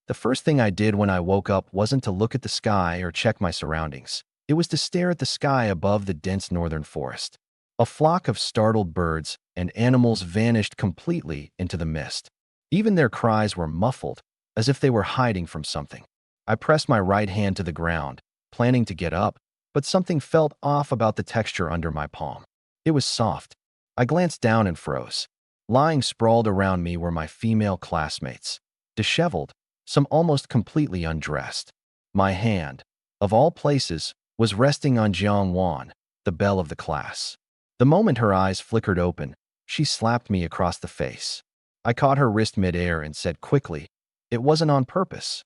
The first thing I did when I woke up wasn't to look at the sky or check my surroundings. It was to stare at the sky above the dense northern forest. A flock of startled birds and animals vanished completely into the mist. Even their cries were muffled, as if they were hiding from something. I pressed my right hand to the ground, planning to get up, but something felt off about the texture under my palm. It was soft. I glanced down and froze. Lying sprawled around me were my female classmates, disheveled, some almost completely undressed. My hand, of all places, was resting on Jiang Wan, the belle of the class. The moment her eyes flickered open, she slapped me across the face. I caught her wrist midair and said quickly, "It wasn't on purpose."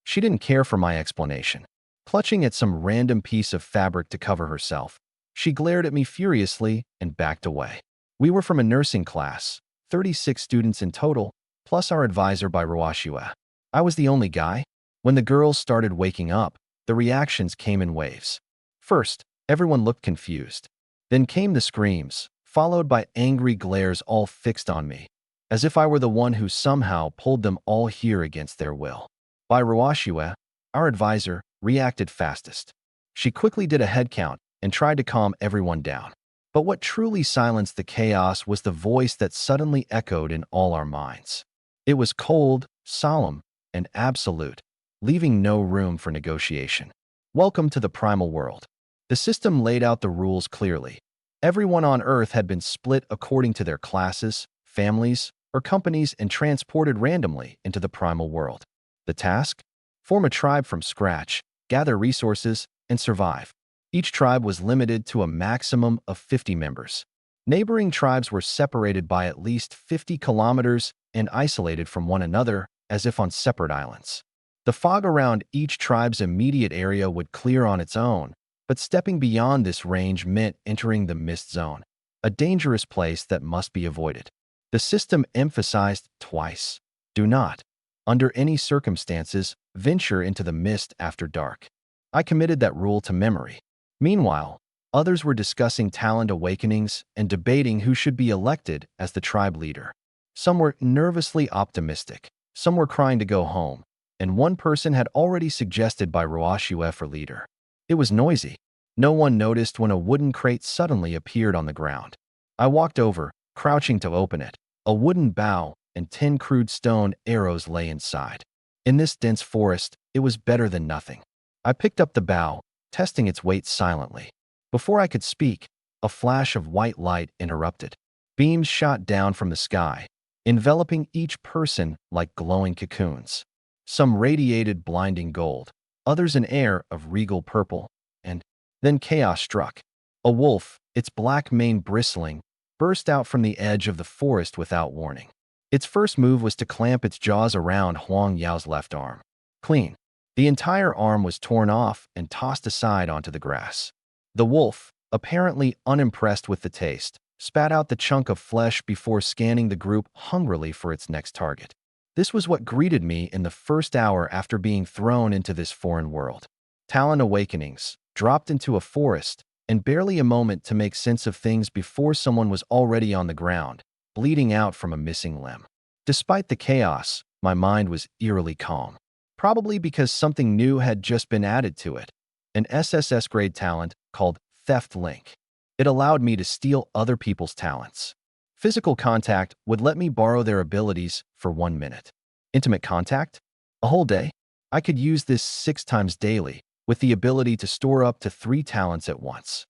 She didn't care for my explanation. Clutching at some random piece of fabric to cover herself, she glared at me furiously and backed away. We were from a nursing class, 36 students in total, plus our advisor by Ruashua. I was the only guy. When the girls started waking up, the reactions came in waves. First, everyone looked confused. Then came the screams, followed by angry glares all fixed on me, as if I were the one who somehow pulled them all here against their will. By Ruashua, our advisor, reacted fastest. She quickly did a head count and tried to calm everyone down. But what truly silenced the chaos was the voice that suddenly echoed in all our minds. It was cold, solemn, and absolute, leaving no room for negotiation. Welcome to the Primal world. The system laid out the rules clearly. Everyone on Earth had been split according to their classes, families, or companies and transported randomly into the Primal world. The task? Form a tribe from scratch, gather resources, and survive. Each tribe was limited to a maximum of 50 members. Neighboring tribes were separated by at least 50 kilometers and isolated from one another as if on separate islands. The fog around each tribe's immediate area would clear on its own, but stepping beyond this range meant entering the mist zone, a dangerous place that must be avoided. The system emphasized twice: do not, under any circumstances, venture into the mist after dark. I committed that rule to memory. Meanwhile, others were discussing talent awakenings and debating who should be elected as the tribe leader. Some were nervously optimistic, some were crying to go home, and one person had already suggested by Ruashua for leader. It was noisy. No one noticed when a wooden crate suddenly appeared on the ground. I walked over, crouching to open it. A wooden bow and 10 crude stone arrows lay inside. In this dense forest, it was better than nothing. I picked up the bow, testing its weight silently. Before I could speak, a flash of white light interrupted. Beams shot down from the sky, enveloping each person like glowing cocoons. Some radiated blinding gold, others an air of regal purple, and then chaos struck. A wolf, its black mane bristling, burst out from the edge of the forest without warning. Its first move was to clamp its jaws around Huang Yao's left arm. Clean. The entire arm was torn off and tossed aside onto the grass. The wolf, apparently unimpressed with the taste, spat out the chunk of flesh before scanning the group hungrily for its next target. This was what greeted me in the first hour after being thrown into this foreign world. Talent awakenings, dropped into a forest, and barely a moment to make sense of things before someone was already on the ground, bleeding out from a missing limb. Despite the chaos, my mind was eerily calm. Probably because something new had just been added to it, an SSS grade talent called Theft Link. It allowed me to steal other people's talents. Physical contact would let me borrow their abilities for 1 minute. Intimate contact? A whole day? I could use this 6 times daily, with the ability to store up to 3 talents at once.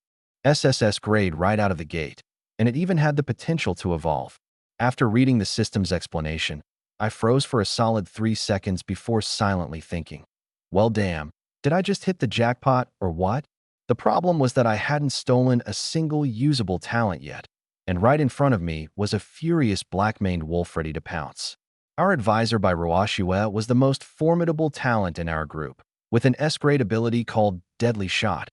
SSS grade right out of the gate, and it even had the potential to evolve. After reading the system's explanation, I froze for a solid 3 seconds before silently thinking, well damn, did I just hit the jackpot or what? The problem was that I hadn't stolen a single usable talent yet, and right in front of me was a furious black-maned wolf ready to pounce. Our advisor by Ruashua was the most formidable talent in our group, with an S-grade ability called Deadly Shot,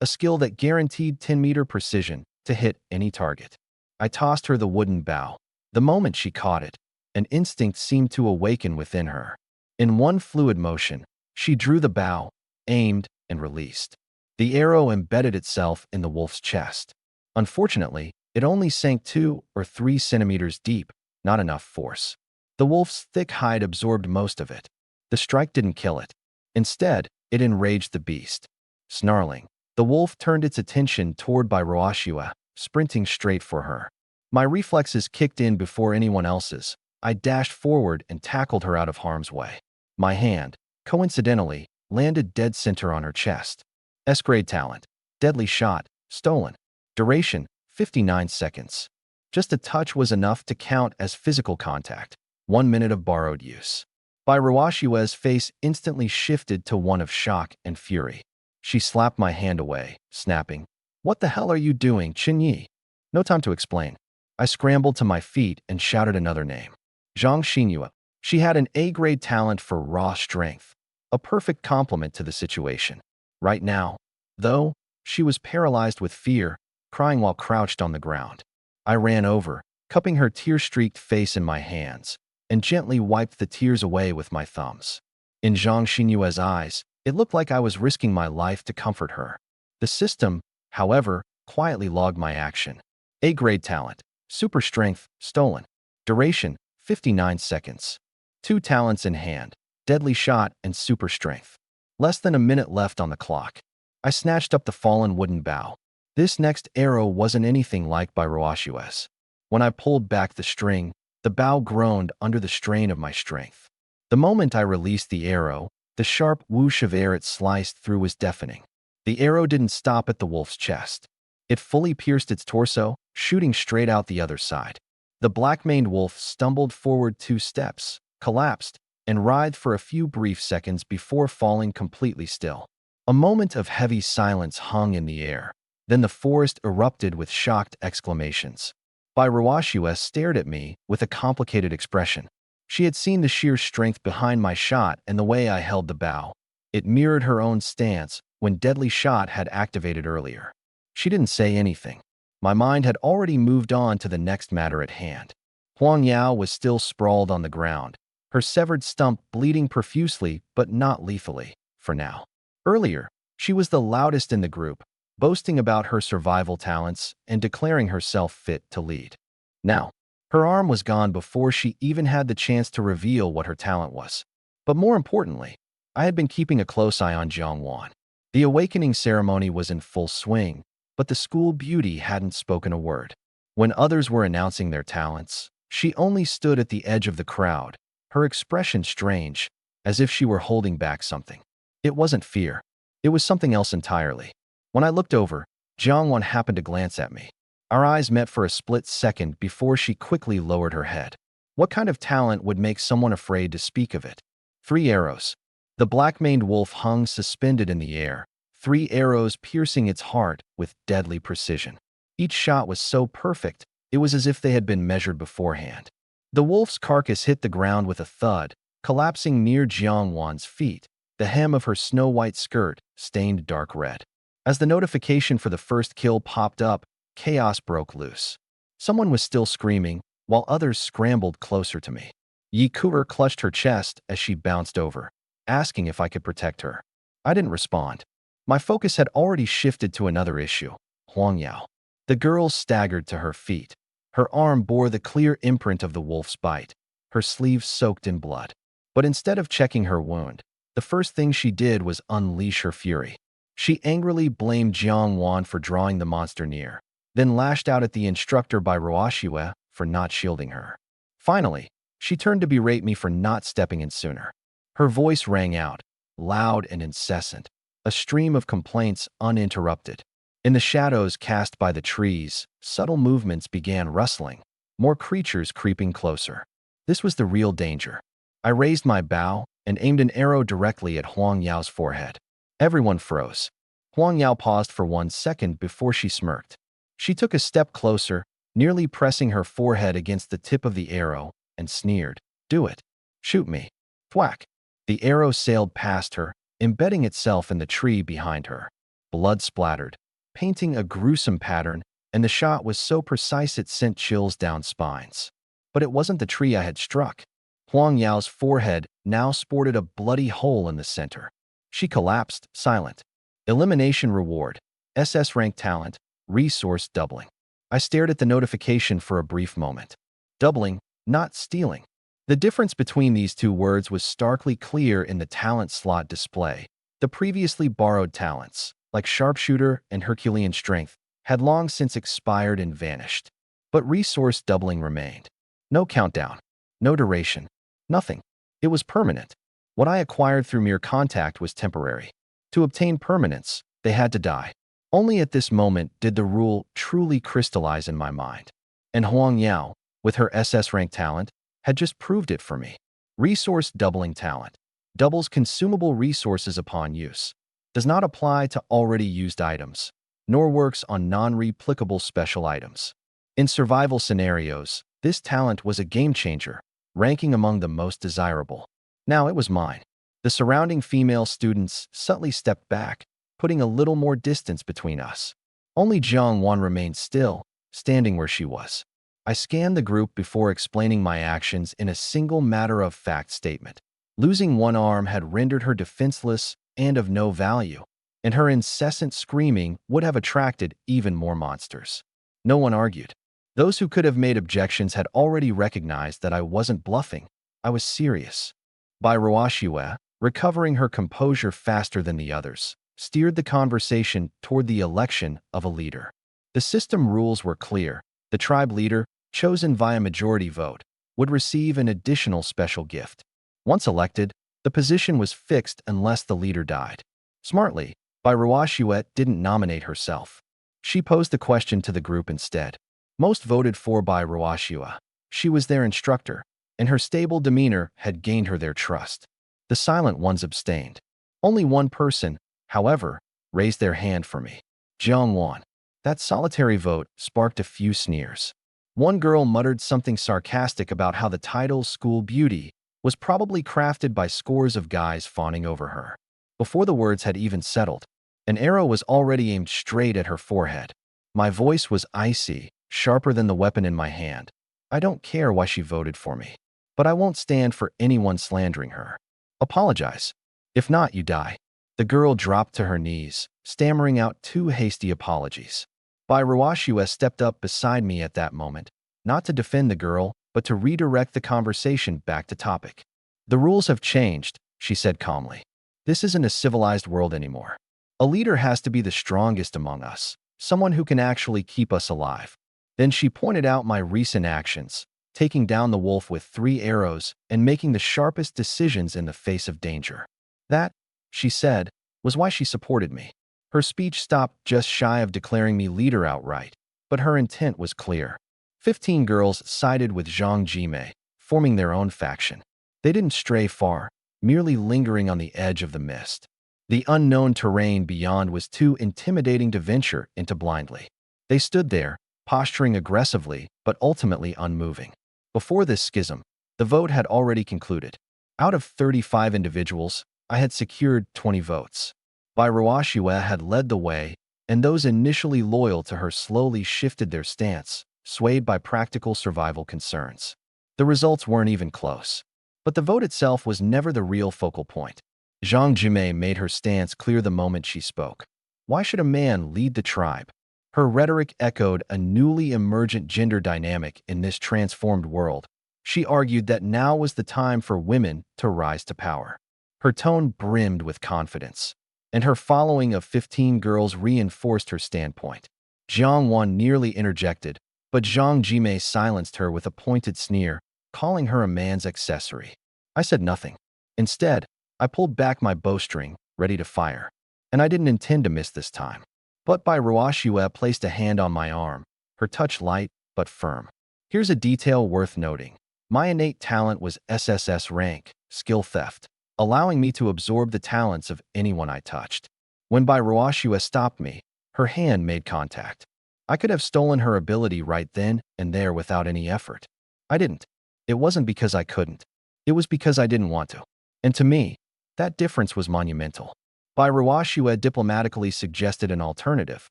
a skill that guaranteed 10-meter precision to hit any target. I tossed her the wooden bow. The moment she caught it, an instinct seemed to awaken within her. In one fluid motion, she drew the bow, aimed, and released. The arrow embedded itself in the wolf's chest. Unfortunately, it only sank 2 or 3 centimeters deep, not enough force. The wolf's thick hide absorbed most of it. The strike didn't kill it. Instead, it enraged the beast. Snarling, the wolf turned its attention toward Roashua, sprinting straight for her. My reflexes kicked in before anyone else's. I dashed forward and tackled her out of harm's way. My hand, coincidentally, landed dead center on her chest. S-grade talent. Deadly shot. Stolen. Duration, 59 seconds. Just a touch was enough to count as physical contact. 1 minute of borrowed use. Roashua's face instantly shifted to one of shock and fury. She slapped my hand away, snapping, "What the hell are you doing, Qinyi?" No time to explain. I scrambled to my feet and shouted another name. Zhang Xinhua. She had an A-grade talent for raw strength, a perfect complement to the situation. Right now, though, she was paralyzed with fear, crying while crouched on the ground. I ran over, cupping her tear-streaked face in my hands, and gently wiped the tears away with my thumbs. In Zhang Xinhua's eyes, it looked like I was risking my life to comfort her. The system, however, quietly logged my action. A-grade talent. Super strength. Stolen. Duration, 59 seconds. 2 talents in hand. Deadly shot and super strength. Less than a minute left on the clock. I snatched up the fallen wooden bow. This next arrow wasn't anything like Roashua's. When I pulled back the string, the bow groaned under the strain of my strength. The moment I released the arrow, the sharp whoosh of air it sliced through was deafening. The arrow didn't stop at the wolf's chest. It fully pierced its torso, shooting straight out the other side. The black-maned wolf stumbled forward 2 steps, collapsed, and writhed for a few brief seconds before falling completely still. A moment of heavy silence hung in the air. Then the forest erupted with shocked exclamations. Roashua stared at me with a complicated expression. She had seen the sheer strength behind my shot and the way I held the bow. It mirrored her own stance when Deadly Shot had activated earlier. She didn't say anything. My mind had already moved on to the next matter at hand. Huang Yao was still sprawled on the ground, her severed stump bleeding profusely but not lethally, for now. Earlier, she was the loudest in the group, boasting about her survival talents and declaring herself fit to lead. Now, her arm was gone before she even had the chance to reveal what her talent was. But more importantly, I had been keeping a close eye on Jiangwan. The awakening ceremony was in full swing, but the school beauty hadn't spoken a word. When others were announcing their talents, she only stood at the edge of the crowd, her expression strange, as if she were holding back something. It wasn't fear. It was something else entirely. When I looked over, Jiangwan happened to glance at me. Our eyes met for a split second before she quickly lowered her head. What kind of talent would make someone afraid to speak of it? 3 arrows. The black-maned wolf hung suspended in the air, 3 arrows piercing its heart with deadly precision. Each shot was so perfect, it was as if they had been measured beforehand. The wolf's carcass hit the ground with a thud, collapsing near Jiangwan's feet, the hem of her snow-white skirt stained dark red. As the notification for the first kill popped up, chaos broke loose. Someone was still screaming, while others scrambled closer to me. Yi Ku'er clutched her chest as she bounced over, asking if I could protect her. I didn't respond. My focus had already shifted to another issue, Huang Yao. The girl staggered to her feet. Her arm bore the clear imprint of the wolf's bite, her sleeve soaked in blood. But instead of checking her wound, the first thing she did was unleash her fury. She angrily blamed Jiangwan for drawing the monster near, then lashed out at the instructor Roashua for not shielding her. Finally, she turned to berate me for not stepping in sooner. Her voice rang out, loud and incessant, a stream of complaints uninterrupted. In the shadows cast by the trees, subtle movements began rustling, more creatures creeping closer. This was the real danger. I raised my bow and aimed an arrow directly at Huang Yao's forehead. Everyone froze. Huang Yao paused for 1 second before she smirked. She took a step closer, nearly pressing her forehead against the tip of the arrow, and sneered, "Do it. Shoot me." Thwack. The arrow sailed past her, embedding itself in the tree behind her. Blood splattered, painting a gruesome pattern, and the shot was so precise it sent chills down spines. But it wasn't the tree I had struck. Huang Yao's forehead now sported a bloody hole in the center. She collapsed, silent. Elimination reward. SS rank talent. Resource doubling. I stared at the notification for a brief moment. Doubling, not stealing. The difference between these two words was starkly clear in the talent slot display. The previously borrowed talents, like Sharpshooter and Herculean Strength, had long since expired and vanished. But resource doubling remained. No countdown, no duration, nothing. It was permanent. What I acquired through mere contact was temporary. To obtain permanence, they had to die. Only at this moment did the rule truly crystallize in my mind. And Huang Yao, with her SS rank talent, had just proved it for me. Resource doubling talent doubles consumable resources upon use, does not apply to already used items, nor works on non-replicable special items. In survival scenarios, this talent was a game changer, ranking among the most desirable. Now it was mine. The surrounding female students subtly stepped back, putting a little more distance between us. Only Jiang Wan remained still, standing where she was. I scanned the group before explaining my actions in a single matter-of-fact statement. Losing one arm had rendered her defenseless and of no value, and her incessant screaming would have attracted even more monsters. No one argued. Those who could have made objections had already recognized that I wasn't bluffing. I was serious. Bai Ruoxue, recovering her composure faster than the others, steered the conversation toward the election of a leader. The system rules were clear. The tribe leader, chosen via majority vote, would receive an additional special gift. Once elected, the position was fixed unless the leader died. Smartly, Bai Ruoxue didn't nominate herself. She posed the question to the group instead. Most voted for Bai Ruoxue. She was their instructor, and her stable demeanor had gained her their trust. The silent ones abstained. Only one person, however, raised their hand for me. Jiang Wan. That solitary vote sparked a few sneers. One girl muttered something sarcastic about how the title School Beauty was probably crafted by scores of guys fawning over her. Before the words had even settled, an arrow was already aimed straight at her forehead. My voice was icy, sharper than the weapon in my hand. I don't care why she voted for me, but I won't stand for anyone slandering her. Apologize. If not, you die. The girl dropped to her knees, stammering out 2 hasty apologies. Bai Ruoxue stepped up beside me at that moment, not to defend the girl, but to redirect the conversation back to topic. The rules have changed, she said calmly. This isn't a civilized world anymore. A leader has to be the strongest among us, someone who can actually keep us alive. Then she pointed out my recent actions, taking down the wolf with 3 arrows and making the sharpest decisions in the face of danger. That, she said, was why she supported me. Her speech stopped just shy of declaring me leader outright, but her intent was clear. 15 girls sided with Zhang Jimei, forming their own faction. They didn't stray far, merely lingering on the edge of the mist. The unknown terrain beyond was too intimidating to venture into blindly. They stood there, posturing aggressively, but ultimately unmoving. Before this schism, the vote had already concluded. Out of 35 individuals, I had secured 20 votes. Bai Ruoxue had led the way, and those initially loyal to her slowly shifted their stance, swayed by practical survival concerns. The results weren't even close. But the vote itself was never the real focal point. Zhang Jimei made her stance clear the moment she spoke. Why should a man lead the tribe? Her rhetoric echoed a newly emergent gender dynamic in this transformed world. She argued that now was the time for women to rise to power. Her tone brimmed with confidence, and her following of 15 girls reinforced her standpoint. Jiang Wan nearly interjected, but Zhang Jimei silenced her with a pointed sneer, calling her a man's accessory. I said nothing. Instead, I pulled back my bowstring, ready to fire. And I didn't intend to miss this time. But Bai Ruoxue placed a hand on my arm, her touch light but firm. Here's a detail worth noting. My innate talent was SSS rank, skill theft, allowing me to absorb the talents of anyone I touched. When Bai Ruoxue stopped me, her hand made contact. I could have stolen her ability right then and there without any effort. I didn't. It wasn't because I couldn't. It was because I didn't want to. And to me, that difference was monumental. Bai Ruoxue diplomatically suggested an alternative.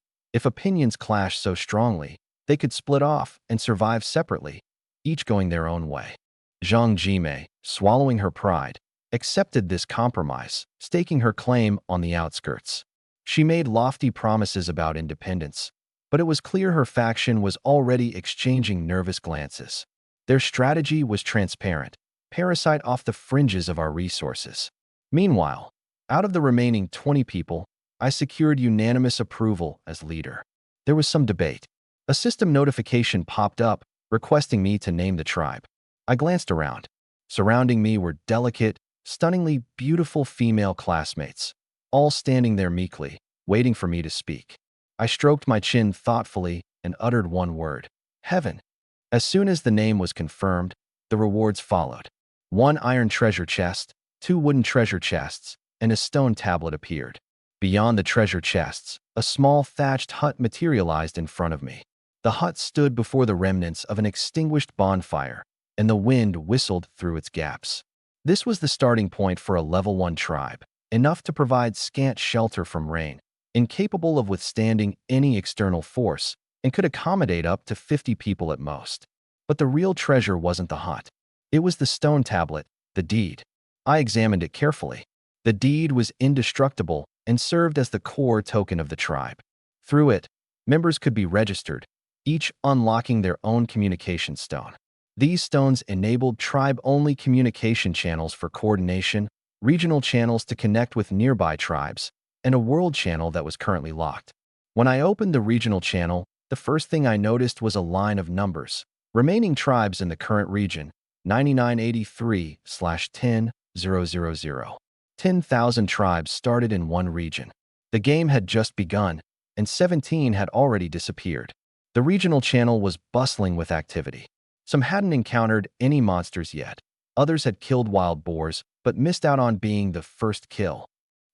If opinions clashed so strongly, they could split off and survive separately, each going their own way. Zhang Jimei, swallowing her pride, accepted this compromise, staking her claim on the outskirts. She made lofty promises about independence, but it was clear her faction was already exchanging nervous glances. Their strategy was transparent. parasite off the fringes of our resources. Meanwhile, out of the remaining 20 people, I secured unanimous approval as leader. There was some debate. A system notification popped up, requesting me to name the tribe. I glanced around. Surrounding me were delicate, stunningly beautiful female classmates, all standing there meekly, waiting for me to speak. I stroked my chin thoughtfully and uttered one word: heaven. As soon as the name was confirmed, the rewards followed. 1 iron treasure chest, 2 wooden treasure chests, and a stone tablet appeared. Beyond the treasure chests, a small thatched hut materialized in front of me. The hut stood before the remnants of an extinguished bonfire, and the wind whistled through its gaps. This was the starting point for a level 1 tribe, enough to provide scant shelter from rain, incapable of withstanding any external force, and could accommodate up to 50 people at most. But the real treasure wasn't the hut. It was the stone tablet, the deed. I examined it carefully. The deed was indestructible and served as the core token of the tribe. Through it, members could be registered, each unlocking their own communication stone. These stones enabled tribe-only communication channels for coordination, regional channels to connect with nearby tribes, and a world channel that was currently locked. When I opened the regional channel, the first thing I noticed was a line of numbers. Remaining tribes in the current region: 9983/10,000. 10,000 tribes started in one region. The game had just begun, and 17 had already disappeared. The regional channel was bustling with activity. Some hadn't encountered any monsters yet. Others had killed wild boars, but missed out on being the first kill.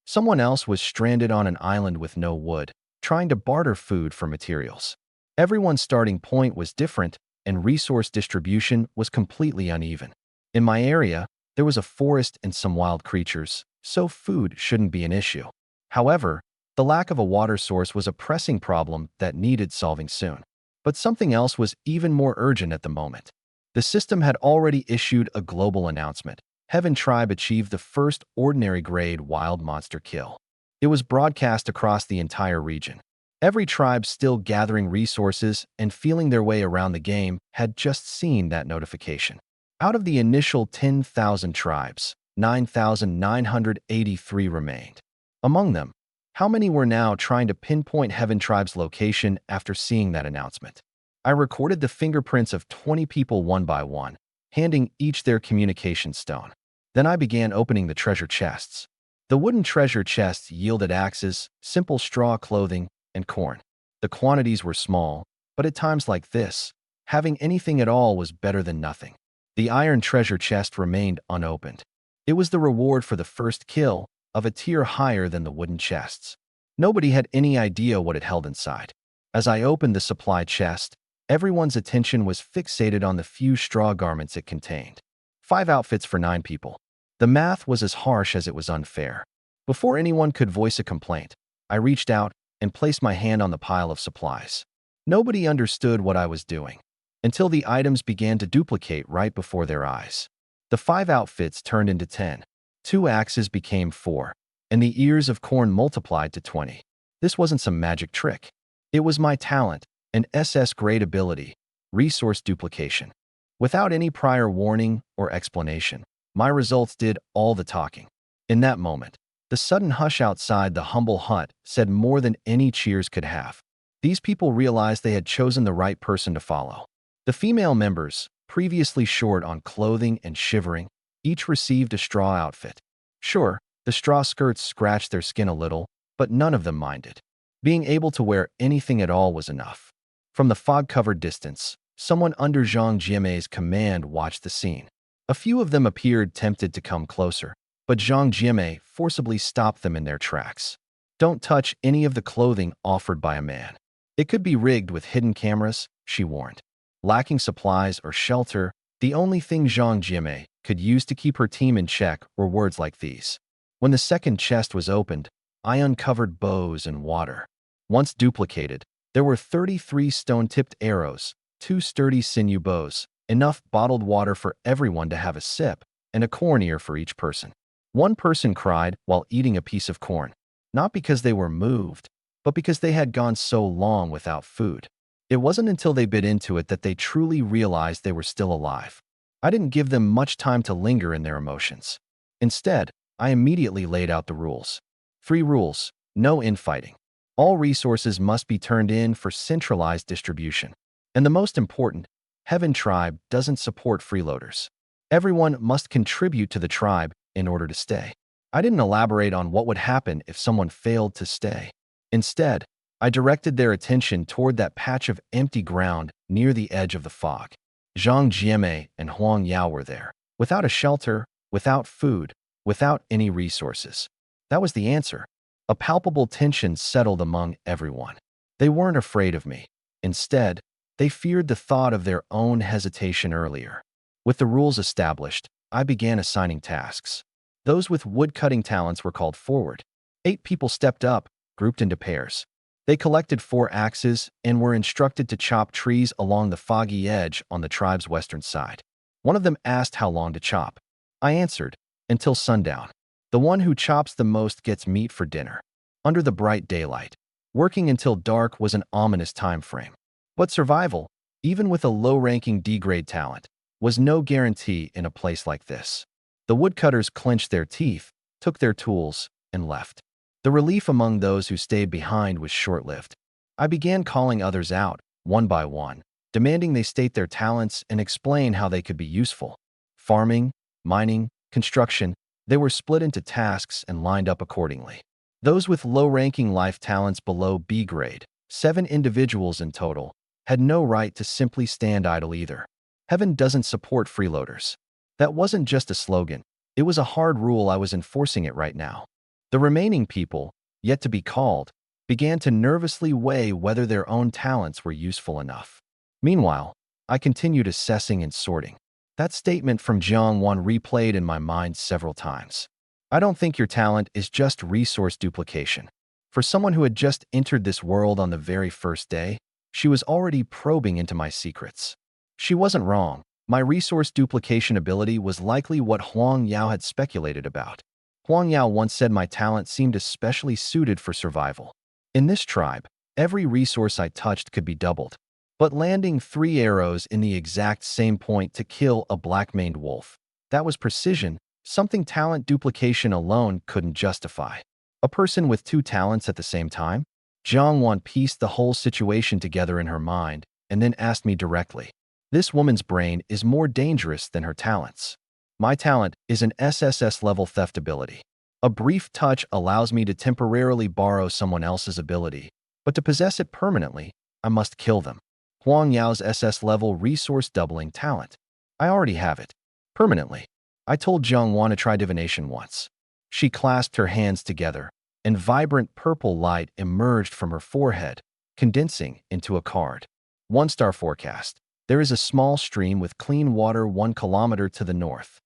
Someone else was stranded on an island with no wood, trying to barter food for materials. Everyone's starting point was different, and resource distribution was completely uneven. In my area, there was a forest and some wild creatures, so food shouldn't be an issue. However, the lack of a water source was a pressing problem that needed solving soon. But something else was even more urgent at the moment. The system had already issued a global announcement. Heaven Tribe achieved the first ordinary grade wild monster kill. It was broadcast across the entire region. Every tribe still gathering resources and feeling their way around the game had just seen that notification. Out of the initial 10,000 tribes, 9,983 remained. Among them, how many were now trying to pinpoint Heaven Tribe's location after seeing that announcement? I recorded the fingerprints of 20 people one by one, handing each their communication stone. Then I began opening the treasure chests. The wooden treasure chests yielded axes, simple straw clothing, and corn. The quantities were small, but at times like this, having anything at all was better than nothing. The iron treasure chest remained unopened. It was the reward for the first kill, of a tier higher than the wooden chests. Nobody had any idea what it held inside. As I opened the supply chest, everyone's attention was fixated on the few straw garments it contained. 5 outfits for 9 people. The math was as harsh as it was unfair. Before anyone could voice a complaint, I reached out and placed my hand on the pile of supplies. Nobody understood what I was doing, until the items began to duplicate right before their eyes. The 5 outfits turned into 10. 2 axes became 4, and the ears of corn multiplied to 20. This wasn't some magic trick. It was my talent, an SS grade ability, resource duplication. Without any prior warning or explanation, my results did all the talking. In that moment, the sudden hush outside the humble hut said more than any cheers could have. These people realized they had chosen the right person to follow. The female members, previously short on clothing and shivering, each received a straw outfit. Sure, the straw skirts scratched their skin a little, but none of them minded. Being able to wear anything at all was enough. From the fog-covered distance, someone under Zhang Jiamei's command watched the scene. A few of them appeared tempted to come closer, but Zhang Jiamei forcibly stopped them in their tracks. Don't touch any of the clothing offered by a man. It could be rigged with hidden cameras, she warned. Lacking supplies or shelter, the only thing Zhang Jiamei could use to keep her team in check were words like these. When the second chest was opened, I uncovered bows and water. Once duplicated, there were 33 stone-tipped arrows, 2 sturdy sinew bows, enough bottled water for everyone to have a sip, and a corn ear for each person. One person cried while eating a piece of corn, not because they were moved, but because they had gone so long without food. It wasn't until they bit into it that they truly realized they were still alive. I didn't give them much time to linger in their emotions. Instead, I immediately laid out the rules. 3 rules: no infighting. All resources must be turned in for centralized distribution. And the most important, Heaven Tribe doesn't support freeloaders. Everyone must contribute to the tribe in order to stay. I didn't elaborate on what would happen if someone failed to stay. Instead, I directed their attention toward that patch of empty ground near the edge of the fog. Zhang Jieme and Huang Yao were there, without a shelter, without food, without any resources. That was the answer. A palpable tension settled among everyone. They weren't afraid of me. Instead, they feared the thought of their own hesitation earlier. With the rules established, I began assigning tasks. Those with woodcutting talents were called forward. 8 people stepped up, grouped into pairs. They collected 4 axes and were instructed to chop trees along the foggy edge on the tribe's western side. One of them asked how long to chop. I answered, until sundown. The one who chops the most gets meat for dinner. Under the bright daylight. Working until dark was an ominous time frame. But survival, even with a low-ranking D-grade talent, was no guarantee in a place like this. The woodcutters clenched their teeth, took their tools, and left. The relief among those who stayed behind was short-lived. I began calling others out, one by one, demanding they state their talents and explain how they could be useful. Farming, mining, construction, they were split into tasks and lined up accordingly. Those with low-ranking life talents below B grade, 7 individuals in total, had no right to simply stand idle either. Heaven doesn't support freeloaders. That wasn't just a slogan. It was a hard rule. I was enforcing it right now. The remaining people, yet to be called, began to nervously weigh whether their own talents were useful enough. Meanwhile, I continued assessing and sorting. That statement from Jiang Wan replayed in my mind several times. I don't think your talent is just resource duplication. For someone who had just entered this world on the very first day, she was already probing into my secrets. She wasn't wrong. My resource duplication ability was likely what Huang Yao had speculated about. Huang Yao once said my talent seemed especially suited for survival. In this tribe, every resource I touched could be doubled. But landing 3 arrows in the exact same point to kill a black-maned wolf, that was precision, something talent duplication alone couldn't justify. A person with 2 talents at the same time? Jiang Wan pieced the whole situation together in her mind and then asked me directly. This woman's brain is more dangerous than her talents. My talent is an SSS level theft ability. A brief touch allows me to temporarily borrow someone else's ability, but to possess it permanently, I must kill them. Huang Yao's SS level resource doubling talent. I already have it. Permanently. I told Zhang Wan to try divination once. She clasped her hands together, and vibrant purple light emerged from her forehead, condensing into a card. 1-star forecast. There is a small stream with clean water 1 kilometer to the north.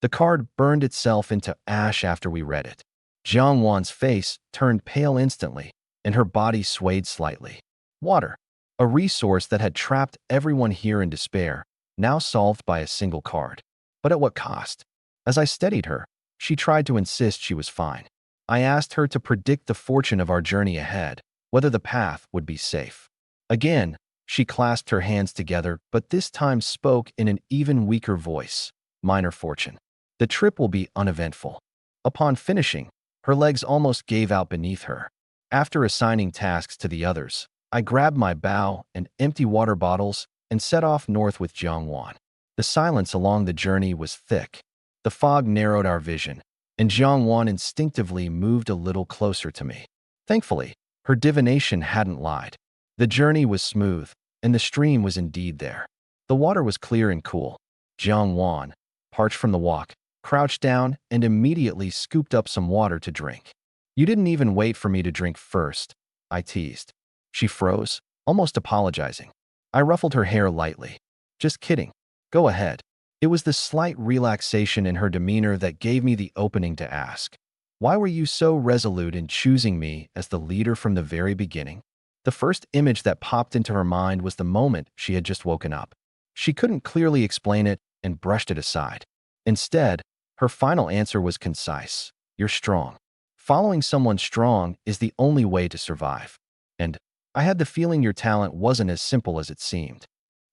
The card burned itself into ash after we read it. Jiang Wan's face turned pale instantly, and her body swayed slightly. Water. A resource that had trapped everyone here in despair, now solved by a single card. But at what cost? As I steadied her, she tried to insist she was fine. I asked her to predict the fortune of our journey ahead, whether the path would be safe. Again, she clasped her hands together, but this time spoke in an even weaker voice. Minor fortune. The trip will be uneventful. Upon finishing, her legs almost gave out beneath her. After assigning tasks to the others, I grabbed my bow and empty water bottles and set off north with Jiang Wan. The silence along the journey was thick. The fog narrowed our vision, and Jiang Wan instinctively moved a little closer to me. Thankfully, her divination hadn't lied. The journey was smooth, and the stream was indeed there. The water was clear and cool. Jiang Wan, parched from the walk, crouched down and immediately scooped up some water to drink. You didn't even wait for me to drink first, I teased. She froze, almost apologizing. I ruffled her hair lightly. Just kidding. Go ahead. It was the slight relaxation in her demeanor that gave me the opening to ask. Why were you so resolute in choosing me as the leader from the very beginning? The first image that popped into her mind was the moment she had just woken up. She couldn't clearly explain it and brushed it aside. Instead, her final answer was concise. You're strong. Following someone strong is the only way to survive. And I had the feeling your talent wasn't as simple as it seemed.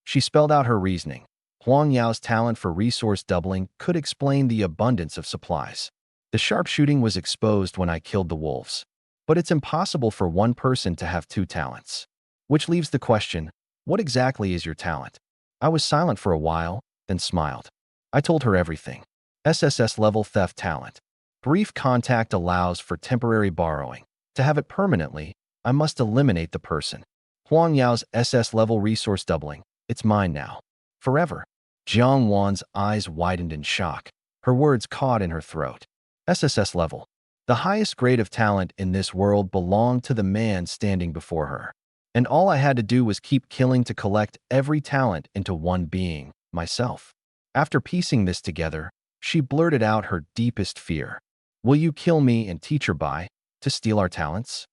She spelled out her reasoning. Huang Yao's talent for resource doubling could explain the abundance of supplies. The sharpshooting was exposed when I killed the wolves. But it's impossible for one person to have two talents. Which leaves the question, what exactly is your talent? I was silent for a while, then smiled. I told her everything. SSS level theft talent. Brief contact allows for temporary borrowing. To have it permanently, I must eliminate the person. Huang Yao's SS level resource doubling. It's mine now. Forever. Jiang Wan's eyes widened in shock. Her words caught in her throat. SSS level. The highest grade of talent in this world belonged to the man standing before her. And all I had to do was keep killing to collect every talent into one being, myself. After piecing this together, she blurted out her deepest fear. Will you kill me and teach her by, to steal our talents?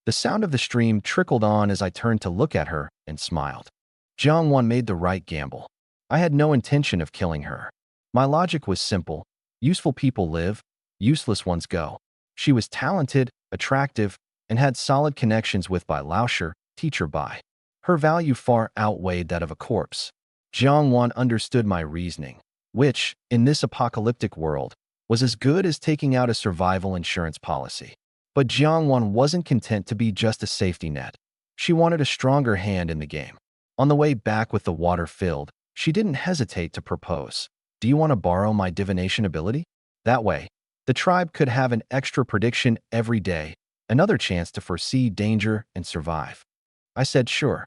The sound of the stream trickled on as I turned to look at her and smiled. Jiang Wan made the right gamble. I had no intention of killing her. My logic was simple. Useful people live, useless ones go. She was talented, attractive, and had solid connections with Bai Laosher, teacher Bai. Her value far outweighed that of a corpse. Jiang Wan understood my reasoning, which, in this apocalyptic world, was as good as taking out a survival insurance policy. But Jiang Wan wasn't content to be just a safety net. She wanted a stronger hand in the game. On the way back with the water filled, she didn't hesitate to propose. Do you want to borrow my divination ability? That way, the tribe could have an extra prediction every day, another chance to foresee danger and survive. I said sure.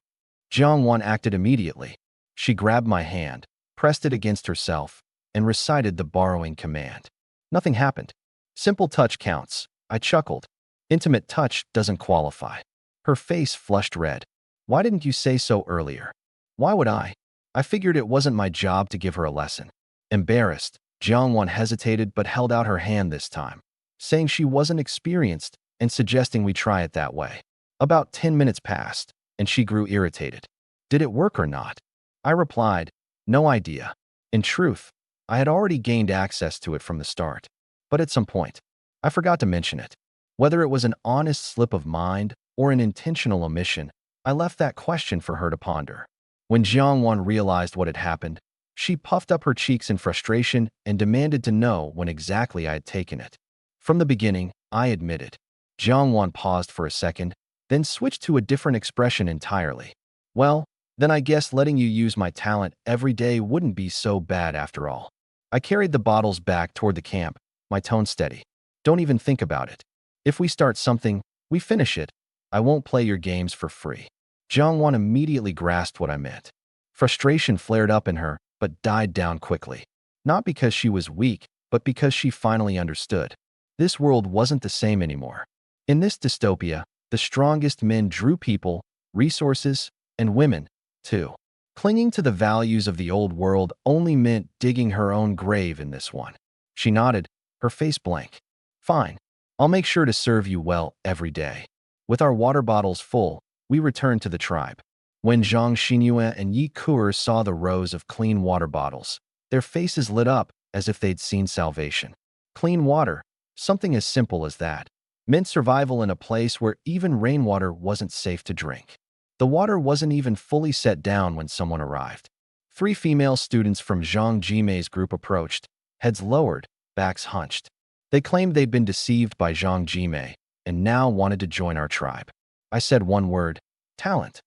Jiang Wan acted immediately. She grabbed my hand, pressed it against herself, and recited the borrowing command. Nothing happened. Simple touch counts. I chuckled. Intimate touch doesn't qualify. Her face flushed red. Why didn't you say so earlier? Why would I? I figured it wasn't my job to give her a lesson. Embarrassed, Jiang Wan hesitated but held out her hand this time, saying she wasn't experienced and suggesting we try it that way. About 10 minutes passed, and she grew irritated. Did it work or not? I replied, no idea. In truth, I had already gained access to it from the start. But at some point, I forgot to mention it. Whether it was an honest slip of mind or an intentional omission, I left that question for her to ponder. When Jiang Wan realized what had happened, she puffed up her cheeks in frustration and demanded to know when exactly I had taken it. From the beginning, I admitted. Jiang Wan paused for a second, then switched to a different expression entirely. Well, then I guess letting you use my talent every day wouldn't be so bad after all. I carried the bottles back toward the camp, my tone steady. Don't even think about it. If we start something, we finish it. I won't play your games for free. Jiang Wan immediately grasped what I meant. Frustration flared up in her, but died down quickly. Not because she was weak, but because she finally understood. This world wasn't the same anymore. In this dystopia, the strongest men drew people, resources, and women, too. Clinging to the values of the old world only meant digging her own grave in this one. She nodded, her face blank. Fine. I'll make sure to serve you well every day. With our water bottles full, we returned to the tribe. When Zhang Xinyue and Yi Kuer saw the rows of clean water bottles, their faces lit up as if they'd seen salvation. Clean water, something as simple as that, meant survival in a place where even rainwater wasn't safe to drink. The water wasn't even fully set down when someone arrived. 3 female students from Zhang Jimei's group approached, heads lowered, backs hunched. They claimed they'd been deceived by Zhang Jimei and now wanted to join our tribe. I said one word, talent.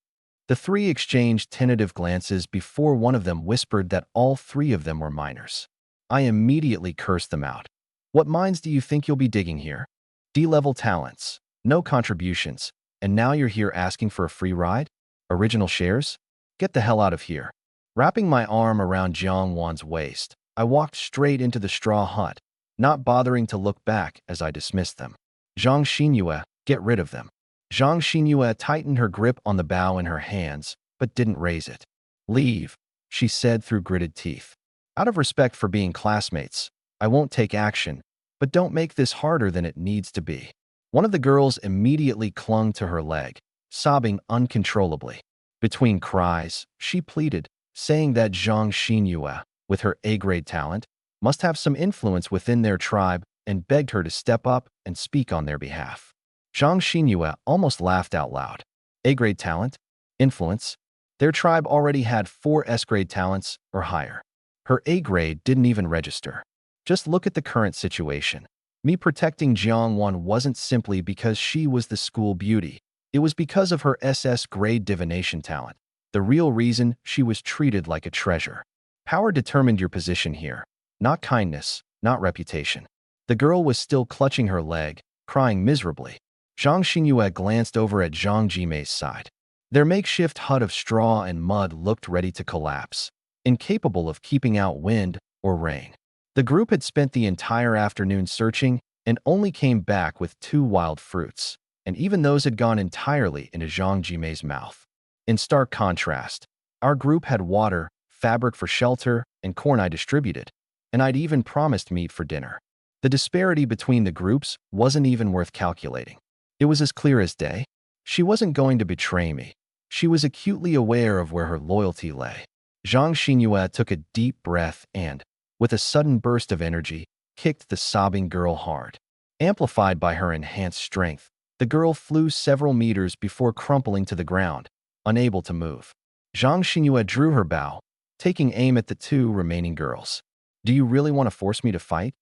The 3 exchanged tentative glances before one of them whispered that all 3 of them were minors. I immediately cursed them out. What mines do you think you'll be digging here? D-level talents, no contributions, and now you're here asking for a free ride? Original shares? Get the hell out of here. Wrapping my arm around Jiang Wan's waist, I walked straight into the straw hut, not bothering to look back as I dismissed them. Zhang Xinyue, get rid of them. Zhang Xinyue tightened her grip on the bow in her hands, but didn't raise it. Leave, she said through gritted teeth. Out of respect for being classmates, I won't take action, but don't make this harder than it needs to be. One of the girls immediately clung to her leg, sobbing uncontrollably. Between cries, she pleaded, saying that Zhang Xinyue, with her A-grade talent, must have some influence within their tribe and begged her to step up and speak on their behalf. Zhang Xinyue almost laughed out loud. A-grade talent? Influence? Their tribe already had 4 S-grade talents or higher. Her A grade didn't even register. Just look at the current situation. Me protecting Jiangwan wasn't simply because she was the school beauty. It was because of her SS grade divination talent. The real reason she was treated like a treasure. Power determined your position here. Not kindness, not reputation. The girl was still clutching her leg, crying miserably. Zhang Xingyue glanced over at Zhang Jimei's side. Their makeshift hut of straw and mud looked ready to collapse, incapable of keeping out wind or rain. The group had spent the entire afternoon searching and only came back with 2 wild fruits, and even those had gone entirely into Zhang Jimei's mouth. In stark contrast, our group had water, fabric for shelter, and corn I distributed, and I'd even promised meat for dinner. The disparity between the groups wasn't even worth calculating. It was as clear as day. She wasn't going to betray me. She was acutely aware of where her loyalty lay. Zhang Xingyue took a deep breath and, with a sudden burst of energy, kicked the sobbing girl hard. Amplified by her enhanced strength, the girl flew several meters before crumpling to the ground, unable to move. Zhang Xingyue drew her bow, taking aim at the 2 remaining girls. Do you really want to force me to fight?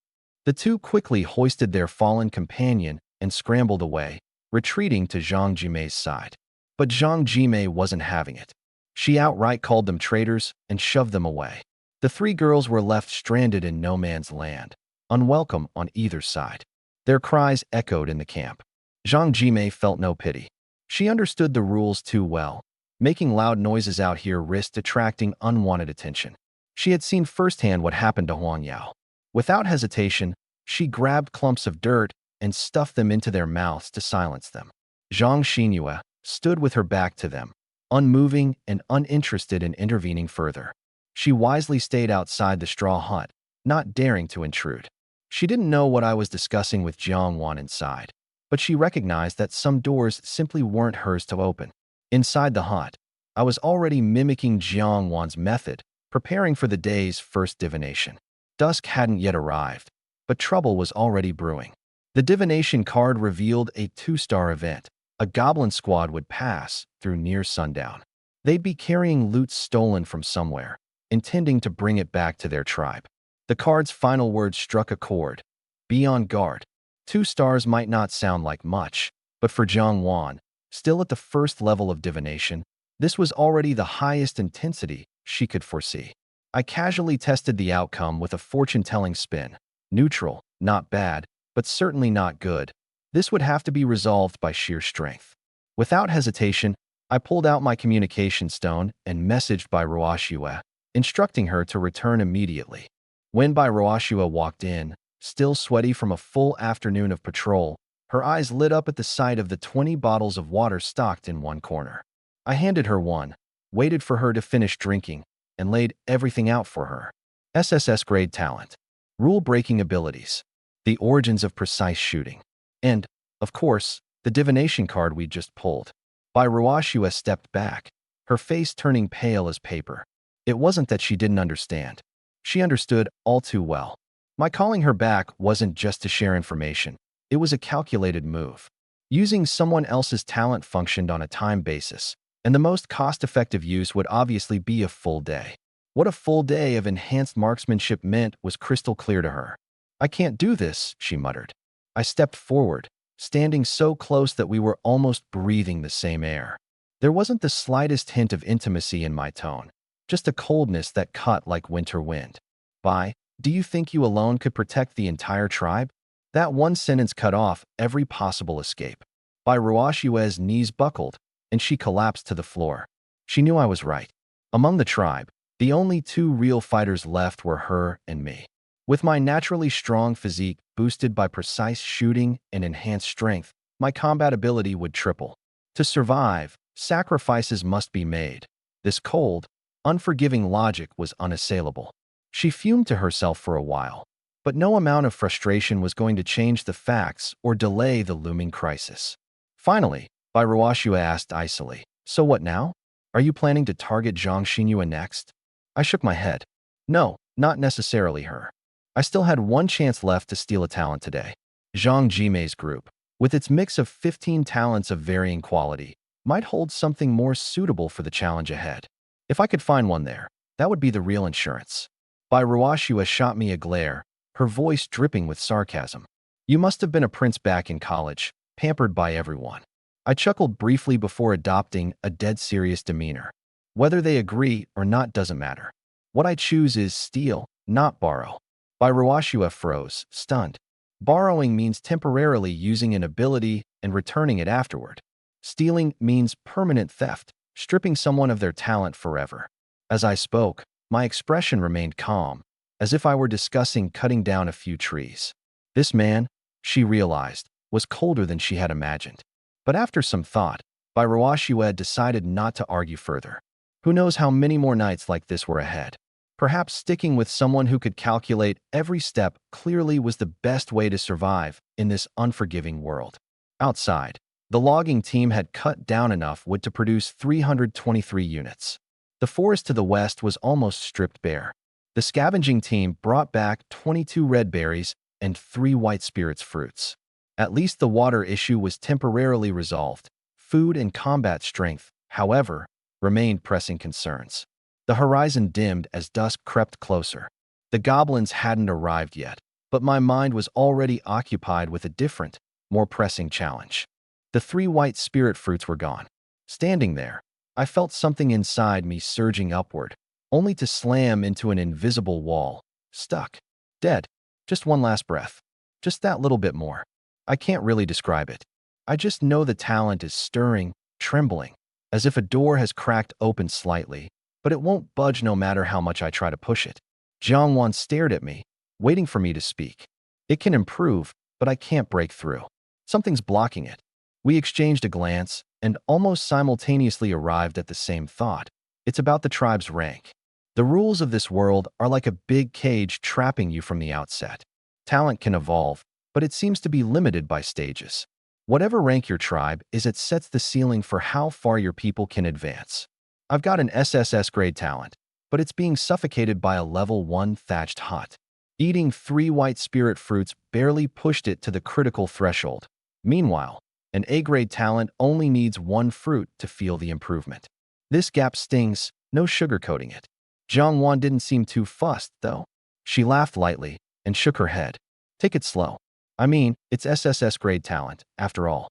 The 2 quickly hoisted their fallen companion and scrambled away, retreating to Zhang Jimei's side. But Zhang Jimei wasn't having it. She outright called them traitors and shoved them away. The 3 girls were left stranded in no man's land, unwelcome on either side. Their cries echoed in the camp. Zhang Jimei felt no pity. She understood the rules too well. Making loud noises out here risked attracting unwanted attention. She had seen firsthand what happened to Huang Yao. Without hesitation, she grabbed clumps of dirt and stuffed them into their mouths to silence them. Zhang Xingyue stood with her back to them, unmoving and uninterested in intervening further. She wisely stayed outside the straw hut, not daring to intrude. She didn't know what I was discussing with Jiangwan inside, but she recognized that some doors simply weren't hers to open. Inside the hut, I was already mimicking Jiangwan's method, preparing for the day's first divination. Dusk hadn't yet arrived, but trouble was already brewing. The divination card revealed a 2-star event. A goblin squad would pass through near sundown. They'd be carrying loot stolen from somewhere, intending to bring it back to their tribe. The card's final words struck a chord. Be on guard. 2 stars might not sound like much, but for Jiang Wan, still at the first level of divination, this was already the highest intensity she could foresee. I casually tested the outcome with a fortune-telling spin. Neutral, not bad, but certainly not good. This would have to be resolved by sheer strength. Without hesitation, I pulled out my communication stone and messaged Bai Ruoxue, instructing her to return immediately. When Bai Ruoxue walked in, still sweaty from a full afternoon of patrol, her eyes lit up at the sight of the 20 bottles of water stocked in one corner. I handed her one, waited for her to finish drinking, and laid everything out for her. SSS grade talent, rule-breaking abilities, the origins of precise shooting, and, of course, the divination card we'd just pulled. Bai Ruoxue stepped back, her face turning pale as paper. It wasn't that she didn't understand. She understood all too well. My calling her back wasn't just to share information. It was a calculated move. Using someone else's talent functioned on a time basis, and the most cost-effective use would obviously be a full day. What a full day of enhanced marksmanship meant was crystal clear to her. I can't do this, she muttered. I stepped forward, standing so close that we were almost breathing the same air. There wasn't the slightest hint of intimacy in my tone, just a coldness that cut like winter wind. Bai, do you think you alone could protect the entire tribe? That one sentence cut off every possible escape. Bai Ruoxue's knees buckled, and she collapsed to the floor. She knew I was right. Among the tribe, the only 2 real fighters left were her and me. With my naturally strong physique boosted by precise shooting and enhanced strength, my combat ability would triple. To survive, sacrifices must be made. This cold, unforgiving logic was unassailable. She fumed to herself for a while, but no amount of frustration was going to change the facts or delay the looming crisis. Finally, Bai Ruoxue asked icily, so what now? Are you planning to target Zhang Xingyue next? I shook my head. No, not necessarily her. I still had one chance left to steal a talent today. Zhang Jimei's group, with its mix of 15 talents of varying quality, might hold something more suitable for the challenge ahead. If I could find one there, that would be the real insurance. Ruashua shot me a glare, her voice dripping with sarcasm. You must have been a prince back in college, pampered by everyone. I chuckled briefly before adopting a dead serious demeanor. Whether they agree or not doesn't matter. What I choose is steal, not borrow. Ruashua froze, stunned. Borrowing means temporarily using an ability and returning it afterward. Stealing means permanent theft, stripping someone of their talent forever. As I spoke, my expression remained calm, as if I were discussing cutting down a few trees. This man, she realized, was colder than she had imagined. But after some thought, Ruashua decided not to argue further. Who knows how many more nights like this were ahead? Perhaps sticking with someone who could calculate every step clearly was the best way to survive in this unforgiving world. Outside, the logging team had cut down enough wood to produce 323 units. The forest to the west was almost stripped bare. The scavenging team brought back 22 red berries and 3 white spirits fruits. At least the water issue was temporarily resolved. Food and combat strength, however, remained pressing concerns. The horizon dimmed as dusk crept closer. The goblins hadn't arrived yet, but my mind was already occupied with a different, more pressing challenge. The 3 white spirit fruits were gone. Standing there, I felt something inside me surging upward, only to slam into an invisible wall. Stuck. Dead. Just one last breath. Just that little bit more. I can't really describe it. I just know the talent is stirring, trembling, as if a door has cracked open slightly, but it won't budge no matter how much I try to push it. Jiangwan stared at me, waiting for me to speak. It can improve, but I can't break through. Something's blocking it. We exchanged a glance and almost simultaneously arrived at the same thought. It's about the tribe's rank. The rules of this world are like a big cage trapping you from the outset. Talent can evolve, but it seems to be limited by stages. Whatever rank your tribe is, it sets the ceiling for how far your people can advance. I've got an SSS grade talent, but it's being suffocated by a level 1 thatched hut. Eating 3 white spirit fruits barely pushed it to the critical threshold. Meanwhile, an A-grade talent only needs 1 fruit to feel the improvement. This gap stings, no sugarcoating it. Jiangwan didn't seem too fussed, though. She laughed lightly and shook her head. Take it slow. I mean, it's SSS grade talent, after all.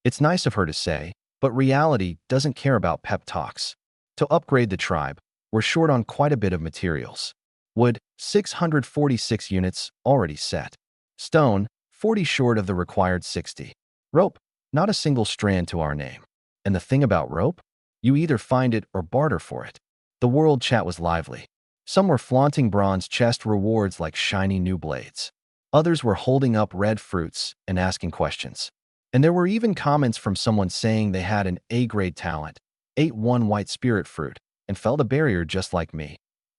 It's nice of her to say, but reality doesn't care about pep talks. To upgrade the tribe, we're short on quite a bit of materials. Wood, 646 units, already set. Stone, 40 short of the required 60. Rope, not a single strand to our name. And the thing about rope? You either find it or barter for it. The world chat was lively. Some were flaunting bronze chest rewards like shiny new blades. Others were holding up red fruits and asking questions. And there were even comments from someone saying they had an A-grade talent, ate 1 white spirit fruit, and felt a barrier just like me.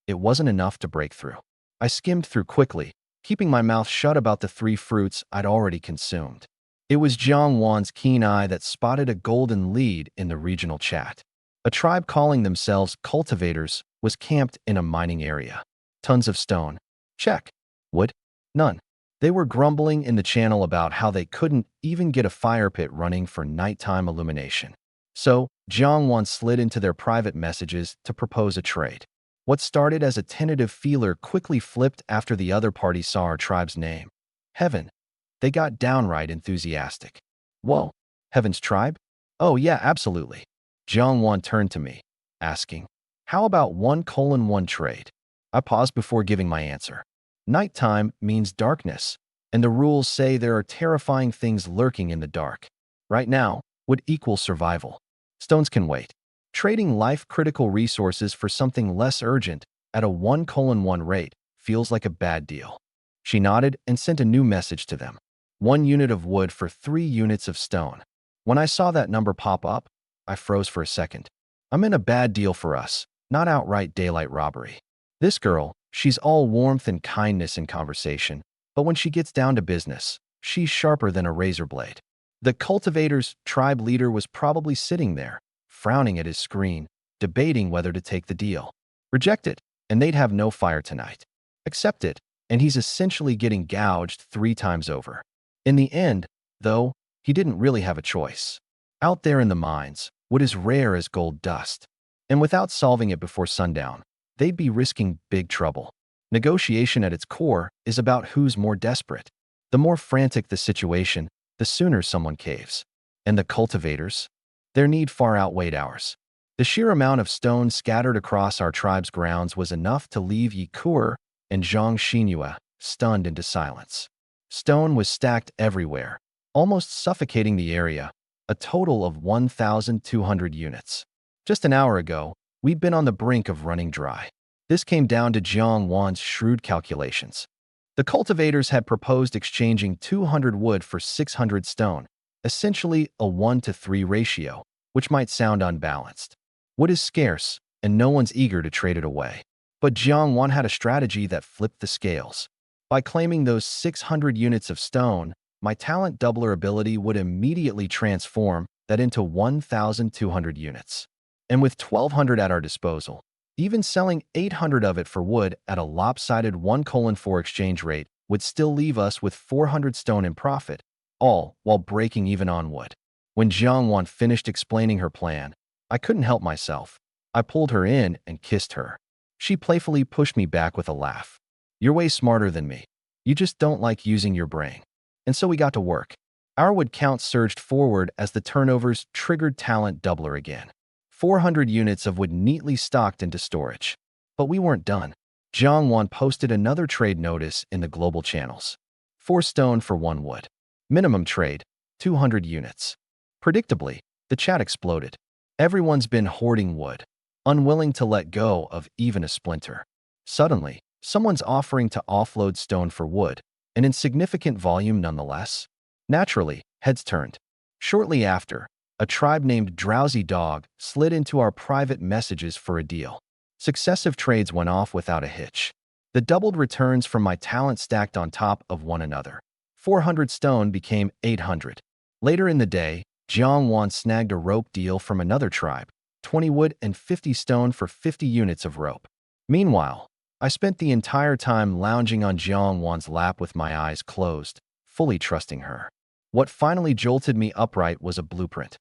It wasn't enough to break through. I skimmed through quickly, keeping my mouth shut about the 3 fruits I'd already consumed. It was Jiangwan's keen eye that spotted a golden lead in the regional chat. A tribe calling themselves cultivators was camped in a mining area. Tons of stone. Check. Wood? None. They were grumbling in the channel about how they couldn't even get a fire pit running for nighttime illumination. So, Jiangwan slid into their private messages to propose a trade. What started as a tentative feeler quickly flipped after the other party saw our tribe's name. Heaven. They got downright enthusiastic. Whoa, Heaven's tribe? Oh yeah, absolutely. Jiangwan turned to me, asking, how about 1:1 trade? I paused before giving my answer. Nighttime means darkness, and the rules say there are terrifying things lurking in the dark. Right now would equal survival. Stones can wait. Trading life-critical resources for something less urgent at a 1:1 rate feels like a bad deal. She nodded and sent a new message to them. 1 unit of wood for 3 units of stone. When I saw that number pop up, I froze for a second. I'm in a bad deal for us, not outright daylight robbery. This girl, she's all warmth and kindness in conversation, but when she gets down to business, she's sharper than a razor blade. The cultivator's tribe leader was probably sitting there, frowning at his screen, debating whether to take the deal. Reject it, and they'd have no fire tonight. Accept it, and he's essentially getting gouged 3 times over. In the end, though, he didn't really have a choice. Out there in the mines, wood is rare as gold dust, and without solving it before sundown, they'd be risking big trouble. Negotiation at its core is about who's more desperate. The more frantic the situation, the sooner someone caves. And the cultivators? Their need far outweighed ours. The sheer amount of stone scattered across our tribe's grounds was enough to leave Yi Kuer and Zhang Xinyue stunned into silence. Stone was stacked everywhere, almost suffocating the area, a total of 1,200 units. Just an hour ago, we'd been on the brink of running dry. This came down to Jiang Wan's shrewd calculations. The cultivators had proposed exchanging 200 wood for 600 stone, essentially a 1-to-3 ratio, which might sound unbalanced. Wood is scarce, and no one's eager to trade it away. But Jiang Wan had a strategy that flipped the scales. By claiming those 600 units of stone, my talent doubler ability would immediately transform that into 1,200 units. And with 1,200 at our disposal, even selling 800 of it for wood at a lopsided 1:4 exchange rate would still leave us with 400 stone in profit, all while breaking even on wood. When Jiang Wan finished explaining her plan, I couldn't help myself. I pulled her in and kissed her. She playfully pushed me back with a laugh. "You're way smarter than me. You just don't like using your brain." And so we got to work. Our wood count surged forward as the turnovers triggered talent doubler again. 400 units of wood neatly stocked into storage. But we weren't done. Jiang Wan posted another trade notice in the global channels. 4 stone for 1 wood. Minimum trade, 200 units. Predictably, the chat exploded. Everyone's been hoarding wood, unwilling to let go of even a splinter. Suddenly, someone's offering to offload stone for wood, an insignificant volume nonetheless. Naturally, heads turned. Shortly after, a tribe named Drowsy Dog slid into our private messages for a deal. Successive trades went off without a hitch. The doubled returns from my talent stacked on top of one another. 400 stone became 800. Later in the day, Jiang Wan snagged a rope deal from another tribe, 20 wood and 50 stone for 50 units of rope. Meanwhile, I spent the entire time lounging on Jiang Wan's lap with my eyes closed, fully trusting her. What finally jolted me upright was a blueprint.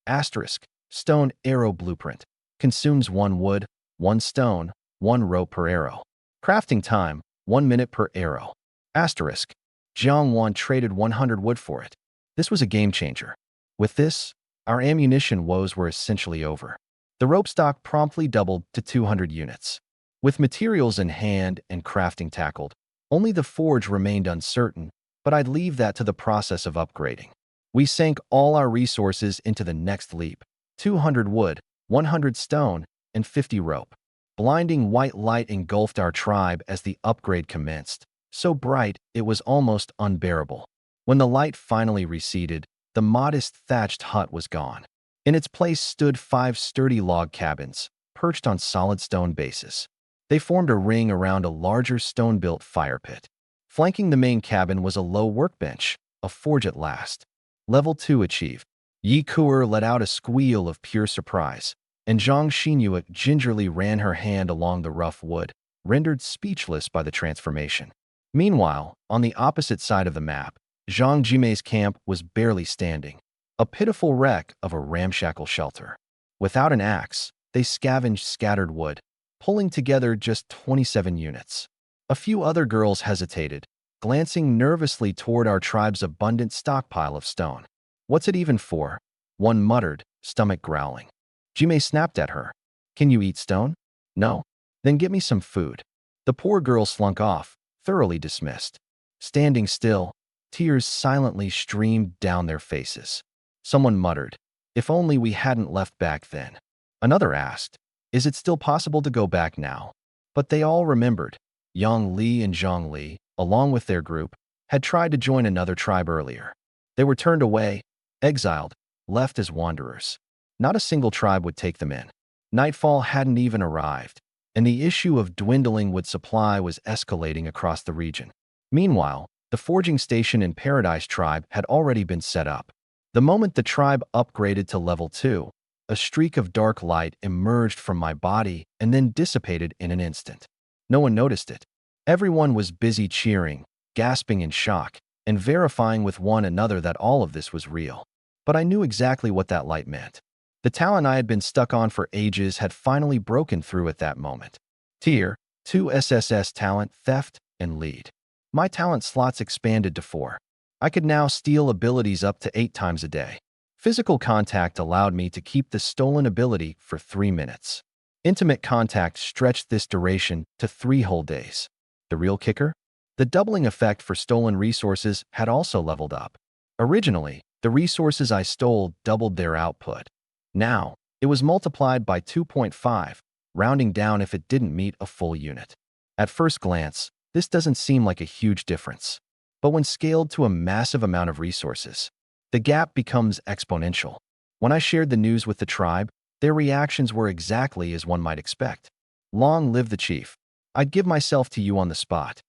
Asterisk, stone arrow blueprint. Consumes 1 wood, 1 stone, 1 rope per arrow. Crafting time, 1 minute per arrow. Asterisk, Jiang Wan traded 100 wood for it. This was a game changer. With this, our ammunition woes were essentially over. The rope stock promptly doubled to 200 units. With materials in hand and crafting tackled, only the forge remained uncertain, but I'd leave that to the process of upgrading. We sank all our resources into the next leap: 200 wood, 100 stone, and 50 rope. Blinding white light engulfed our tribe as the upgrade commenced, so bright it was almost unbearable. When the light finally receded, the modest thatched hut was gone. In its place stood 5 sturdy log cabins, perched on solid stone bases. They formed a ring around a larger stone-built fire pit. Flanking the main cabin was a low workbench, a forge at last. Level 2 achieved. Yi Kuer let out a squeal of pure surprise, and Zhang Xinyue gingerly ran her hand along the rough wood, rendered speechless by the transformation. Meanwhile, on the opposite side of the map, Zhang Jimei's camp was barely standing, a pitiful wreck of a ramshackle shelter. Without an axe, they scavenged scattered wood, pulling together just 27 units. A few other girls hesitated, glancing nervously toward our tribe's abundant stockpile of stone. "What's it even for?" one muttered, stomach growling. Jimei snapped at her. "Can you eat stone?" "No." "Then get me some food." The poor girl slunk off, thoroughly dismissed. Standing still, tears silently streamed down their faces. Someone muttered, "If only we hadn't left back then." Another asked, "Is it still possible to go back now?" But they all remembered. Yang Li and Zhang Li, along with their group, had tried to join another tribe earlier. They were turned away, exiled, left as wanderers. Not a single tribe would take them in. Nightfall hadn't even arrived, and the issue of dwindling wood supply was escalating across the region. Meanwhile, the forging station in Paradise Tribe had already been set up. The moment the tribe upgraded to level 2, a streak of dark light emerged from my body and then dissipated in an instant. No one noticed it. Everyone was busy cheering, gasping in shock, and verifying with one another that all of this was real. But I knew exactly what that light meant. The talent I had been stuck on for ages had finally broken through at that moment. Tier 2 SSS talent, theft, and lead. My talent slots expanded to 4. I could now steal abilities up to 8 times a day. Physical contact allowed me to keep the stolen ability for 3 minutes. Intimate contact stretched this duration to 3 whole days. The real kicker? The doubling effect for stolen resources had also leveled up. Originally, the resources I stole doubled their output. Now, it was multiplied by 2.5, rounding down if it didn't meet a full unit. At first glance, this doesn't seem like a huge difference. But when scaled to a massive amount of resources, the gap becomes exponential. When I shared the news with the tribe, their reactions were exactly as one might expect. Long live the chief. I'd give myself to you on the spot.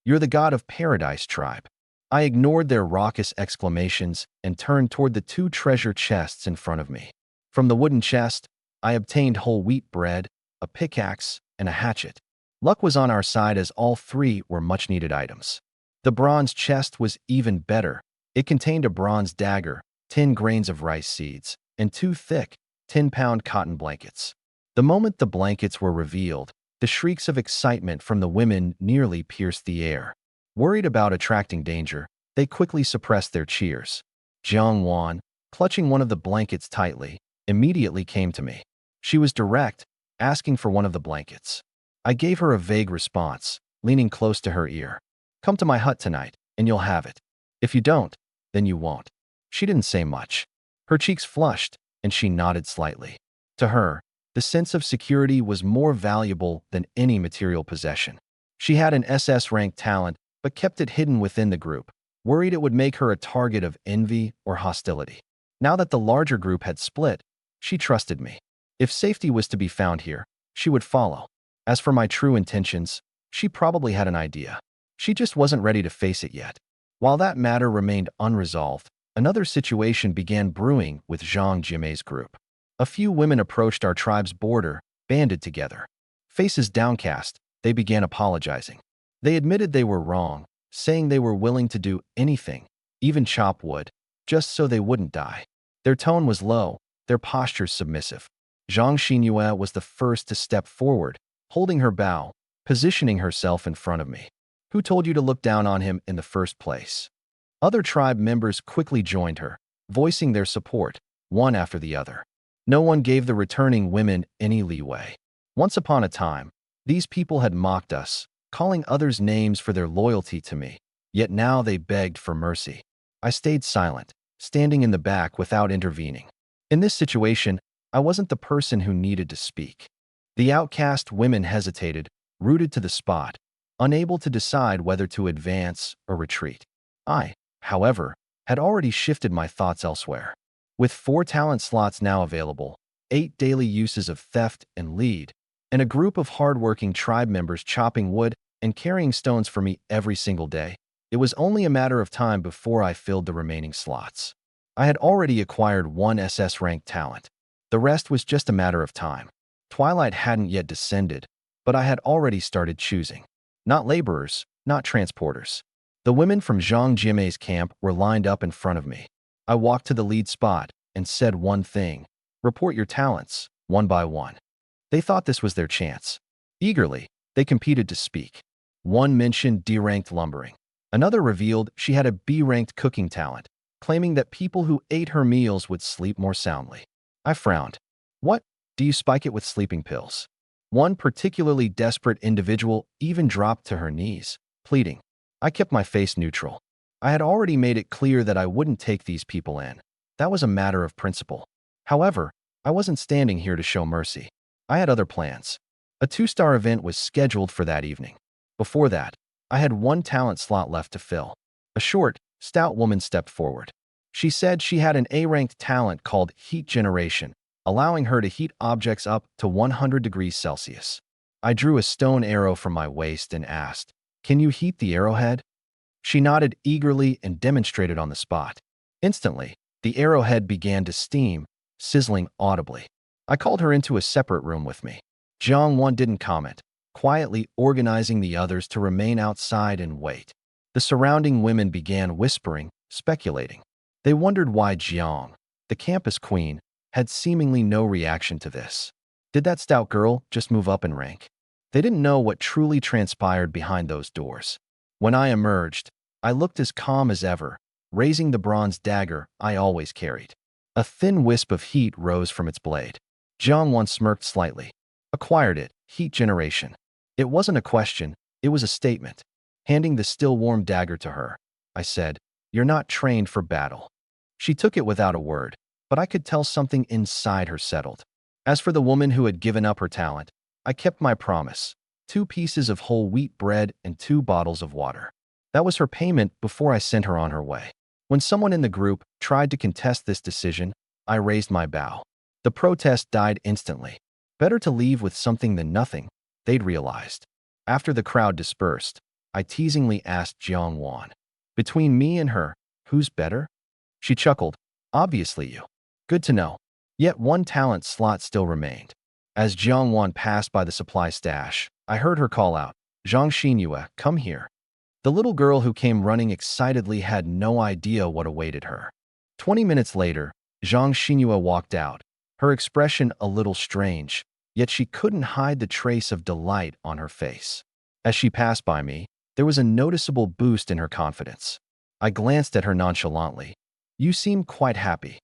You're the god of paradise, tribe. I ignored their raucous exclamations and turned toward the 2 treasure chests in front of me. From the wooden chest, I obtained whole wheat bread, a pickaxe, and a hatchet. Luck was on our side as all 3 were much-needed items. The bronze chest was even better. It contained a bronze dagger, 10 grains of rice seeds, and 2 thick, 10-pound cotton blankets. The moment the blankets were revealed, the shrieks of excitement from the women nearly pierced the air. Worried about attracting danger, they quickly suppressed their cheers. Jiang Wan, clutching one of the blankets tightly, immediately came to me. She was direct, asking for one of the blankets. I gave her a vague response, leaning close to her ear. Come to my hut tonight, and you'll have it. If you don't, then you won't. She didn't say much. Her cheeks flushed, and she nodded slightly. To her, the sense of security was more valuable than any material possession. She had an SS-rank talent, but kept it hidden within the group, worried it would make her a target of envy or hostility. Now that the larger group had split, she trusted me. If safety was to be found here, she would follow. As for my true intentions, she probably had an idea. She just wasn't ready to face it yet. While that matter remained unresolved, another situation began brewing with Zhang Jimei's group. A few women approached our tribe's border, banded together. Faces downcast, they began apologizing. They admitted they were wrong, saying they were willing to do anything, even chop wood, just so they wouldn't die. Their tone was low, their postures submissive. Zhang Xinyue was the first to step forward, holding her bow, positioning herself in front of me. Who told you to look down on him in the first place? Other tribe members quickly joined her, voicing their support, one after the other. No one gave the returning women any leeway. Once upon a time, these people had mocked us, calling others names for their loyalty to me, yet now they begged for mercy. I stayed silent, standing in the back without intervening. In this situation, I wasn't the person who needed to speak. The outcast women hesitated, rooted to the spot, unable to decide whether to advance or retreat. I, however, had already shifted my thoughts elsewhere. With 4 talent slots now available, 8 daily uses of theft and lead, and a group of hardworking tribe members chopping wood and carrying stones for me every single day, it was only a matter of time before I filled the remaining slots. I had already acquired 1 SS-rank talent. The rest was just a matter of time. Twilight hadn't yet descended, but I had already started choosing. Not laborers, not transporters. The women from Zhang Jimei's camp were lined up in front of me. I walked to the lead spot and said one thing: report your talents, one by one. They thought this was their chance. Eagerly, they competed to speak. One mentioned D-ranked lumbering. Another revealed she had a B-ranked cooking talent, claiming that people who ate her meals would sleep more soundly. I frowned. What? Do you spike it with sleeping pills? One particularly desperate individual even dropped to her knees, pleading. I kept my face neutral. I had already made it clear that I wouldn't take these people in. That was a matter of principle. However, I wasn't standing here to show mercy. I had other plans. A 2-star event was scheduled for that evening. Before that, I had 1 talent slot left to fill. A short, stout woman stepped forward. She said she had an A-ranked talent called Heat Generation, allowing her to heat objects up to 100 degrees Celsius. I drew a stone arrow from my waist and asked, "Can you heat the arrowhead?" She nodded eagerly and demonstrated on the spot. Instantly, the arrowhead began to steam, sizzling audibly. I called her into a separate room with me. Jiang Wan didn't comment, quietly organizing the others to remain outside and wait. The surrounding women began whispering, speculating. They wondered why Jiang, the campus queen, had seemingly no reaction to this. Did that stout girl just move up in rank? They didn't know what truly transpired behind those doors. When I emerged, I looked as calm as ever, raising the bronze dagger I always carried. A thin wisp of heat rose from its blade. Jiangwan smirked slightly. Acquired it, heat generation. It wasn't a question, it was a statement. Handing the still warm dagger to her, I said, "You're not trained for battle." She took it without a word, but I could tell something inside her settled. As for the woman who had given up her talent, I kept my promise. 2 pieces of whole wheat bread and 2 bottles of water. That was her payment before I sent her on her way. When someone in the group tried to contest this decision, I raised my bow. The protest died instantly. Better to leave with something than nothing, they'd realized. After the crowd dispersed, I teasingly asked Jiangwan, "Between me and her, who's better?" She chuckled. "Obviously you." Good to know. Yet one talent slot still remained. As Jiangwan passed by the supply stash, I heard her call out, "Zhang Xinyue, come here." The little girl who came running excitedly had no idea what awaited her. 20 minutes later, Zhang Xinyue walked out, her expression a little strange, yet she couldn't hide the trace of delight on her face. As she passed by me, there was a noticeable boost in her confidence. I glanced at her nonchalantly. "You seem quite happy."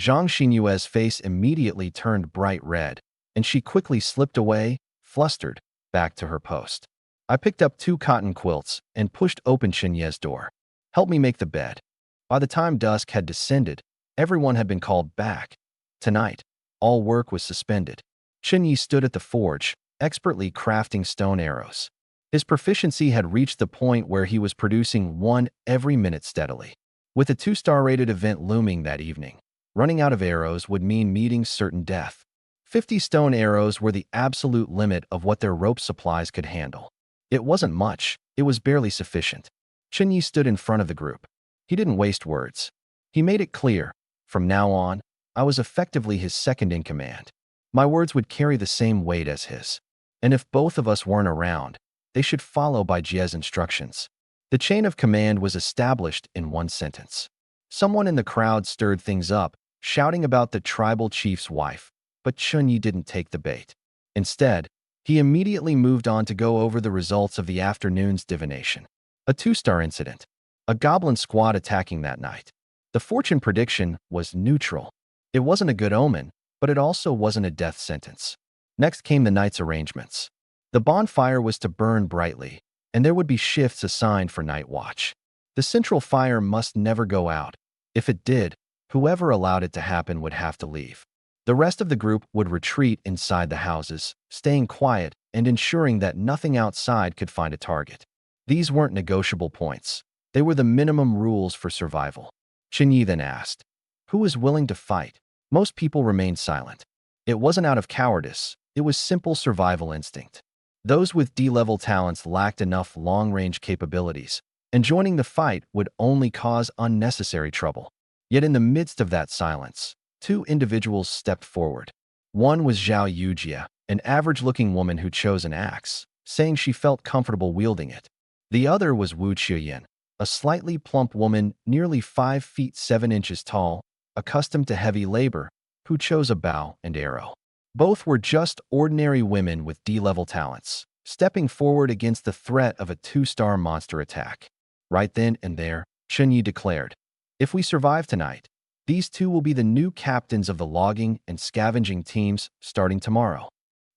Zhang Xinyue's face immediately turned bright red, and she quickly slipped away, flustered, back to her post. I picked up 2 cotton quilts and pushed open Chenye's door. "Help me make the bed." By the time dusk had descended, everyone had been called back. Tonight, all work was suspended. Chenye stood at the forge, expertly crafting stone arrows. His proficiency had reached the point where he was producing 1 every minute steadily. With a 2-star rated event looming that evening, running out of arrows would mean meeting certain death. 50 stone arrows were the absolute limit of what their rope supplies could handle. It wasn't much, it was barely sufficient. Chenye stood in front of the group. He didn't waste words. He made it clear, from now on, I was effectively his second in command. My words would carry the same weight as his. And if both of us weren't around, they should follow by Jie's instructions. The chain of command was established in 1 sentence. Someone in the crowd stirred things up, shouting about the tribal chief's wife, but Chenye didn't take the bait. Instead, he immediately moved on to go over the results of the afternoon's divination. A 2-star incident. A goblin squad attacking that night. The fortune prediction was neutral. It wasn't a good omen, but it also wasn't a death sentence. Next came the night's arrangements. The bonfire was to burn brightly, and there would be shifts assigned for night watch. The central fire must never go out. If it did, whoever allowed it to happen would have to leave. The rest of the group would retreat inside the houses, staying quiet and ensuring that nothing outside could find a target. These weren't negotiable points. They were the minimum rules for survival. Chenye then asked, "Who is willing to fight?" Most people remained silent. It wasn't out of cowardice, it was simple survival instinct. Those with D-level talents lacked enough long-range capabilities, and joining the fight would only cause unnecessary trouble. Yet in the midst of that silence, 2 individuals stepped forward. One was Zhao Yujia, an average-looking woman who chose an axe, saying she felt comfortable wielding it. The other was Wu Qiuyan, a slightly plump woman nearly 5 feet 7 inches tall, accustomed to heavy labor, who chose a bow and arrow. Both were just ordinary women with D-level talents, stepping forward against the threat of a 2-star monster attack. Right then and there, Chenye declared, "If we survive tonight, these 2 will be the new captains of the logging and scavenging teams starting tomorrow."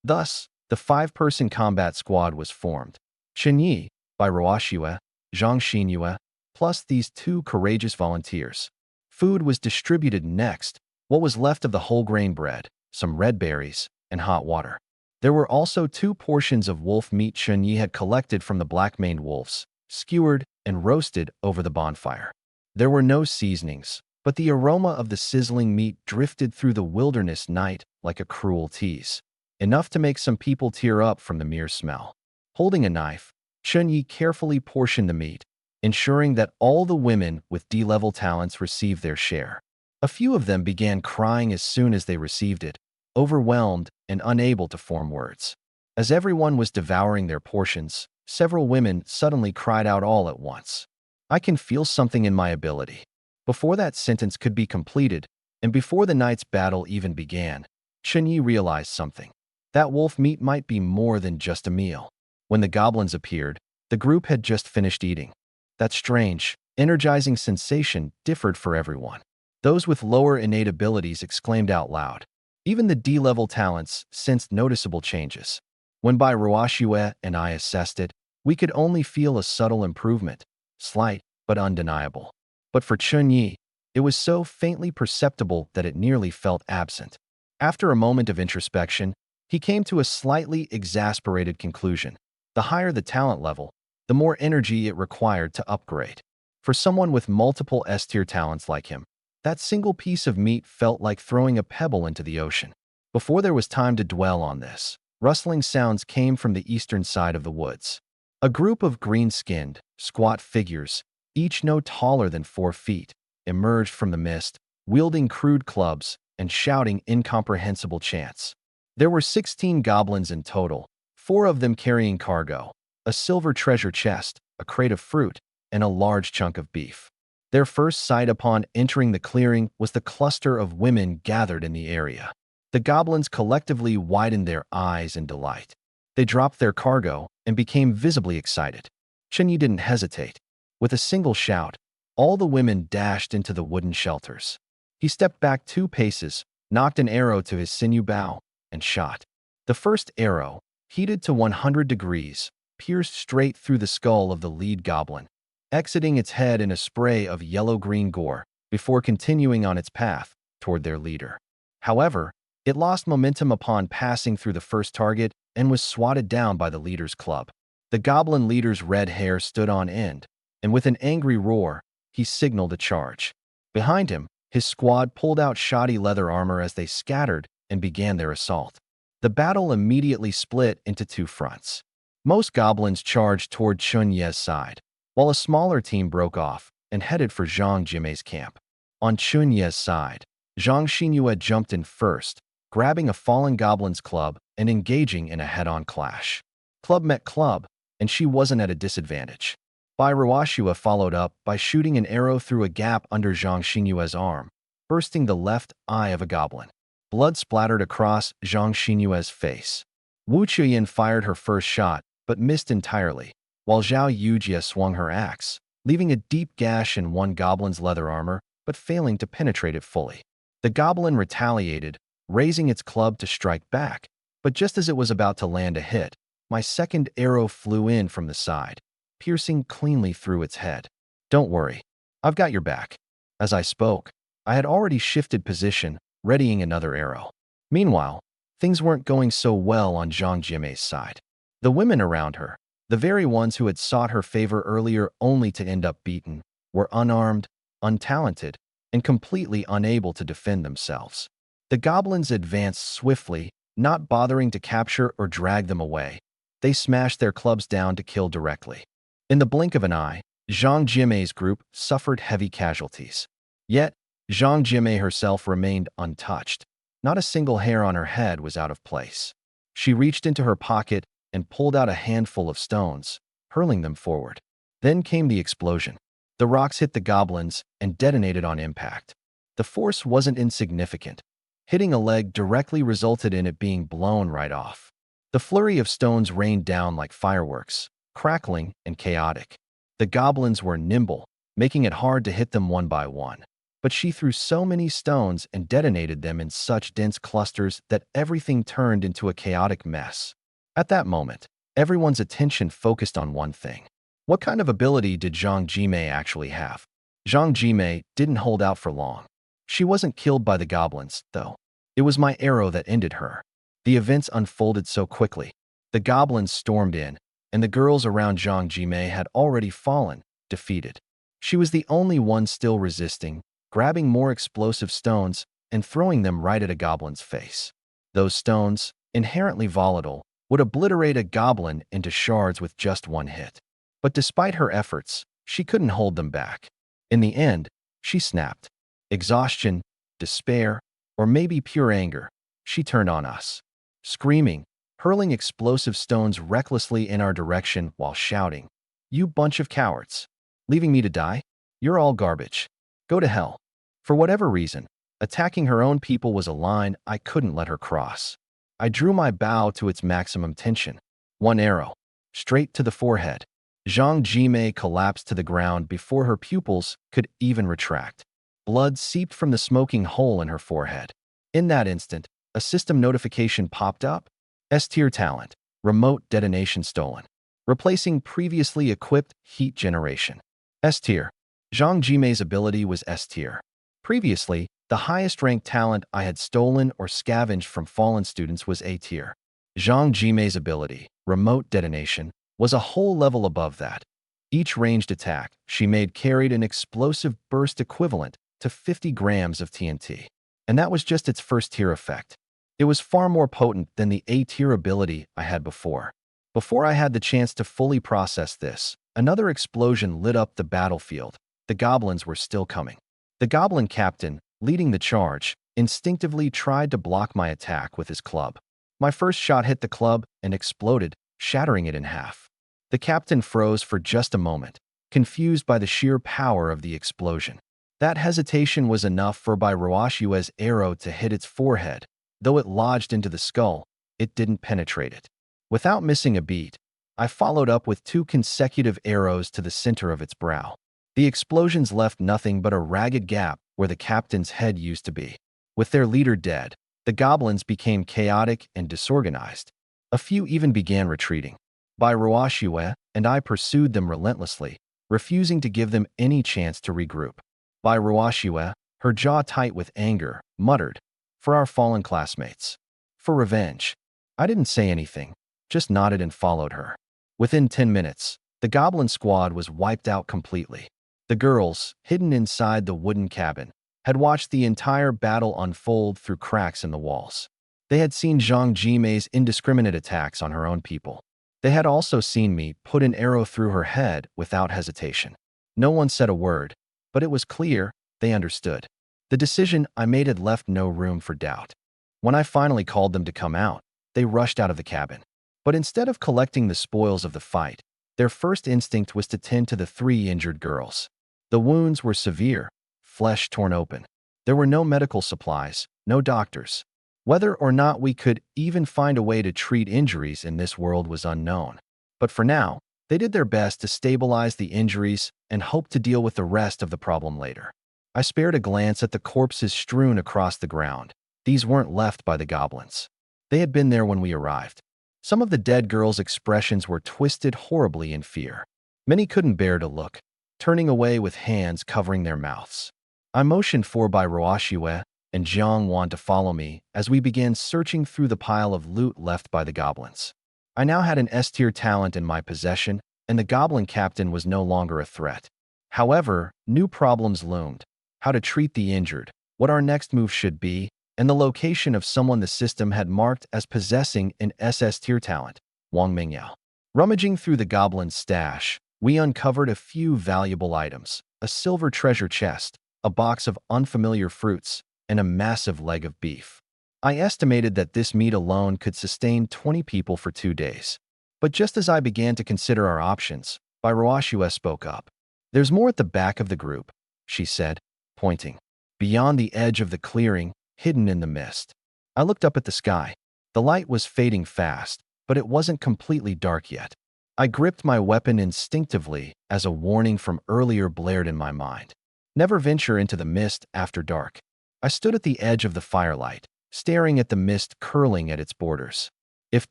Thus, the 5-person combat squad was formed. Chenye, by Ruoxue, Zhang Xinyue, plus these 2 courageous volunteers. Food was distributed next, what was left of the whole grain bread, some red berries, and hot water. There were also 2 portions of wolf meat Chenye had collected from the black-maned wolves, skewered and roasted over the bonfire. There were no seasonings, but the aroma of the sizzling meat drifted through the wilderness night like a cruel tease, enough to make some people tear up from the mere smell. Holding a knife, Chenye carefully portioned the meat, ensuring that all the women with D-level talents received their share. A few of them began crying as soon as they received it, overwhelmed and unable to form words. As everyone was devouring their portions, several women suddenly cried out all at once. "I can feel something in my ability." Before that sentence could be completed, and before the night's battle even began, Chenye realized something. That wolf meat might be more than just a meal. When the goblins appeared, the group had just finished eating. That strange, energizing sensation differed for everyone. Those with lower innate abilities exclaimed out loud. Even the D-level talents sensed noticeable changes. When Bai Ruoxue and I assessed it, we could only feel a subtle improvement, slight but undeniable. But for Chunyi, it was so faintly perceptible that it nearly felt absent. After a moment of introspection, he came to a slightly exasperated conclusion. The higher the talent level, the more energy it required to upgrade. For someone with multiple S-tier talents like him, that single piece of meat felt like throwing a pebble into the ocean. Before there was time to dwell on this, rustling sounds came from the eastern side of the woods. A group of green-skinned, squat figures, each no taller than 4 feet, emerged from the mist, wielding crude clubs and shouting incomprehensible chants. There were 16 goblins in total, 4 of them carrying cargo, a silver treasure chest, a crate of fruit, and a large chunk of beef. Their first sight upon entering the clearing was the cluster of women gathered in the area. The goblins collectively widened their eyes in delight. They dropped their cargo and became visibly excited. Chenyi didn't hesitate. With a single shout, all the women dashed into the wooden shelters. He stepped back 2 paces, knocked an arrow to his sinew bow, and shot. The first arrow, heated to 100 degrees, pierced straight through the skull of the lead goblin, exiting its head in a spray of yellow-green gore before continuing on its path toward their leader. However, it lost momentum upon passing through the first target and was swatted down by the leader's club. The goblin leader's red hair stood on end, and with an angry roar, he signaled a charge. Behind him, his squad pulled out shoddy leather armor as they scattered and began their assault. The battle immediately split into 2 fronts. Most goblins charged toward Chun Ye's side, while a smaller team broke off and headed for Zhang Jimei's camp. On Chun Ye's side, Zhang Xinyue jumped in first, grabbing a fallen goblin's club and engaging in a head-on clash. Club met club, and she wasn't at a disadvantage. Bai Ruoxue followed up by shooting an arrow through a gap under Zhang Xinyue's arm, bursting the left eye of a goblin. Blood splattered across Zhang Xinyue's face. Wu Chuyin fired her first shot, but missed entirely, while Zhao Yujie swung her axe, leaving a deep gash in one goblin's leather armor, but failing to penetrate it fully. The goblin retaliated, raising its club to strike back, but just as it was about to land a hit, my second arrow flew in from the side, piercing cleanly through its head. "Don't worry, I've got your back." As I spoke, I had already shifted position, readying another arrow. Meanwhile, things weren't going so well on Zhang Jimei's side. The women around her, the very ones who had sought her favor earlier only to end up beaten, were unarmed, untalented, and completely unable to defend themselves. The goblins advanced swiftly, not bothering to capture or drag them away. They smashed their clubs down to kill directly. In the blink of an eye, Zhang Jimei's group suffered heavy casualties. Yet, Zhang Jimei herself remained untouched. Not a single hair on her head was out of place. She reached into her pocket and pulled out a handful of stones, hurling them forward. Then came the explosion. The rocks hit the goblins and detonated on impact. The force wasn't insignificant. Hitting a leg directly resulted in it being blown right off. The flurry of stones rained down like fireworks, crackling and chaotic. The goblins were nimble, making it hard to hit them one by one. But she threw so many stones and detonated them in such dense clusters that everything turned into a chaotic mess. At that moment, everyone's attention focused on one thing. What kind of ability did Zhang Jimei actually have? Zhang Jimei didn't hold out for long. She wasn't killed by the goblins, though. It was my arrow that ended her. The events unfolded so quickly. The goblins stormed in, and the girls around Zhang Jimei had already fallen, defeated. She was the only one still resisting, grabbing more explosive stones and throwing them right at a goblin's face. Those stones, inherently volatile, would obliterate a goblin into shards with just one hit. But despite her efforts, she couldn't hold them back. In the end, she snapped. Exhaustion, despair, or maybe pure anger, she turned on us. Screaming, hurling explosive stones recklessly in our direction while shouting, "You bunch of cowards! Leaving me to die? You're all garbage. Go to hell." For whatever reason, attacking her own people was a line I couldn't let her cross. I drew my bow to its maximum tension. One arrow. Straight to the forehead. Zhang Jimei collapsed to the ground before her pupils could even retract. Blood seeped from the smoking hole in her forehead. In that instant, a system notification popped up. S-tier talent. Remote detonation stolen. Replacing previously equipped heat generation. S-tier. Zhang Jimei's ability was S-tier. Previously, the highest ranked talent I had stolen or scavenged from fallen students was A-tier. Zhang Jimei's ability, remote detonation, was a whole level above that. Each ranged attack she made carried an explosive burst equivalent to 50 grams of TNT. And that was just its first tier effect. It was far more potent than the A-tier ability I had before. Before I had the chance to fully process this, another explosion lit up the battlefield. The goblins were still coming. The goblin captain, leading the charge, instinctively tried to block my attack with his club. My first shot hit the club and exploded, shattering it in half. The captain froze for just a moment, confused by the sheer power of the explosion. That hesitation was enough for Bai Ruoshue's arrow to hit its forehead. Though it lodged into the skull, it didn't penetrate it. Without missing a beat, I followed up with 2 consecutive arrows to the center of its brow. The explosions left nothing but a ragged gap where the captain's head used to be. With their leader dead, the goblins became chaotic and disorganized. A few even began retreating. Bai Ruoshue and I pursued them relentlessly, refusing to give them any chance to regroup. Bai Ruoshue, her jaw tight with anger, muttered, "For our fallen classmates. For revenge." I didn't say anything, just nodded and followed her. Within 10 minutes, the goblin squad was wiped out completely. The girls, hidden inside the wooden cabin, had watched the entire battle unfold through cracks in the walls. They had seen Zhang Jimei's indiscriminate attacks on her own people. They had also seen me put an arrow through her head without hesitation. No one said a word, but it was clear they understood. The decision I made had left no room for doubt. When I finally called them to come out, they rushed out of the cabin. But instead of collecting the spoils of the fight, their first instinct was to tend to the 3 injured girls. The wounds were severe, flesh torn open. There were no medical supplies, no doctors. Whether or not we could even find a way to treat injuries in this world was unknown. But for now, they did their best to stabilize the injuries and hoped to deal with the rest of the problem later. I spared a glance at the corpses strewn across the ground. These weren't left by the goblins. They had been there when we arrived. Some of the dead girls' expressions were twisted horribly in fear. Many couldn't bear to look, turning away with hands covering their mouths. I motioned for Bai Ruoshue and Jiang Wan to follow me as we began searching through the pile of loot left by the goblins. I now had an S-tier talent in my possession, and the goblin captain was no longer a threat. However, new problems loomed: how to treat the injured, what our next move should be, and the location of someone the system had marked as possessing an SS tier talent, Wong Mingao. Rummaging through the goblin's stash, we uncovered a few valuable items: a silver treasure chest, a box of unfamiliar fruits, and a massive leg of beef. I estimated that this meat alone could sustain 20 people for 2 days. But just as I began to consider our options, Bai Ruoshue spoke up. "There's more at the back of the group," she said, pointing. Beyond the edge of the clearing, hidden in the mist. I looked up at the sky. The light was fading fast, but it wasn't completely dark yet. I gripped my weapon instinctively as a warning from earlier blared in my mind. Never venture into the mist after dark. I stood at the edge of the firelight, staring at the mist curling at its borders. If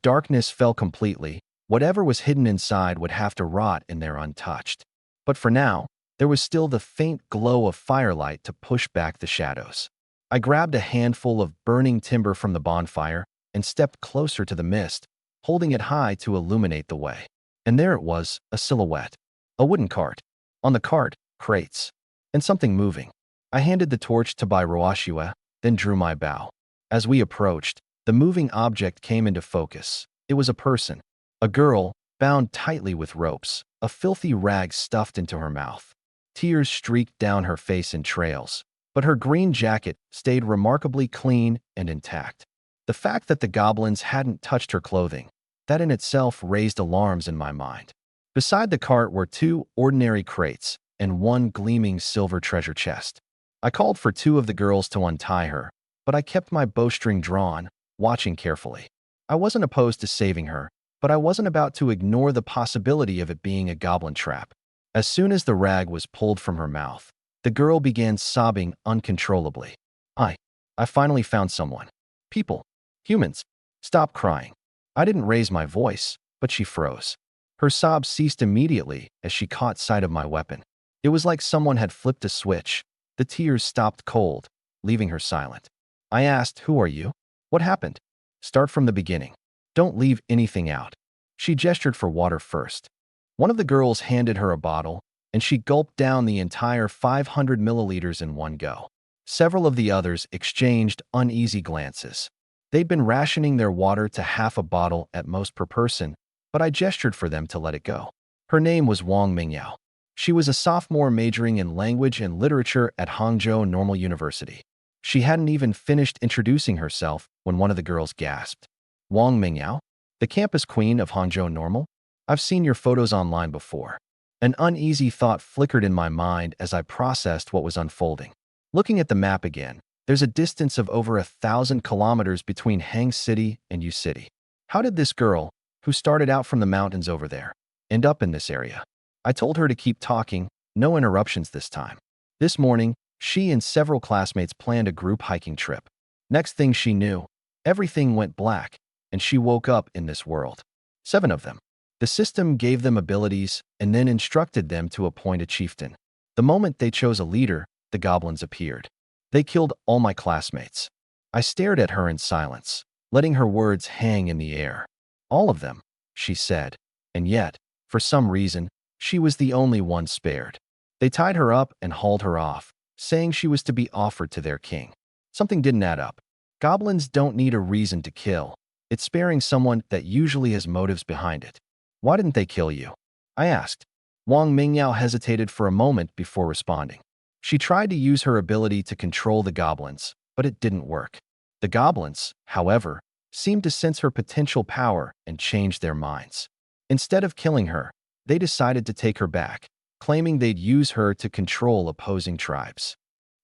darkness fell completely, whatever was hidden inside would have to rot in there untouched. But for now, there was still the faint glow of firelight to push back the shadows. I grabbed a handful of burning timber from the bonfire and stepped closer to the mist, holding it high to illuminate the way. And there it was, a silhouette. A wooden cart. On the cart, crates. And something moving. I handed the torch to Bai Ruoshue, then drew my bow. As we approached, the moving object came into focus. It was a person. A girl, bound tightly with ropes, a filthy rag stuffed into her mouth. Tears streaked down her face in trails, but her green jacket stayed remarkably clean and intact. The fact that the goblins hadn't touched her clothing, that in itself raised alarms in my mind. Beside the cart were 2 ordinary crates and 1 gleaming silver treasure chest. I called for 2 of the girls to untie her, but I kept my bowstring drawn, watching carefully. I wasn't opposed to saving her, but I wasn't about to ignore the possibility of it being a goblin trap. As soon as the rag was pulled from her mouth, the girl began sobbing uncontrollably. I finally found someone. People. Humans. Stop crying. I didn't raise my voice, but she froze. Her sobs ceased immediately as she caught sight of my weapon. It was like someone had flipped a switch. The tears stopped cold, leaving her silent. I asked, "Who are you? What happened?" "Start from the beginning. Don't leave anything out." She gestured for water first. One of the girls handed her a bottle, and she gulped down the entire 500 milliliters in one go. Several of the others exchanged uneasy glances. They'd been rationing their water to half a bottle at most per person, but I gestured for them to let it go. Her name was Wong Mingao. She was a sophomore majoring in language and literature at Hangzhou Normal University. She hadn't even finished introducing herself when one of the girls gasped. "Wong Mingao? The campus queen of Hangzhou Normal? I've seen your photos online before." An uneasy thought flickered in my mind as I processed what was unfolding. Looking at the map again, there's a distance of over 1,000 kilometers between Hang City and U City. How did this girl, who started out from the mountains over there, end up in this area? I told her to keep talking, no interruptions this time. This morning, she and several classmates planned a group hiking trip. Next thing she knew, everything went black, and she woke up in this world. 7 of them. The system gave them abilities and then instructed them to appoint a chieftain. The moment they chose a leader, the goblins appeared. They killed all my classmates. I stared at her in silence, letting her words hang in the air. "All of them," she said, and yet, for some reason, she was the only one spared. They tied her up and hauled her off, saying she was to be offered to their king. Something didn't add up. Goblins don't need a reason to kill. It's sparing someone that usually has motives behind it. "Why didn't they kill you?" I asked. Wang Mingyao hesitated for a moment before responding. She tried to use her ability to control the goblins, but it didn't work. The goblins, however, seemed to sense her potential power and changed their minds. Instead of killing her, they decided to take her back, claiming they'd use her to control opposing tribes.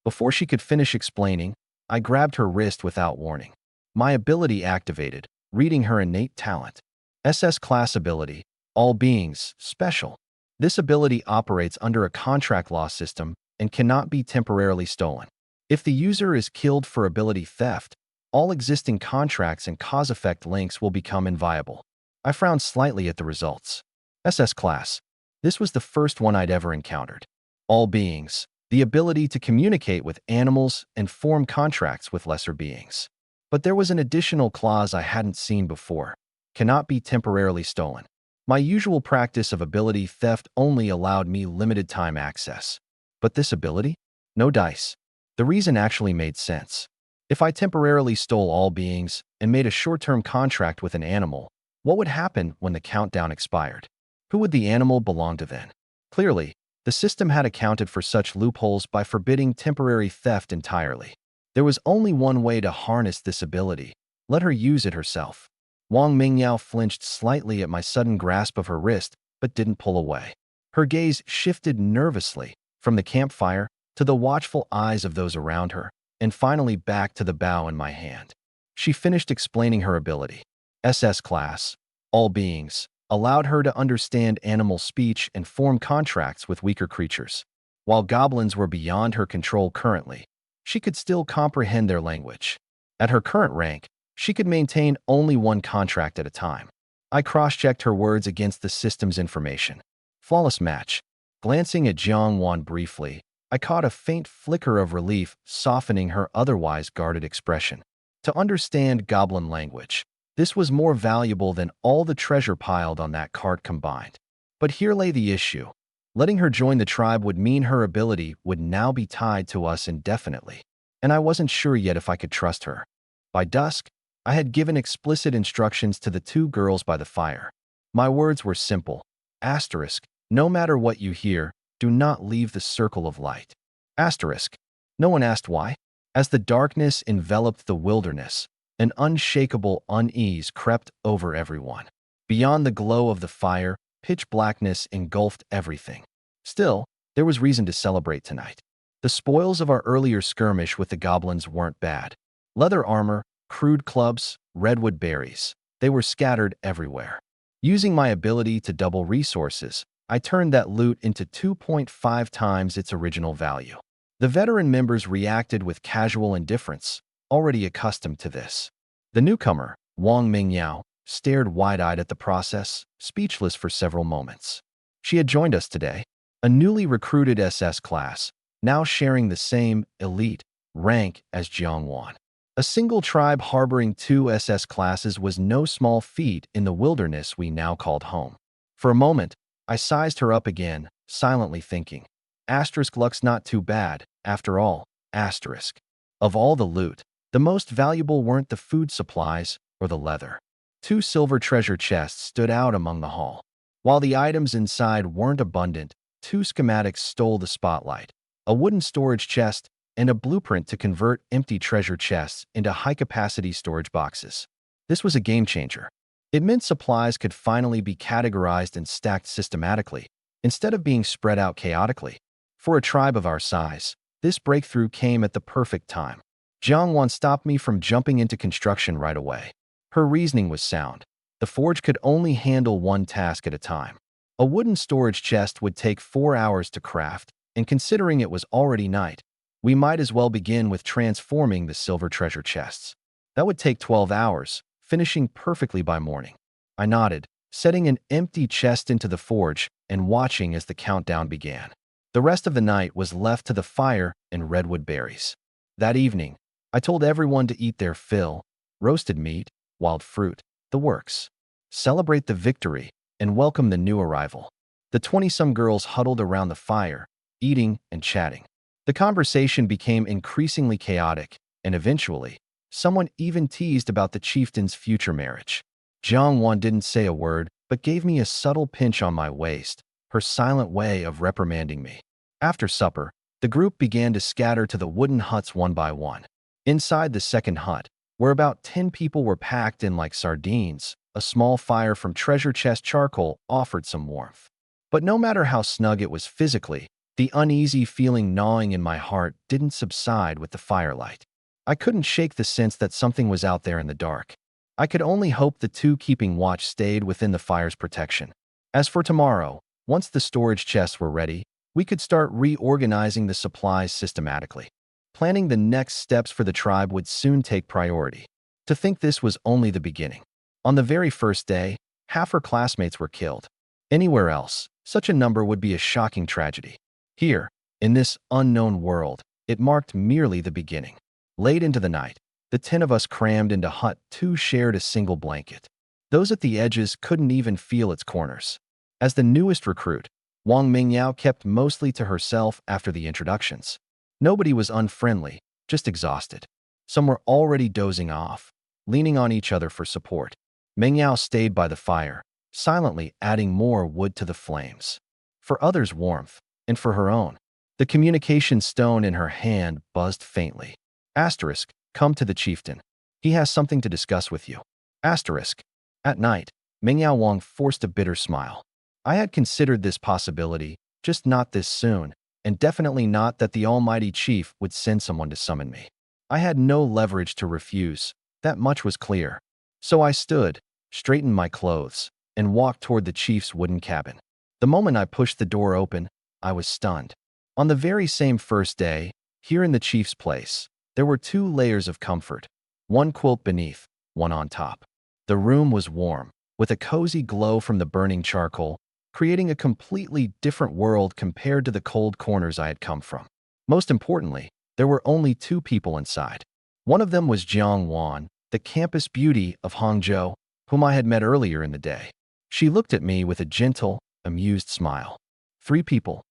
Before she could finish explaining, I grabbed her wrist without warning. My ability activated, reading her innate talent. SS class ability, all beings, special. This ability operates under a contract law system and cannot be temporarily stolen. If the user is killed for ability theft, all existing contracts and cause-effect links will become inviolable. I frowned slightly at the results. SS class. This was the first one I'd ever encountered. All beings, the ability to communicate with animals and form contracts with lesser beings. But there was an additional clause I hadn't seen before. Cannot be temporarily stolen. My usual practice of ability theft only allowed me limited time access. But this ability? No dice. The reason actually made sense. If I temporarily stole all beings and made a short-term contract with an animal, what would happen when the countdown expired? Who would the animal belong to then? Clearly, the system had accounted for such loopholes by forbidding temporary theft entirely. There was only one way to harness this ability. Let her use it herself. Wang Mingyao flinched slightly at my sudden grasp of her wrist, but didn't pull away. Her gaze shifted nervously from the campfire to the watchful eyes of those around her, and finally back to the bow in my hand. She finished explaining her ability. SS class, all beings, allowed her to understand animal speech and form contracts with weaker creatures. While goblins were beyond her control currently, she could still comprehend their language. At her current rank, she could maintain only one contract at a time. I cross-checked her words against the system's information. Flawless match. Glancing at Jiang Wan briefly, I caught a faint flicker of relief softening her otherwise guarded expression. To understand goblin language, this was more valuable than all the treasure piled on that cart combined. But here lay the issue. Letting her join the tribe would mean her ability would now be tied to us indefinitely, and I wasn't sure yet if I could trust her. By dusk, I had given explicit instructions to the 2 girls by the fire. My words were simple. Asterisk, no matter what you hear, do not leave the circle of light. Asterisk. No one asked why. As the darkness enveloped the wilderness, an unshakable unease crept over everyone. Beyond the glow of the fire, pitch blackness engulfed everything. Still, there was reason to celebrate tonight. The spoils of our earlier skirmish with the goblins weren't bad. Leather armor, crude clubs, redwood berries. They were scattered everywhere. Using my ability to double resources, I turned that loot into 2.5 times its original value. The veteran members reacted with casual indifference, already accustomed to this. The newcomer, Wong Mingao, stared wide-eyed at the process, speechless for several moments. She had joined us today, a newly recruited SS class, now sharing the same elite rank as Jiangwan. A single tribe harboring 2 SS classes was no small feat in the wilderness we now called home. For a moment, I sized her up again, silently thinking, luck's not too bad, after all, Of all the loot, the most valuable weren't the food supplies or the leather. 2 silver treasure chests stood out among the haul. While the items inside weren't abundant, 2 schematics stole the spotlight: a wooden storage chest and a blueprint to convert empty treasure chests into high-capacity storage boxes. This was a game-changer. It meant supplies could finally be categorized and stacked systematically, instead of being spread out chaotically. For a tribe of our size, this breakthrough came at the perfect time. Jiangwan stopped me from jumping into construction right away. Her reasoning was sound. The forge could only handle one task at a time. A wooden storage chest would take 4 hours to craft, and considering it was already night, we might as well begin with transforming the silver treasure chests. That would take 12 hours, finishing perfectly by morning. I nodded, setting an empty chest into the forge and watching as the countdown began. The rest of the night was left to the fire and redwood berries. That evening, I told everyone to eat their fill: roasted meat, wild fruit, the works. Celebrate the victory and welcome the new arrival. The 20-some girls huddled around the fire, eating and chatting. The conversation became increasingly chaotic, and eventually, someone even teased about the chieftain's future marriage. Jiangwan didn't say a word, but gave me a subtle pinch on my waist, her silent way of reprimanding me. After supper, the group began to scatter to the wooden huts one by one. Inside the second hut, where about 10 people were packed in like sardines, a small fire from treasure chest charcoal offered some warmth. But no matter how snug it was physically, the uneasy feeling gnawing in my heart didn't subside with the firelight. I couldn't shake the sense that something was out there in the dark. I could only hope the 2 keeping watch stayed within the fire's protection. As for tomorrow, once the storage chests were ready, we could start reorganizing the supplies systematically. Planning the next steps for the tribe would soon take priority. To think this was only the beginning. On the very first day, half her classmates were killed. Anywhere else, such a number would be a shocking tragedy. Here, in this unknown world, it marked merely the beginning. Late into the night, the 10 of us crammed into hut 2 shared a single blanket. Those at the edges couldn't even feel its corners. As the newest recruit, Wong Mingao kept mostly to herself after the introductions. Nobody was unfriendly, just exhausted. Some were already dozing off, leaning on each other for support. Mingao stayed by the fire, silently adding more wood to the flames. For others' warmth, and for her own, the communication stone in her hand buzzed faintly. Come to the chieftain. He has something to discuss with you. At night, Mingao Wong forced a bitter smile. I had considered this possibility, just not this soon, and definitely not that the almighty chief would send someone to summon me. I had no leverage to refuse, that much was clear. So I stood, straightened my clothes, and walked toward the chief's wooden cabin. The moment I pushed the door open, I was stunned. On the very same first day, here in the chief's place, there were 2 layers of comfort, one quilt beneath, one on top. The room was warm, with a cozy glow from the burning charcoal, creating a completely different world compared to the cold corners I had come from. Most importantly, there were only 2 people inside. One of them was Jiangwan, the campus beauty of Hangzhou, whom I had met earlier in the day. She looked at me with a gentle, amused smile. 3 people.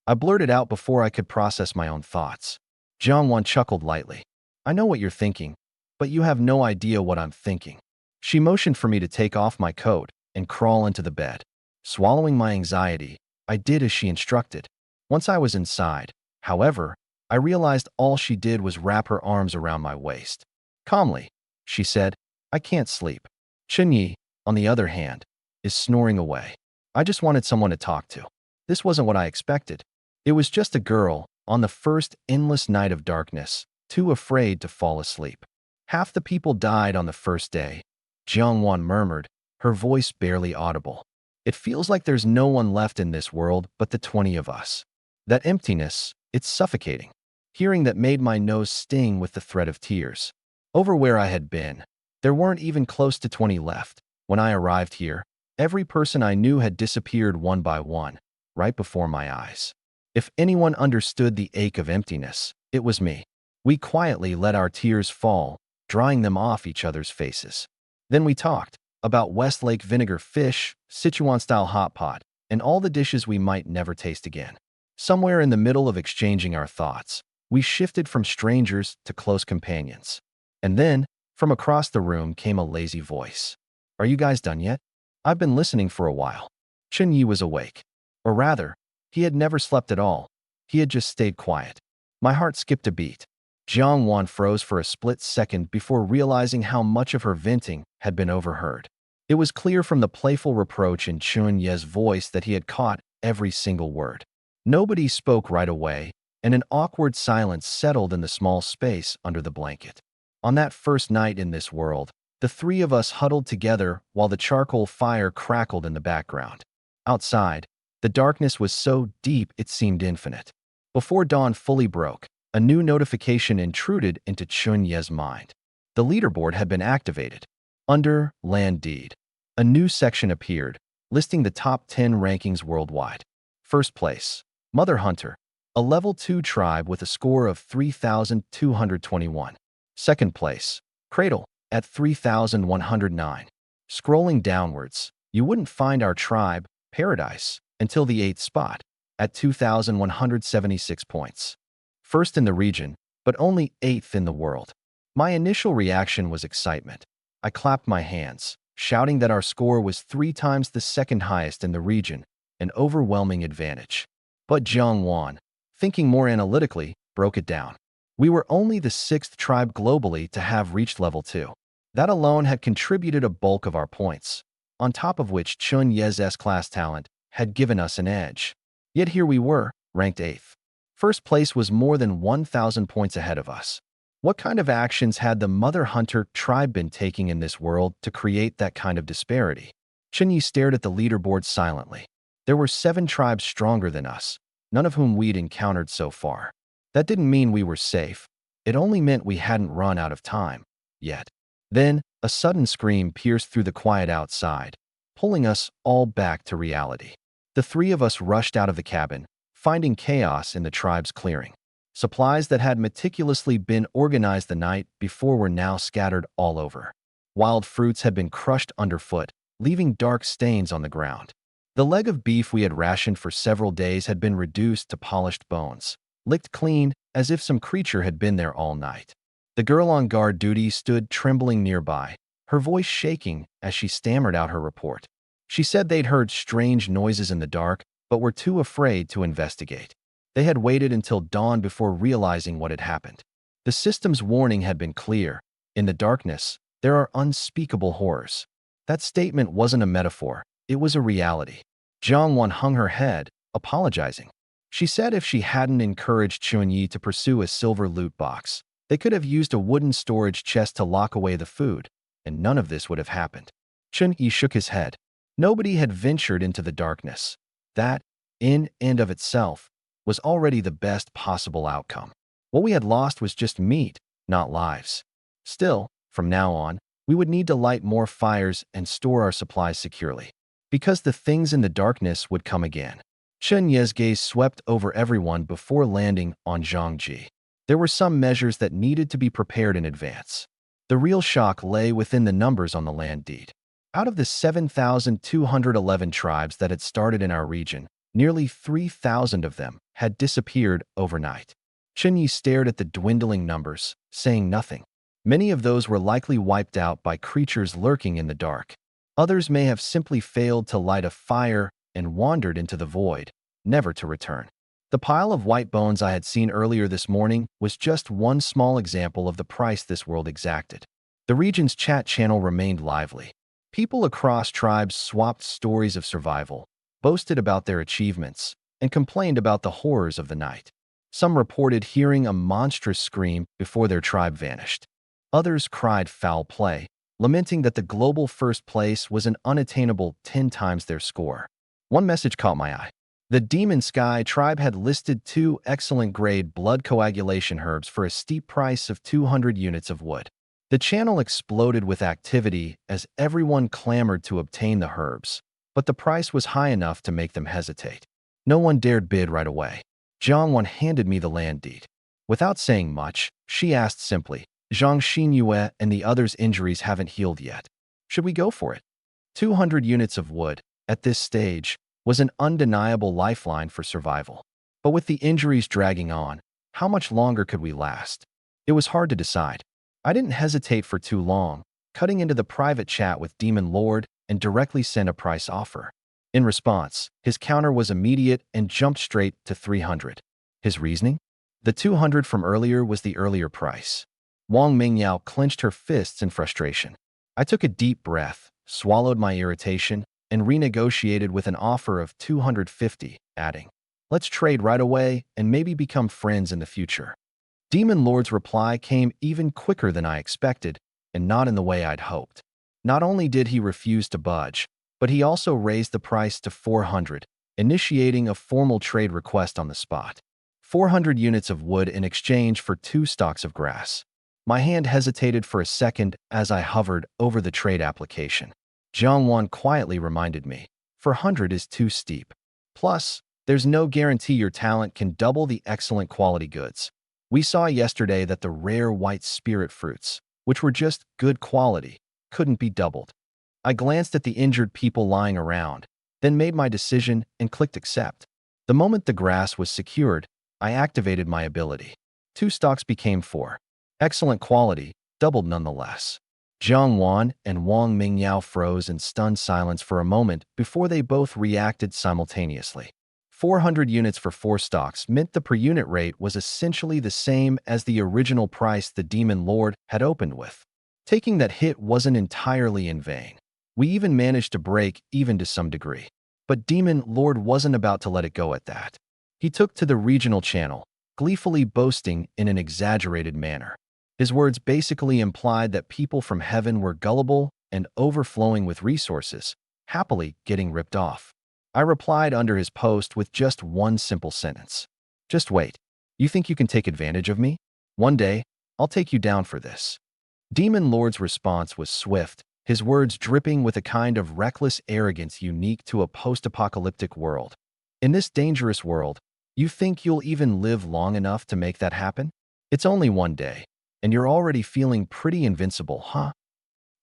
I blurted out before I could process my own thoughts. Jiangwan chuckled lightly. I know what you're thinking, but you have no idea what I'm thinking. She motioned for me to take off my coat and crawl into the bed. Swallowing my anxiety, I did as she instructed. Once I was inside, however, I realized all she did was wrap her arms around my waist. Calmly, she said, I can't sleep. Chunyi, on the other hand, is snoring away. I just wanted someone to talk to. This wasn't what I expected. It was just a girl, on the first endless night of darkness, too afraid to fall asleep. Half the people died on the first day. Jiangwan murmured, her voice barely audible. It feels like there's no one left in this world but the 20 of us. That emptiness, it's suffocating. Hearing that made my nose sting with the threat of tears. Over where I had been, there weren't even close to 20 left. When I arrived here, every person I knew had disappeared one by one, right before my eyes. If anyone understood the ache of emptiness, it was me. We quietly let our tears fall, drying them off each other's faces. Then we talked about Westlake vinegar fish, Sichuan-style hot pot, and all the dishes we might never taste again. Somewhere in the middle of exchanging our thoughts, we shifted from strangers to close companions. And then, from across the room came a lazy voice. "Are you guys done yet? I've been listening for a while." Chen Yi was awake. Or rather, he had never slept at all. He had just stayed quiet. My heart skipped a beat. Jiang Wan froze for a split second before realizing how much of her venting had been overheard. It was clear from the playful reproach in Chun Ye's voice that he had caught every single word. Nobody spoke right away, and an awkward silence settled in the small space under the blanket. On that first night in this world, the three of us huddled together while the charcoal fire crackled in the background. Outside, the darkness was so deep it seemed infinite. Before dawn fully broke, a new notification intruded into Chun Ye's mind. The leaderboard had been activated. Under Land Deed, a new section appeared, listing the top 10 rankings worldwide. First place, Mother Hunter, a level 2 tribe with a score of 3,221. Second place, Cradle, at 3,109. Scrolling downwards, you wouldn't find our tribe, Paradise, until the 8th spot, at 2,176 points. First in the region, but only 8th in the world. My initial reaction was excitement. I clapped my hands, shouting that our score was 3 times the second highest in the region, an overwhelming advantage. But Jiang Wan, thinking more analytically, broke it down. We were only the 6th tribe globally to have reached level 2. That alone had contributed a bulk of our points, on top of which Chun Ye's S-class talent had given us an edge. Yet here we were, ranked 8th. First place was more than 1,000 points ahead of us. What kind of actions had the Mother Hunter tribe been taking in this world to create that kind of disparity? Chen Yi stared at the leaderboard silently. There were 7 tribes stronger than us, none of whom we'd encountered so far. That didn't mean we were safe. It only meant we hadn't run out of time, yet. Then, a sudden scream pierced through the quiet outside, pulling us all back to reality. The 3 of us rushed out of the cabin, finding chaos in the tribe's clearing. Supplies that had meticulously been organized the night before were now scattered all over. Wild fruits had been crushed underfoot, leaving dark stains on the ground. The leg of beef we had rationed for several days had been reduced to polished bones, licked clean as if some creature had been there all night. The girl on guard duty stood trembling nearby, her voice shaking as she stammered out her report. She said they'd heard strange noises in the dark, but were too afraid to investigate. They had waited until dawn before realizing what had happened. The system's warning had been clear. In the darkness, there are unspeakable horrors. That statement wasn't a metaphor, it was a reality. Jiang Wan hung her head, apologizing. She said if she hadn't encouraged Chun Yi to pursue a silver loot box, they could have used a wooden storage chest to lock away the food, and none of this would have happened. Chun Yi shook his head. Nobody had ventured into the darkness. That, in and of itself, was already the best possible outcome. What we had lost was just meat, not lives. Still, from now on, we would need to light more fires and store our supplies securely, because the things in the darkness would come again. Chen Ye's gaze swept over everyone before landing on Zhang Ji. There were some measures that needed to be prepared in advance. The real shock lay within the numbers on the land deed. Out of the 7,211 tribes that had started in our region, nearly 3,000 of them had disappeared overnight. Chen Yi stared at the dwindling numbers, saying nothing. Many of those were likely wiped out by creatures lurking in the dark. Others may have simply failed to light a fire and wandered into the void, never to return. The pile of white bones I had seen earlier this morning was just one small example of the price this world exacted. The region's chat channel remained lively. People across tribes swapped stories of survival, boasted about their achievements, and complained about the horrors of the night. Some reported hearing a monstrous scream before their tribe vanished. Others cried foul play, lamenting that the global first place was an unattainable 10 times their score. One message caught my eye. The Demon Sky tribe had listed 2 excellent-grade blood coagulation herbs for a steep price of 200 units of wood. The channel exploded with activity as everyone clamored to obtain the herbs, but the price was high enough to make them hesitate. No one dared bid right away. Jiang handed me the land deed. Without saying much, she asked simply, Zhang Xinyue and the others' injuries haven't healed yet. Should we go for it? 200 units of wood, at this stage, was an undeniable lifeline for survival. But with the injuries dragging on, how much longer could we last? It was hard to decide. I didn't hesitate for too long, cutting into the private chat with Demon Lord and directly sent a price offer. In response, his counter was immediate and jumped straight to 300. His reasoning? The 200 from earlier was the earlier price. Wong Mingao clenched her fists in frustration. I took a deep breath, swallowed my irritation, and renegotiated with an offer of 250, adding, let's trade right away and maybe become friends in the future. Demon Lord's reply came even quicker than I expected, and not in the way I'd hoped. Not only did he refuse to budge, but he also raised the price to 400, initiating a formal trade request on the spot. 400 units of wood in exchange for 2 stalks of grass. My hand hesitated for a second as I hovered over the trade application. Jiang quietly reminded me, 400 is too steep. Plus, there's no guarantee your talent can double the excellent quality goods. We saw yesterday that the rare white spirit fruits, which were just good quality, couldn't be doubled. I glanced at the injured people lying around, then made my decision and clicked accept. The moment the grass was secured, I activated my ability. 2 stalks became 4. Excellent quality, doubled nonetheless. Jiang and Wong Mingao froze in stunned silence for a moment before they both reacted simultaneously. 400 units for 4 stalks meant the per unit rate was essentially the same as the original price the Demon Lord had opened with. Taking that hit wasn't entirely in vain. We even managed to break even to some degree. But Demon Lord wasn't about to let it go at that. He took to the regional channel, gleefully boasting in an exaggerated manner. His words basically implied that people from heaven were gullible and overflowing with resources, happily getting ripped off. I replied under his post with just one simple sentence. Just wait. You think you can take advantage of me? One day, I'll take you down for this. Demon Lord's response was swift, his words dripping with a kind of reckless arrogance unique to a post-apocalyptic world. In this dangerous world, you think you'll even live long enough to make that happen? It's only one day, and you're already feeling pretty invincible, huh?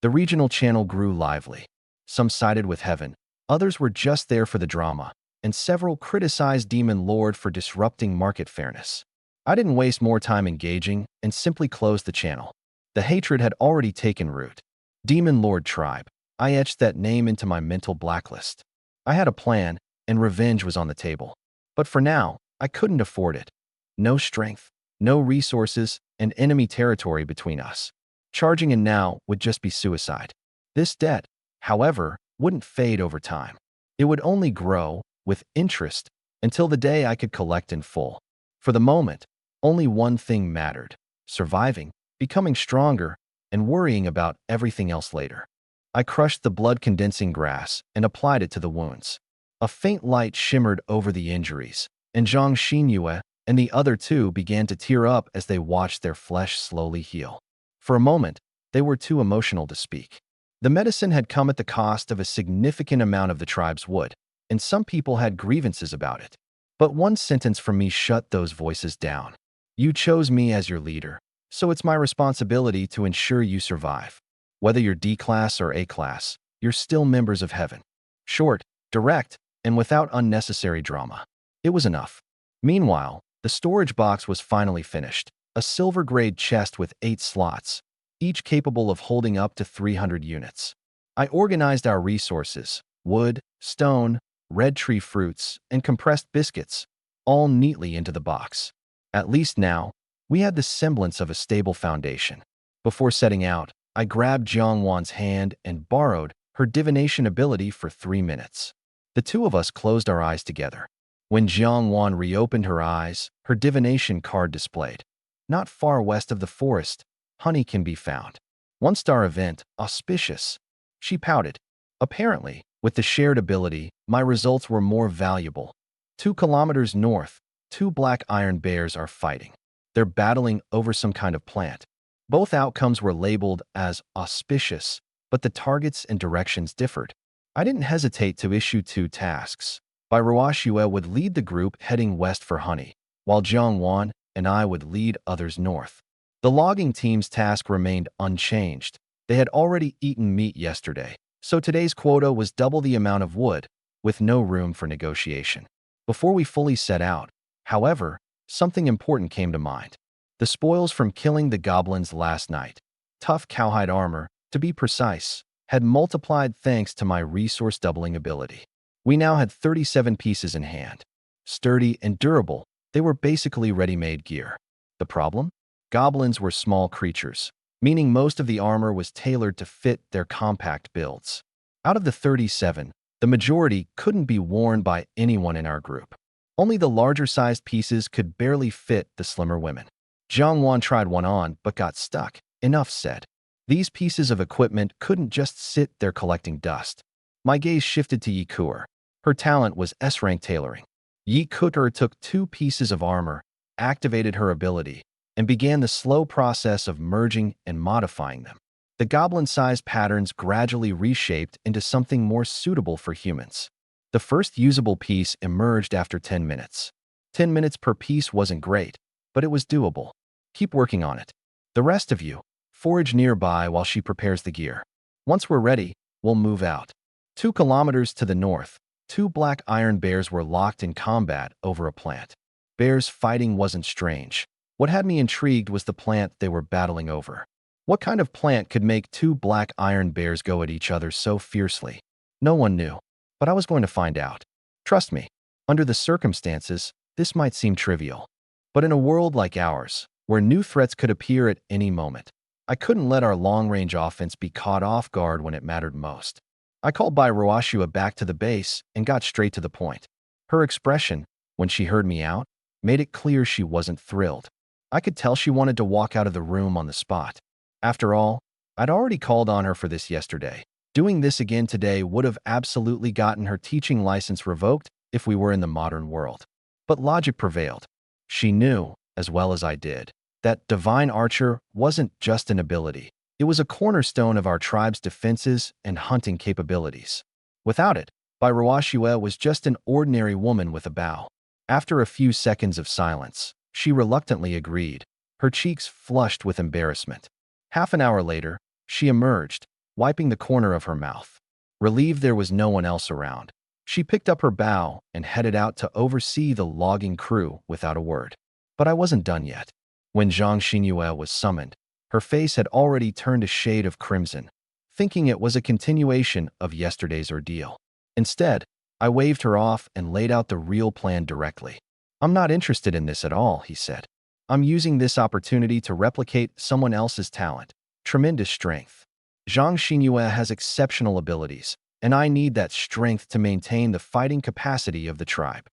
The regional channel grew lively. Some sided with heaven, others were just there for the drama, and several criticized Demon Lord for disrupting market fairness. I didn't waste more time engaging and simply closed the channel. The hatred had already taken root. Demon Lord Tribe. I etched that name into my mental blacklist. I had a plan, and revenge was on the table. But for now, I couldn't afford it. No strength, no resources, and enemy territory between us. Charging in now would just be suicide. This debt, however, wouldn't fade over time. It would only grow, with interest, until the day I could collect in full. For the moment, only one thing mattered: surviving, becoming stronger, and worrying about everything else later. I crushed the blood-condensing grass and applied it to the wounds. A faint light shimmered over the injuries, and Zhang Xinyue and the other 2 began to tear up as they watched their flesh slowly heal. For a moment, they were too emotional to speak. The medicine had come at the cost of a significant amount of the tribe's wood, and some people had grievances about it. But one sentence from me shut those voices down. You chose me as your leader, so it's my responsibility to ensure you survive. Whether you're D-class or A-class, you're still members of heaven. Short, direct, and without unnecessary drama. It was enough. Meanwhile, the storage box was finally finished, a silver-grade chest with 8 slots, each capable of holding up to 300 units. I organized our resources: wood, stone, red tree fruits, and compressed biscuits, all neatly into the box. At least now, we had the semblance of a stable foundation. Before setting out, I grabbed Jiang hand and borrowed her divination ability for 3 minutes. The 2 of us closed our eyes together. When Jiang reopened her eyes, her divination card displayed. Not far west of the forest, honey can be found. 1-star event, auspicious. She pouted. Apparently, with the shared ability, my results were more valuable. 2 kilometers north, 2 black iron bears are fighting. They're battling over some kind of plant. Both outcomes were labeled as auspicious, but the targets and directions differed. I didn't hesitate to issue 2 tasks. Bai Ruoxue would lead the group heading west for honey, while Jiang Wan and I would lead others north. The logging team's task remained unchanged. They had already eaten meat yesterday, so today's quota was double the amount of wood, with no room for negotiation. Before we fully set out, however, something important came to mind. The spoils from killing the goblins last night, tough cowhide armor, to be precise, had multiplied thanks to my resource doubling ability. We now had 37 pieces in hand. Sturdy and durable, they were basically ready-made gear. The problem? Goblins were small creatures, meaning most of the armor was tailored to fit their compact builds. Out of the 37, the majority couldn't be worn by anyone in our group. Only the larger-sized pieces could barely fit the slimmer women. Jiang Wan tried one on but got stuck. Enough said. These pieces of equipment couldn't just sit there collecting dust. My gaze shifted to Yi Kuer. Her talent was S-rank tailoring. Yi Kuer took 2 pieces of armor, activated her ability, and began the slow process of merging and modifying them. The goblin-sized patterns gradually reshaped into something more suitable for humans. The first usable piece emerged after 10 minutes. 10 minutes per piece wasn't great, but it was doable. Keep working on it. The rest of you, forage nearby while she prepares the gear. Once we're ready, we'll move out. 2 kilometers to the north, 2 black iron bears were locked in combat over a plant. Bears fighting wasn't strange. What had me intrigued was the plant they were battling over. What kind of plant could make 2 black iron bears go at each other so fiercely? No one knew, but I was going to find out. Trust me, under the circumstances, this might seem trivial. But in a world like ours, where new threats could appear at any moment, I couldn't let our long-range offense be caught off guard when it mattered most. I called Bai Ruoxue back to the base and got straight to the point. Her expression, when she heard me out, made it clear she wasn't thrilled. I could tell she wanted to walk out of the room on the spot. After all, I'd already called on her for this yesterday. Doing this again today would have absolutely gotten her teaching license revoked if we were in the modern world. But logic prevailed. She knew, as well as I did, that Divine Archer wasn't just an ability. It was a cornerstone of our tribe's defenses and hunting capabilities. Without it, Bai Ruoxue was just an ordinary woman with a bow. After a few seconds of silence, she reluctantly agreed, her cheeks flushed with embarrassment. Half an hour later, she emerged, wiping the corner of her mouth. Relieved there was no one else around, she picked up her bow and headed out to oversee the logging crew without a word. But I wasn't done yet. When Zhang Xinyue was summoned, her face had already turned a shade of crimson, thinking it was a continuation of yesterday's ordeal. Instead, I waved her off and laid out the real plan directly. "I'm not interested in this at all," he said. "I'm using this opportunity to replicate someone else's talent, tremendous strength. Zhang Xinyue has exceptional abilities, and I need that strength to maintain the fighting capacity of the tribe."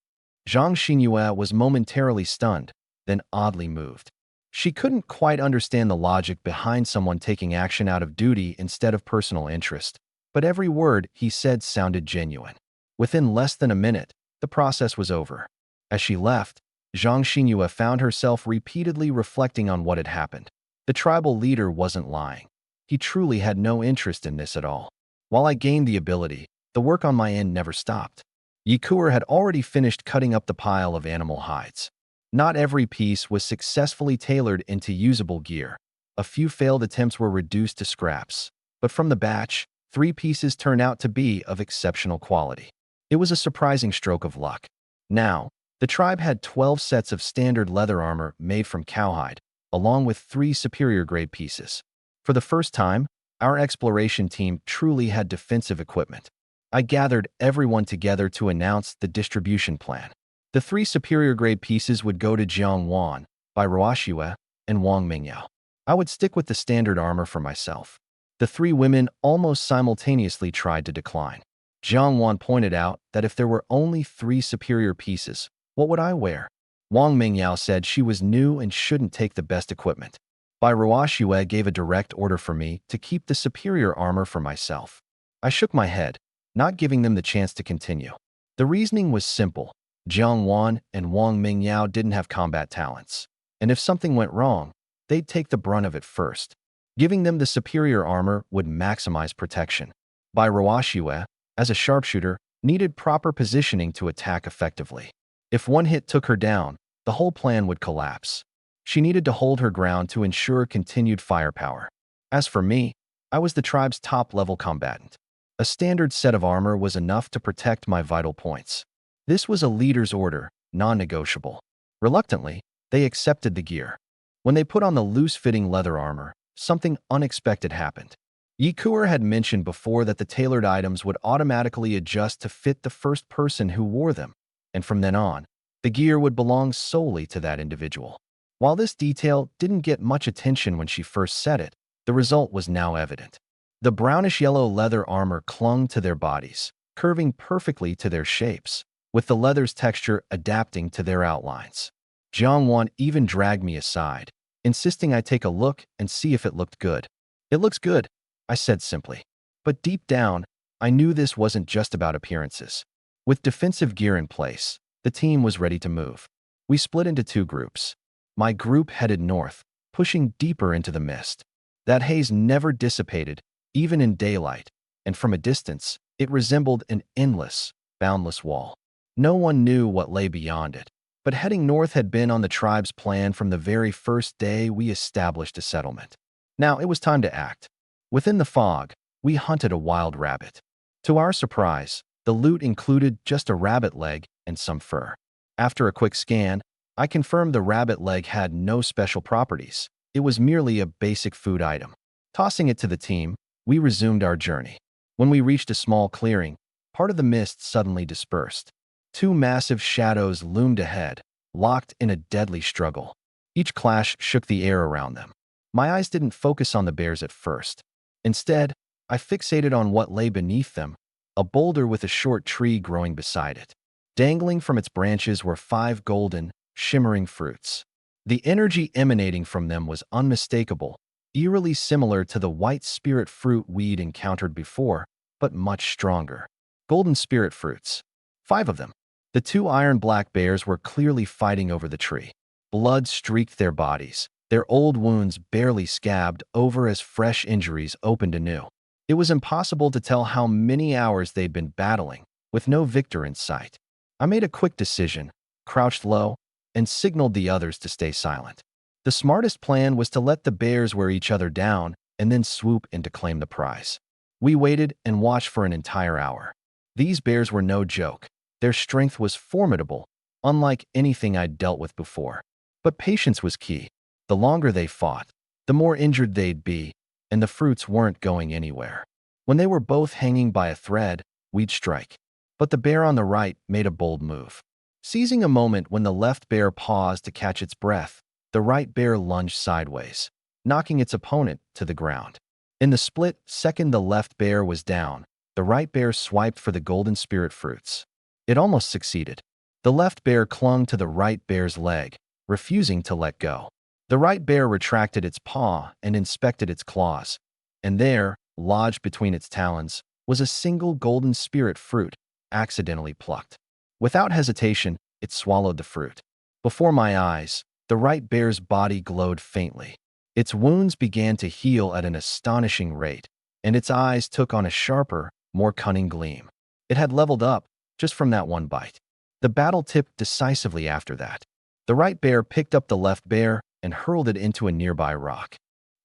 Zhang Xinyue was momentarily stunned, then oddly moved. She couldn't quite understand the logic behind someone taking action out of duty instead of personal interest, but every word he said sounded genuine. Within less than a minute, the process was over. As she left, Zhang Xinyue found herself repeatedly reflecting on what had happened. The tribal leader wasn't lying. He truly had no interest in this at all. While I gained the ability, the work on my end never stopped. Yi Kuer had already finished cutting up the pile of animal hides. Not every piece was successfully tailored into usable gear. A few failed attempts were reduced to scraps. But from the batch, 3 pieces turned out to be of exceptional quality. It was a surprising stroke of luck. Now, the tribe had 12 sets of standard leather armor made from cowhide, along with 3 superior-grade pieces. For the first time, our exploration team truly had defensive equipment. I gathered everyone together to announce the distribution plan. The 3 superior-grade pieces would go to Jiang Wan, Bai Ruoxue, and Wong Mingao. I would stick with the standard armor for myself. The 3 women almost simultaneously tried to decline. Jiang Wan pointed out that if there were only 3 superior pieces, what would I wear? Wong Mingao said she was new and shouldn't take the best equipment. By Ruashue gave a direct order for me to keep the superior armor for myself. I shook my head, not giving them the chance to continue. The reasoning was simple. Jiang Wan and Wong Mingao didn't have combat talents, and if something went wrong, they'd take the brunt of it first. Giving them the superior armor would maximize protection. Bai Ruashue, as a sharpshooter, needed proper positioning to attack effectively. If one hit took her down, the whole plan would collapse. She needed to hold her ground to ensure continued firepower. As for me, I was the tribe's top-level combatant. A standard set of armor was enough to protect my vital points. This was a leader's order, non-negotiable. Reluctantly, they accepted the gear. When they put on the loose-fitting leather armor, something unexpected happened. Yi Kuer had mentioned before that the tailored items would automatically adjust to fit the first person who wore them, and from then on, the gear would belong solely to that individual. While this detail didn't get much attention when she first said it, the result was now evident. The brownish-yellow leather armor clung to their bodies, curving perfectly to their shapes, with the leather's texture adapting to their outlines. Jiang Wan even dragged me aside, insisting I take a look and see if it looked good. "It looks good," I said simply. But deep down, I knew this wasn't just about appearances. With defensive gear in place, the team was ready to move. We split into two groups. My group headed north, pushing deeper into the mist. That haze never dissipated, even in daylight, and from a distance, it resembled an endless, boundless wall. No one knew what lay beyond it, but heading north had been on the tribe's plan from the very first day we established a settlement. Now it was time to act. Within the fog, we hunted a wild rabbit. To our surprise, the loot included just a rabbit leg and some fur. After a quick scan, I confirmed the rabbit leg had no special properties. It was merely a basic food item. Tossing it to the team, we resumed our journey. When we reached a small clearing, part of the mist suddenly dispersed. Two massive shadows loomed ahead, locked in a deadly struggle. Each clash shook the air around them. My eyes didn't focus on the bears at first. Instead, I fixated on what lay beneath them, a boulder with a short tree growing beside it. Dangling from its branches were 5 golden, shimmering fruits. The energy emanating from them was unmistakable, eerily similar to the white spirit fruit we'd encountered before, but much stronger. Golden spirit fruits. 5 of them. The 2 iron-black bears were clearly fighting over the tree. Blood streaked their bodies, their old wounds barely scabbed over as fresh injuries opened anew. It was impossible to tell how many hours they'd been battling, with no victor in sight. I made a quick decision, crouched low, and signaled the others to stay silent. The smartest plan was to let the bears wear each other down and then swoop in to claim the prize. We waited and watched for an entire hour. These bears were no joke. Their strength was formidable, unlike anything I'd dealt with before. But patience was key. The longer they fought, the more injured they'd be, and the fruits weren't going anywhere. When they were both hanging by a thread, we'd strike. But the bear on the right made a bold move. Seizing a moment when the left bear paused to catch its breath, the right bear lunged sideways, knocking its opponent to the ground. In the split second the left bear was down, the right bear swiped for the golden spirit fruits. It almost succeeded. The left bear clung to the right bear's leg, refusing to let go. The right bear retracted its paw and inspected its claws, and there, lodged between its talons, was a single golden spirit fruit, accidentally plucked. Without hesitation, it swallowed the fruit. Before my eyes, the right bear's body glowed faintly. Its wounds began to heal at an astonishing rate, and its eyes took on a sharper, more cunning gleam. It had leveled up just from that one bite. The battle tipped decisively after that. The right bear picked up the left bear and hurled it into a nearby rock.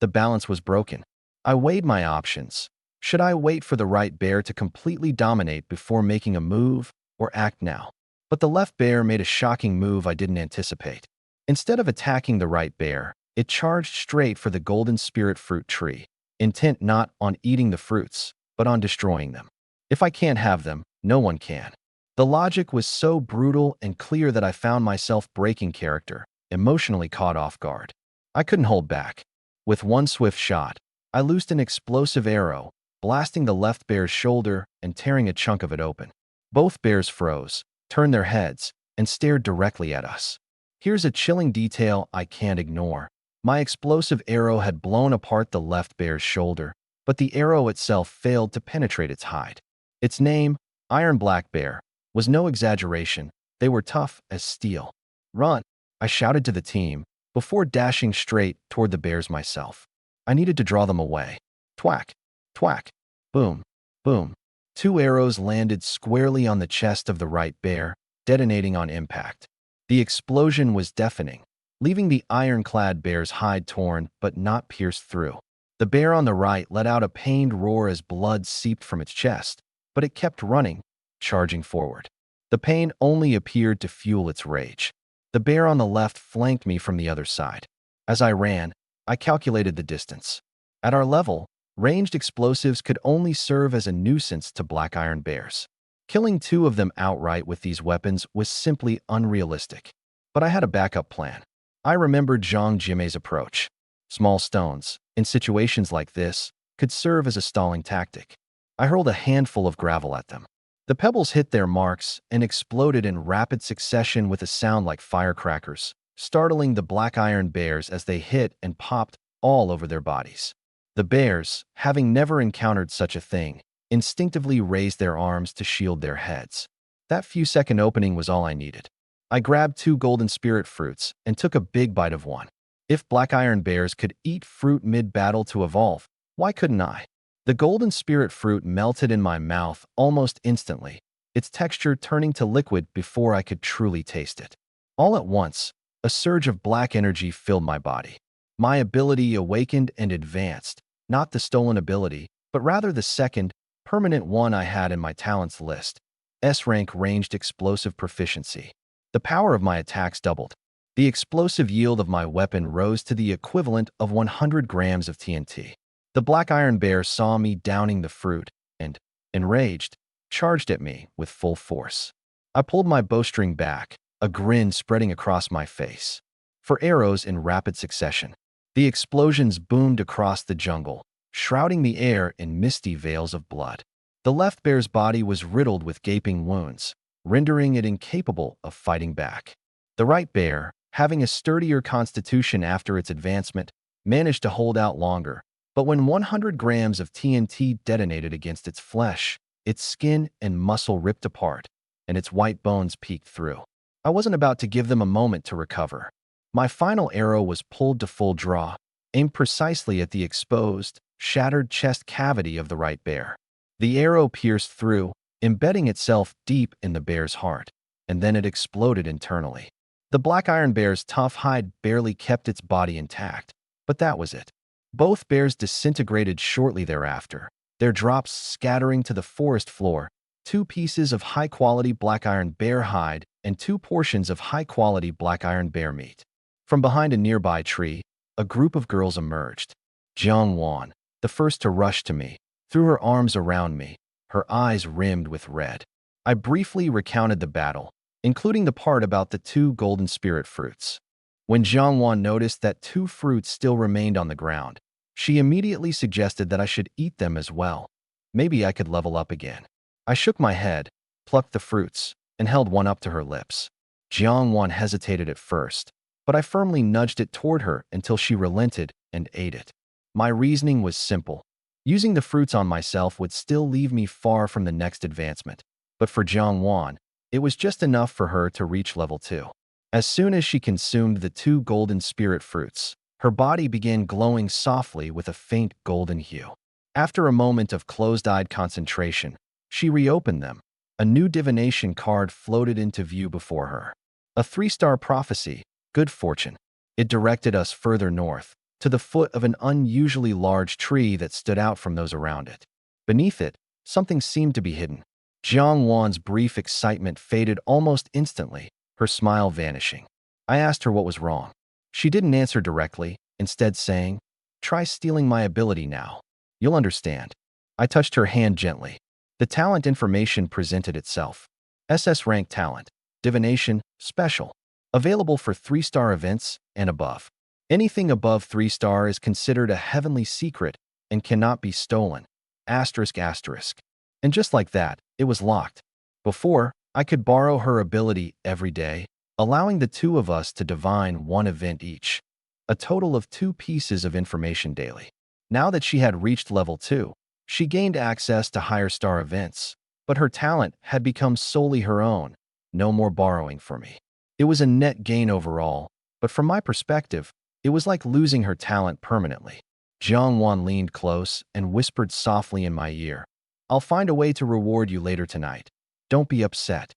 The balance was broken. I weighed my options. Should I wait for the right bear to completely dominate before making a move, or act now? But the left bear made a shocking move I didn't anticipate. Instead of attacking the right bear, it charged straight for the golden spirit fruit tree, intent not on eating the fruits, but on destroying them. If I can't have them, no one can. The logic was so brutal and clear that I found myself breaking character, emotionally caught off guard. I couldn't hold back. With one swift shot, I loosed an explosive arrow, blasting the left bear's shoulder and tearing a chunk of it open. Both bears froze, turned their heads, and stared directly at us. Here's a chilling detail I can't ignore. My explosive arrow had blown apart the left bear's shoulder, but the arrow itself failed to penetrate its hide. Its name, Iron Black Bear, was no exaggeration. They were tough as steel. "Run!" I shouted to the team, before dashing straight toward the bears myself. I needed to draw them away. Thwack! Thwack! Boom! Boom! 2 arrows landed squarely on the chest of the right bear, detonating on impact. The explosion was deafening, leaving the ironclad bear's hide torn but not pierced through. The bear on the right let out a pained roar as blood seeped from its chest, but it kept running, charging forward. The pain only appeared to fuel its rage. The bear on the left flanked me from the other side. As I ran, I calculated the distance. At our level, ranged explosives could only serve as a nuisance to black iron bears. Killing 2 of them outright with these weapons was simply unrealistic. But I had a backup plan. I remembered Zhang Jimei's approach. Small stones, in situations like this, could serve as a stalling tactic. I hurled a handful of gravel at them. The pebbles hit their marks and exploded in rapid succession with a sound like firecrackers, startling the black iron bears as they hit and popped all over their bodies. The bears, having never encountered such a thing, instinctively raised their arms to shield their heads. That few-second opening was all I needed. I grabbed 2 golden spirit fruits and took a big bite of one. If black iron bears could eat fruit mid-battle to evolve, why couldn't I? The golden spirit fruit melted in my mouth almost instantly, its texture turning to liquid before I could truly taste it. All at once, a surge of black energy filled my body. My ability awakened and advanced, not the stolen ability, but rather the second, permanent one I had in my talents list, S-rank ranged explosive proficiency. The power of my attacks doubled. The explosive yield of my weapon rose to the equivalent of 100 grams of TNT. The black iron bear saw me downing the fruit and, enraged, charged at me with full force. I pulled my bowstring back, a grin spreading across my face. For arrows in rapid succession. The explosions boomed across the jungle, shrouding the air in misty veils of blood. The left bear's body was riddled with gaping wounds, rendering it incapable of fighting back. The right bear, having a sturdier constitution after its advancement, managed to hold out longer, but when 100 grams of TNT detonated against its flesh, its skin and muscle ripped apart, and its white bones peeked through. I wasn't about to give them a moment to recover. My final arrow was pulled to full draw, aimed precisely at the exposed, shattered chest cavity of the right bear. The arrow pierced through, embedding itself deep in the bear's heart, and then it exploded internally. The black iron bear's tough hide barely kept its body intact, but that was it. Both bears disintegrated shortly thereafter, their drops scattering to the forest floor, 2 pieces of high-quality black iron bear hide and 2 portions of high-quality black iron bear meat. From behind a nearby tree, a group of girls emerged. Jiang Wan, the first to rush to me, threw her arms around me, her eyes rimmed with red. I briefly recounted the battle, including the part about the 2 golden spirit fruits. When Jiang Wan noticed that 2 fruits still remained on the ground, she immediately suggested that I should eat them as well. Maybe I could level up again. I shook my head, plucked the fruits, and held one up to her lips. Jiang Wan hesitated at first, but I firmly nudged it toward her until she relented and ate it. My reasoning was simple. Using the fruits on myself would still leave me far from the next advancement, but for Jiang Wan, it was just enough for her to reach level 2. As soon as she consumed the 2 golden spirit fruits, her body began glowing softly with a faint golden hue. After a moment of closed-eyed concentration, she reopened them. A new divination card floated into view before her. A 3-star prophecy, good fortune. It directed us further north, to the foot of an unusually large tree that stood out from those around it. Beneath it, something seemed to be hidden. Jiang Wan's brief excitement faded almost instantly, her smile vanishing. I asked her what was wrong. She didn't answer directly, instead saying, "Try stealing my ability now. You'll understand." I touched her hand gently. The talent information presented itself. SS rank talent, Divination, Special. Available for 3-star events and above. Anything above 3-star is considered a heavenly secret and cannot be stolen. Asterisk asterisk. And just like that, it was locked. Before, I could borrow her ability every day, allowing the 2 of us to divine 1 event each. a total of 2 pieces of information daily. Now that she had reached level 2, she gained access to higher star events, but her talent had become solely her own, no more borrowing from me. It was a net gain overall, but from my perspective, it was like losing her talent permanently. Jiangwan leaned close and whispered softly in my ear, "I'll find a way to reward you later tonight. Don't be upset."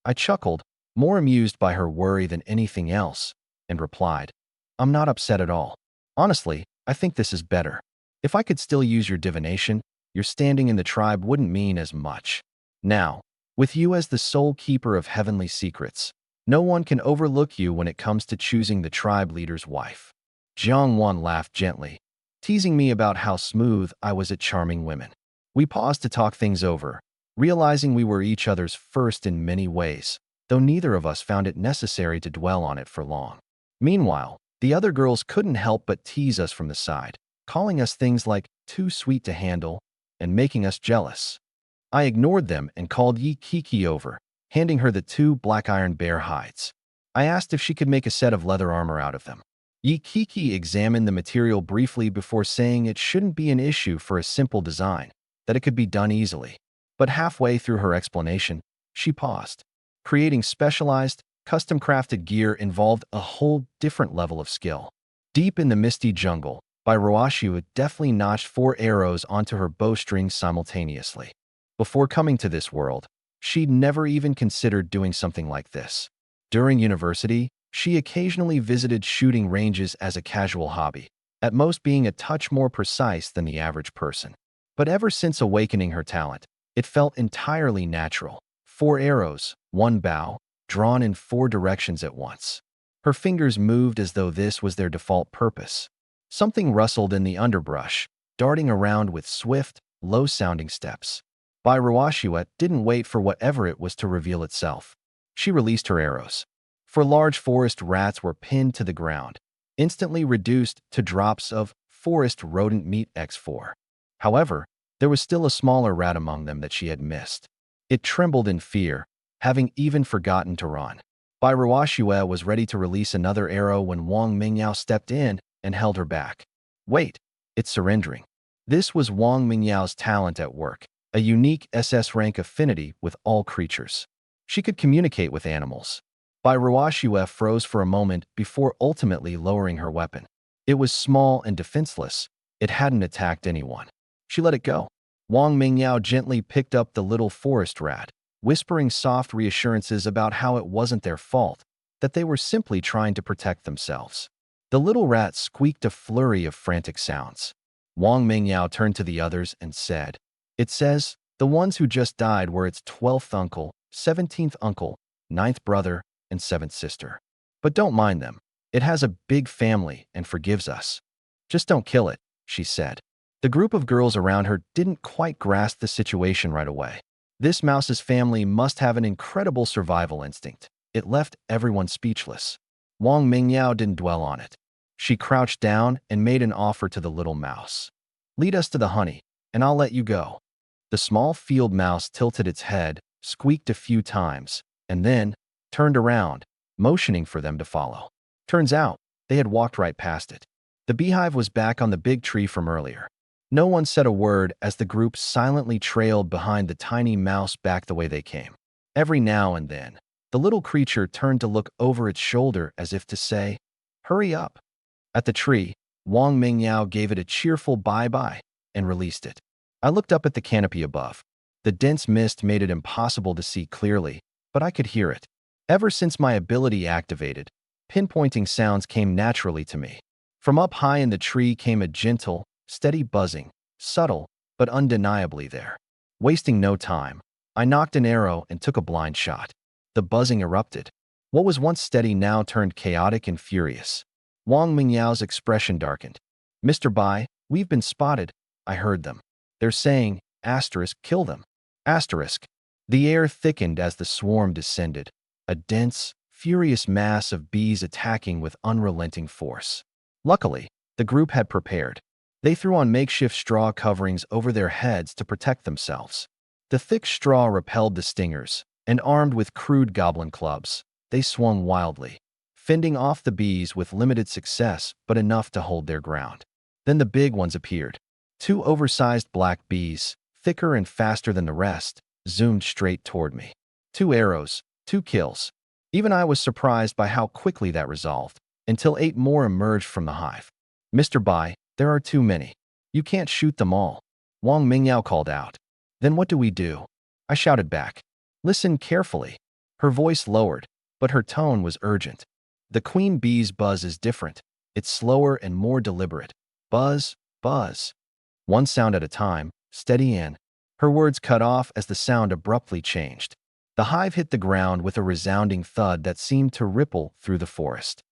I chuckled, more amused by her worry than anything else, and replied, "I'm not upset at all. Honestly, I think this is better. If I could still use your divination, your standing in the tribe wouldn't mean as much. Now, with you as the sole keeper of heavenly secrets, no one can overlook you when it comes to choosing the tribe leader's wife." Jiangwan laughed gently, teasing me about how smooth I was at charming women. We paused to talk things over, realizing we were each other's first in many ways, though neither of us found it necessary to dwell on it for long. Meanwhile, the other girls couldn't help but tease us from the side, calling us things like too sweet to handle and making us jealous. I ignored them and called Yi Kiki over, handing her the 2 black iron bear hides. I asked if she could make a set of leather armor out of them. Yi Kiki examined the material briefly before saying it shouldn't be an issue for a simple design, that it could be done easily. But halfway through her explanation, she paused. Creating specialized, custom-crafted gear involved a whole different level of skill. Deep in the misty jungle, Bairuashu deftly notched 4 arrows onto her bowstring simultaneously. Before coming to this world, she'd never even considered doing something like this. During university, she occasionally visited shooting ranges as a casual hobby, at most being a touch more precise than the average person. But ever since awakening her talent, it felt entirely natural. 4 arrows, 1 bow, drawn in 4 directions at once. Her fingers moved as though this was their default purpose. Something rustled in the underbrush, darting around with swift, low-sounding steps. Bairuashuet didn't wait for whatever it was to reveal itself. She released her arrows. 4 large forest rats were pinned to the ground, instantly reduced to drops of forest rodent meat X4. However, there was still a smaller rat among them that she had missed. It trembled in fear, having even forgotten to run. Bairuashue was ready to release another arrow when Wong Mingao stepped in and held her back. "Wait, it's surrendering." This was Wong Mingyao's talent at work, a unique SS rank affinity with all creatures. She could communicate with animals. Bairuashue froze for a moment before ultimately lowering her weapon. It was small and defenseless. It hadn't attacked anyone. She let it go. Wong Mingyao gently picked up the little forest rat, whispering soft reassurances about how it wasn't their fault, that they were simply trying to protect themselves. The little rat squeaked a flurry of frantic sounds. Wong Mingyao turned to the others and said, "It says the ones who just died were its 12th uncle, 17th uncle, 9th brother, and 7th sister. But don't mind them. It has a big family and forgives us. Just don't kill it," she said. The group of girls around her didn't quite grasp the situation right away. This mouse's family must have an incredible survival instinct. It left everyone speechless. Wong Mingyao didn't dwell on it. She crouched down and made an offer to the little mouse. "Lead us to the honey, and I'll let you go." The small field mouse tilted its head, squeaked a few times, and then turned around, motioning for them to follow. Turns out, they had walked right past it. The beehive was back on the big tree from earlier. No one said a word as the group silently trailed behind the tiny mouse back the way they came. Every now and then, the little creature turned to look over its shoulder as if to say, "Hurry up." At the tree, Wong Mingyao gave it a cheerful bye-bye and released it. I looked up at the canopy above. The dense mist made it impossible to see clearly, but I could hear it. Ever since my ability activated, pinpointing sounds came naturally to me. From up high in the tree came a gentle, steady buzzing, subtle, but undeniably there. Wasting no time, I knocked an arrow and took a blind shot. The buzzing erupted. What was once steady now turned chaotic and furious. Wong Mingyao's expression darkened. "Mr. Bai, we've been spotted," I heard them. "They're saying, kill them." The air thickened as the swarm descended, a dense, furious mass of bees attacking with unrelenting force. Luckily, the group had prepared. They threw on makeshift straw coverings over their heads to protect themselves. The thick straw repelled the stingers, and armed with crude goblin clubs, they swung wildly. fending off the bees with limited success but enough to hold their ground. Then the big ones appeared. Two oversized black bees, thicker and faster than the rest, zoomed straight toward me. 2 arrows, 2 kills. Even I was surprised by how quickly that resolved, until 8 more emerged from the hive. "Mr. Bai, there are too many. You can't shoot them all," Wong Mingao called out. "Then what do we do?" I shouted back. "Listen carefully." Her voice lowered, but her tone was urgent. "The queen bee's buzz is different. It's slower and more deliberate. Buzz, buzz. One sound at a time, steady in." Her words cut off as the sound abruptly changed. The hive hit the ground with a resounding thud that seemed to ripple through the forest.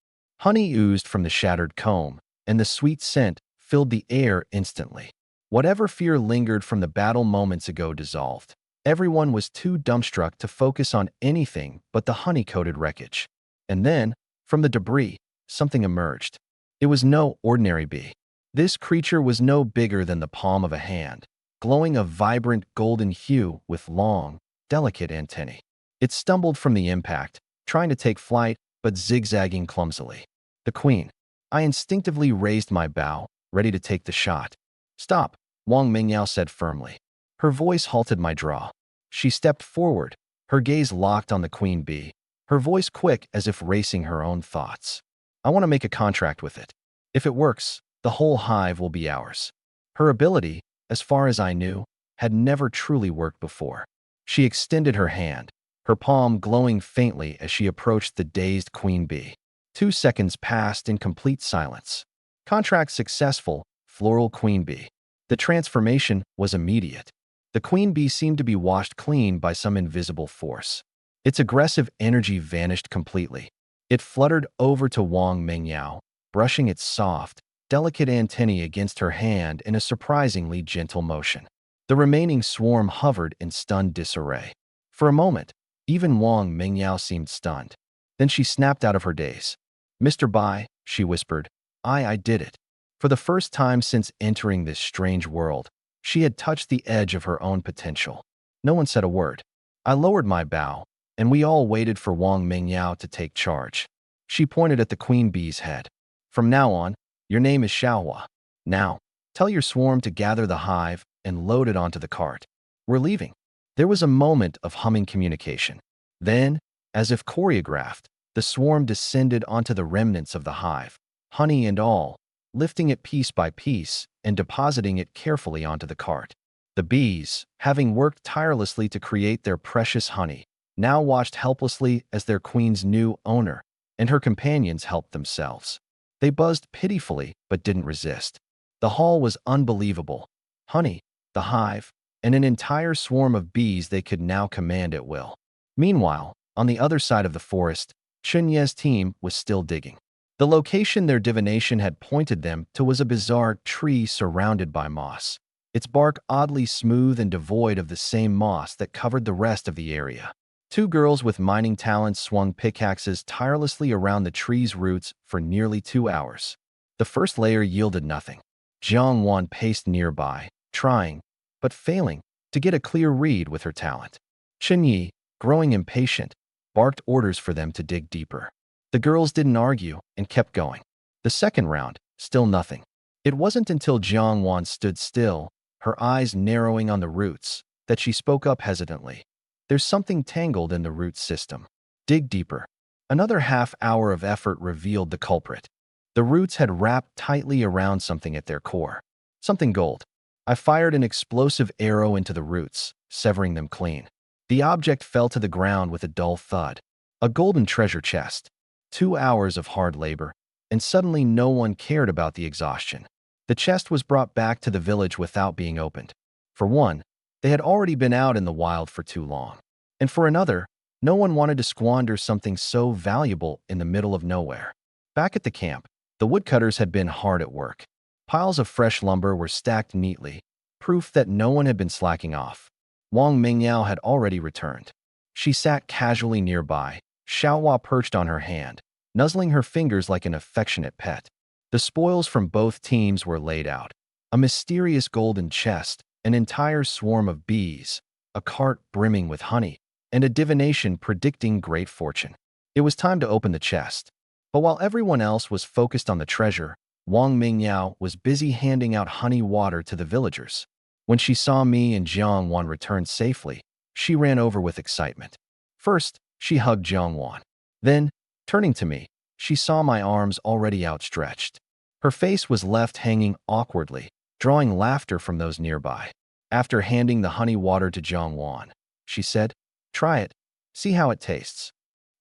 Honey oozed from the shattered comb, and the sweet scent filled the air instantly. Whatever fear lingered from the battle moments ago dissolved. Everyone was too dumbstruck to focus on anything but the honey-coated wreckage. And then, from the debris, something emerged. It was no ordinary bee. This creature was no bigger than the palm of a hand, glowing a vibrant golden hue with long, delicate antennae. It stumbled from the impact, trying to take flight, but zigzagging clumsily. The queen. I instinctively raised my bow, ready to take the shot. "Stop," Wong Mingyao said firmly. Her voice halted my draw. She stepped forward, her gaze locked on the queen bee, her voice quick as if racing her own thoughts. "I want to make a contract with it. If it works, the whole hive will be ours." Her ability, as far as I knew, had never truly worked before. She extended her hand, her palm glowing faintly as she approached the dazed queen bee. 2 seconds passed in complete silence. Contract successful, floral queen bee. The transformation was immediate. The queen bee seemed to be washed clean by some invisible force. Its aggressive energy vanished completely. It fluttered over to Wong Mingyao, brushing its soft, delicate antennae against her hand in a surprisingly gentle motion. The remaining swarm hovered in stunned disarray. For a moment, even Wong Mingyao seemed stunned. Then she snapped out of her daze. "Mr. Bai," she whispered, I did it." For the first time since entering this strange world, she had touched the edge of her own potential. No one said a word. I lowered my bow, and we all waited for Wong Mingyao to take charge. She pointed at the queen bee's head. "From now on, your name is Xiaohua. Now, tell your swarm to gather the hive and load it onto the cart. We're leaving." There was a moment of humming communication. Then, as if choreographed, the swarm descended onto the remnants of the hive, honey and all, lifting it piece by piece and depositing it carefully onto the cart. The bees, having worked tirelessly to create their precious honey, now watched helplessly as their queen's new owner and her companions helped themselves. They buzzed pitifully but didn't resist. The haul was unbelievable. Honey, the hive, and an entire swarm of bees they could now command at will. Meanwhile, on the other side of the forest, Chunye's team was still digging. The location their divination had pointed them to was a bizarre tree surrounded by moss, its bark oddly smooth and devoid of the same moss that covered the rest of the area. 2 girls with mining talents swung pickaxes tirelessly around the tree's roots for nearly 2 hours. The first layer yielded nothing. Jiang Wan paced nearby, trying, but failing, to get a clear read with her talent. Chen Yi, growing impatient, barked orders for them to dig deeper. The girls didn't argue and kept going. The second round, still nothing. It wasn't until Jiang Wan stood still, her eyes narrowing on the roots, that she spoke up hesitantly. "There's something tangled in the root system. Dig deeper." Another half-hour of effort revealed the culprit. The roots had wrapped tightly around something at their core. Something gold. I fired an explosive arrow into the roots, severing them clean. The object fell to the ground with a dull thud. A golden treasure chest. 2 hours of hard labor, and suddenly no one cared about the exhaustion. The chest was brought back to the village without being opened. For one, they had already been out in the wild for too long. And for another, no one wanted to squander something so valuable in the middle of nowhere. Back at the camp, the woodcutters had been hard at work. Piles of fresh lumber were stacked neatly, proof that no one had been slacking off. Wong Mingyao had already returned. She sat casually nearby, Xiaohua perched on her hand, nuzzling her fingers like an affectionate pet. The spoils from both teams were laid out. A mysterious golden chest, an entire swarm of bees, a cart brimming with honey, and a divination predicting great fortune. It was time to open the chest. But while everyone else was focused on the treasure, Wong Mingao was busy handing out honey water to the villagers. When she saw me and Jiangwan return safely, she ran over with excitement. First, she hugged Jiangwan. Then, turning to me, she saw my arms already outstretched. Her face was left hanging awkwardly, drawing laughter from those nearby. After handing the honey water to Jiangwan, she said, "Try it. See how it tastes."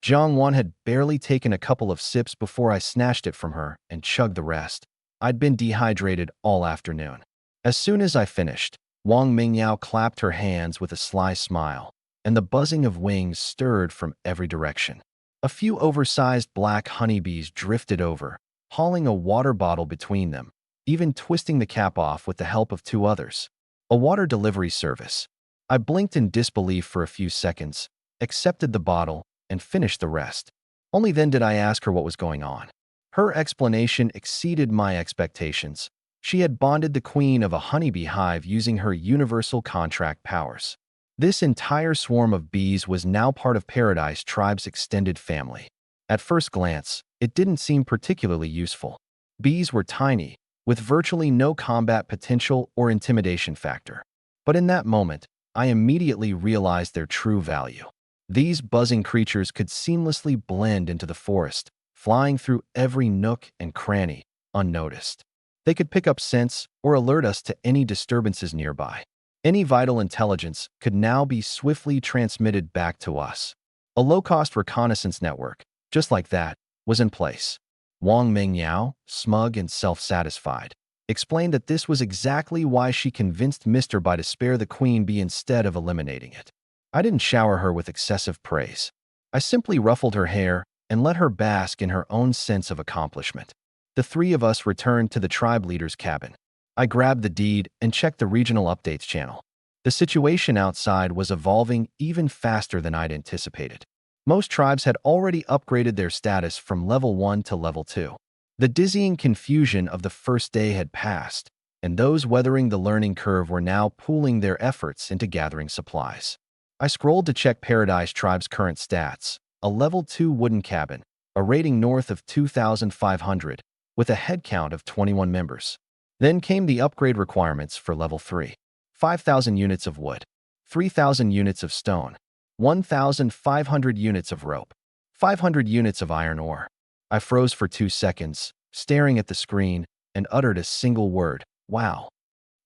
Jiangwan had barely taken a couple of sips before I snatched it from her and chugged the rest. I'd been dehydrated all afternoon. As soon as I finished, Wong Mingyao clapped her hands with a sly smile, and the buzzing of wings stirred from every direction. A few oversized black honeybees drifted over, hauling a water bottle between them, even twisting the cap off with the help of two others. A water delivery service. I blinked in disbelief for a few seconds, accepted the bottle, and finished the rest. Only then did I ask her what was going on. Her explanation exceeded my expectations. She had bonded the queen of a honeybee hive using her universal contract powers. This entire swarm of bees was now part of Paradise Tribe's extended family. At first glance, it didn't seem particularly useful. Bees were tiny, with virtually no combat potential or intimidation factor. But in that moment, I immediately realized their true value. These buzzing creatures could seamlessly blend into the forest, flying through every nook and cranny, unnoticed. They could pick up scents or alert us to any disturbances nearby. Any vital intelligence could now be swiftly transmitted back to us. A low-cost reconnaissance network, just like that, was in place. Wong Mingyao, smug and self-satisfied, explained that this was exactly why she convinced Mr. Bai to spare the queen bee instead of eliminating it. I didn't shower her with excessive praise. I simply ruffled her hair and let her bask in her own sense of accomplishment. The three of us returned to the tribe leader's cabin. I grabbed the deed and checked the regional updates channel. The situation outside was evolving even faster than I'd anticipated. Most tribes had already upgraded their status from level 1 to level 2. The dizzying confusion of the first day had passed, and those weathering the learning curve were now pooling their efforts into gathering supplies. I scrolled to check Paradise Tribe's current stats: a level 2 wooden cabin, a rating north of 2,500, with a headcount of 21 members. Then came the upgrade requirements for level 3. 5,000 units of wood, 3,000 units of stone, 1,500 units of rope, 500 units of iron ore. I froze for 2 seconds, staring at the screen, and uttered a single word: wow.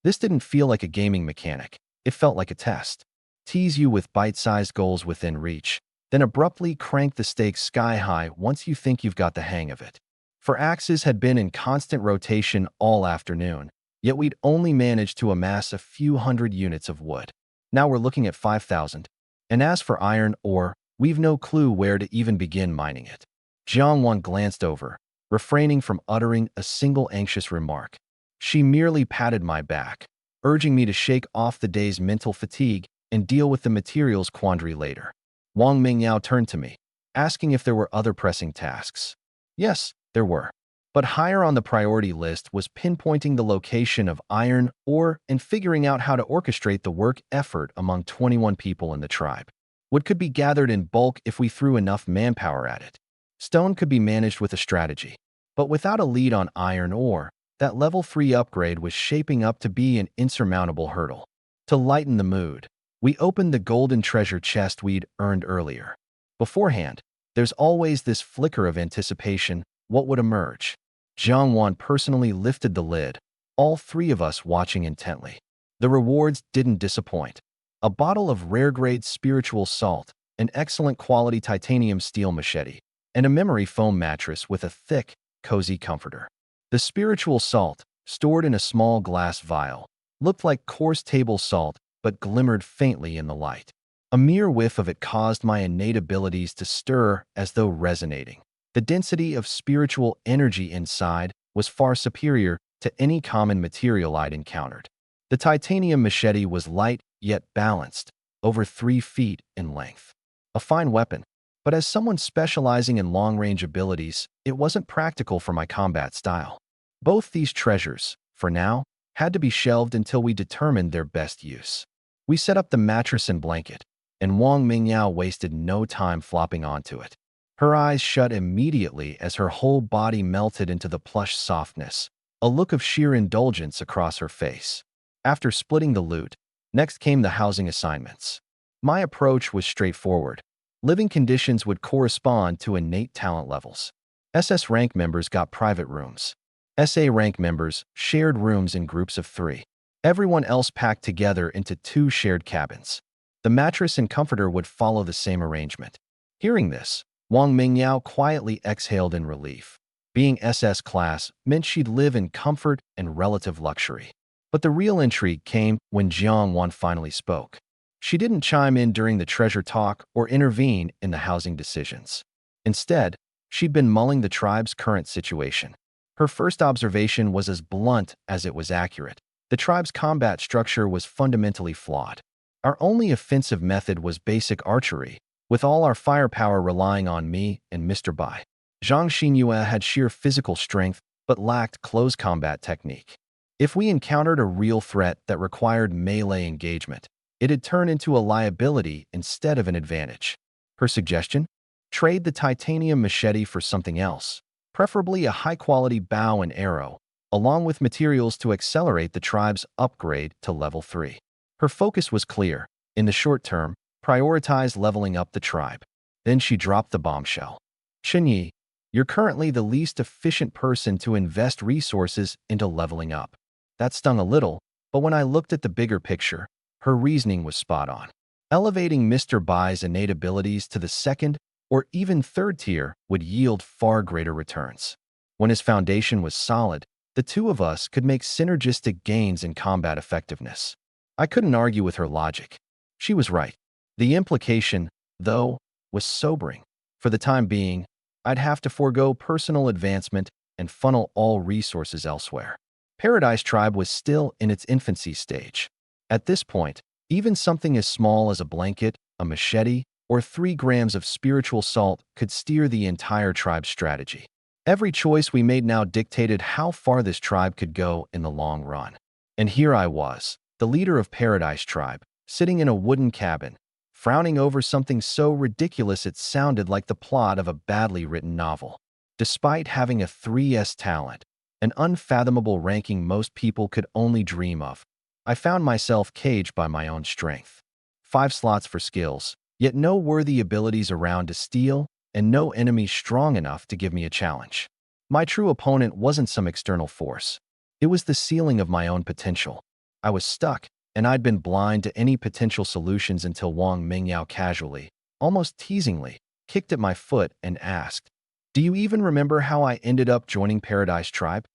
This didn't feel like a gaming mechanic. It felt like a test. Tease you with bite-sized goals within reach, then abruptly crank the stakes sky high once you think you've got the hang of it. For axes had been in constant rotation all afternoon, yet we'd only managed to amass a few hundred units of wood. Now we're looking at 5,000. And as for iron ore, we've no clue where to even begin mining it. Jiangwan glanced over, refraining from uttering a single anxious remark. She merely patted my back, urging me to shake off the day's mental fatigue and deal with the materials quandary later. Wong Mingyao turned to me, asking if there were other pressing tasks. Yes, there were. But higher on the priority list was pinpointing the location of iron ore and figuring out how to orchestrate the work effort among 21 people in the tribe. Wood could be gathered in bulk if we threw enough manpower at it. Stone could be managed with a strategy. But without a lead on iron ore, that level 3 upgrade was shaping up to be an insurmountable hurdle. To lighten the mood, we opened the golden treasure chest we'd earned earlier. Beforehand, there's always this flicker of anticipation: what would emerge? Jiangwan personally lifted the lid, all three of us watching intently. The rewards didn't disappoint. A bottle of rare-grade spiritual salt, an excellent quality titanium steel machete, and a memory foam mattress with a thick, cozy comforter. The spiritual salt, stored in a small glass vial, looked like coarse table salt but glimmered faintly in the light. A mere whiff of it caused my innate abilities to stir as though resonating. The density of spiritual energy inside was far superior to any common material I'd encountered. The titanium machete was light yet balanced, over 3 feet in length. A fine weapon, but as someone specializing in long-range abilities, it wasn't practical for my combat style. Both these treasures, for now, had to be shelved until we determined their best use. We set up the mattress and blanket, and Wong Mingyao wasted no time flopping onto it. Her eyes shut immediately as her whole body melted into the plush softness, a look of sheer indulgence across her face. After splitting the loot, next came the housing assignments. My approach was straightforward. Living conditions would correspond to innate talent levels. SS rank members got private rooms. SA rank members shared rooms in groups of 3. Everyone else packed together into 2 shared cabins. The mattress and comforter would follow the same arrangement. Hearing this, Wong Mingao quietly exhaled in relief. Being SS class meant she'd live in comfort and relative luxury. But the real intrigue came when Jiang Wan finally spoke. She didn't chime in during the treasure talk or intervene in the housing decisions. Instead, she'd been mulling the tribe's current situation. Her first observation was as blunt as it was accurate. The tribe's combat structure was fundamentally flawed. Our only offensive method was basic archery, with all our firepower relying on me and Mr. Bai. Zhang Xinyue had sheer physical strength but lacked close combat technique. If we encountered a real threat that required melee engagement, it'd turn into a liability instead of an advantage. Her suggestion? Trade the titanium machete for something else, preferably a high-quality bow and arrow, along with materials to accelerate the tribe's upgrade to level 3. Her focus was clear. In the short term, prioritize leveling up the tribe. Then she dropped the bombshell. Chenyi, you're currently the least efficient person to invest resources into leveling up. That stung a little, but when I looked at the bigger picture, her reasoning was spot on. Elevating Mr. Bai's innate abilities to the 2nd or even 3rd tier would yield far greater returns. When his foundation was solid, the two of us could make synergistic gains in combat effectiveness. I couldn't argue with her logic. She was right. The implication, though, was sobering. For the time being, I'd have to forego personal advancement and funnel all resources elsewhere. Paradise Tribe was still in its infancy stage. At this point, even something as small as a blanket, a machete, or 3 grams of spiritual salt could steer the entire tribe's strategy. Every choice we made now dictated how far this tribe could go in the long run. And here I was, the leader of Paradise Tribe, sitting in a wooden cabin, frowning over something so ridiculous it sounded like the plot of a badly written novel. Despite having a 3S talent, an unfathomable ranking most people could only dream of, I found myself caged by my own strength. 5 slots for skills, yet no worthy abilities around to steal, and no enemy strong enough to give me a challenge. My true opponent wasn't some external force. It was the ceiling of my own potential. I was stuck, and I'd been blind to any potential solutions until Wong Mingao casually, almost teasingly, kicked at my foot and asked, "Do you even remember how I ended up joining Paradise Tribe?"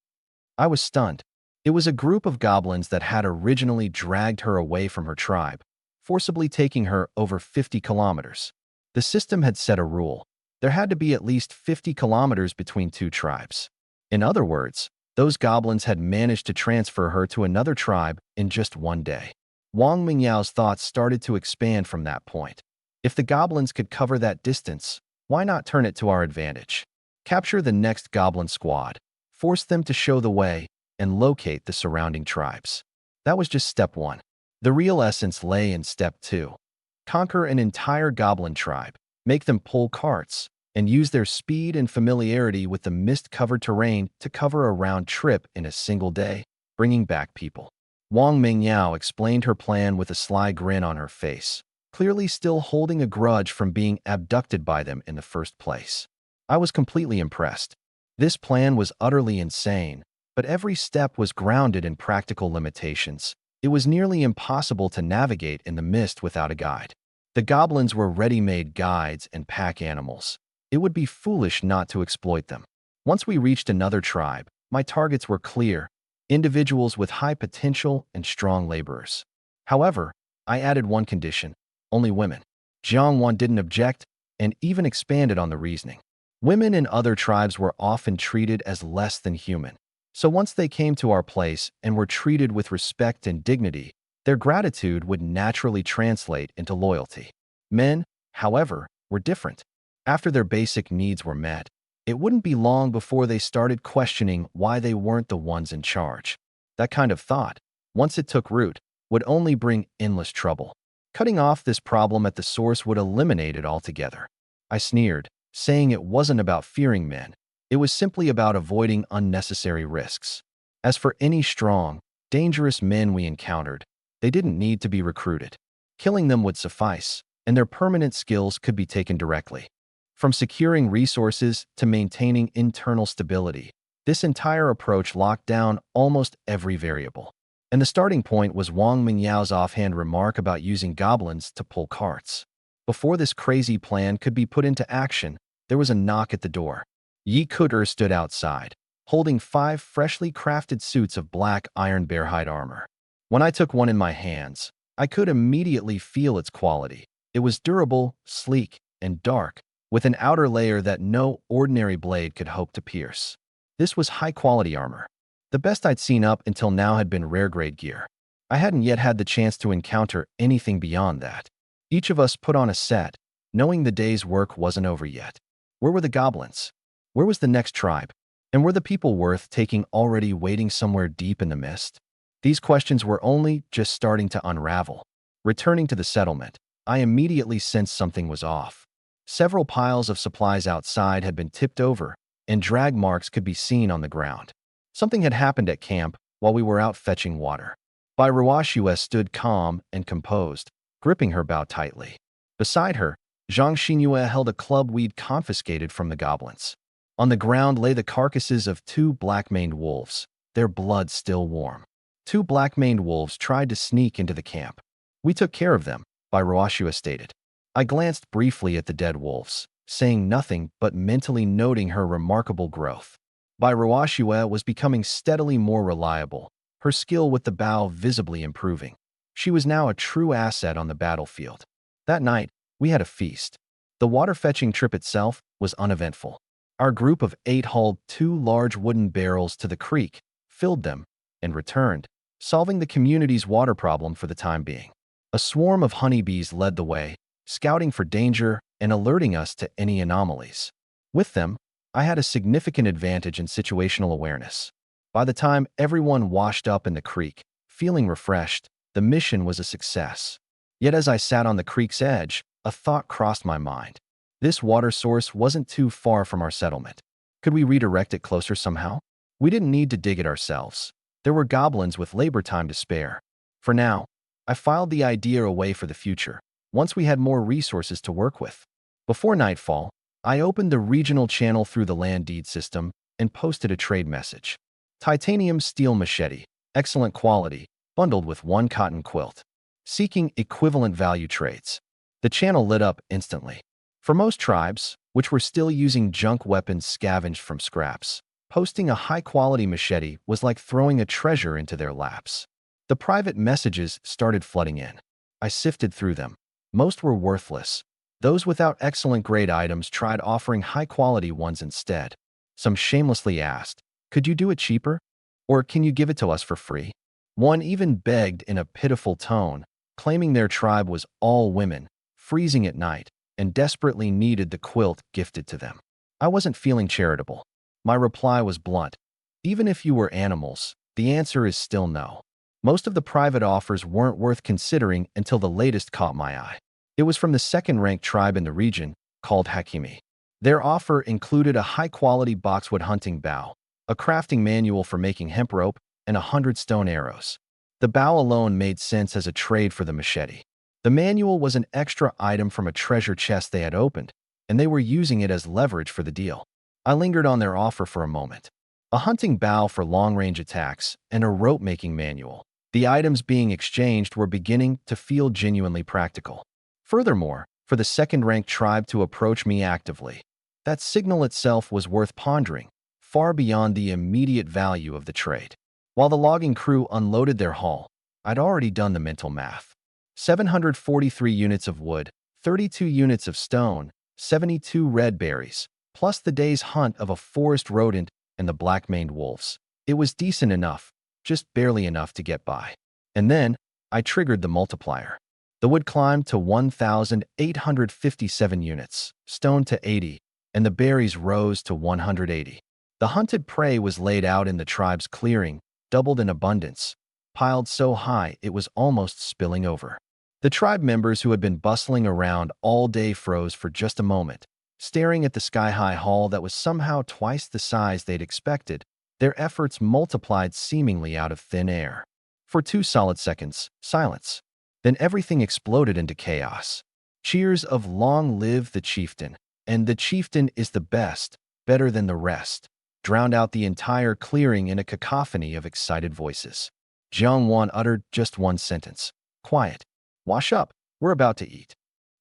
I was stunned. It was a group of goblins that had originally dragged her away from her tribe, forcibly taking her over 50 kilometers. The system had set a rule. There had to be at least 50 kilometers between 2 tribes. In other words, those goblins had managed to transfer her to another tribe in just 1 day. Wong Mingyao's thoughts started to expand from that point. If the goblins could cover that distance, why not turn it to our advantage? Capture the next goblin squad, force them to show the way, and locate the surrounding tribes. That was just step 1. The real essence lay in step 2. Conquer an entire goblin tribe, make them pull carts, and use their speed and familiarity with the mist-covered terrain to cover a round trip in a single day, bringing back people. Wong Mingyao explained her plan with a sly grin on her face, clearly still holding a grudge from being abducted by them in the first place. I was completely impressed. This plan was utterly insane, but every step was grounded in practical limitations. It was nearly impossible to navigate in the mist without a guide. The goblins were ready-made guides and pack animals. It would be foolish not to exploit them. Once we reached another tribe, my targets were clear: individuals with high potential and strong laborers. However, I added one condition: only women. Jiang Wan didn't object and even expanded on the reasoning. Women in other tribes were often treated as less than human. So once they came to our place and were treated with respect and dignity, their gratitude would naturally translate into loyalty. Men, however, were different. After their basic needs were met, it wouldn't be long before they started questioning why they weren't the ones in charge. That kind of thought, once it took root, would only bring endless trouble. Cutting off this problem at the source would eliminate it altogether. I sneered. saying it wasn't about fearing men. It was simply about avoiding unnecessary risks. As for any strong, dangerous men we encountered, they didn't need to be recruited. Killing them would suffice, and their permanent skills could be taken directly. From securing resources to maintaining internal stability, this entire approach locked down almost every variable. And the starting point was Wong Mingyao's offhand remark about using goblins to pull carts. Before this crazy plan could be put into action, there was a knock at the door. Yi Kutter stood outside, holding 5 freshly crafted suits of black iron bearhide armor. When I took one in my hands, I could immediately feel its quality. It was durable, sleek, and dark, with an outer layer that no ordinary blade could hope to pierce. This was high-quality armor. The best I'd seen up until now had been rare-grade gear. I hadn't yet had the chance to encounter anything beyond that. Each of us put on a set, knowing the day's work wasn't over yet. Where were the goblins? Where was the next tribe? And were the people worth taking already waiting somewhere deep in the mist? These questions were only just starting to unravel. Returning to the settlement, I immediately sensed something was off. Several piles of supplies outside had been tipped over, and drag marks could be seen on the ground. Something had happened at camp while we were out fetching water. Bai Ruoxue stood calm and composed, gripping her bow tightly. Beside her, Zhang Xinyue held a club we'd confiscated from the goblins. On the ground lay the carcasses of 2 black-maned wolves, their blood still warm. 2 black-maned wolves tried to sneak into the camp. We took care of them, Bai Ruoxue stated. I glanced briefly at the dead wolves, saying nothing but mentally noting her remarkable growth. Bai Ruoxue was becoming steadily more reliable, her skill with the bow visibly improving. She was now a true asset on the battlefield. That night, we had a feast. The water-fetching trip itself was uneventful. Our group of 8 hauled 2 large wooden barrels to the creek, filled them, and returned, solving the community's water problem for the time being. A swarm of honeybees led the way, scouting for danger and alerting us to any anomalies. With them, I had a significant advantage in situational awareness. By the time everyone washed up in the creek, feeling refreshed, the mission was a success. Yet as I sat on the creek's edge, a thought crossed my mind. This water source wasn't too far from our settlement. Could we redirect it closer somehow? We didn't need to dig it ourselves. There were goblins with labor time to spare. For now, I filed the idea away for the future, once we had more resources to work with. Before nightfall, I opened the regional channel through the land deed system and posted a trade message. Titanium steel machete, excellent quality, bundled with 1 cotton quilt. Seeking equivalent value trades. The channel lit up instantly. For most tribes, which were still using junk weapons scavenged from scraps, posting a high-quality machete was like throwing a treasure into their laps. The private messages started flooding in. I sifted through them. Most were worthless. Those without excellent grade items tried offering high-quality ones instead. Some shamelessly asked, "Could you do it cheaper? Or can you give it to us for free?" One even begged in a pitiful tone, claiming their tribe was all women, freezing at night, and desperately needed the quilt gifted to them. I wasn't feeling charitable. My reply was blunt. Even if you were animals, the answer is still no. Most of the private offers weren't worth considering until the latest caught my eye. It was from the second-ranked tribe in the region, called Hakimi. Their offer included a high-quality boxwood hunting bow, a crafting manual for making hemp rope, and 100 stone arrows. The bow alone made sense as a trade for the machete. The manual was an extra item from a treasure chest they had opened, and they were using it as leverage for the deal. I lingered on their offer for a moment. A hunting bow for long-range attacks and a rope-making manual. The items being exchanged were beginning to feel genuinely practical. Furthermore, for the second-ranked tribe to approach me actively, that signal itself was worth pondering, far beyond the immediate value of the trade. While the logging crew unloaded their haul, I'd already done the mental math. 743 units of wood, 32 units of stone, 72 red berries, plus the day's hunt of a forest rodent and the black-maned wolves. It was decent enough, just barely enough to get by. And then, I triggered the multiplier. The wood climbed to 1,857 units, stone to 80, and the berries rose to 180. The hunted prey was laid out in the tribe's clearing, doubled in abundance, piled so high it was almost spilling over. The tribe members who had been bustling around all day froze for just a moment, staring at the sky-high hall that was somehow twice the size they'd expected, their efforts multiplied seemingly out of thin air. For 2 solid seconds, silence. Then everything exploded into chaos. Cheers of "Long live the chieftain," and "The chieftain is the best, better than the rest," drowned out the entire clearing in a cacophony of excited voices. Jiang Wan uttered just one sentence. "Quiet. Wash up. We're about to eat."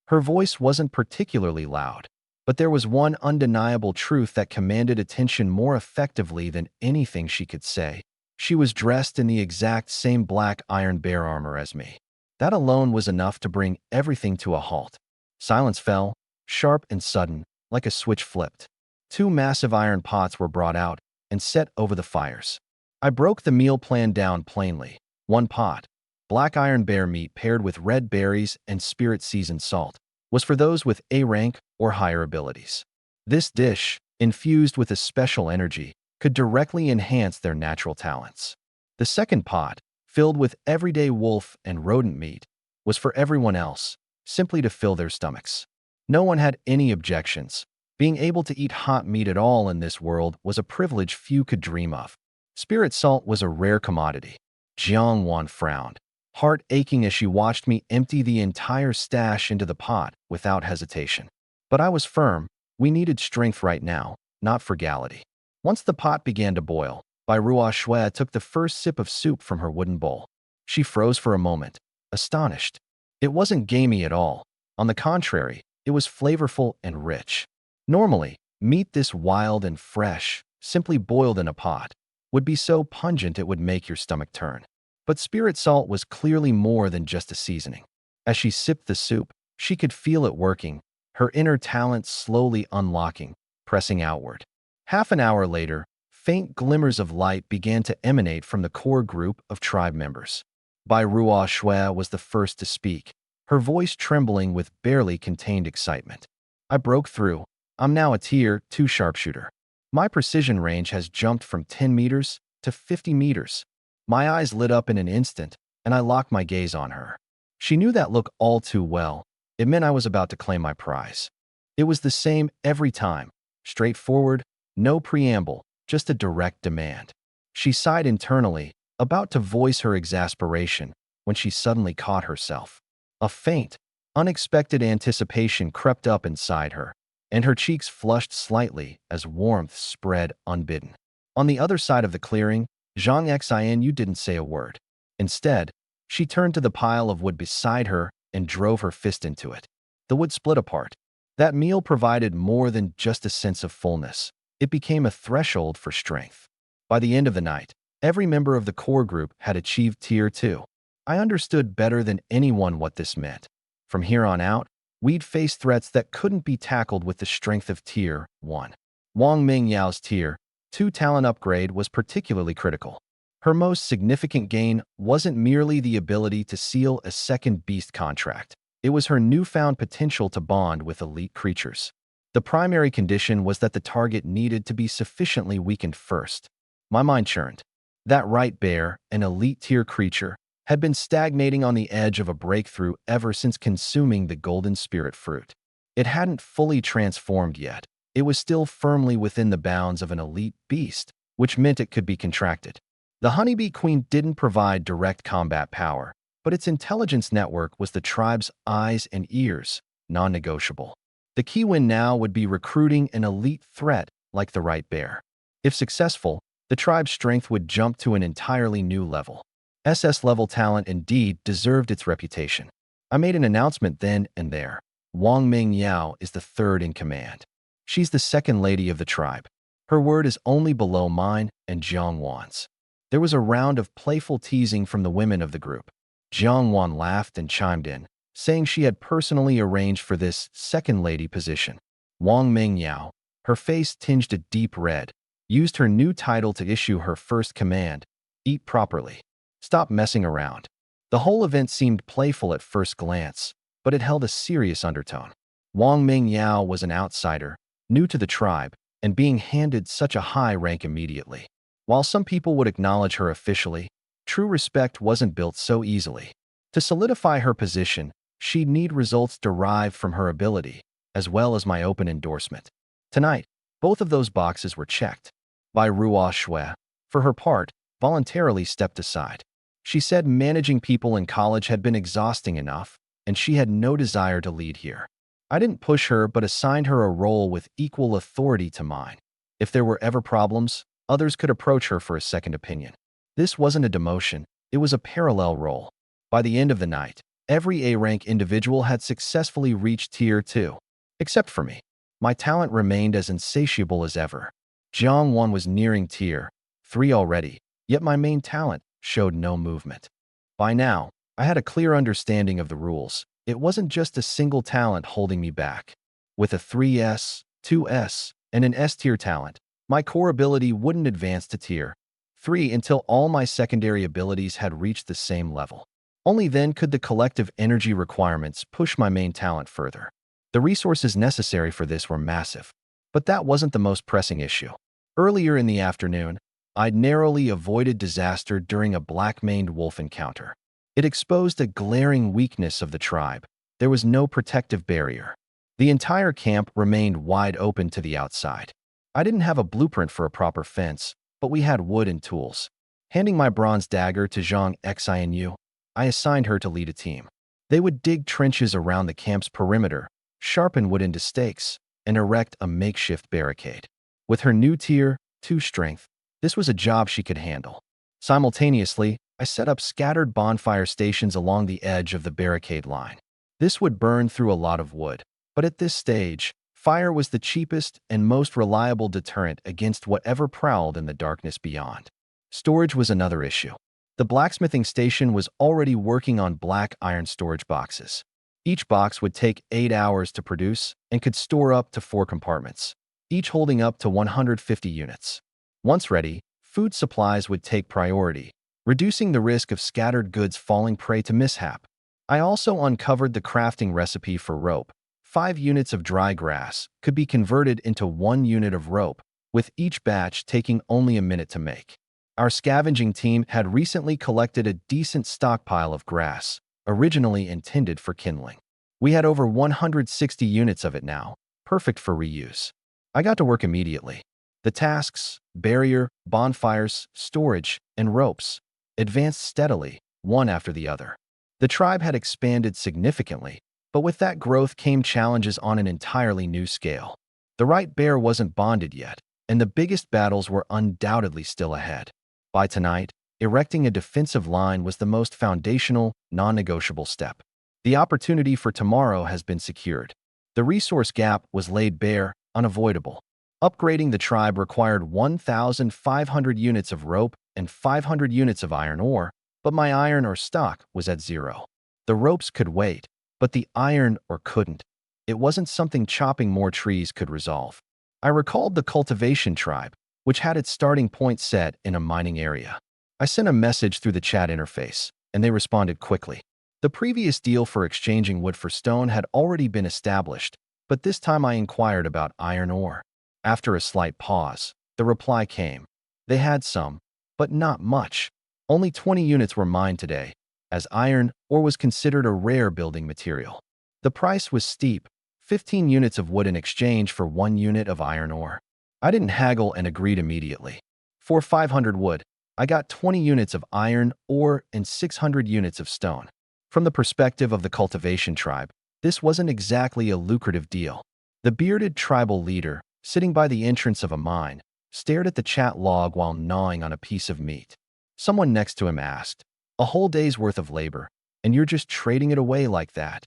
Her voice wasn't particularly loud, but there was one undeniable truth that commanded attention more effectively than anything she could say. She was dressed in the exact same black iron bear armor as me. That alone was enough to bring everything to a halt. Silence fell, sharp and sudden, like a switch flipped. 2 massive iron pots were brought out and set over the fires. I broke the meal plan down plainly. 1 pot, black iron bear meat paired with red berries and spirit-seasoned salt, was for those with A rank or higher abilities. This dish, infused with a special energy, could directly enhance their natural talents. The second pot, filled with everyday wolf and rodent meat, was for everyone else, simply to fill their stomachs. No one had any objections. Being able to eat hot meat at all in this world was a privilege few could dream of. Spirit salt was a rare commodity. Jiang Wan frowned, heart aching as she watched me empty the entire stash into the pot without hesitation. But I was firm. We needed strength right now, not frugality. Once the pot began to boil, Bai Ruo Shui took the first sip of soup from her wooden bowl. She froze for a moment, astonished. It wasn't gamey at all. On the contrary, it was flavorful and rich. Normally, meat this wild and fresh, simply boiled in a pot, would be so pungent it would make your stomach turn. But spirit salt was clearly more than just a seasoning. As she sipped the soup, she could feel it working, her inner talent slowly unlocking, pressing outward. Half an hour later, faint glimmers of light began to emanate from the core group of tribe members. Bai Ruo Shui was the first to speak, her voice trembling with barely contained excitement. "I broke through. I'm now a Tier 2 sharpshooter. My precision range has jumped from 10 meters to 50 meters. My eyes lit up in an instant, and I locked my gaze on her. She knew that look all too well. It meant I was about to claim my prize. It was the same every time, straightforward, no preamble, just a direct demand. She sighed internally, about to voice her exasperation, when she suddenly caught herself. A faint, unexpected anticipation crept up inside her, and her cheeks flushed slightly as warmth spread unbidden. On the other side of the clearing, Zhang Xian didn't say a word. Instead, she turned to the pile of wood beside her and drove her fist into it. The wood split apart. That meal provided more than just a sense of fullness. It became a threshold for strength. By the end of the night, every member of the core group had achieved Tier 2. I understood better than anyone what this meant. From here on out, we'd face threats that couldn't be tackled with the strength of Tier 1. Wong Mingyao's Tier 2 talent upgrade was particularly critical. Her most significant gain wasn't merely the ability to seal a second beast contract. It was her newfound potential to bond with elite creatures. The primary condition was that the target needed to be sufficiently weakened first. My mind churned. That right bear, an elite tier creature, had been stagnating on the edge of a breakthrough ever since consuming the golden spirit fruit. It hadn't fully transformed yet. It was still firmly within the bounds of an elite beast, which meant it could be contracted. The honeybee queen didn't provide direct combat power, but its intelligence network was the tribe's eyes and ears, non-negotiable. The key win now would be recruiting an elite threat like the right bear. If successful, the tribe's strength would jump to an entirely new level. SS-level talent indeed deserved its reputation. I made an announcement then and there. Wong Mingyao is the third in command. She's the second lady of the tribe. Her word is only below mine and Jiang Wan's. There was a round of playful teasing from the women of the group. Jiang Wan laughed and chimed in, saying she had personally arranged for this second lady position. Wong Mingyao, her face tinged a deep red, used her new title to issue her first command: eat properly. Stop messing around. The whole event seemed playful at first glance, but it held a serious undertone. Wong Mingyao was an outsider, new to the tribe, and being handed such a high rank immediately. While some people would acknowledge her officially, true respect wasn't built so easily. To solidify her position, she'd need results derived from her ability, as well as my open endorsement. Tonight, both of those boxes were checked. By Ruo Shui, for her part, voluntarily stepped aside. She said managing people in college had been exhausting enough, and she had no desire to lead here. I didn't push her but assigned her a role with equal authority to mine. If there were ever problems, others could approach her for a second opinion. This wasn't a demotion, it was a parallel role. By the end of the night, every A-rank individual had successfully reached Tier 2. Except for me. My talent remained as insatiable as ever. Jiang 1 was nearing Tier 3 already, yet my main talent showed no movement. By now, I had a clear understanding of the rules. It wasn't just a single talent holding me back. With a 3S, 2S, and an S-tier talent, my core ability wouldn't advance to Tier 3 until all my secondary abilities had reached the same level. Only then could the collective energy requirements push my main talent further. The resources necessary for this were massive, but that wasn't the most pressing issue. Earlier in the afternoon, I'd narrowly avoided disaster during a black-maned wolf encounter. It exposed a glaring weakness of the tribe. There was no protective barrier. The entire camp remained wide open to the outside. I didn't have a blueprint for a proper fence, but we had wood and tools. Handing my bronze dagger to Zhang Xinu, I assigned her to lead a team. They would dig trenches around the camp's perimeter, sharpen wood into stakes, and erect a makeshift barricade. With her new Tier 2 strength, this was a job she could handle. Simultaneously, I set up scattered bonfire stations along the edge of the barricade line. This would burn through a lot of wood, but at this stage, fire was the cheapest and most reliable deterrent against whatever prowled in the darkness beyond. Storage was another issue. The blacksmithing station was already working on black iron storage boxes. Each box would take 8 hours to produce and could store up to 4 compartments, each holding up to 150 units. Once ready, food supplies would take priority, reducing the risk of scattered goods falling prey to mishap. I also uncovered the crafting recipe for rope. 5 units of dry grass could be converted into 1 unit of rope, with each batch taking only a minute to make. Our scavenging team had recently collected a decent stockpile of grass, originally intended for kindling. We had over 160 units of it now, perfect for reuse. I got to work immediately. The tasks, barrier, bonfires, storage, and ropes, advanced steadily, one after the other. The tribe had expanded significantly, but with that growth came challenges on an entirely new scale. The right bear wasn't bonded yet, and the biggest battles were undoubtedly still ahead. By tonight, erecting a defensive line was the most foundational, non-negotiable step. The opportunity for tomorrow has been secured. The resource gap was laid bare, unavoidable. Upgrading the tribe required 1,500 units of rope and 500 units of iron ore, but my iron ore stock was at 0. The ropes could wait, but the iron ore couldn't. It wasn't something chopping more trees could resolve. I recalled the cultivation tribe, which had its starting point set in a mining area. I sent a message through the chat interface, and they responded quickly. The previous deal for exchanging wood for stone had already been established, but this time I inquired about iron ore. After a slight pause, the reply came. They had some, but not much. Only 20 units were mined today, as iron ore was considered a rare building material. The price was steep, 15 units of wood in exchange for 1 unit of iron ore. I didn't haggle and agreed immediately. For 500 wood, I got 20 units of iron ore and 600 units of stone. From the perspective of the cultivation tribe, this wasn't exactly a lucrative deal. The bearded tribal leader, sitting by the entrance of a mine, stared at the chat log while gnawing on a piece of meat. Someone next to him asked, "A whole day's worth of labor, and you're just trading it away like that?"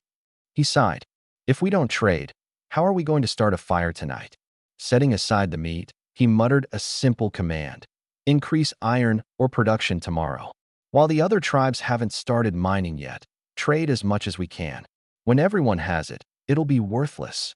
He sighed. "If we don't trade, how are we going to start a fire tonight?" Setting aside the meat, he muttered a simple command. "Increase iron ore production tomorrow. While the other tribes haven't started mining yet, trade as much as we can. When everyone has it, it'll be worthless."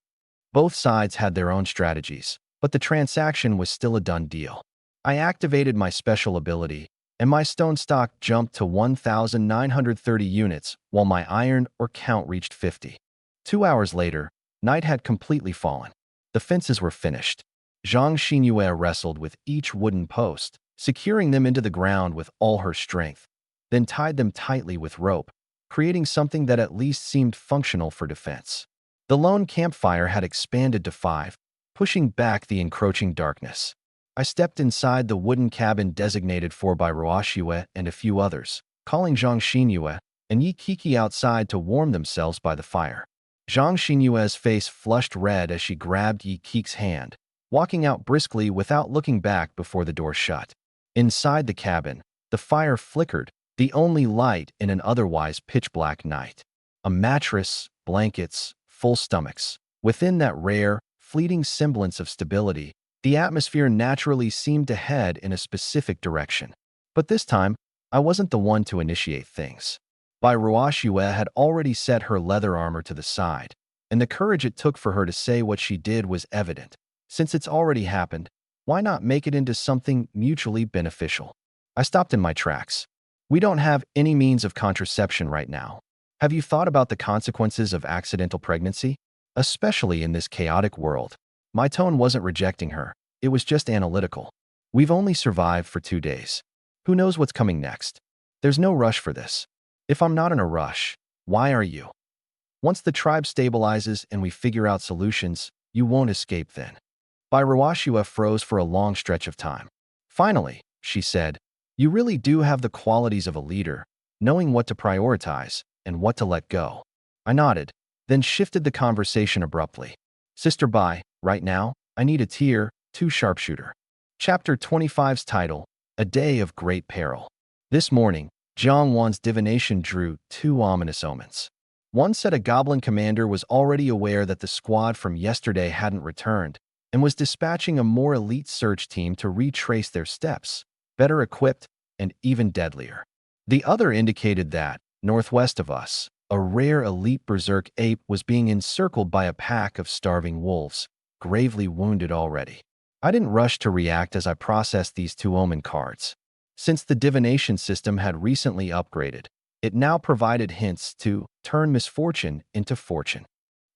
Both sides had their own strategies, but the transaction was still a done deal. I activated my special ability, and my stone stock jumped to 1,930 units, while my iron ore count reached 50. 2 hours later, night had completely fallen. The fences were finished. Zhang Xinyue wrestled with each wooden post, securing them into the ground with all her strength, then tied them tightly with rope, creating something that at least seemed functional for defense. The lone campfire had expanded to 5, pushing back the encroaching darkness. I stepped inside the wooden cabin designated for by Ruoxiue and a few others, calling Zhang Xinyue and Yi Kiki outside to warm themselves by the fire. Zhang Xinyue's face flushed red as she grabbed Yi Kiki's hand, walking out briskly without looking back before the door shut. Inside the cabin, the fire flickered, the only light in an otherwise pitch-black night. A mattress, blankets, full stomachs. Within that rare, fleeting semblance of stability, the atmosphere naturally seemed to head in a specific direction. But this time, I wasn't the one to initiate things. Bai Ruoxiue had already set her leather armor to the side, and the courage it took for her to say what she did was evident. Since it's already happened, why not make it into something mutually beneficial? I stopped in my tracks. We don't have any means of contraception right now. Have you thought about the consequences of accidental pregnancy? Especially in this chaotic world. My tone wasn't rejecting her. It was just analytical. We've only survived for 2 days. Who knows what's coming next? There's no rush for this. If I'm not in a rush, why are you? Once the tribe stabilizes and we figure out solutions, you won't escape then. Bai Ruoxiue froze for a long stretch of time. Finally, she said, you really do have the qualities of a leader, knowing what to prioritize and what to let go. I nodded, then shifted the conversation abruptly. Sister Bai, right now, I need a tier 2 sharpshooter. Chapter 25's title, A Day of Great Peril. This morning, Jiang Wan's divination drew 2 ominous omens. One said a goblin commander was already aware that the squad from yesterday hadn't returned and was dispatching a more elite search team to retrace their steps, better equipped and even deadlier. The other indicated that, northwest of us, a rare elite berserk ape was being encircled by a pack of starving wolves, gravely wounded already. I didn't rush to react as I processed these 2 omen cards. Since the divination system had recently upgraded, it now provided hints to turn misfortune into fortune.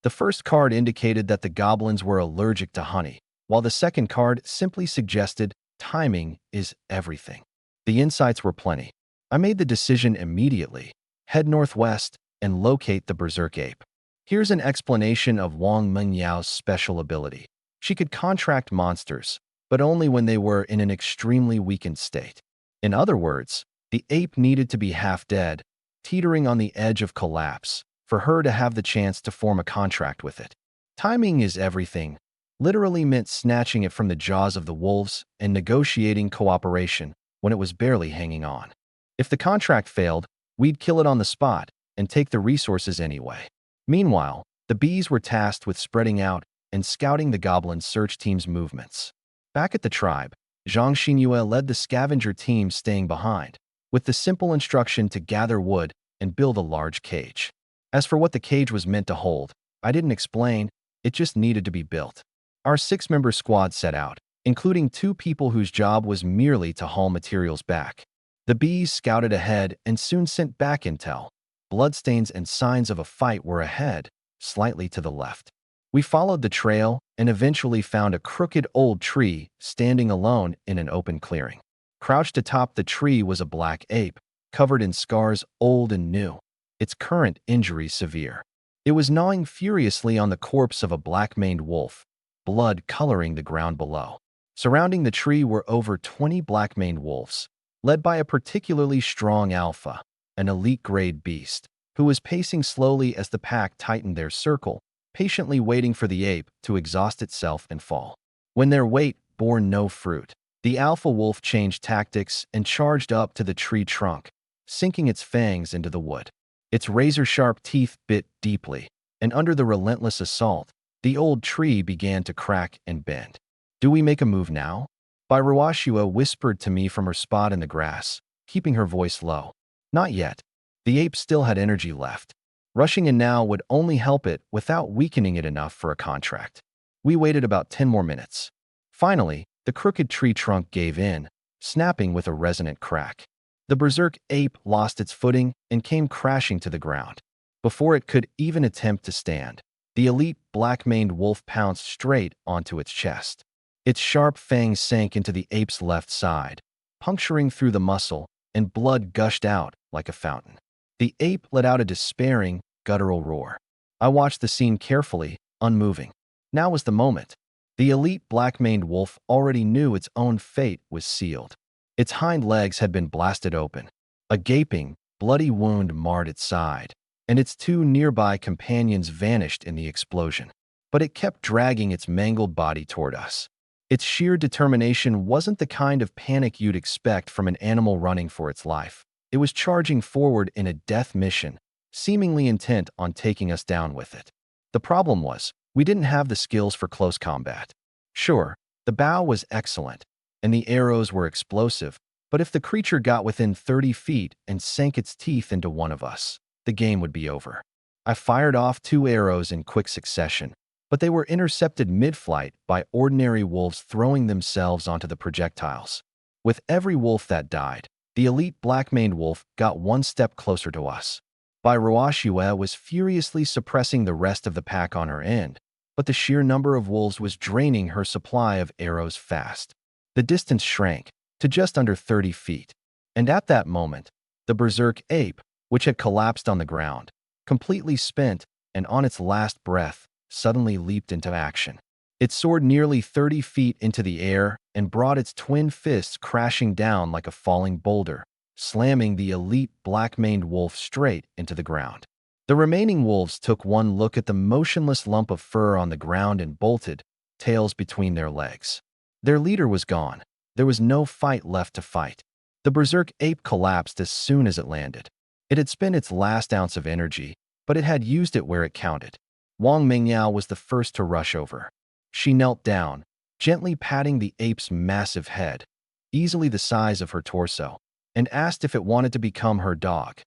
The first card indicated that the goblins were allergic to honey, while the second card simply suggested timing is everything. The insights were plenty. I made the decision immediately. Head northwest and locate the berserk ape. Here's an explanation of Wong Mingyao's special ability. She could contract monsters, but only when they were in an extremely weakened state. In other words, the ape needed to be half dead, teetering on the edge of collapse, for her to have the chance to form a contract with it. Timing is everything literally meant snatching it from the jaws of the wolves and negotiating cooperation when it was barely hanging on. If the contract failed, we'd kill it on the spot and take the resources anyway. Meanwhile, the bees were tasked with spreading out and scouting the goblin search team's movements. Back at the tribe, Zhang Xinyue led the scavenger team staying behind, with the simple instruction to gather wood and build a large cage. As for what the cage was meant to hold, I didn't explain, it just needed to be built. Our 6-member squad set out, including 2 people whose job was merely to haul materials back. The bees scouted ahead and soon sent back intel. Bloodstains and signs of a fight were ahead, slightly to the left. We followed the trail and eventually found a crooked old tree standing alone in an open clearing. Crouched atop the tree was a black ape, covered in scars old and new, its current injury severe. It was gnawing furiously on the corpse of a black-maned wolf, blood coloring the ground below. Surrounding the tree were over 20 black-maned wolves, led by a particularly strong alpha, an elite-grade beast, who was pacing slowly as the pack tightened their circle, patiently waiting for the ape to exhaust itself and fall. When their weight bore no fruit, the alpha wolf changed tactics and charged up to the tree trunk, sinking its fangs into the wood. Its razor-sharp teeth bit deeply, and under the relentless assault, the old tree began to crack and bend. Do we make a move now? Bai Ruoxiue whispered to me from her spot in the grass, keeping her voice low. Not yet. The ape still had energy left. Rushing in now would only help it without weakening it enough for a contract. We waited about 10 more minutes. Finally, the crooked tree trunk gave in, snapping with a resonant crack. The berserk ape lost its footing and came crashing to the ground. Before it could even attempt to stand, the elite black-maned wolf pounced straight onto its chest. Its sharp fangs sank into the ape's left side, puncturing through the muscle, and blood gushed out like a fountain. The ape let out a despairing, guttural roar. I watched the scene carefully, unmoving. Now was the moment. The elite black-maned wolf already knew its own fate was sealed. Its hind legs had been blasted open. A gaping, bloody wound marred its side, and its two nearby companions vanished in the explosion. But it kept dragging its mangled body toward us. Its sheer determination wasn't the kind of panic you'd expect from an animal running for its life. It was charging forward in a death mission, seemingly intent on taking us down with it. The problem was, we didn't have the skills for close combat. Sure, the bow was excellent, and the arrows were explosive, but if the creature got within 30 feet and sank its teeth into one of us, the game would be over. I fired off 2 arrows in quick succession, but they were intercepted mid-flight by ordinary wolves throwing themselves onto the projectiles. With every wolf that died, the elite black-maned wolf got one step closer to us. Bai Ruoxue was furiously suppressing the rest of the pack on her end, but the sheer number of wolves was draining her supply of arrows fast. The distance shrank to just under 30 feet, and at that moment, the berserk ape, which had collapsed on the ground, completely spent and on its last breath, suddenly leaped into action. It soared nearly 30 feet into the air and brought its twin fists crashing down like a falling boulder, slamming the elite black-maned wolf straight into the ground. The remaining wolves took one look at the motionless lump of fur on the ground and bolted, tails between their legs. Their leader was gone. There was no fight left to fight. The berserk ape collapsed as soon as it landed. It had spent its last ounce of energy, but it had used it where it counted. Wong Mingao was the first to rush over. She knelt down, gently patting the ape's massive head, easily the size of her torso, and asked if it wanted to become her dog.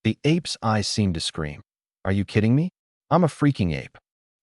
The ape's eyes seemed to scream, "Are you kidding me? I'm a freaking ape."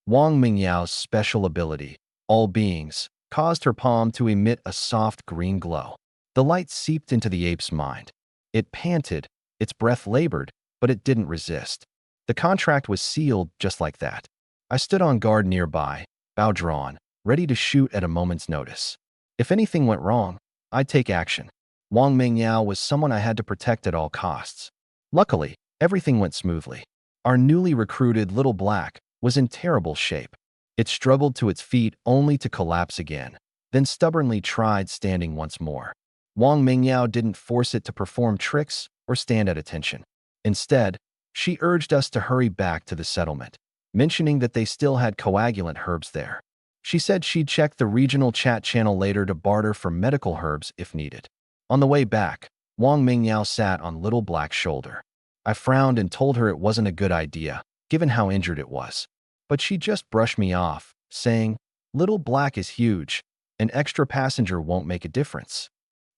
Wong Mingyao's special ability, All Beings, caused her palm to emit a soft green glow. The light seeped into the ape's mind. It panted, its breath labored, but it didn't resist. The contract was sealed just like that. I stood on guard nearby, bow drawn, ready to shoot at a moment's notice. If anything went wrong, I'd take action. Wong Mingyao was someone I had to protect at all costs. Luckily, everything went smoothly. Our newly recruited Little Black was in terrible shape. It struggled to its feet only to collapse again, then stubbornly tried standing once more. Wong Mingyao didn't force it to perform tricks or stand at attention. Instead, she urged us to hurry back to the settlement, mentioning that they still had coagulant herbs there. She said she'd check the regional chat channel later to barter for medical herbs if needed. On the way back, Wong Mingyao sat on Little Black's shoulder. I frowned and told her it wasn't a good idea, given how injured it was. But she just brushed me off, saying, "Little Black is huge. An extra passenger won't make a difference."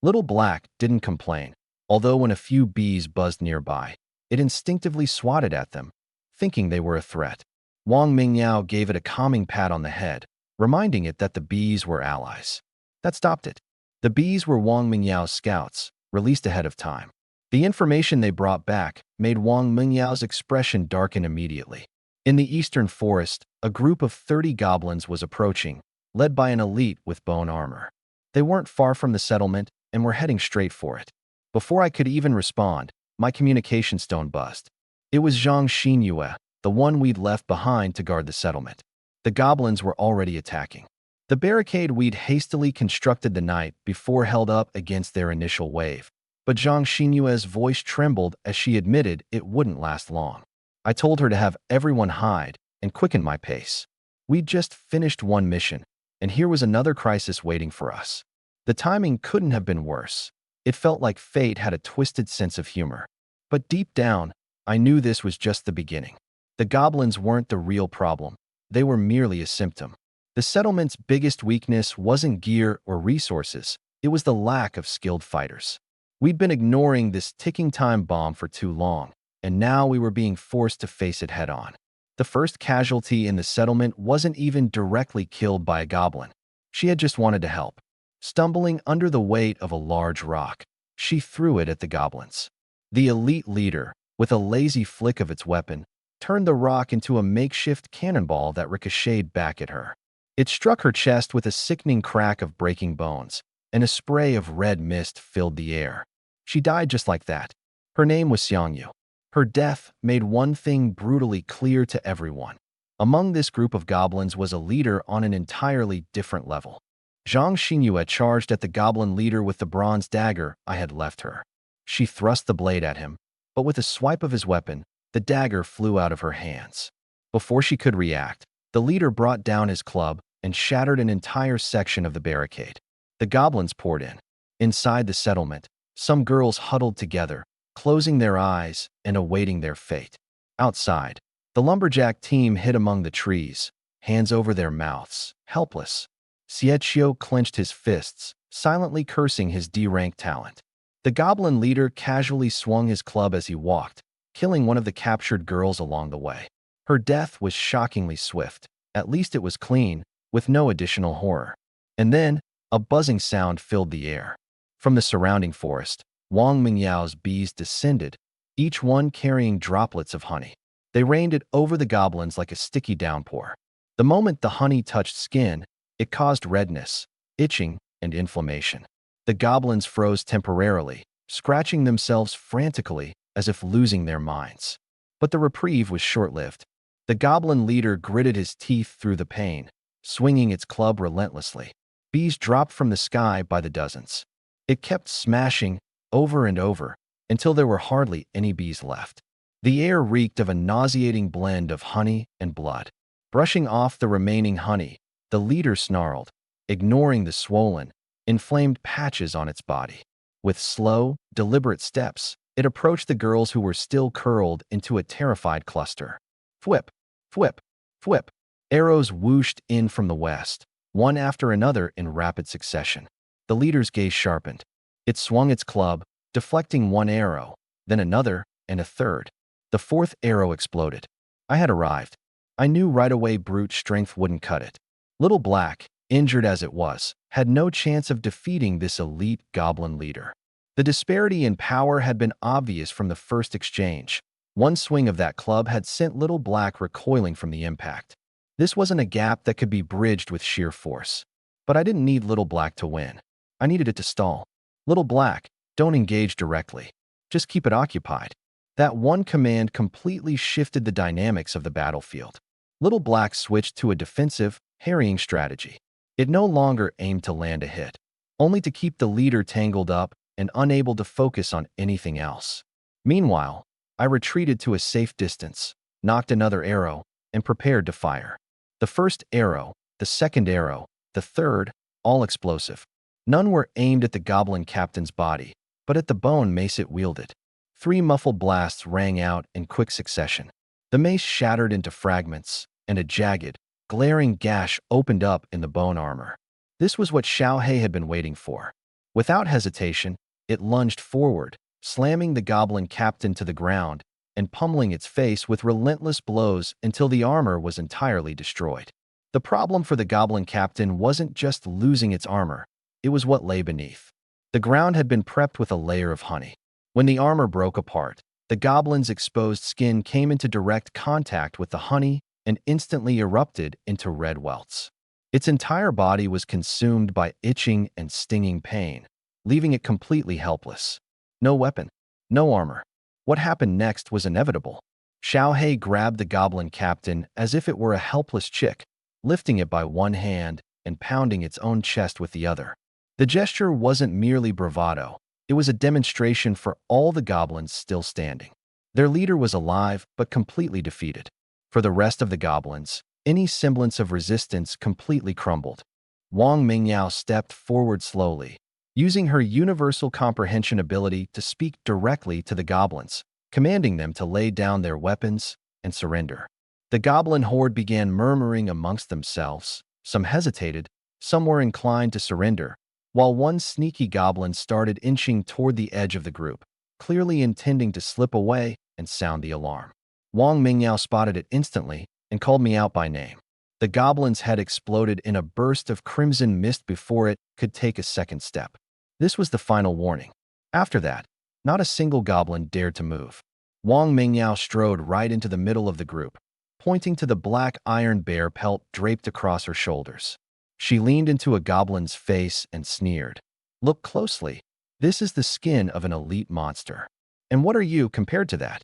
Little Black didn't complain, although when a few bees buzzed nearby, it instinctively swatted at them, thinking they were a threat. Wong Mingyao gave it a calming pat on the head, reminding it that the bees were allies. That stopped it. The bees were Wong Mingyao's scouts, released ahead of time. The information they brought back made Wong Mingyao's expression darken immediately. In the eastern forest, a group of 30 goblins was approaching, led by an elite with bone armor. They weren't far from the settlement and were heading straight for it. Before I could even respond, my communication stone buzzed. It was Zhang Xinyue, the one we'd left behind to guard the settlement. The goblins were already attacking. The barricade we'd hastily constructed the night before held up against their initial wave, but Zhang Xinyue's voice trembled as she admitted it wouldn't last long. I told her to have everyone hide and quicken my pace. We'd just finished one mission, and here was another crisis waiting for us. The timing couldn't have been worse. It felt like fate had a twisted sense of humor. But deep down, I knew this was just the beginning. The goblins weren't the real problem. They were merely a symptom. The settlement's biggest weakness wasn't gear or resources. It was the lack of skilled fighters. We'd been ignoring this ticking time bomb for too long, and now we were being forced to face it head-on. The first casualty in the settlement wasn't even directly killed by a goblin. She had just wanted to help. Stumbling under the weight of a large rock, she threw it at the goblins. The elite leader, with a lazy flick of its weapon, turned the rock into a makeshift cannonball that ricocheted back at her. It struck her chest with a sickening crack of breaking bones, and a spray of red mist filled the air. She died just like that. Her name was Xiangyu. Her death made one thing brutally clear to everyone. Among this group of goblins was a leader on an entirely different level. Zhang Xinyue charged at the goblin leader with the bronze dagger I had left her. She thrust the blade at him, but with a swipe of his weapon, the dagger flew out of her hands. Before she could react, the leader brought down his club and shattered an entire section of the barricade. The goblins poured in. Inside the settlement, some girls huddled together, closing their eyes and awaiting their fate. Outside, the lumberjack team hid among the trees, hands over their mouths, helpless. Xiechio clenched his fists, silently cursing his D-rank talent. The goblin leader casually swung his club as he walked, killing one of the captured girls along the way. Her death was shockingly swift. At least it was clean, with no additional horror. And then, a buzzing sound filled the air. From the surrounding forest, Wong Mingyao's bees descended, each one carrying droplets of honey. They rained it over the goblins like a sticky downpour. The moment the honey touched skin, it caused redness, itching, and inflammation. The goblins froze temporarily, scratching themselves frantically as if losing their minds. But the reprieve was short-lived. The goblin leader gritted his teeth through the pain, swinging its club relentlessly. Bees dropped from the sky by the dozens. It kept smashing over and over until there were hardly any bees left. The air reeked of a nauseating blend of honey and blood. Brushing off the remaining honey, the leader snarled, ignoring the swollen, inflamed patches on its body. With slow, deliberate steps, it approached the girls who were still curled into a terrified cluster. Fwip, fwip, fwip. Arrows whooshed in from the west, one after another in rapid succession. The leader's gaze sharpened. It swung its club, deflecting one arrow, then another, and a third. The fourth arrow exploded. I had arrived. I knew right away brute strength wouldn't cut it. Little Black, injured as it was, had no chance of defeating this elite goblin leader. The disparity in power had been obvious from the first exchange. One swing of that club had sent Little Black recoiling from the impact. This wasn't a gap that could be bridged with sheer force. But I didn't need Little Black to win. I needed it to stall. Little Black, don't engage directly. Just keep it occupied. That one command completely shifted the dynamics of the battlefield. Little Black switched to a defensive, harrying strategy. It no longer aimed to land a hit, only to keep the leader tangled up and unable to focus on anything else. Meanwhile, I retreated to a safe distance, knocked another arrow, and prepared to fire. The first arrow, the second arrow, the third, all explosive. None were aimed at the goblin captain's body, but at the bone mace it wielded. 3 muffled blasts rang out in quick succession. The mace shattered into fragments, and a jagged, glaring gash opened up in the bone armor. This was what Xiaohei had been waiting for. Without hesitation, it lunged forward, slamming the goblin captain to the ground and pummeling its face with relentless blows until the armor was entirely destroyed. The problem for the goblin captain wasn't just losing its armor, it was what lay beneath. The ground had been prepped with a layer of honey. When the armor broke apart, the goblin's exposed skin came into direct contact with the honey and instantly erupted into red welts. Its entire body was consumed by itching and stinging pain, leaving it completely helpless. No weapon, no armor. What happened next was inevitable. Xiaohei grabbed the goblin captain as if it were a helpless chick, lifting it by one hand and pounding its own chest with the other. The gesture wasn't merely bravado. It was a demonstration for all the goblins still standing. Their leader was alive but completely defeated. For the rest of the goblins, any semblance of resistance completely crumbled. Wong Mingyao stepped forward slowly, using her universal comprehension ability to speak directly to the goblins, commanding them to lay down their weapons and surrender. The goblin horde began murmuring amongst themselves. Some hesitated, some were inclined to surrender, while one sneaky goblin started inching toward the edge of the group, clearly intending to slip away and sound the alarm. Wong Mingyao spotted it instantly and called me out by name. The goblin's head exploded in a burst of crimson mist before it could take a second step. This was the final warning. After that, not a single goblin dared to move. Wong Mingyao strode right into the middle of the group, pointing to the black iron bear pelt draped across her shoulders. She leaned into a goblin's face and sneered. Look closely. This is the skin of an elite monster. And what are you compared to that?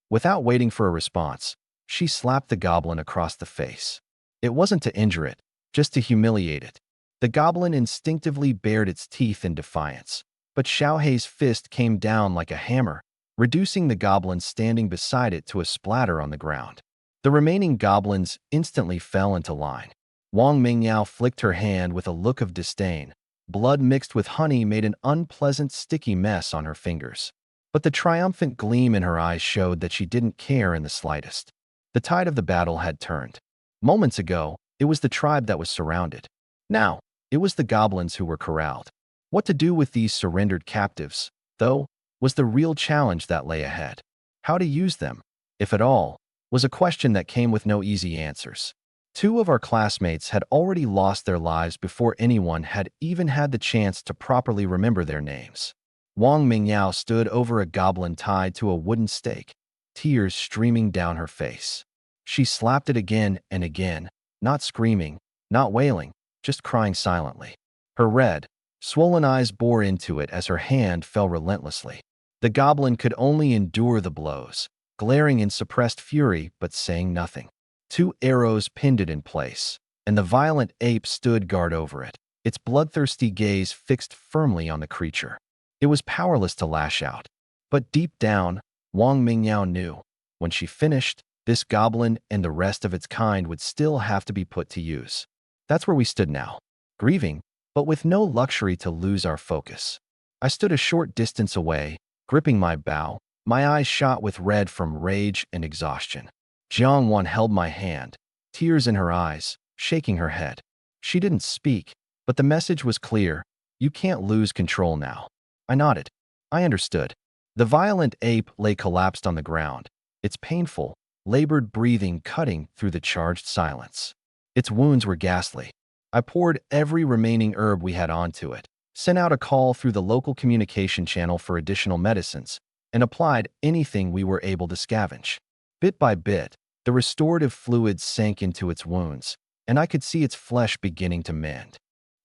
Without waiting for a response, she slapped the goblin across the face. It wasn't to injure it, just to humiliate it. The goblin instinctively bared its teeth in defiance, but Xiaohei's fist came down like a hammer, reducing the goblin standing beside it to a splatter on the ground. The remaining goblins instantly fell into line. Wong Mingao flicked her hand with a look of disdain. Blood mixed with honey made an unpleasant sticky mess on her fingers. But the triumphant gleam in her eyes showed that she didn't care in the slightest. The tide of the battle had turned. Moments ago, it was the tribe that was surrounded. Now, it was the goblins who were corralled. What to do with these surrendered captives, though, was the real challenge that lay ahead. How to use them, if at all, was a question that came with no easy answers. Two of our classmates had already lost their lives before anyone had even had the chance to properly remember their names. Wang Mingyao stood over a goblin tied to a wooden stake, tears streaming down her face. She slapped it again and again, not screaming, not wailing, just crying silently. Her red, swollen eyes bore into it as her hand fell relentlessly. The goblin could only endure the blows, glaring in suppressed fury but saying nothing. Two arrows pinned it in place, and the violent ape stood guard over it, its bloodthirsty gaze fixed firmly on the creature. It was powerless to lash out. But deep down, Wang Mingyao knew, when she finished, this goblin and the rest of its kind would still have to be put to use. That's where we stood now, grieving, but with no luxury to lose our focus. I stood a short distance away, gripping my bow, my eyes shot with red from rage and exhaustion. Jiang Wan held my hand, tears in her eyes, shaking her head. She didn't speak, but the message was clear: you can't lose control now. I nodded. I understood. The violent ape lay collapsed on the ground, its painful, labored breathing cutting through the charged silence. Its wounds were ghastly. I poured every remaining herb we had onto it, sent out a call through the local communication channel for additional medicines, and applied anything we were able to scavenge. Bit by bit, the restorative fluids sank into its wounds, and I could see its flesh beginning to mend.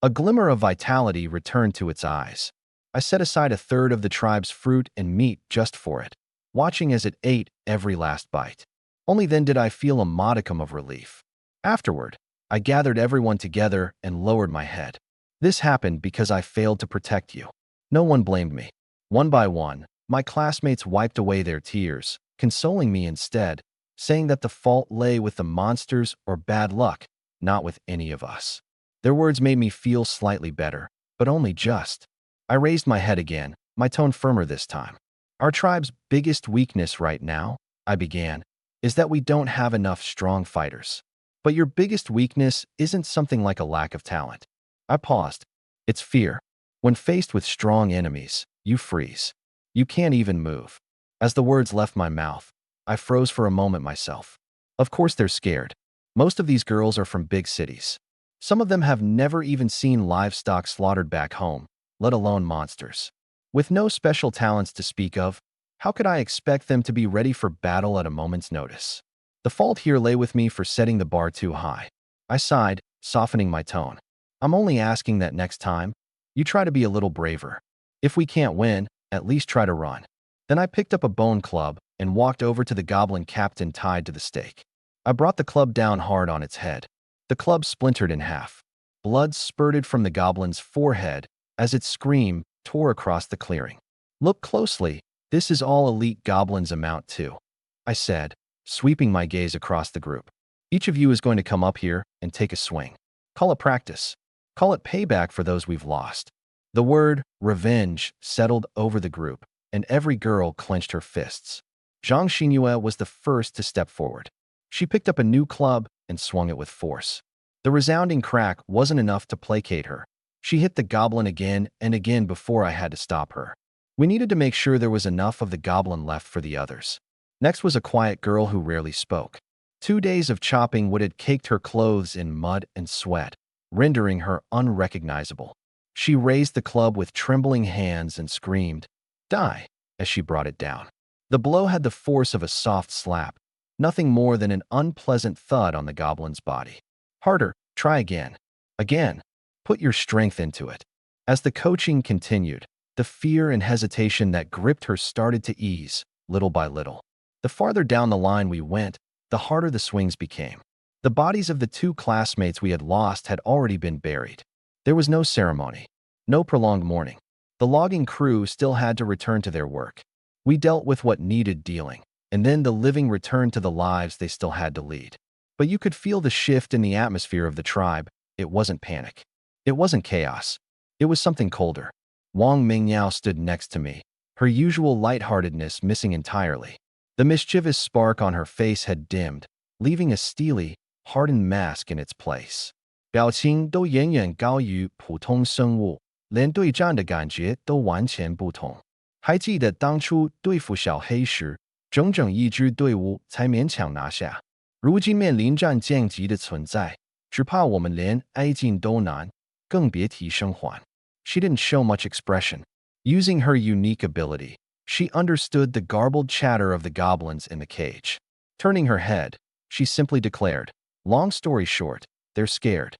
A glimmer of vitality returned to its eyes. I set aside a third of the tribe's fruit and meat just for it, watching as it ate every last bite. Only then did I feel a modicum of relief. Afterward, I gathered everyone together and lowered my head. This happened because I failed to protect you. No one blamed me. One by one, my classmates wiped away their tears, consoling me instead, saying that the fault lay with the monsters or bad luck, not with any of us. Their words made me feel slightly better, but only just. I raised my head again, my tone firmer this time. Our tribe's biggest weakness right now, I began, is that we don't have enough strong fighters. But your biggest weakness isn't something like a lack of talent. I paused. It's fear. When faced with strong enemies, you freeze. You can't even move. As the words left my mouth, I froze for a moment myself. Of course they're scared. Most of these girls are from big cities. Some of them have never even seen livestock slaughtered back home, let alone monsters. With no special talents to speak of, how could I expect them to be ready for battle at a moment's notice? The fault here lay with me for setting the bar too high. I sighed, softening my tone. I'm only asking that next time, you try to be a little braver. If we can't win, at least try to run. Then I picked up a bone club and walked over to the goblin captain tied to the stake. I brought the club down hard on its head. The club splintered in half. Blood spurted from the goblin's forehead as its scream tore across the clearing. Look closely, this is all elite goblins amount to, I said, sweeping my gaze across the group. Each of you is going to come up here and take a swing. Call it practice. Call it payback for those we've lost. The word revenge settled over the group, and every girl clenched her fists. Zhang Xinyue was the first to step forward. She picked up a new club and swung it with force. The resounding crack wasn't enough to placate her. She hit the goblin again and again before I had to stop her. We needed to make sure there was enough of the goblin left for the others. Next was a quiet girl who rarely spoke. 2 days of chopping wood had caked her clothes in mud and sweat, rendering her unrecognizable. She raised the club with trembling hands and screamed, "Die!" as she brought it down. The blow had the force of a soft slap, nothing more than an unpleasant thud on the goblin's body. Harder, try again. Again. Put your strength into it. As the coaching continued, the fear and hesitation that gripped her started to ease, little by little. The farther down the line we went, the harder the swings became. The bodies of the two classmates we had lost had already been buried. There was no ceremony, no prolonged mourning. The logging crew still had to return to their work. We dealt with what needed dealing, and then the living returned to the lives they still had to lead. But you could feel the shift in the atmosphere of the tribe. It wasn't panic. It wasn't chaos. It was something colder. Wong Mingao stood next to me, her usual lightheartedness missing entirely. The mischievous spark on her face had dimmed, leaving a steely, hardened mask in its place. 表情都远远高于普通生物，连对战的感觉都完全不同。还记得当初对付小黑时，整整一支队伍才勉强拿下。如今面临战降级的存在，只怕我们连挨近都难，更别提生还。She didn't show much expression. Using her unique ability, she understood the garbled chatter of the goblins in the cage. Turning her head, she simply declared, "Long story short, they're scared."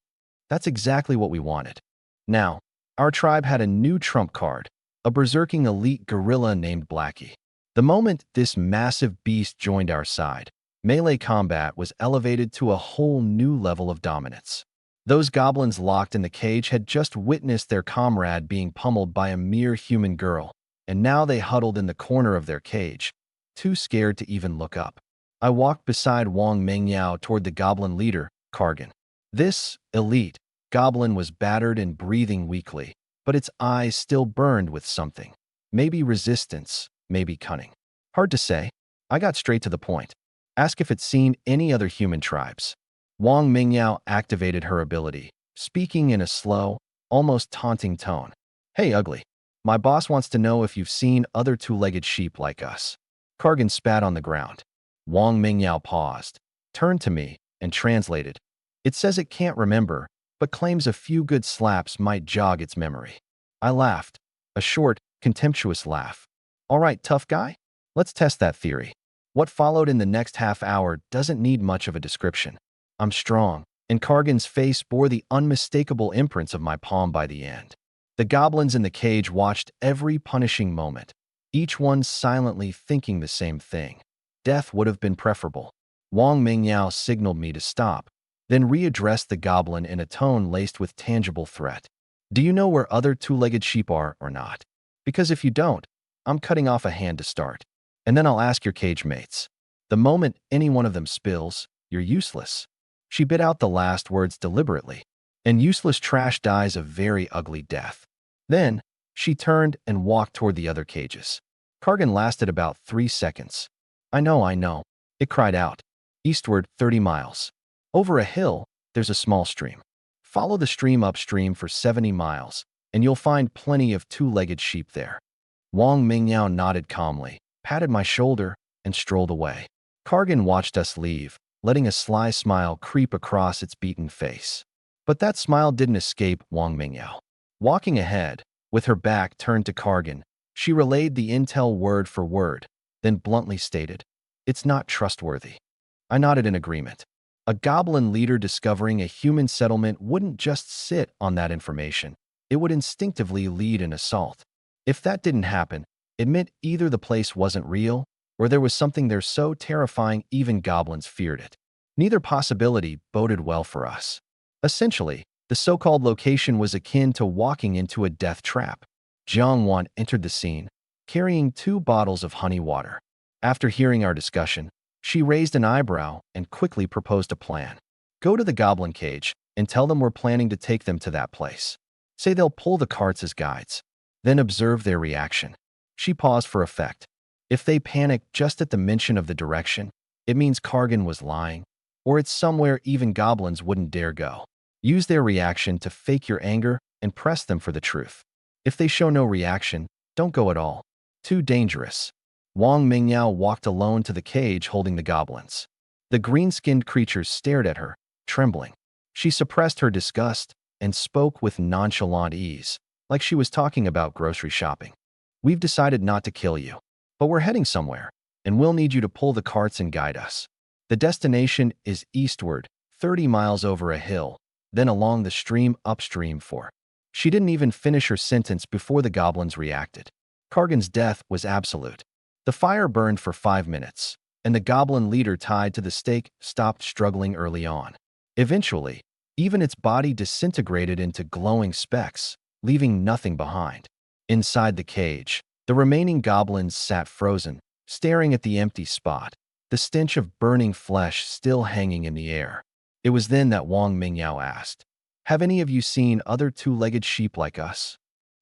That's exactly what we wanted. Now, our tribe had a new trump card, a berserking elite guerrilla named Blackie. The moment this massive beast joined our side, melee combat was elevated to a whole new level of dominance. Those goblins locked in the cage had just witnessed their comrade being pummeled by a mere human girl, and now they huddled in the corner of their cage, too scared to even look up. I walked beside Wong Mingao toward the goblin leader, Kargan. This elite goblin was battered and breathing weakly, but its eyes still burned with something. Maybe resistance, maybe cunning. Hard to say. I got straight to the point. Ask if it's seen any other human tribes. Wong Mingao activated her ability, speaking in a slow, almost taunting tone. Hey, ugly. My boss wants to know if you've seen other two-legged sheep like us. Kargan spat on the ground. Wong Mingao paused, turned to me, and translated. It says it can't remember, but claims a few good slaps might jog its memory. I laughed, a short, contemptuous laugh. All right, tough guy? Let's test that theory. What followed in the next half hour doesn't need much of a description. I'm strong, and Kargan's face bore the unmistakable imprints of my palm by the end. The goblins in the cage watched every punishing moment, each one silently thinking the same thing. Death would have been preferable. Wong Mingao signaled me to stop, then readdressed the goblin in a tone laced with tangible threat. Do you know where other two-legged sheep are or not? Because if you don't, I'm cutting off a hand to start. And then I'll ask your cage mates. The moment any one of them spills, you're useless. She bit out the last words deliberately, and useless trash dies a very ugly death. Then, she turned and walked toward the other cages. Kargan lasted about 3 seconds. I know, it cried out. Eastward, 30 miles. Over a hill, there's a small stream. Follow the stream upstream for 70 miles, and you'll find plenty of two-legged sheep there. Wong Mingao nodded calmly, patted my shoulder, and strolled away. Kargan watched us leave, letting a sly smile creep across its beaten face. But that smile didn't escape Wong Mingao. Walking ahead, with her back turned to Kargan, she relayed the intel word for word, then bluntly stated, "It's not trustworthy." I nodded in agreement. A goblin leader discovering a human settlement wouldn't just sit on that information. It would instinctively lead an assault. If that didn't happen, it meant either the place wasn't real, or there was something there so terrifying even goblins feared it. Neither possibility boded well for us. Essentially, the so-called location was akin to walking into a death trap. Jiang Wan entered the scene, carrying 2 bottles of honey water. After hearing our discussion, she raised an eyebrow and quickly proposed a plan. Go to the goblin cage and tell them we're planning to take them to that place. Say they'll pull the carts as guides. Then observe their reaction. She paused for effect. If they panic just at the mention of the direction, it means Kargan was lying, or it's somewhere even goblins wouldn't dare go. Use their reaction to fake your anger and press them for the truth. If they show no reaction, don't go at all. Too dangerous. Wong Mingao walked alone to the cage holding the goblins. The green-skinned creatures stared at her, trembling. She suppressed her disgust and spoke with nonchalant ease, like she was talking about grocery shopping. We've decided not to kill you, but we're heading somewhere, and we'll need you to pull the carts and guide us. The destination is eastward, 30 miles over a hill, then along the stream upstream for. She didn't even finish her sentence before the goblins reacted. Kargan's death was absolute. The fire burned for 5 minutes, and the goblin leader tied to the stake stopped struggling early on. Eventually, even its body disintegrated into glowing specks, leaving nothing behind. Inside the cage, the remaining goblins sat frozen, staring at the empty spot, the stench of burning flesh still hanging in the air. It was then that Wong Mingao asked, "Have any of you seen other two-legged sheep like us?"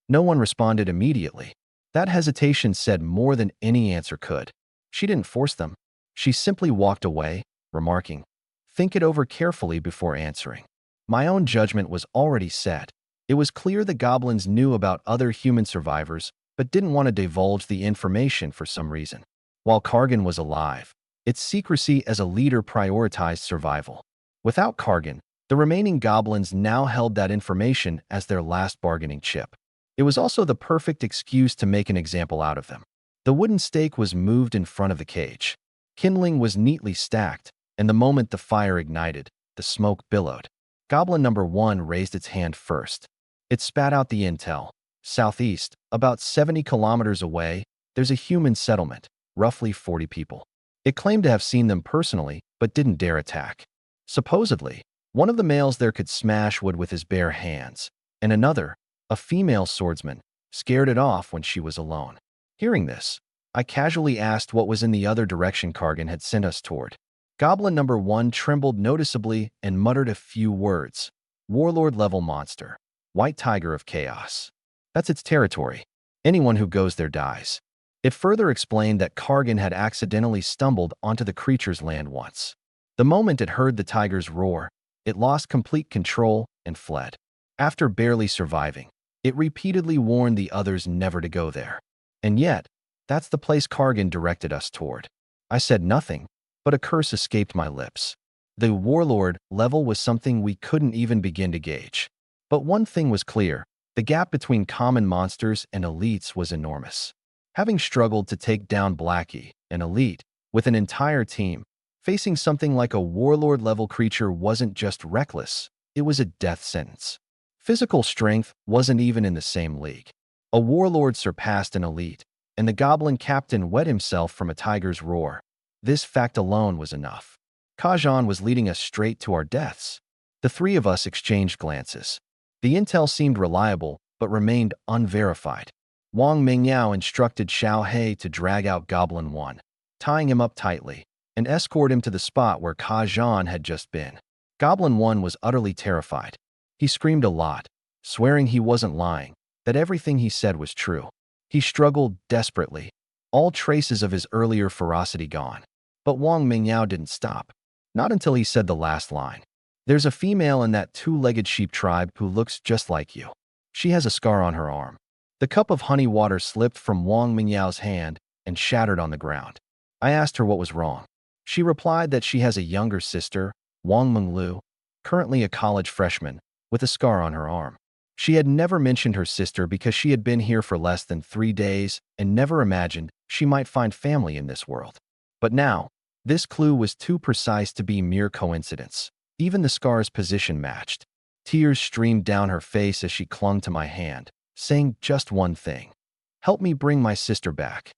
No one responded immediately. That hesitation said more than any answer could. She didn't force them. She simply walked away, remarking, "Think it over carefully before answering." My own judgment was already set. It was clear the goblins knew about other human survivors, but didn't want to divulge the information for some reason. While Kargan was alive, its secrecy as a leader prioritized survival. Without Kargan, the remaining goblins now held that information as their last bargaining chip. It was also the perfect excuse to make an example out of them. The wooden stake was moved in front of the cage. Kindling was neatly stacked, and the moment the fire ignited, the smoke billowed. Goblin number 1 raised its hand first. It spat out the intel. Southeast, about 70 kilometers away, there's a human settlement, roughly 40 people. It claimed to have seen them personally, but didn't dare attack. Supposedly, one of the males there could smash wood with his bare hands, and another, a female swordsman, scared it off when she was alone. Hearing this, I casually asked what was in the other direction Kargan had sent us toward. Goblin number 1 trembled noticeably and muttered a few words. Warlord-level monster. White tiger of chaos. That's its territory. Anyone who goes there dies. It further explained that Kargan had accidentally stumbled onto the creature's land once. The moment it heard the tiger's roar, it lost complete control and fled. After barely surviving, it repeatedly warned the others never to go there. And yet, that's the place Kargan directed us toward. I said nothing, but a curse escaped my lips. The warlord level was something we couldn't even begin to gauge. But one thing was clear, the gap between common monsters and elites was enormous. Having struggled to take down Blackie, an elite, with an entire team, facing something like a warlord-level creature wasn't just reckless, it was a death sentence. Physical strength wasn't even in the same league. A warlord surpassed an elite, and the goblin captain wet himself from a tiger's roar. This fact alone was enough. Kajan was leading us straight to our deaths. The three of us exchanged glances. The intel seemed reliable, but remained unverified. Wong Mingao instructed Xiao He to drag out Goblin 1, tying him up tightly, and escort him to the spot where Kajan had just been. Goblin 1 was utterly terrified. He screamed a lot, swearing he wasn't lying, that everything he said was true. He struggled desperately, all traces of his earlier ferocity gone. But Wong Mingao didn't stop. Not until he said the last line. "There's a female in that two-legged sheep tribe who looks just like you. She has a scar on her arm." The cup of honey water slipped from Wong Mingyao's hand and shattered on the ground. I asked her what was wrong. She replied that she has a younger sister, Wong Menglu, currently a college freshman, with a scar on her arm. She had never mentioned her sister because she had been here for less than 3 days and never imagined she might find family in this world. But now, this clue was too precise to be mere coincidence. Even the scar's position matched. Tears streamed down her face as she clung to my hand, saying just one thing: "Help me bring my sister back."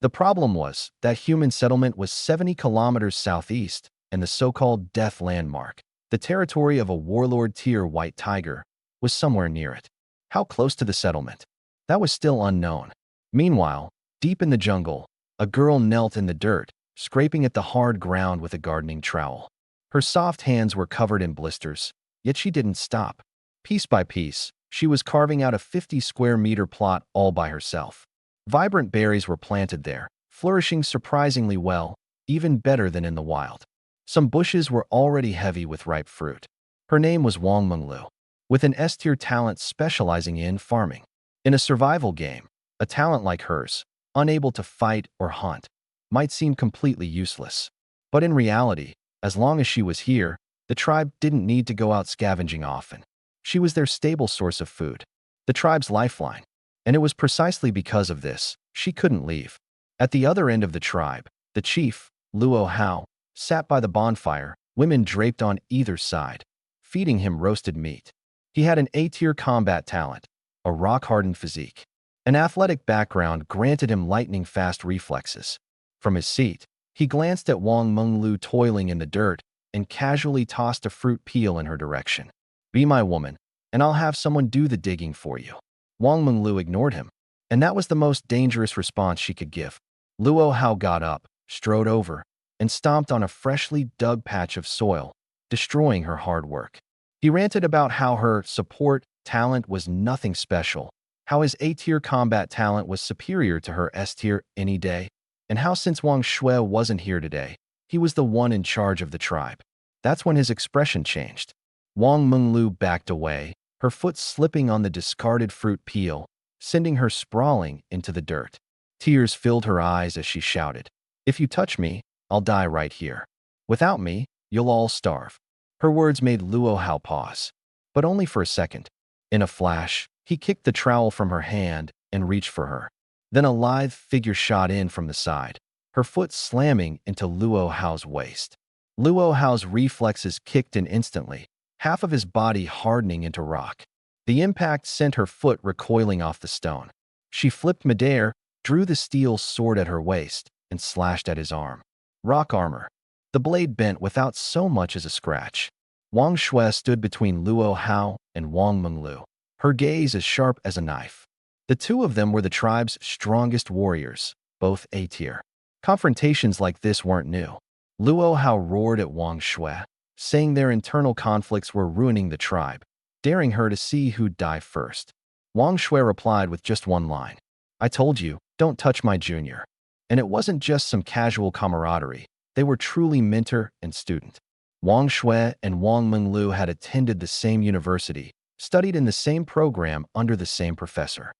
The problem was that human settlement was 70 kilometers southeast, and the so-called Death Landmark, the territory of a warlord-tier white tiger, was somewhere near it. How close to the settlement? That was still unknown. Meanwhile, deep in the jungle, a girl knelt in the dirt, scraping at the hard ground with a gardening trowel. Her soft hands were covered in blisters, yet she didn't stop. Piece by piece, she was carving out a 50-square-meter plot all by herself. Vibrant berries were planted there, flourishing surprisingly well, even better than in the wild. Some bushes were already heavy with ripe fruit. Her name was Wong Menglu, with an S-tier talent specializing in farming. In a survival game, a talent like hers, unable to fight or hunt, might seem completely useless. But in reality, as long as she was here, the tribe didn't need to go out scavenging often. She was their stable source of food, the tribe's lifeline. And it was precisely because of this, she couldn't leave. At the other end of the tribe, the chief, Luo Hao, sat by the bonfire, women draped on either side, feeding him roasted meat. He had an A-tier combat talent, a rock-hardened physique. An athletic background granted him lightning-fast reflexes. From his seat, He glanced at Wong Menglu toiling in the dirt and casually tossed a fruit peel in her direction. Be my woman, and I'll have someone do the digging for you. Wong Menglu ignored him, and that was the most dangerous response she could give. Luo Hao got up, strode over, and stomped on a freshly dug patch of soil, destroying her hard work. He ranted about how her support talent was nothing special, how his A-tier combat talent was superior to her S-tier any day, and how since Wang Shui wasn't here today, he was the one in charge of the tribe. That's when his expression changed. Wang Menglu backed away, her foot slipping on the discarded fruit peel, sending her sprawling into the dirt. Tears filled her eyes as she shouted, "If you touch me, I'll die right here. Without me, you'll all starve." Her words made Luo Hao pause, but only for a second. In a flash, he kicked the trowel from her hand and reached for her. Then a lithe figure shot in from the side, her foot slamming into Luo Hao's waist. Luo Hao's reflexes kicked in instantly, half of his body hardening into rock. The impact sent her foot recoiling off the stone. She flipped midair, drew the steel sword at her waist, and slashed at his arm. Rock armor. The blade bent without so much as a scratch. Wang Shui stood between Luo Hao and Wong Menglu, her gaze as sharp as a knife. The two of them were the tribe's strongest warriors, both A-tier. Confrontations like this weren't new. Luo Hao roared at Wang Shui, saying their internal conflicts were ruining the tribe, daring her to see who'd die first. Wang Shui replied with just one line. "I told you, don't touch my junior." And it wasn't just some casual camaraderie. They were truly mentor and student. Wang Shui and Wong Menglu had attended the same university, studied in the same program under the same professor.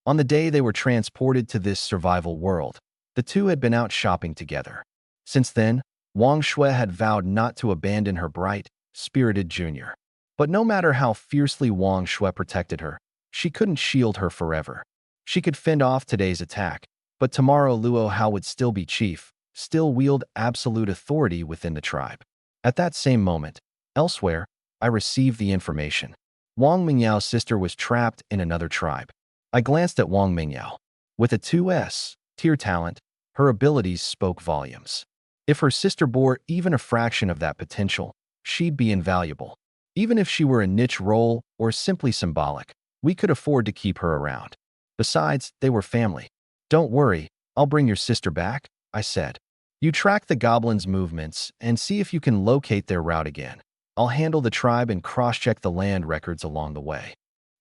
On the day they were transported to this survival world, the two had been out shopping together. Since then, Wang Shui had vowed not to abandon her bright, spirited junior. But no matter how fiercely Wang Shui protected her, she couldn't shield her forever. She could fend off today's attack, but tomorrow Luo Hao would still be chief, still wield absolute authority within the tribe. At that same moment, elsewhere, I received the information. Wang Mingyao's sister was trapped in another tribe. I glanced at Wang Mingao. With a 2S tier talent, her abilities spoke volumes. If her sister bore even a fraction of that potential, she'd be invaluable. Even if she were a niche role or simply symbolic, we could afford to keep her around. Besides, they were family. "Don't worry, I'll bring your sister back," I said. "You track the goblins' movements and see if you can locate their route again. I'll handle the tribe and cross-check the land records along the way."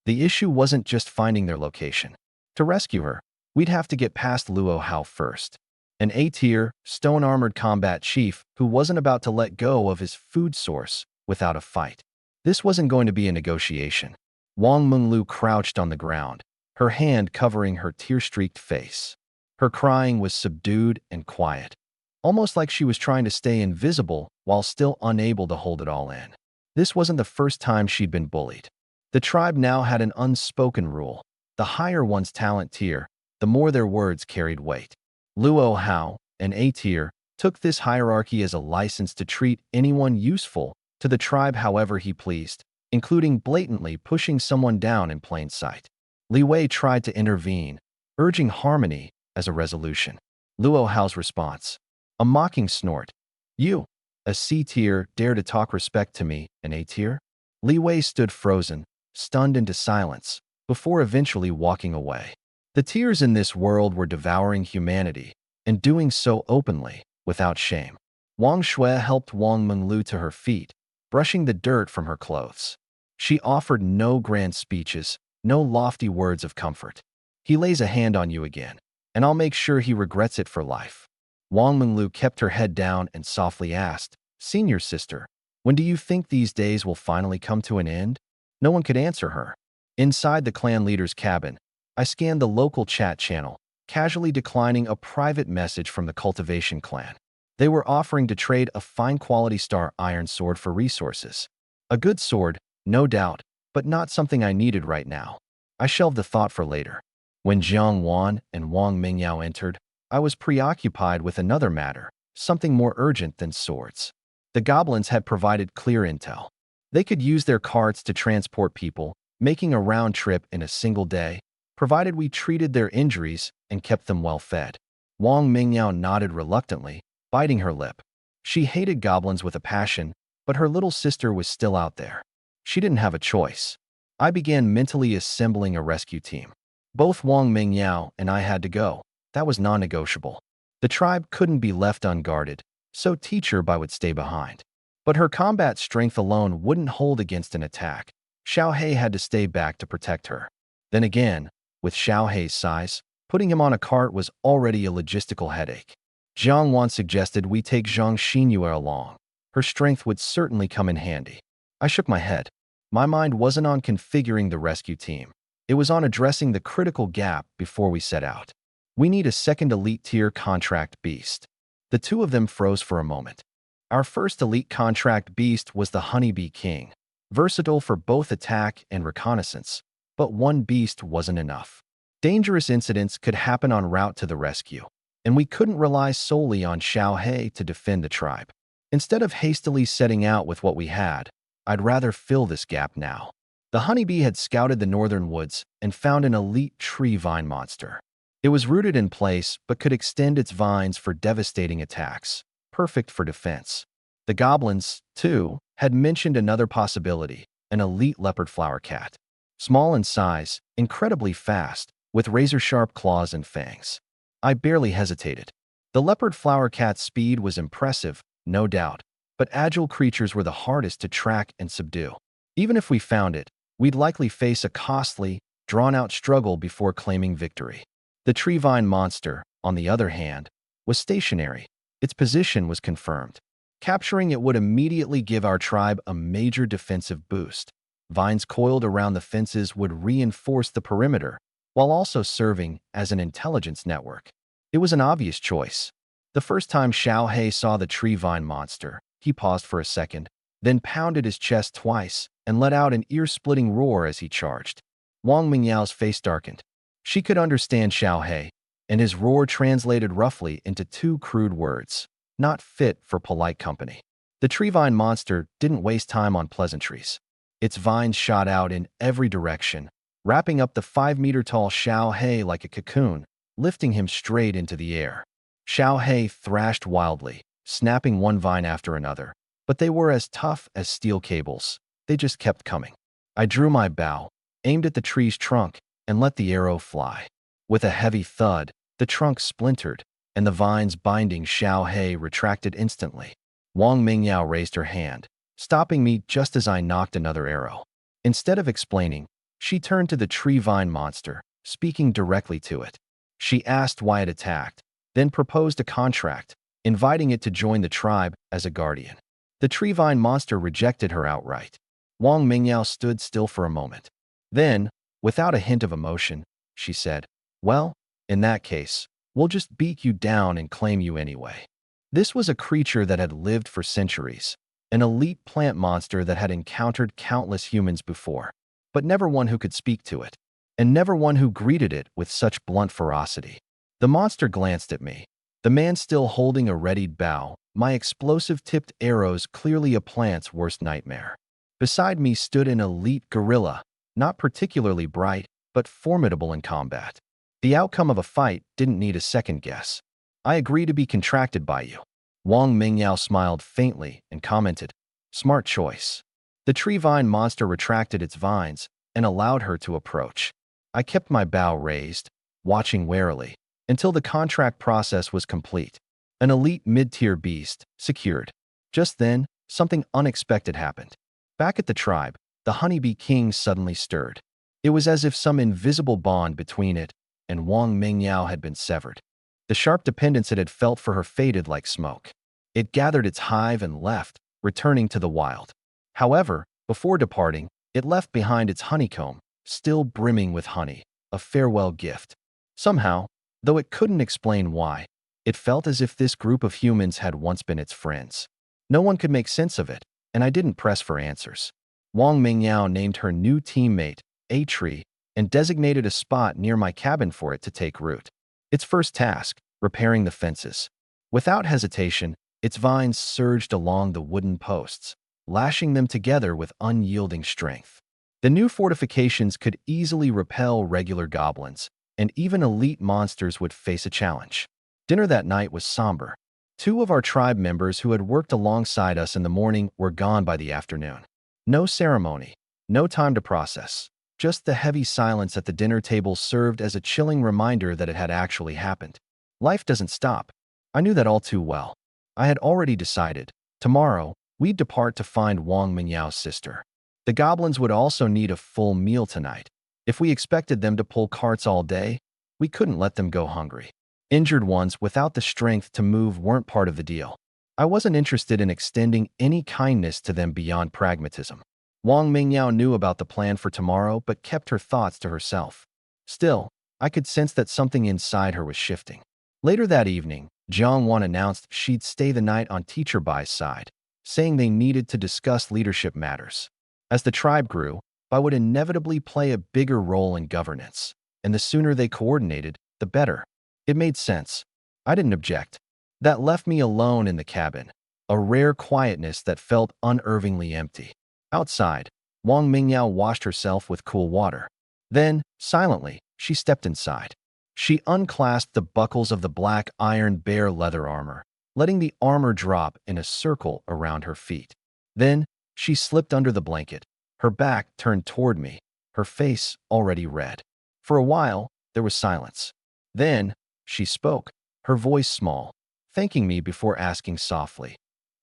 The issue wasn't just finding their location. To rescue her, we'd have to get past Luo Hao first. An A-tier, stone-armored combat chief who wasn't about to let go of his food source without a fight. This wasn't going to be a negotiation. Wong Menglu crouched on the ground, her hand covering her tear-streaked face. Her crying was subdued and quiet, almost like she was trying to stay invisible while still unable to hold it all in. This wasn't the first time she'd been bullied. The tribe now had an unspoken rule. The higher one's talent tier, the more their words carried weight. Luo Hao, an A-tier, took this hierarchy as a license to treat anyone useful to the tribe however he pleased, including blatantly pushing someone down in plain sight. Li Wei tried to intervene, urging harmony as a resolution. Luo Hao's response: a mocking snort. "You, a C-tier, dare to talk respect to me, an A-tier?" Li Wei stood frozen, stunned into silence, before eventually walking away. The tiers in this world were devouring humanity, and doing so openly, without shame. Wang Shui helped Wong Menglu to her feet, brushing the dirt from her clothes. She offered no grand speeches, no lofty words of comfort. "He lays a hand on you again, and I'll make sure he regrets it for life." Wong Menglu kept her head down and softly asked, "Senior sister, when do you think these days will finally come to an end?" No one could answer her. Inside the clan leader's cabin, I scanned the local chat channel, casually declining a private message from the Cultivation clan. They were offering to trade a fine-quality star iron sword for resources. A good sword, no doubt, but not something I needed right now. I shelved the thought for later. When Jiang Wan and Wang Mingao entered, I was preoccupied with another matter, something more urgent than swords. The goblins had provided clear intel. They could use their carts to transport people, making a round trip in a single day, provided we treated their injuries and kept them well fed. Wang Mingao nodded reluctantly, biting her lip. She hated goblins with a passion, but her little sister was still out there. She didn't have a choice. I began mentally assembling a rescue team. Both Wong Mingao and I had to go. That was non-negotiable. The tribe couldn't be left unguarded, so Teacher Bai would stay behind. But her combat strength alone wouldn't hold against an attack. Xiao He had to stay back to protect her. Then again, with Xiao He's size, putting him on a cart was already a logistical headache. Jiang Wan suggested we take Zhang Xinyue along. Her strength would certainly come in handy. I shook my head. My mind wasn't on configuring the rescue team. It was on addressing the critical gap before we set out. We need a second elite tier contract beast. The two of them froze for a moment. Our first elite contract beast was the Honeybee King, versatile for both attack and reconnaissance, but one beast wasn't enough. Dangerous incidents could happen en route to the rescue, and we couldn't rely solely on Xiao He to defend the tribe. Instead of hastily setting out with what we had, I'd rather fill this gap now. The honeybee had scouted the northern woods and found an elite tree vine monster. It was rooted in place but could extend its vines for devastating attacks, perfect for defense. The goblins, too, had mentioned another possibility, an elite leopard flower cat. Small in size, incredibly fast, with razor-sharp claws and fangs. I barely hesitated. The leopard flower cat's speed was impressive, no doubt, but agile creatures were the hardest to track and subdue. Even if we found it, we'd likely face a costly, drawn-out struggle before claiming victory. The tree vine monster, on the other hand, was stationary. Its position was confirmed. Capturing it would immediately give our tribe a major defensive boost. Vines coiled around the fences would reinforce the perimeter, while also serving as an intelligence network. It was an obvious choice. The first time Xiao He saw the tree vine monster, he paused for a second, then pounded his chest twice and let out an ear-splitting roar as he charged. Wong Mingyao's face darkened. She could understand Xiao He, and his roar translated roughly into two crude words, not fit for polite company. The tree vine monster didn't waste time on pleasantries. Its vines shot out in every direction, wrapping up the 5-meter-tall Xiao He like a cocoon, lifting him straight into the air. Xiao He thrashed wildly, snapping one vine after another, but they were as tough as steel cables. They just kept coming. I drew my bow, aimed at the tree's trunk, and let the arrow fly. With a heavy thud, the trunk splintered, and the vines binding Xiao He retracted instantly. Wong Mingyao raised her hand, stopping me just as I knocked another arrow. Instead of explaining, she turned to the tree vine monster, speaking directly to it. She asked why it attacked, then proposed a contract, inviting it to join the tribe as a guardian. The tree vine monster rejected her outright. Wong Mingyao stood still for a moment. Then, without a hint of emotion, she said, "Well, in that case, we'll just beat you down and claim you anyway." This was a creature that had lived for centuries, an elite plant monster that had encountered countless humans before, but never one who could speak to it, and never one who greeted it with such blunt ferocity. The monster glanced at me, the man still holding a readied bow, my explosive-tipped arrows clearly a plant's worst nightmare. Beside me stood an elite gorilla, not particularly bright, but formidable in combat. The outcome of a fight didn't need a second guess. "I agree to be contracted by you." Wong Mingyao smiled faintly and commented, "Smart choice." The tree vine monster retracted its vines and allowed her to approach. I kept my bow raised, watching warily, until the contract process was complete. An elite mid-tier beast, secured. Just then, something unexpected happened. Back at the tribe, the Honeybee King suddenly stirred. It was as if some invisible bond between it and Wong Mingyao had been severed. The sharp dependence it had felt for her faded like smoke. It gathered its hive and left, returning to the wild. However, before departing, it left behind its honeycomb, still brimming with honey, a farewell gift. Somehow, though it couldn't explain why, it felt as if this group of humans had once been its friends. No one could make sense of it, and I didn't press for answers. Wong Mingyao named her new teammate, A-Tree, and designated a spot near my cabin for it to take root. Its first task, repairing the fences. Without hesitation, its vines surged along the wooden posts, lashing them together with unyielding strength. The new fortifications could easily repel regular goblins, and even elite monsters would face a challenge. Dinner that night was somber. Two of our tribe members who had worked alongside us in the morning were gone by the afternoon. No ceremony, no time to process. Just the heavy silence at the dinner table served as a chilling reminder that it had actually happened. Life doesn't stop. I knew that all too well. I had already decided. Tomorrow, we'd depart to find Wong Mingao's sister. The goblins would also need a full meal tonight. If we expected them to pull carts all day, we couldn't let them go hungry. Injured ones without the strength to move weren't part of the deal. I wasn't interested in extending any kindness to them beyond pragmatism. Wong Mingao knew about the plan for tomorrow but kept her thoughts to herself. Still, I could sense that something inside her was shifting. Later that evening, Jiang Wan announced she'd stay the night on Teacher Bai's side, saying they needed to discuss leadership matters. As the tribe grew, Bai would inevitably play a bigger role in governance, and the sooner they coordinated, the better. It made sense. I didn't object. That left me alone in the cabin, a rare quietness that felt unnervingly empty. Outside, Wong Mingao washed herself with cool water. Then, silently, she stepped inside. She unclasped the buckles of the black iron bear leather armor, letting the armor drop in a circle around her feet. Then, she slipped under the blanket, her back turned toward me, her face already red. For a while, there was silence. Then, she spoke, her voice small, thanking me before asking softly,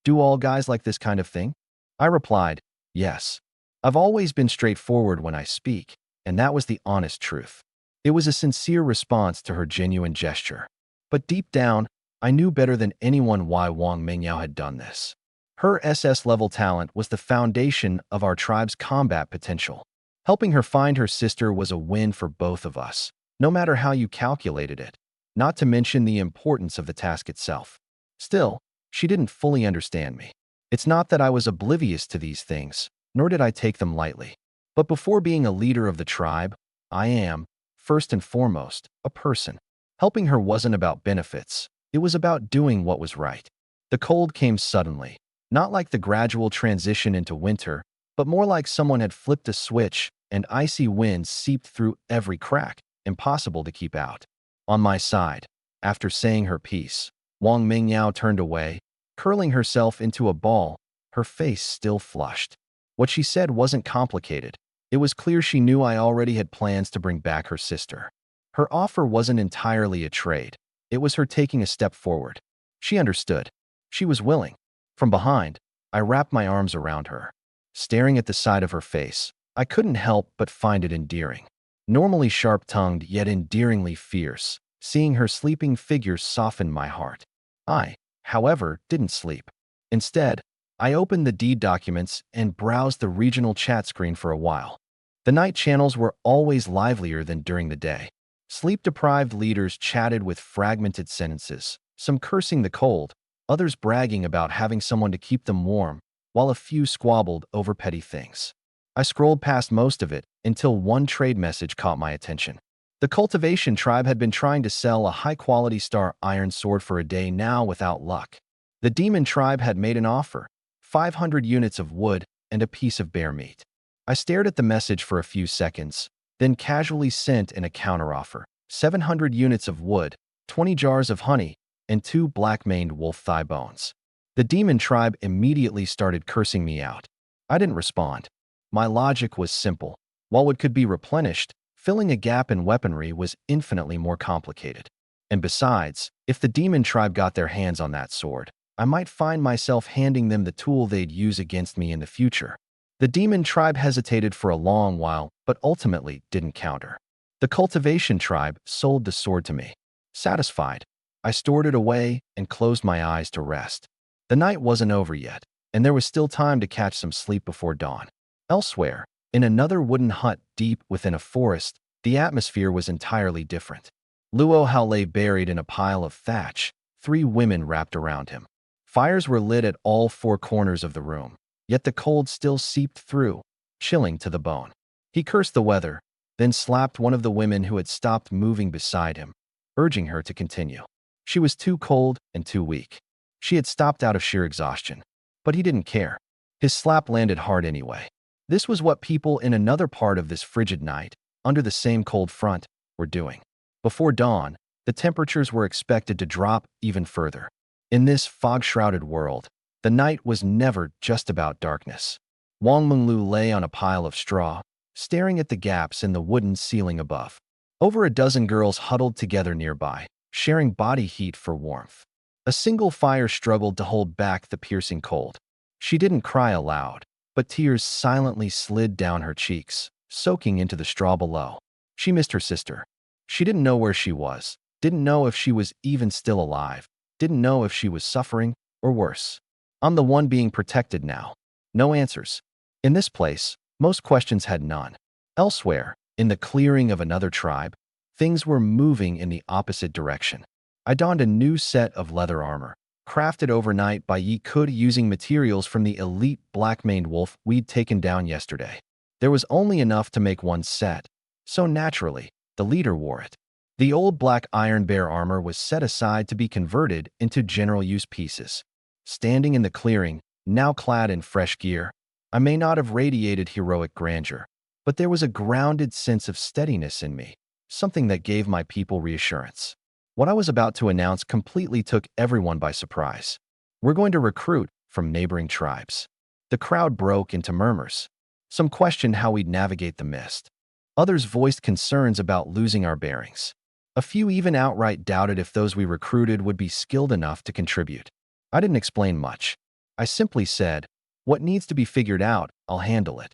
"Do all guys like this kind of thing?" I replied, "Yes. I've always been straightforward when I speak, and that was the honest truth." It was a sincere response to her genuine gesture. But deep down, I knew better than anyone why Wong Mingao had done this. Her SS-level talent was the foundation of our tribe's combat potential. Helping her find her sister was a win for both of us, no matter how you calculated it, not to mention the importance of the task itself. Still, she didn't fully understand me. It's not that I was oblivious to these things, nor did I take them lightly. But before being a leader of the tribe, I am, first and foremost, a person. Helping her wasn't about benefits. It was about doing what was right. The cold came suddenly, not like the gradual transition into winter, but more like someone had flipped a switch and icy winds seeped through every crack, impossible to keep out. On my side, after saying her piece, Wong Mingao turned away, curling herself into a ball, her face still flushed. What she said wasn't complicated. It was clear she knew I already had plans to bring back her sister. Her offer wasn't entirely a trade. It was her taking a step forward. She understood. She was willing. From behind, I wrapped my arms around her. Staring at the side of her face, I couldn't help but find it endearing. Normally sharp-tongued, yet endearingly fierce, seeing her sleeping figure softened my heart. I, however, didn't sleep. Instead, I opened the deed documents and browsed the regional chat screen for a while. The night channels were always livelier than during the day. Sleep-deprived leaders chatted with fragmented sentences, some cursing the cold, others bragging about having someone to keep them warm, while a few squabbled over petty things. I scrolled past most of it until one trade message caught my attention. The Cultivation tribe had been trying to sell a high-quality star iron sword for a day now without luck. The Demon tribe had made an offer, 500 units of wood and a piece of bear meat. I stared at the message for a few seconds, then casually sent in a counteroffer, 700 units of wood, 20 jars of honey, and 2 black-maned wolf thigh bones. The Demon tribe immediately started cursing me out. I didn't respond. My logic was simple. While what could be replenished, filling a gap in weaponry was infinitely more complicated. And besides, if the Demon tribe got their hands on that sword, I might find myself handing them the tool they'd use against me in the future. The Demon tribe hesitated for a long while, but ultimately didn't counter. The Cultivation tribe sold the sword to me. Satisfied, I stored it away and closed my eyes to rest. The night wasn't over yet, and there was still time to catch some sleep before dawn. Elsewhere, in another wooden hut deep within a forest, the atmosphere was entirely different. Luo Hao lay buried in a pile of thatch, 3 women wrapped around him. Fires were lit at all 4 corners of the room, yet the cold still seeped through, chilling to the bone. He cursed the weather, then slapped one of the women who had stopped moving beside him, urging her to continue. She was too cold and too weak. She had stopped out of sheer exhaustion. But he didn't care. His slap landed hard anyway. This was what people in another part of this frigid night, under the same cold front, were doing. Before dawn, the temperatures were expected to drop even further. In this fog-shrouded world, the night was never just about darkness. Wong Minglu lay on a pile of straw, staring at the gaps in the wooden ceiling above. Over a dozen girls huddled together nearby, sharing body heat for warmth. A single fire struggled to hold back the piercing cold. She didn't cry aloud, but tears silently slid down her cheeks, soaking into the straw below. She missed her sister. She didn't know where she was, didn't know if she was even still alive, didn't know if she was suffering or worse. I'm the one being protected now. No answers. In this place, most questions had none. Elsewhere, in the clearing of another tribe, things were moving in the opposite direction. I donned a new set of leather armor, crafted overnight by Yi Kud using materials from the elite black-maned wolf we'd taken down yesterday. There was only enough to make one set, so naturally, the leader wore it. The old black iron bear armor was set aside to be converted into general-use pieces. Standing in the clearing, now clad in fresh gear, I may not have radiated heroic grandeur, but there was a grounded sense of steadiness in me, something that gave my people reassurance. What I was about to announce completely took everyone by surprise. We're going to recruit from neighboring tribes. The crowd broke into murmurs. Some questioned how we'd navigate the mist. Others voiced concerns about losing our bearings. A few even outright doubted if those we recruited would be skilled enough to contribute. I didn't explain much. I simply said, "What needs to be figured out, I'll handle it."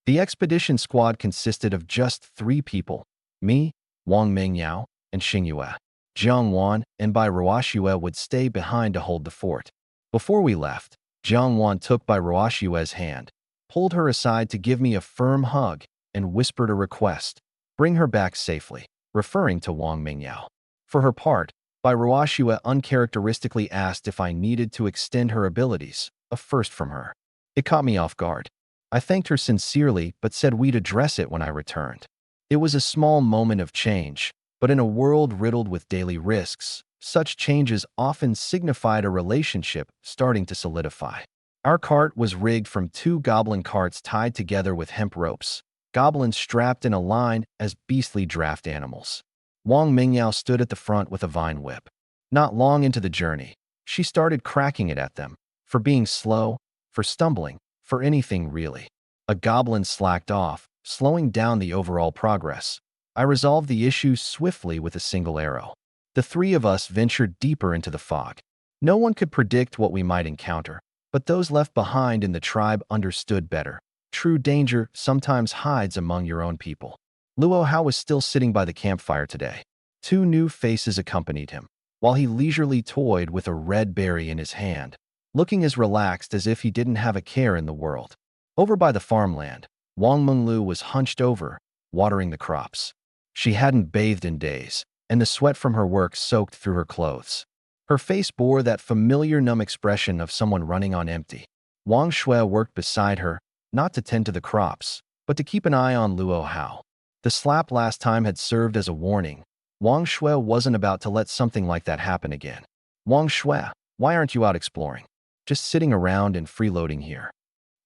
The expedition squad consisted of just 3 people: me, Wang Mingao, and Xingyue. Jiang Wan and Bai Ruoxue would stay behind to hold the fort. Before we left, Jiang Wan took Bai Ruoxue's hand, pulled her aside to give me a firm hug, and whispered a request: bring her back safely, referring to Wang Mingao. For her part, Bai Ruoxue uncharacteristically asked if I needed to extend her abilities, a first from her. It caught me off guard. I thanked her sincerely but said we'd address it when I returned. It was a small moment of change, but in a world riddled with daily risks, such changes often signified a relationship starting to solidify. Our cart was rigged from 2 goblin carts tied together with hemp ropes, goblins strapped in a line as beastly draft animals. Wang Mingao stood at the front with a vine whip. Not long into the journey, she started cracking it at them, for being slow, for stumbling, for anything really. A goblin slacked off, slowing down the overall progress. I resolved the issue swiftly with a single arrow. The 3 of us ventured deeper into the fog. No one could predict what we might encounter, but those left behind in the tribe understood better. True danger sometimes hides among your own people. Luo Hao was still sitting by the campfire today. 2 new faces accompanied him, while he leisurely toyed with a red berry in his hand, looking as relaxed as if he didn't have a care in the world. Over by the farmland, Wang Minglu was hunched over, watering the crops. She hadn't bathed in days, and the sweat from her work soaked through her clothes. Her face bore that familiar numb expression of someone running on empty. Wang Shui worked beside her, not to tend to the crops, but to keep an eye on Luo Hao. The slap last time had served as a warning. Wang Shui wasn't about to let something like that happen again. Wang Shui, why aren't you out exploring? Just sitting around and freeloading here.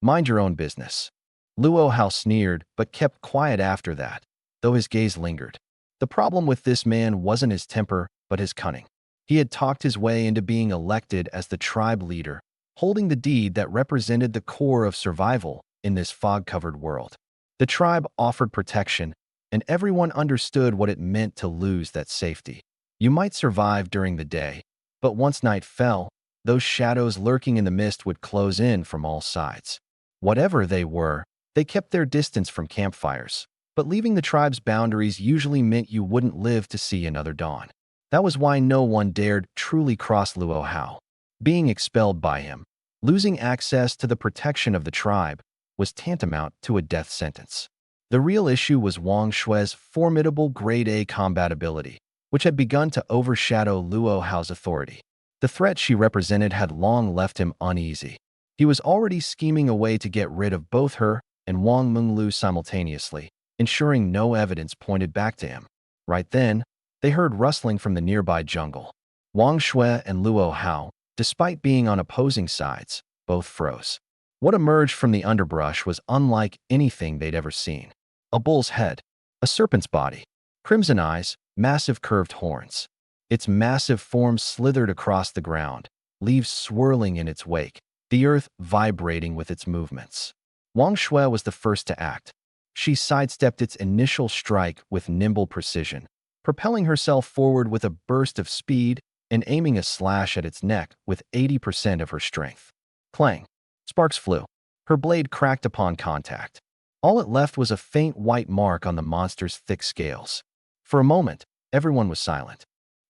Mind your own business. Luo Hao sneered, but kept quiet after that, though his gaze lingered. The problem with this man wasn't his temper, but his cunning. He had talked his way into being elected as the tribe leader, holding the deed that represented the core of survival in this fog-covered world. The tribe offered protection, and everyone understood what it meant to lose that safety. You might survive during the day, but once night fell, those shadows lurking in the mist would close in from all sides. Whatever they were, they kept their distance from campfires, but leaving the tribe's boundaries usually meant you wouldn't live to see another dawn. That was why no one dared truly cross Luo Hao. Being expelled by him, losing access to the protection of the tribe, was tantamount to a death sentence. The real issue was Wang Shui's formidable Grade A combat ability, which had begun to overshadow Luo Hao's authority. The threat she represented had long left him uneasy. He was already scheming a way to get rid of both her and Wang Minglu simultaneously, ensuring no evidence pointed back to him. Right then, they heard rustling from the nearby jungle. Wang Shui and Luo Hao, despite being on opposing sides, both froze. What emerged from the underbrush was unlike anything they'd ever seen. A bull's head, a serpent's body, crimson eyes, massive curved horns. Its massive form slithered across the ground, leaves swirling in its wake, the earth vibrating with its movements. Wang Shui was the first to act. She sidestepped its initial strike with nimble precision, propelling herself forward with a burst of speed and aiming a slash at its neck with 80% of her strength. Clang! Sparks flew. Her blade cracked upon contact. All it left was a faint white mark on the monster's thick scales. For a moment, everyone was silent.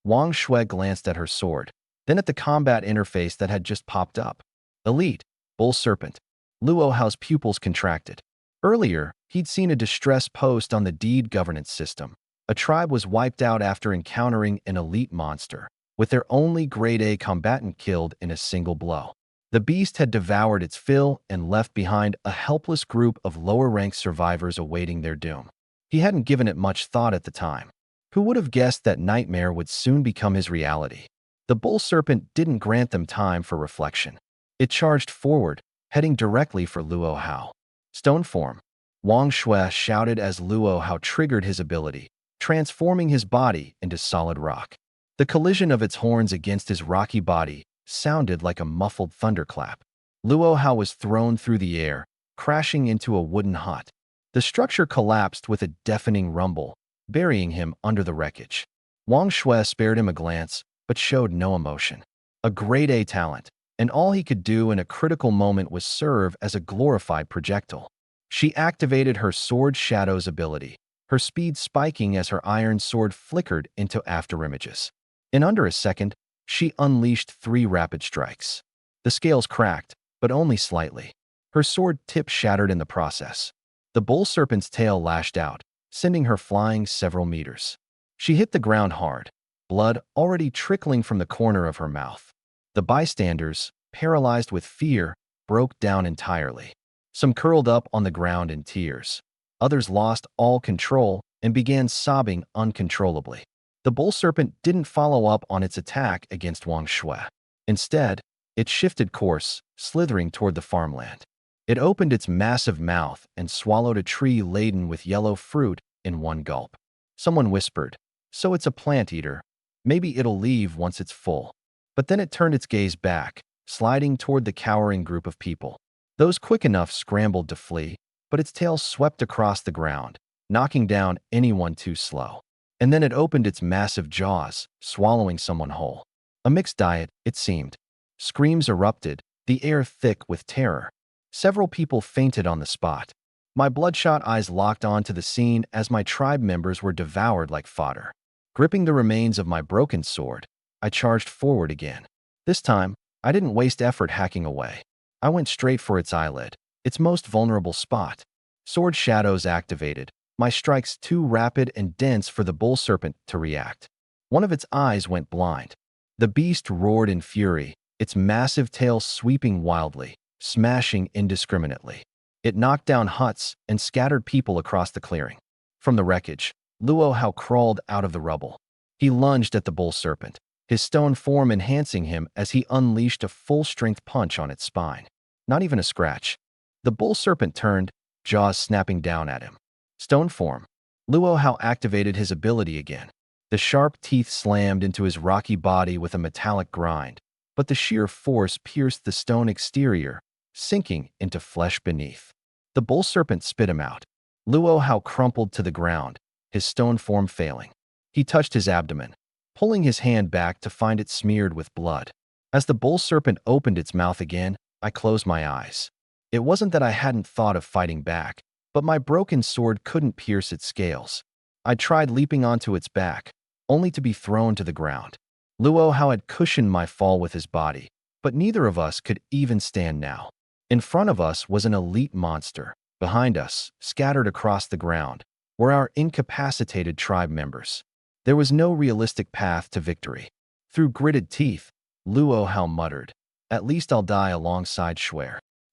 Wang Shui glanced at her sword, then at the combat interface that had just popped up. Elite, Bull Serpent. Luo Hao's pupils contracted. Earlier, he'd seen a distress post on the deed governance system. A tribe was wiped out after encountering an elite monster, with their only grade A combatant killed in a single blow. The beast had devoured its fill and left behind a helpless group of lower-ranked survivors awaiting their doom. He hadn't given it much thought at the time. Who would have guessed that nightmare would soon become his reality? The bull serpent didn't grant them time for reflection. It charged forward, heading directly for Luo Hao. Stone form. Wang Shui shouted as Luo Hao triggered his ability, transforming his body into solid rock. The collision of its horns against his rocky body sounded like a muffled thunderclap. Luo Hao was thrown through the air, crashing into a wooden hut. The structure collapsed with a deafening rumble, burying him under the wreckage. Wang Shui spared him a glance, but showed no emotion. A grade A talent, and all he could do in a critical moment was serve as a glorified projectile. She activated her Sword Shadow's ability, her speed spiking as her iron sword flickered into afterimages. In under a second, she unleashed 3 rapid strikes. The scales cracked, but only slightly. Her sword tip shattered in the process. The bull serpent's tail lashed out, sending her flying several meters. She hit the ground hard, blood already trickling from the corner of her mouth. The bystanders, paralyzed with fear, broke down entirely. Some curled up on the ground in tears. Others lost all control and began sobbing uncontrollably. The bull serpent didn't follow up on its attack against Wang Shui. Instead, it shifted course, slithering toward the farmland. It opened its massive mouth and swallowed a tree laden with yellow fruit in one gulp. Someone whispered, "So it's a plant eater. Maybe it'll leave once it's full." But then it turned its gaze back, sliding toward the cowering group of people. Those quick enough scrambled to flee, but its tail swept across the ground, knocking down anyone too slow. And then it opened its massive jaws, swallowing someone whole. A mixed diet, it seemed. Screams erupted, the air thick with terror. Several people fainted on the spot. My bloodshot eyes locked onto the scene as my tribe members were devoured like fodder. Gripping the remains of my broken sword, I charged forward again. This time, I didn't waste effort hacking away. I went straight for its eyelid, its most vulnerable spot. Sword shadows activated, my strikes too rapid and dense for the bull serpent to react. One of its eyes went blind. The beast roared in fury, its massive tail sweeping wildly, smashing indiscriminately. It knocked down huts and scattered people across the clearing. From the wreckage, Luo Hao crawled out of the rubble. He lunged at the bull serpent, his stone form enhancing him as he unleashed a full-strength punch on its spine. Not even a scratch. The bull serpent turned, jaws snapping down at him. Stone form. Luo Hao activated his ability again. The sharp teeth slammed into his rocky body with a metallic grind, but the sheer force pierced the stone exterior, sinking into flesh beneath. The bull serpent spit him out. Luo Hao crumpled to the ground, his stone form failing. He touched his abdomen, pulling his hand back to find it smeared with blood. As the bull serpent opened its mouth again, I closed my eyes. It wasn't that I hadn't thought of fighting back, but my broken sword couldn't pierce its scales. I tried leaping onto its back, only to be thrown to the ground. Luo Hao had cushioned my fall with his body, but neither of us could even stand now. In front of us was an elite monster. Behind us, scattered across the ground, were our incapacitated tribe members. There was no realistic path to victory. Through gritted teeth, Luo Hao muttered, "At least I'll die alongside Shui."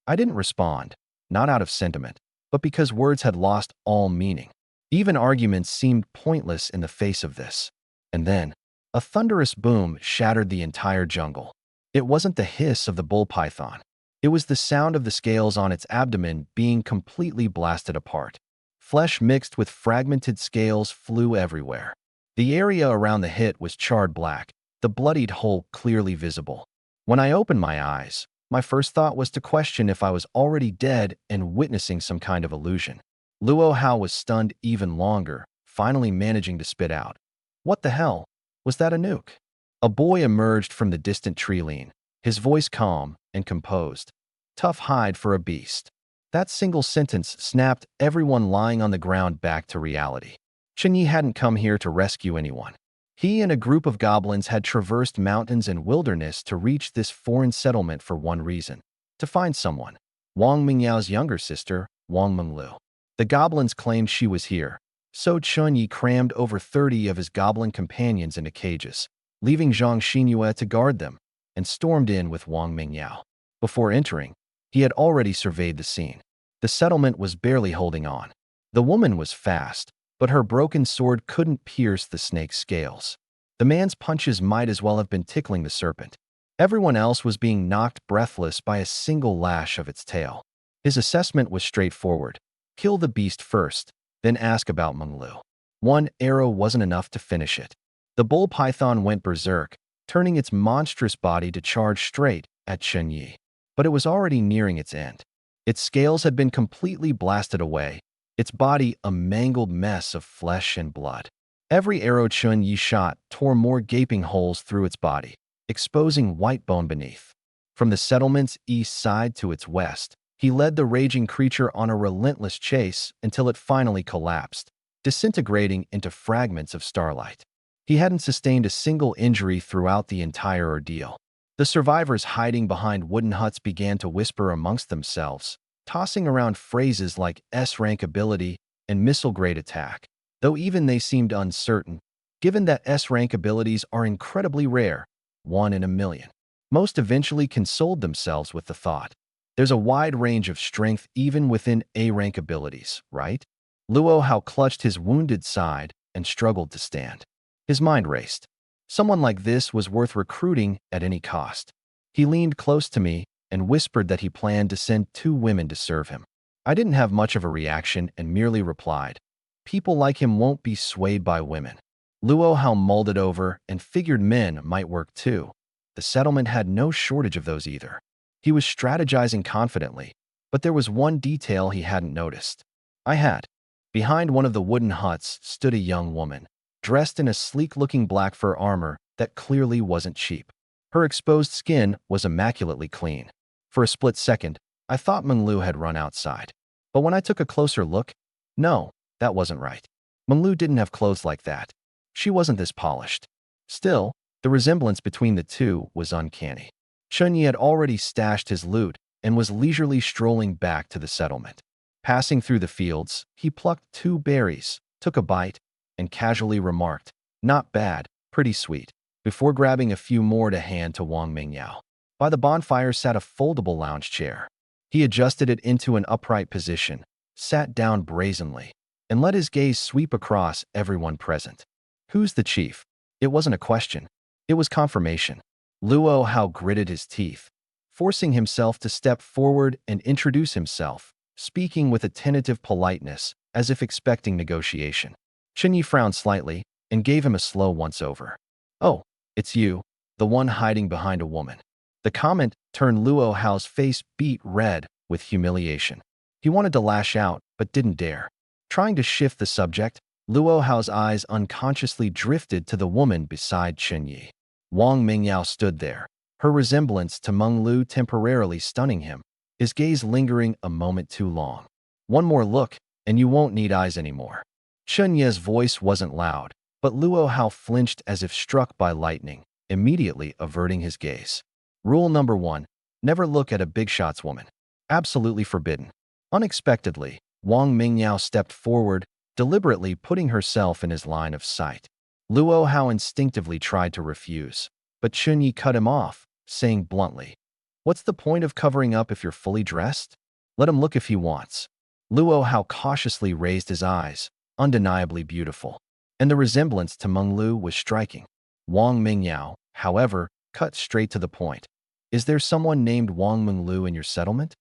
I didn't respond, not out of sentiment, but because words had lost all meaning. Even arguments seemed pointless in the face of this. And then, a thunderous boom shattered the entire jungle. It wasn't the hiss of the bull python. It was the sound of the scales on its abdomen being completely blasted apart. Flesh mixed with fragmented scales flew everywhere. The area around the hit was charred black, the bloodied hole clearly visible. When I opened my eyes, my first thought was to question if I was already dead and witnessing some kind of illusion. Luo Hao was stunned even longer, finally managing to spit out, "What the hell? Was that a nuke?" A boy emerged from the distant tree line, his voice calm and composed. "Tough hide for a beast." That single sentence snapped everyone lying on the ground back to reality. Chen Yi hadn't come here to rescue anyone. He and a group of goblins had traversed mountains and wilderness to reach this foreign settlement for one reason: to find someone. Wang Mingyao's younger sister, Wang Menglu. The goblins claimed she was here, so Chen Yi crammed over 30 of his goblin companions into cages, leaving Zhang Xinyue to guard them, and stormed in with Wang Mingyao. Before entering, he had already surveyed the scene. The settlement was barely holding on. The woman was fast, but her broken sword couldn't pierce the snake's scales. The man's punches might as well have been tickling the serpent. Everyone else was being knocked breathless by a single lash of its tail. His assessment was straightforward: kill the beast first, then ask about Menglu. One arrow wasn't enough to finish it. The bull python went berserk, turning its monstrous body to charge straight at Chen Yi. But it was already nearing its end. Its scales had been completely blasted away, its body a mangled mess of flesh and blood. Every arrow Chen Yi shot tore more gaping holes through its body, exposing white bone beneath. From the settlement's east side to its west, he led the raging creature on a relentless chase until it finally collapsed, disintegrating into fragments of starlight. He hadn't sustained a single injury throughout the entire ordeal. The survivors hiding behind wooden huts began to whisper amongst themselves, tossing around phrases like S-rank ability and missile-grade attack, though even they seemed uncertain, given that S-rank abilities are incredibly rare, 1 in a million. Most eventually consoled themselves with the thought, there's a wide range of strength even within A-rank abilities, right? Luo Hao clutched his wounded side and struggled to stand. His mind raced. Someone like this was worth recruiting at any cost. He leaned close to me and whispered that he planned to send 2 women to serve him. I didn't have much of a reaction and merely replied, "People like him won't be swayed by women." Luo Hao mulled it over and figured men might work too. The settlement had no shortage of those either. He was strategizing confidently, but there was one detail he hadn't noticed. I had. Behind one of the wooden huts stood a young woman, dressed in a sleek-looking black fur armor that clearly wasn't cheap. Her exposed skin was immaculately clean. For a split second, I thought Menglu had run outside. But when I took a closer look, no, that wasn't right. Menglu didn't have clothes like that. She wasn't this polished. Still, the resemblance between the two was uncanny. Chen Yi had already stashed his loot and was leisurely strolling back to the settlement. Passing through the fields, he plucked 2 berries, took a bite, and casually remarked, "Not bad, pretty sweet," before grabbing a few more to hand to Wang Mingyao. By the bonfire sat a foldable lounge chair. He adjusted it into an upright position, sat down brazenly, and let his gaze sweep across everyone present. Who's the chief? It wasn't a question. It was confirmation. Luo Hao gritted his teeth, forcing himself to step forward and introduce himself, speaking with a tentative politeness, as if expecting negotiation. Chen Yi frowned slightly and gave him a slow once-over. "Oh, it's you, the one hiding behind a woman." The comment turned Luo Hao's face beet red with humiliation. He wanted to lash out, but didn't dare. Trying to shift the subject, Luo Hao's eyes unconsciously drifted to the woman beside Chen Yi. Wang Mingyao stood there, her resemblance to Menglu temporarily stunning him, his gaze lingering a moment too long. "One more look, and you won't need eyes anymore." Chen Yi's voice wasn't loud, but Luo Hao flinched as if struck by lightning, immediately averting his gaze. Rule number 1, never look at a big shots woman. Absolutely forbidden. Unexpectedly, Wang Mingyao stepped forward, deliberately putting herself in his line of sight. Luo Hao instinctively tried to refuse, but Chen Yi cut him off, saying bluntly, "What's the point of covering up if you're fully dressed? Let him look if he wants." Luo Hao cautiously raised his eyes, undeniably beautiful, and the resemblance to Menglu was striking. Wang Mingyao, however, cut straight to the point. "Is there someone named Wang Menglu in your settlement?"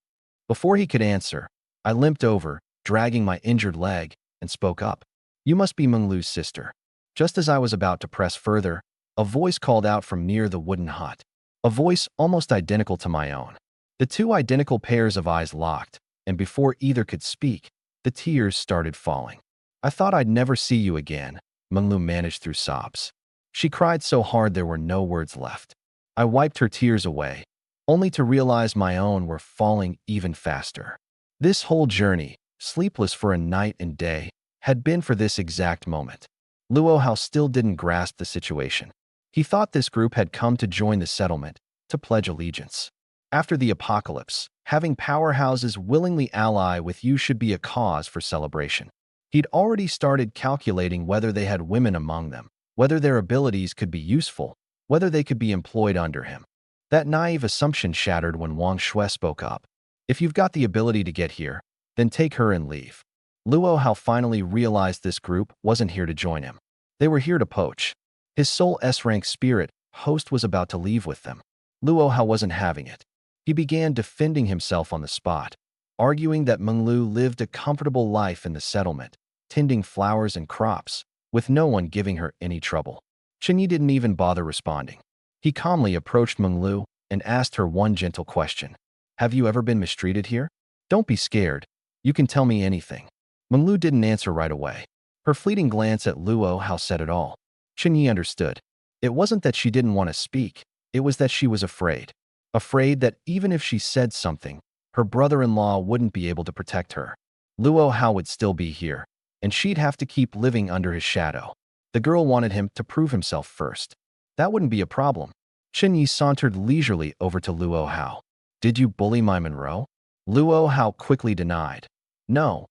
Before he could answer, I limped over, dragging my injured leg, and spoke up. "You must be Menglu's sister." Just as I was about to press further, a voice called out from near the wooden hut. a voice almost identical to my own. The two identical pairs of eyes locked, and before either could speak, the tears started falling. I thought I'd never see you again, Minglu managed through sobs. She cried so hard there were no words left. I wiped her tears away, only to realize my own were falling even faster. This whole journey, sleepless for a night and day, had been for this exact moment. Luo Hao still didn't grasp the situation. He thought this group had come to join the settlement, to pledge allegiance. After the apocalypse, having powerhouses willingly ally with you should be a cause for celebration. He'd already started calculating whether they had women among them, whether their abilities could be useful, whether they could be employed under him. That naive assumption shattered when Wang Shui spoke up. If you've got the ability to get here, then take her and leave. Luo Hao finally realized this group wasn't here to join him. They were here to poach. His sole S-rank spirit host was about to leave with them. Luo Hao wasn't having it. He began defending himself on the spot, arguing that Minglu lived a comfortable life in the settlement, tending flowers and crops, with no one giving her any trouble. Chenyi didn't even bother responding. He calmly approached Minglu and asked her one gentle question. Have you ever been mistreated here? Don't be scared. You can tell me anything. Minglu didn't answer right away. Her fleeting glance at Luo Hao said it all. Chenyi understood. It wasn't that she didn't want to speak. It was that she was afraid. Afraid that even if she said something, her brother-in-law wouldn't be able to protect her. Luo Hao would still be here, and she'd have to keep living under his shadow. The girl wanted him to prove himself first. That wouldn't be a problem. Chenyi sauntered leisurely over to Luo Hao. Did you bully my Monroe? Luo Hao quickly denied. No.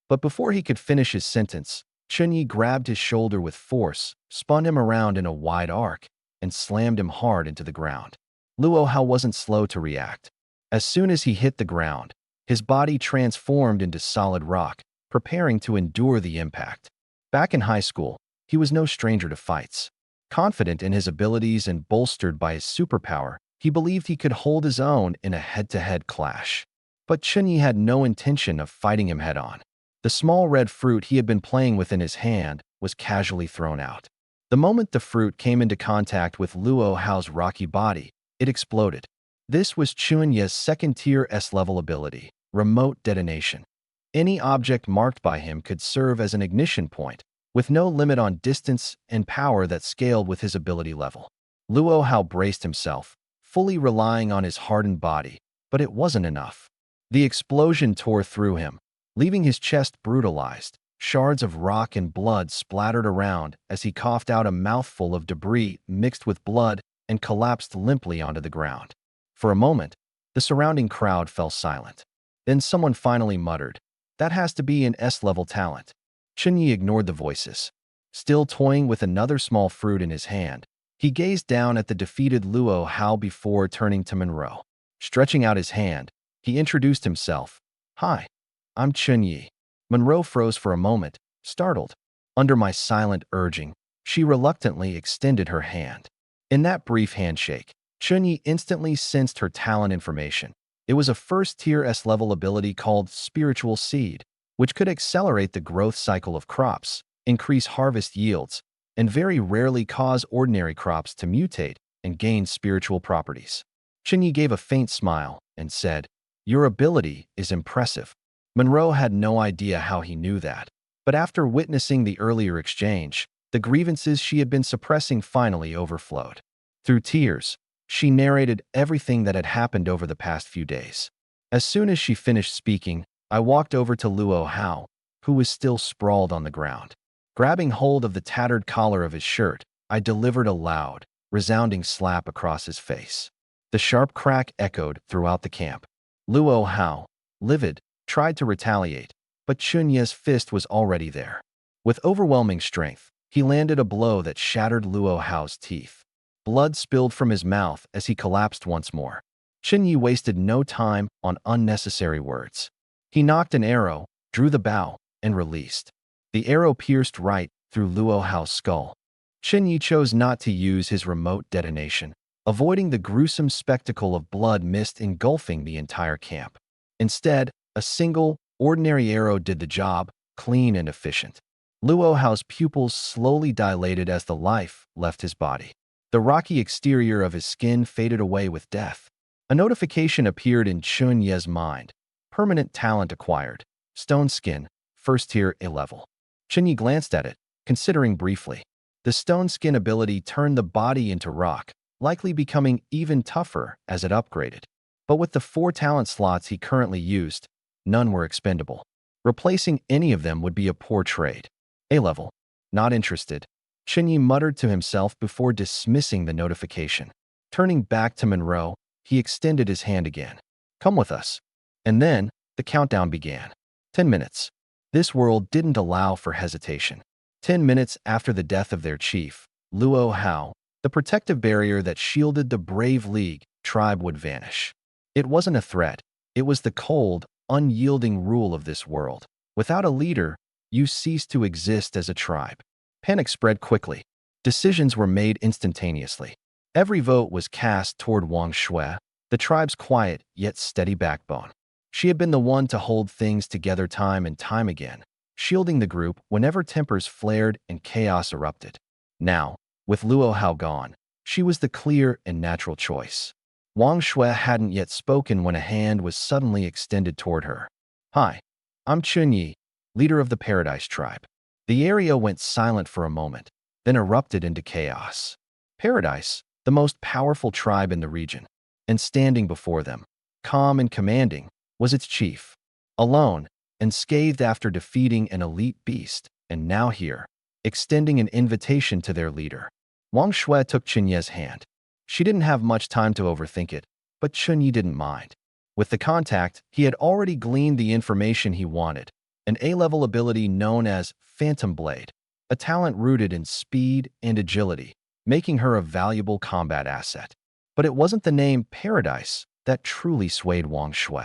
But before he could finish his sentence, Chenyi grabbed his shoulder with force, spun him around in a wide arc, and slammed him hard into the ground. Luo Hao wasn't slow to react. As soon as he hit the ground, his body transformed into solid rock, preparing to endure the impact. Back in high school, he was no stranger to fights. Confident in his abilities and bolstered by his superpower, he believed he could hold his own in a head-to-head clash. But Chenyi had no intention of fighting him head-on. The small red fruit he had been playing with in his hand was casually thrown out. The moment the fruit came into contact with Luo Hao's rocky body, it exploded. This was Chunya's second-tier S-level ability, remote detonation. Any object marked by him could serve as an ignition point, with no limit on distance and power that scaled with his ability level. Luo Hao braced himself, fully relying on his hardened body, but it wasn't enough. The explosion tore through him, leaving his chest brutalized. Shards of rock and blood splattered around as he coughed out a mouthful of debris mixed with blood and collapsed limply onto the ground. For a moment, the surrounding crowd fell silent. Then someone finally muttered, "That has to be an S-level talent." Chenyi ignored the voices. Still toying with another small fruit in his hand, he gazed down at the defeated Luo Hao before turning to Monroe. Stretching out his hand, he introduced himself. "Hi, I'm Chenyi." Monroe froze for a moment, startled. Under my silent urging, she reluctantly extended her hand. In that brief handshake, Chenyi instantly sensed her talent information. It was a first-tier S-level ability called Spiritual Seed, which could accelerate the growth cycle of crops, increase harvest yields, and very rarely cause ordinary crops to mutate and gain spiritual properties. Chenyi gave a faint smile and said, "Your ability is impressive." Monroe had no idea how he knew that, but after witnessing the earlier exchange, the grievances she had been suppressing finally overflowed. Through tears, she narrated everything that had happened over the past few days. As soon as she finished speaking, I walked over to Luo Hao, who was still sprawled on the ground. Grabbing hold of the tattered collar of his shirt, I delivered a loud, resounding slap across his face. The sharp crack echoed throughout the camp. Luo Hao, livid, tried to retaliate, but Chunya's fist was already there. With overwhelming strength, he landed a blow that shattered Luo Hao's teeth. Blood spilled from his mouth as he collapsed once more. Chenyi wasted no time on unnecessary words. He knocked an arrow, drew the bow, and released. The arrow pierced right through Luo Hao's skull. Chenyi chose not to use his remote detonation, avoiding the gruesome spectacle of blood mist engulfing the entire camp. Instead, a single, ordinary arrow did the job, clean and efficient. Luo Hao's pupils slowly dilated as the life left his body. The rocky exterior of his skin faded away with death. A notification appeared in Chun Ye's mind. Permanent talent acquired. Stone skin, first tier A level. Chun Yi glanced at it, considering briefly. The stone skin ability turned the body into rock, likely becoming even tougher as it upgraded. But with the 4 talent slots he currently used, none were expendable. Replacing any of them would be a poor trade. A level. Not interested. Chun Yi muttered to himself before dismissing the notification. Turning back to Monroe, he extended his hand again. Come with us. And then, the countdown began. 10 minutes. This world didn't allow for hesitation. 10 minutes after the death of their chief, Luo Hao, the protective barrier that shielded the Brave League tribe would vanish. It wasn't a threat. It was the cold, unyielding rule of this world. Without a leader, you cease to exist as a tribe. Panic spread quickly. Decisions were made instantaneously. Every vote was cast toward Wang Shui, the tribe's quiet yet steady backbone. She had been the one to hold things together time and time again, shielding the group whenever tempers flared and chaos erupted. Now, with Luo Hao gone, she was the clear and natural choice. Wang Shui hadn't yet spoken when a hand was suddenly extended toward her. Hi, I'm Chun Yi, leader of the Paradise Tribe. The area went silent for a moment, then erupted into chaos. Paradise, the most powerful tribe in the region, and standing before them, calm and commanding, was its chief. Alone, and scathed after defeating an elite beast, and now here, extending an invitation to their leader. Wang Shui took Chun Ye's hand. She didn't have much time to overthink it, but Chun Yi didn't mind. With the contact, he had already gleaned the information he wanted, an A-level ability known as Phantom Blade, a talent rooted in speed and agility, making her a valuable combat asset. But it wasn't the name Paradise that truly swayed Wang Shui.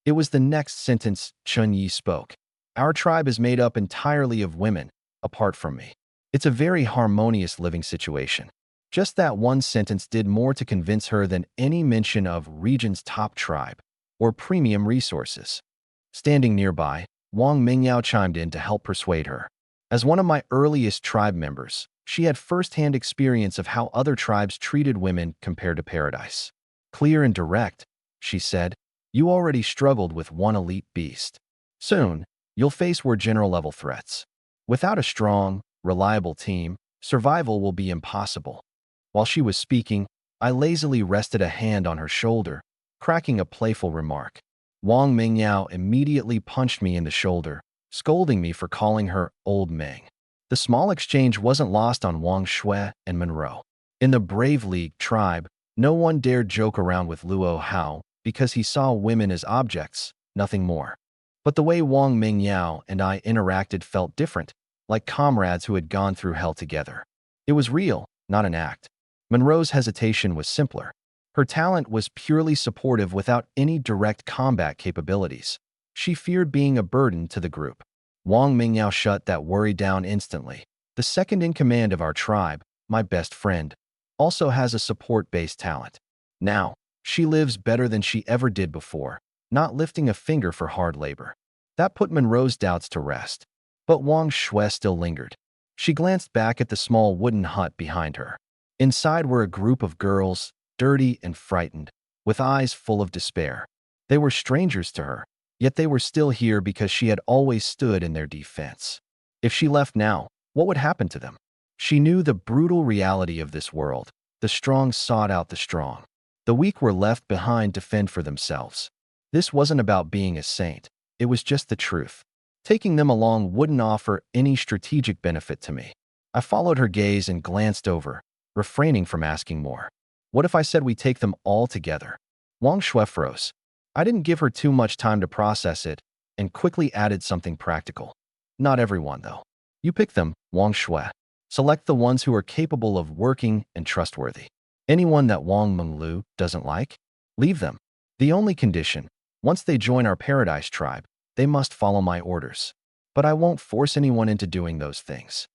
It was the next sentence Chun Yi spoke. Our tribe is made up entirely of women, apart from me. It's a very harmonious living situation. Just that one sentence did more to convince her than any mention of region's top tribe or premium resources. Standing nearby, Wang Mingao chimed in to help persuade her. As one of my earliest tribe members, she had first-hand experience of how other tribes treated women compared to Paradise. Clear and direct, she said, you already struggled with one elite beast. Soon, you'll face more general-level threats. Without a strong, reliable team, survival will be impossible. While she was speaking, I lazily rested a hand on her shoulder, cracking a playful remark. Wang Mingyao immediately punched me in the shoulder, scolding me for calling her Old Meng. The small exchange wasn't lost on Wang Shui and Monroe. In the Brave League tribe, no one dared joke around with Luo Hao because he saw women as objects, nothing more. But the way Wang Mingyao and I interacted felt different, like comrades who had gone through hell together. It was real, not an act. Monroe's hesitation was simpler. Her talent was purely supportive without any direct combat capabilities. She feared being a burden to the group. Wang Mingyao shut that worry down instantly. The second in command of our tribe, my best friend, also has a support-based talent. Now, she lives better than she ever did before, not lifting a finger for hard labor. That put Monroe's doubts to rest. But Wang Shui still lingered. She glanced back at the small wooden hut behind her. Inside were a group of girls, dirty and frightened, with eyes full of despair. They were strangers to her, yet they were still here because she had always stood in their defense. If she left now, what would happen to them? She knew the brutal reality of this world. The strong sought out the strong. The weak were left behind to fend for themselves. This wasn't about being a saint. It was just the truth. Taking them along wouldn't offer any strategic benefit to me. I followed her gaze and glanced over, refraining from asking more. What if I said we take them all together? Wang Shui froze. I didn't give her too much time to process it and quickly added something practical. Not everyone, though. You pick them, Wang Shui. Select the ones who are capable of working and trustworthy. Anyone that Wang Menglu doesn't like, leave them. The only condition, once they join our Paradise tribe, they must follow my orders. But I won't force anyone into doing those things.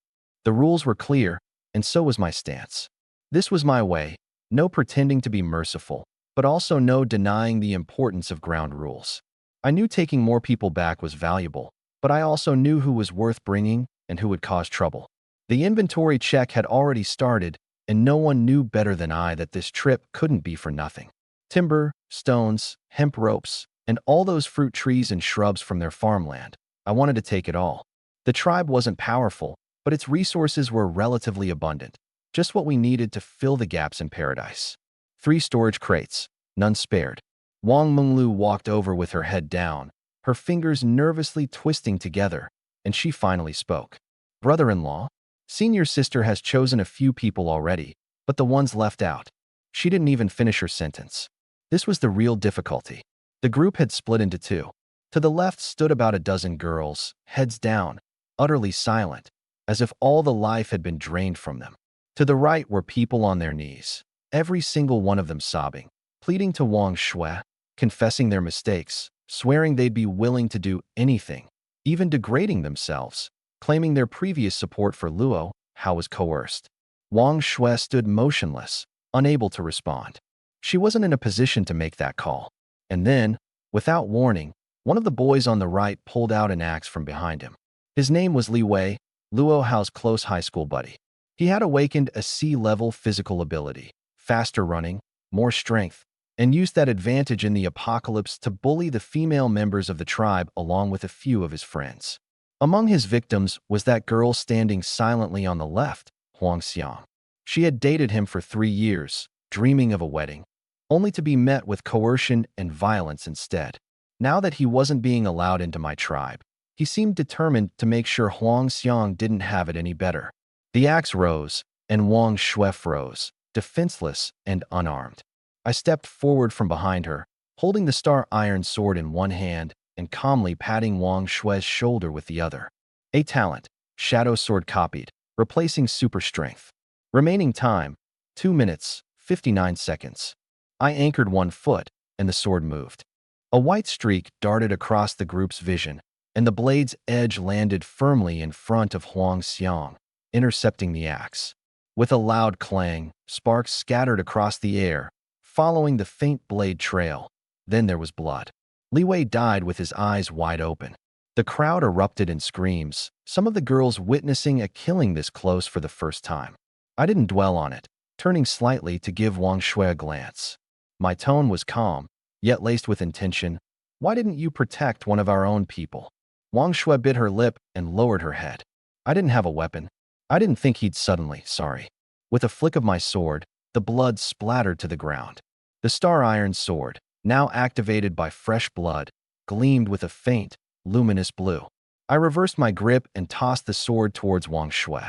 The rules were clear, and so was my stance. This was my way, no pretending to be merciful, but also no denying the importance of ground rules. I knew taking more people back was valuable, but I also knew who was worth bringing and who would cause trouble. The inventory check had already started, and no one knew better than I that this trip couldn't be for nothing. Timber, stones, hemp ropes, and all those fruit trees and shrubs from their farmland. I wanted to take it all. The tribe wasn't powerful, but its resources were relatively abundant, just what we needed to fill the gaps in paradise. 3 storage crates, none spared. Wong Minglu walked over with her head down, her fingers nervously twisting together, and she finally spoke. Brother-in-law, senior sister has chosen a few people already, but the ones left out. She didn't even finish her sentence. This was the real difficulty. The group had split into 2. To the left stood about a dozen girls, heads down, utterly silent, as if all the life had been drained from them. To the right were people on their knees, every single one of them sobbing, pleading to Wang Shui, confessing their mistakes, swearing they'd be willing to do anything, even degrading themselves, claiming their previous support for Luo Hao was coerced. Wang Shui stood motionless, unable to respond. She wasn't in a position to make that call. And then, without warning, one of the boys on the right pulled out an axe from behind him. His name was Li Wei, Luo Hao's close high school buddy. He had awakened a C-level physical ability, faster running, more strength, and used that advantage in the apocalypse to bully the female members of the tribe along with a few of his friends. Among his victims was that girl standing silently on the left, Huang Xiang. She had dated him for 3 years, dreaming of a wedding, only to be met with coercion and violence instead. Now that he wasn't being allowed into my tribe, he seemed determined to make sure Huang Xiang didn't have it any better. The axe rose, and Wang Shui froze, defenseless and unarmed. I stepped forward from behind her, holding the star iron sword in one hand and calmly patting Wang Shui's shoulder with the other. A talent, Shadow Sword copied, replacing super strength. Remaining time, 2 minutes, 59 seconds. I anchored one foot, and the sword moved. A white streak darted across the group's vision, and the blade's edge landed firmly in front of Huang Xiang, intercepting the axe. With a loud clang, sparks scattered across the air, following the faint blade trail. Then there was blood. Li Wei died with his eyes wide open. The crowd erupted in screams, some of the girls witnessing a killing this close for the first time. I didn't dwell on it, turning slightly to give Wang Shui a glance. My tone was calm, yet laced with intention. Why didn't you protect one of our own people? Wang Shui bit her lip and lowered her head. I didn't have a weapon. I didn't think he'd suddenly, sorry. With a flick of my sword, the blood splattered to the ground. The star iron sword, now activated by fresh blood, gleamed with a faint, luminous blue. I reversed my grip and tossed the sword towards Wang Shui.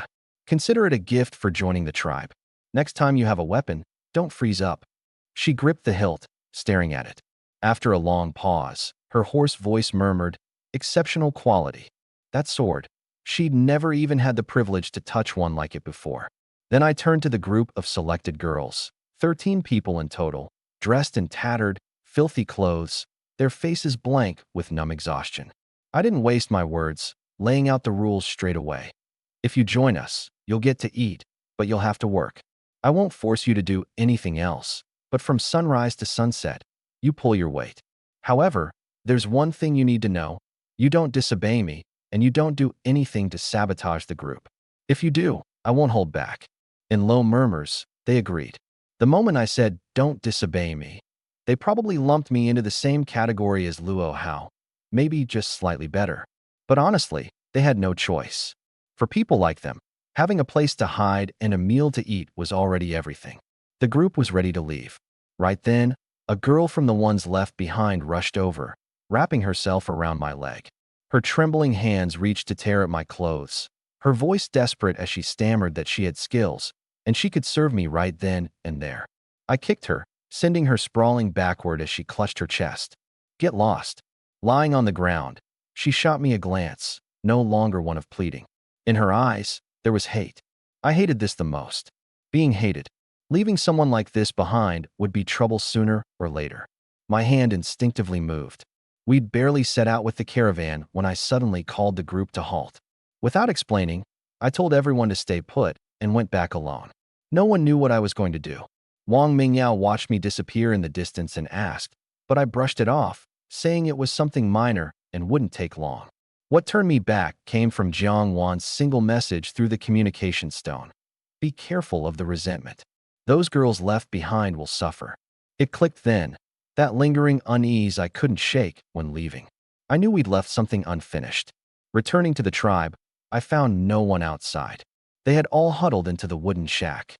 Consider it a gift for joining the tribe. Next time you have a weapon, don't freeze up. She gripped the hilt, staring at it. After a long pause, her hoarse voice murmured, exceptional quality. That sword. She'd never even had the privilege to touch one like it before. Then I turned to the group of selected girls, 13 people in total, dressed in tattered, filthy clothes, their faces blank with numb exhaustion. I didn't waste my words, laying out the rules straight away. If you join us, you'll get to eat, but you'll have to work. I won't force you to do anything else, but from sunrise to sunset, you pull your weight. However, there's one thing you need to know. You don't disobey me, and you don't do anything to sabotage the group. If you do, I won't hold back. In low murmurs, they agreed. The moment I said, don't disobey me, they probably lumped me into the same category as Luo Hao, maybe just slightly better. But honestly, they had no choice. For people like them, having a place to hide and a meal to eat was already everything. The group was ready to leave. Right then, a girl from the ones left behind rushed over, wrapping herself around my leg. Her trembling hands reached to tear at my clothes, her voice desperate as she stammered that she had skills, and she could serve me right then and there. I kicked her, sending her sprawling backward as she clutched her chest. Get lost. Lying on the ground, she shot me a glance, no longer one of pleading. In her eyes, there was hate. I hated this the most. Being hated. Leaving someone like this behind would be trouble sooner or later. My hand instinctively moved. We'd barely set out with the caravan when I suddenly called the group to halt. Without explaining, I told everyone to stay put and went back alone. No one knew what I was going to do. Wang Mingao watched me disappear in the distance and asked, but I brushed it off, saying it was something minor and wouldn't take long. What turned me back came from Jiang Wan's single message through the communication stone. Be careful of the resentment. Those girls left behind will suffer. It clicked then, that lingering unease I couldn't shake when leaving. I knew we'd left something unfinished. Returning to the tribe, I found no one outside. They had all huddled into the wooden shack.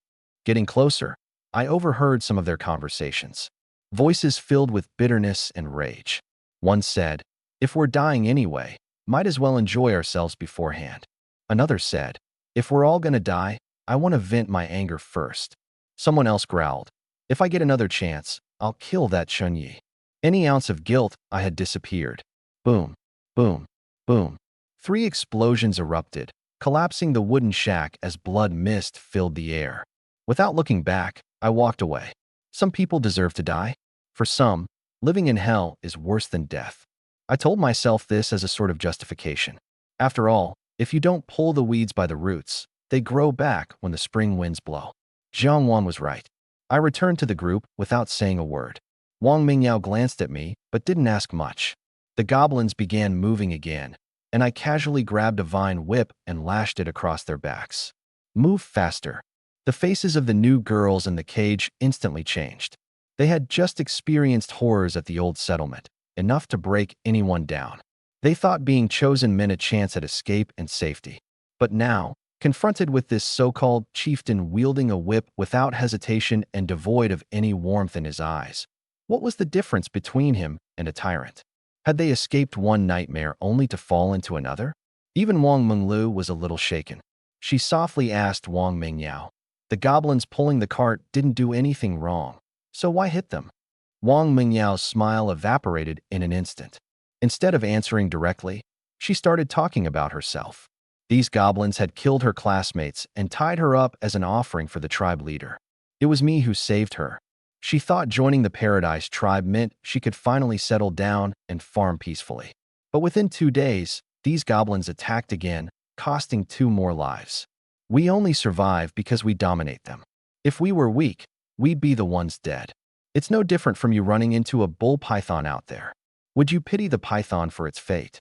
Getting closer, I overheard some of their conversations. Voices filled with bitterness and rage. One said, "If we're dying anyway, might as well enjoy ourselves beforehand." Another said, "If we're all gonna die, I want to vent my anger first." Someone else growled, "If I get another chance, I'll kill that Chunyi." Any ounce of guilt I had disappeared. Boom, boom, boom. 3 explosions erupted, collapsing the wooden shack as blood mist filled the air. Without looking back, I walked away. Some people deserve to die. For some, living in hell is worse than death. I told myself this as a sort of justification. After all, if you don't pull the weeds by the roots, they grow back when the spring winds blow. Jiang Wan was right. I returned to the group without saying a word. Wong Mingao glanced at me, but didn't ask much. The goblins began moving again, and I casually grabbed a vine whip and lashed it across their backs. Move faster. The faces of the new girls in the cage instantly changed. They had just experienced horrors at the old settlement, enough to break anyone down. They thought being chosen meant a chance at escape and safety. But now, confronted with this so-called chieftain wielding a whip without hesitation and devoid of any warmth in his eyes, what was the difference between him and a tyrant? Had they escaped one nightmare only to fall into another? Even Wang Menglu was a little shaken. She softly asked Wang Mingyao, "The goblins pulling the cart didn't do anything wrong, so why hit them?" Wang Mingyao's smile evaporated in an instant. Instead of answering directly, she started talking about herself. These goblins had killed her classmates and tied her up as an offering for the tribe leader. It was me who saved her. She thought joining the Paradise tribe meant she could finally settle down and farm peacefully. But within 2 days, these goblins attacked again, costing 2 more lives. We only survive because we dominate them. If we were weak, we'd be the ones dead. It's no different from you running into a bull python out there. Would you pity the python for its fate?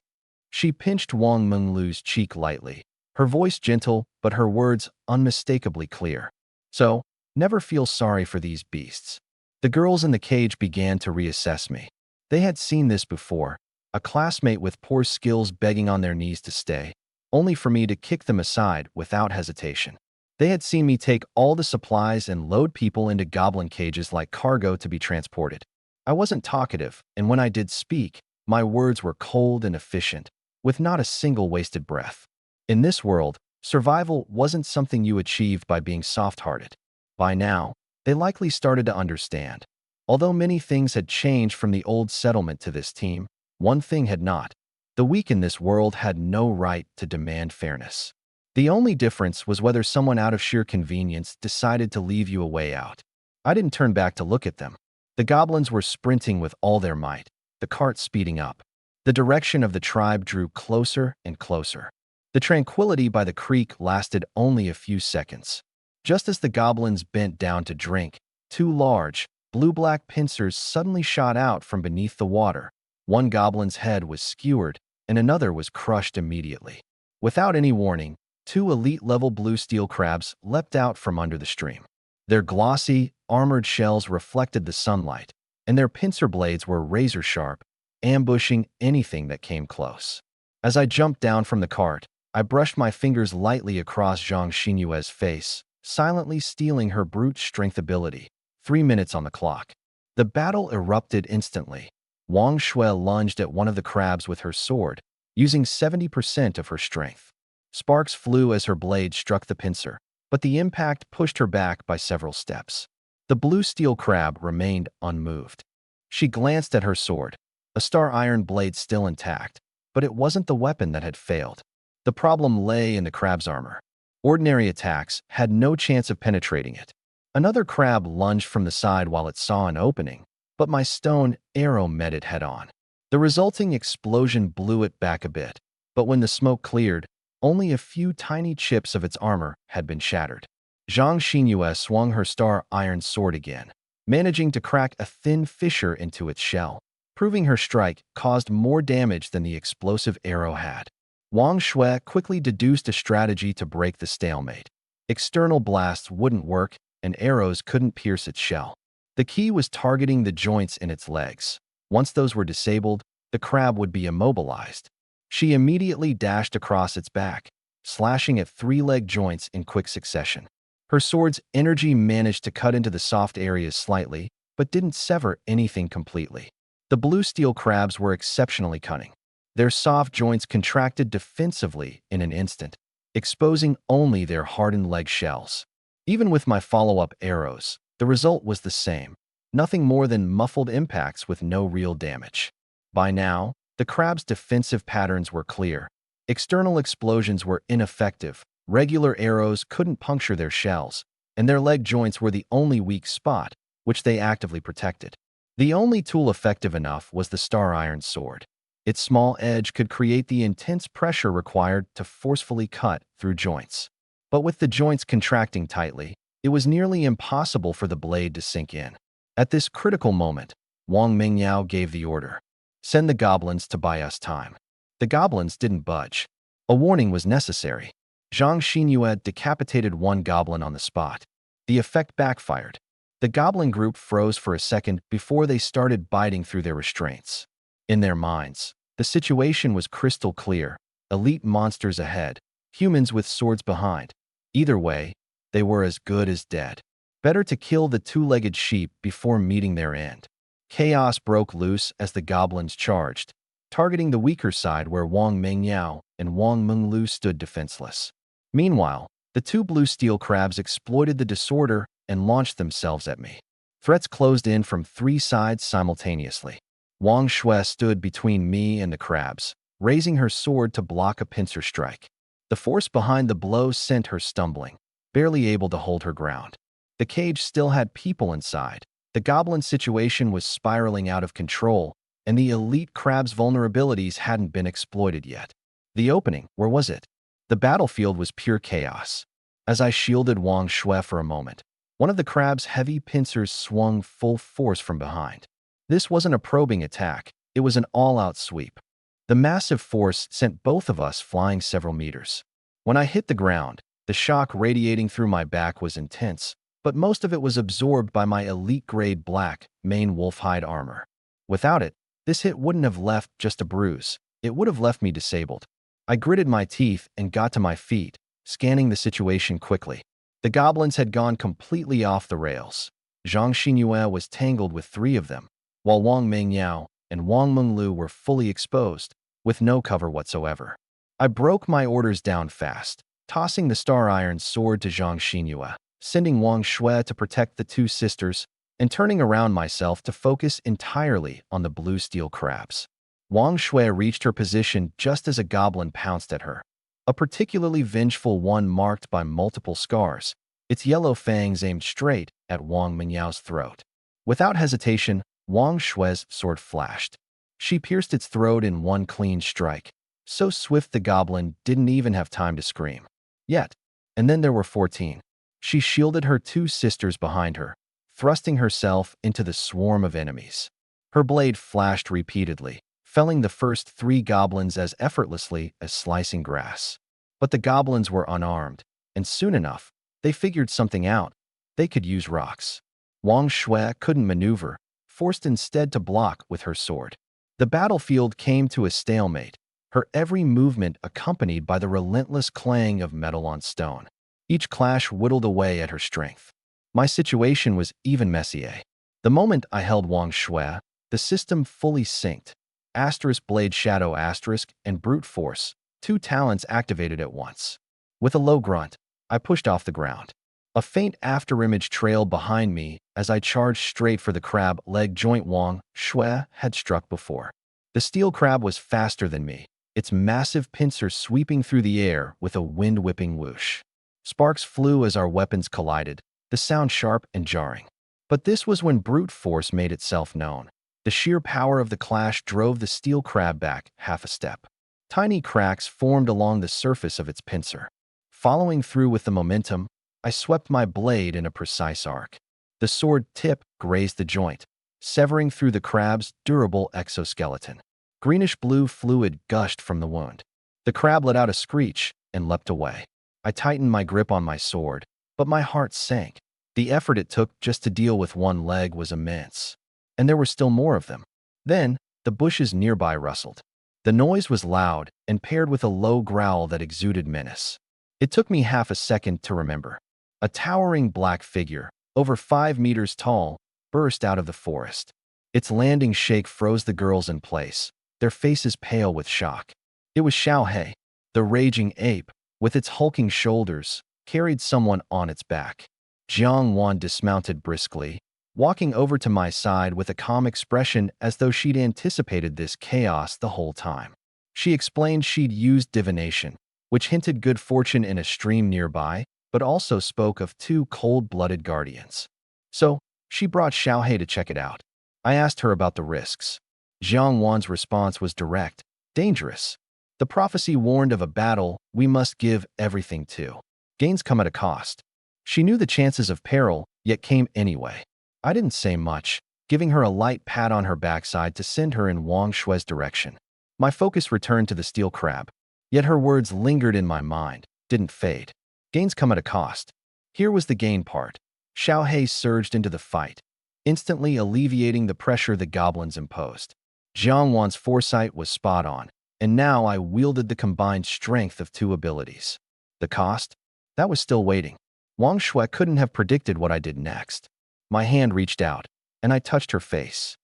She pinched Wang Menglu's cheek lightly, her voice gentle but her words unmistakably clear. So, never feel sorry for these beasts. The girls in the cage began to reassess me. They had seen this before, a classmate with poor skills begging on their knees to stay, only for me to kick them aside without hesitation. They had seen me take all the supplies and load people into goblin cages like cargo to be transported. I wasn't talkative, and when I did speak, my words were cold and efficient, with not a single wasted breath. In this world, survival wasn't something you achieved by being soft-hearted. By now, they likely started to understand. Although many things had changed from the old settlement to this team, one thing had not. The weak in this world had no right to demand fairness. The only difference was whether someone out of sheer convenience decided to leave you a way out. I didn't turn back to look at them. The goblins were sprinting with all their might, the cart speeding up. The direction of the tribe drew closer and closer. The tranquility by the creek lasted only a few seconds. Just as the goblins bent down to drink, 2 large, blue-black pincers suddenly shot out from beneath the water. One goblin's head was skewered, and another was crushed immediately. Without any warning, 2 elite-level blue steel crabs leapt out from under the stream. Their glossy, armored shells reflected the sunlight, and their pincer blades were razor-sharp, ambushing anything that came close. As I jumped down from the cart, I brushed my fingers lightly across Zhang Xinyue's face, silently stealing her brute strength ability. 3 minutes on the clock. The battle erupted instantly. Wang Shui lunged at one of the crabs with her sword, using 70% of her strength. Sparks flew as her blade struck the pincer, but the impact pushed her back by several steps. The blue steel crab remained unmoved. She glanced at her sword, a star iron blade still intact, but it wasn't the weapon that had failed. The problem lay in the crab's armor. Ordinary attacks had no chance of penetrating it. Another crab lunged from the side while it saw an opening, but my stone arrow met it head-on. The resulting explosion blew it back a bit, but when the smoke cleared, only a few tiny chips of its armor had been shattered. Zhang Xinyue swung her star iron sword again, managing to crack a thin fissure into its shell, proving her strike caused more damage than the explosive arrow had. Wang Shui quickly deduced a strategy to break the stalemate. External blasts wouldn't work, and arrows couldn't pierce its shell. The key was targeting the joints in its legs. Once those were disabled, the crab would be immobilized. She immediately dashed across its back, slashing at 3 leg joints in quick succession. Her sword's energy managed to cut into the soft areas slightly, but didn't sever anything completely. The blue steel crabs were exceptionally cunning. Their soft joints contracted defensively in an instant, exposing only their hardened leg shells. Even with my follow-up arrows, the result was the same, nothing more than muffled impacts with no real damage. By now, the crab's defensive patterns were clear. External explosions were ineffective, regular arrows couldn't puncture their shells, and their leg joints were the only weak spot, which they actively protected. The only tool effective enough was the star iron sword. Its small edge could create the intense pressure required to forcefully cut through joints. But with the joints contracting tightly, it was nearly impossible for the blade to sink in. At this critical moment, Wong Mingao gave the order. Send the goblins to buy us time. The goblins didn't budge. A warning was necessary. Zhang Xinyue decapitated one goblin on the spot. The effect backfired. The goblin group froze for a second before they started biting through their restraints. In their minds, the situation was crystal clear. Elite monsters ahead, humans with swords behind. Either way, they were as good as dead. Better to kill the 2-legged sheep before meeting their end. Chaos broke loose as the goblins charged, targeting the weaker side where Wong Mingyao and Wong Menglu stood defenseless. Meanwhile, the 2 blue steel crabs exploited the disorder and launched themselves at me. Threats closed in from 3 sides simultaneously. Wang Shui stood between me and the crabs, raising her sword to block a pincer strike. The force behind the blow sent her stumbling, barely able to hold her ground. The cage still had people inside. The goblin situation was spiraling out of control, and the elite crab's vulnerabilities hadn't been exploited yet. The opening, where was it? The battlefield was pure chaos. As I shielded Wang Shui for a moment, one of the crab's heavy pincers swung full force from behind. This wasn't a probing attack, it was an all-out sweep. The massive force sent both of us flying several meters. When I hit the ground, the shock radiating through my back was intense, but most of it was absorbed by my elite-grade black, main wolf-hide armor. Without it, this hit wouldn't have left just a bruise, it would have left me disabled. I gritted my teeth and got to my feet, scanning the situation quickly. The goblins had gone completely off the rails. Zhang Xinyue was tangled with 3 of them, while Wang Mingyao and Wang Menglu were fully exposed, with no cover whatsoever. I broke my orders down fast, tossing the star iron sword to Zhang Xinyue, sending Wang Shui to protect the 2 sisters, and turning around myself to focus entirely on the blue steel crabs. Wang Shui reached her position just as a goblin pounced at her. A particularly vengeful one marked by multiple scars, its yellow fangs aimed straight at Wang Mingyao's throat. Without hesitation, Wang Shui's sword flashed. She pierced its throat in one clean strike, so swift the goblin didn't even have time to scream. Yet, and then there were 14. She shielded her 2 sisters behind her, thrusting herself into the swarm of enemies. Her blade flashed repeatedly, felling the first 3 goblins as effortlessly as slicing grass. But the goblins were unarmed, and soon enough, they figured something out. They could use rocks. Wang Shui couldn't maneuver, forced instead to block with her sword. The battlefield came to a stalemate, her every movement accompanied by the relentless clang of metal on stone. Each clash whittled away at her strength. My situation was even messier. The moment I held Wang Shui, the system fully synced. Asterisk blade shadow asterisk and brute force, 2 talents activated at once. With a low grunt, I pushed off the ground. A faint afterimage trailed behind me as I charged straight for the crab leg joint Wang Shui had struck before. The steel crab was faster than me, its massive pincer sweeping through the air with a wind-whipping whoosh. Sparks flew as our weapons collided, the sound sharp and jarring. But this was when brute force made itself known. The sheer power of the clash drove the steel crab back half a step. Tiny cracks formed along the surface of its pincer. Following through with the momentum, I swept my blade in a precise arc. The sword tip grazed the joint, severing through the crab's durable exoskeleton. Greenish-blue fluid gushed from the wound. The crab let out a screech and leapt away. I tightened my grip on my sword, but my heart sank. The effort it took just to deal with one leg was immense. And there were still more of them. Then, the bushes nearby rustled. The noise was loud and paired with a low growl that exuded menace. It took me half a second to remember. A towering black figure, over 5 meters tall, burst out of the forest. Its landing shake froze the girls in place, their faces pale with shock. It was Xiaohei, the raging ape, with its hulking shoulders, carried someone on its back. Jiang Wan dismounted briskly, walking over to my side with a calm expression as though she'd anticipated this chaos the whole time. She explained she'd used divination, which hinted good fortune in a stream nearby, but also spoke of 2 cold-blooded guardians. So, she brought Xiaohei to check it out. I asked her about the risks. Jiang Wan's response was direct, dangerous. The prophecy warned of a battle we must give everything to. Gains come at a cost. She knew the chances of peril, yet came anyway. I didn't say much, giving her a light pat on her backside to send her in Wang Shue's direction. My focus returned to the steel crab, yet her words lingered in my mind, didn't fade. Gains come at a cost. Here was the gain part. Xiaohei surged into the fight, instantly alleviating the pressure the goblins imposed. Jiang Wan's foresight was spot on, and now I wielded the combined strength of 2 abilities. The cost? That was still waiting. Wang Shui couldn't have predicted what I did next. My hand reached out, and I touched her face.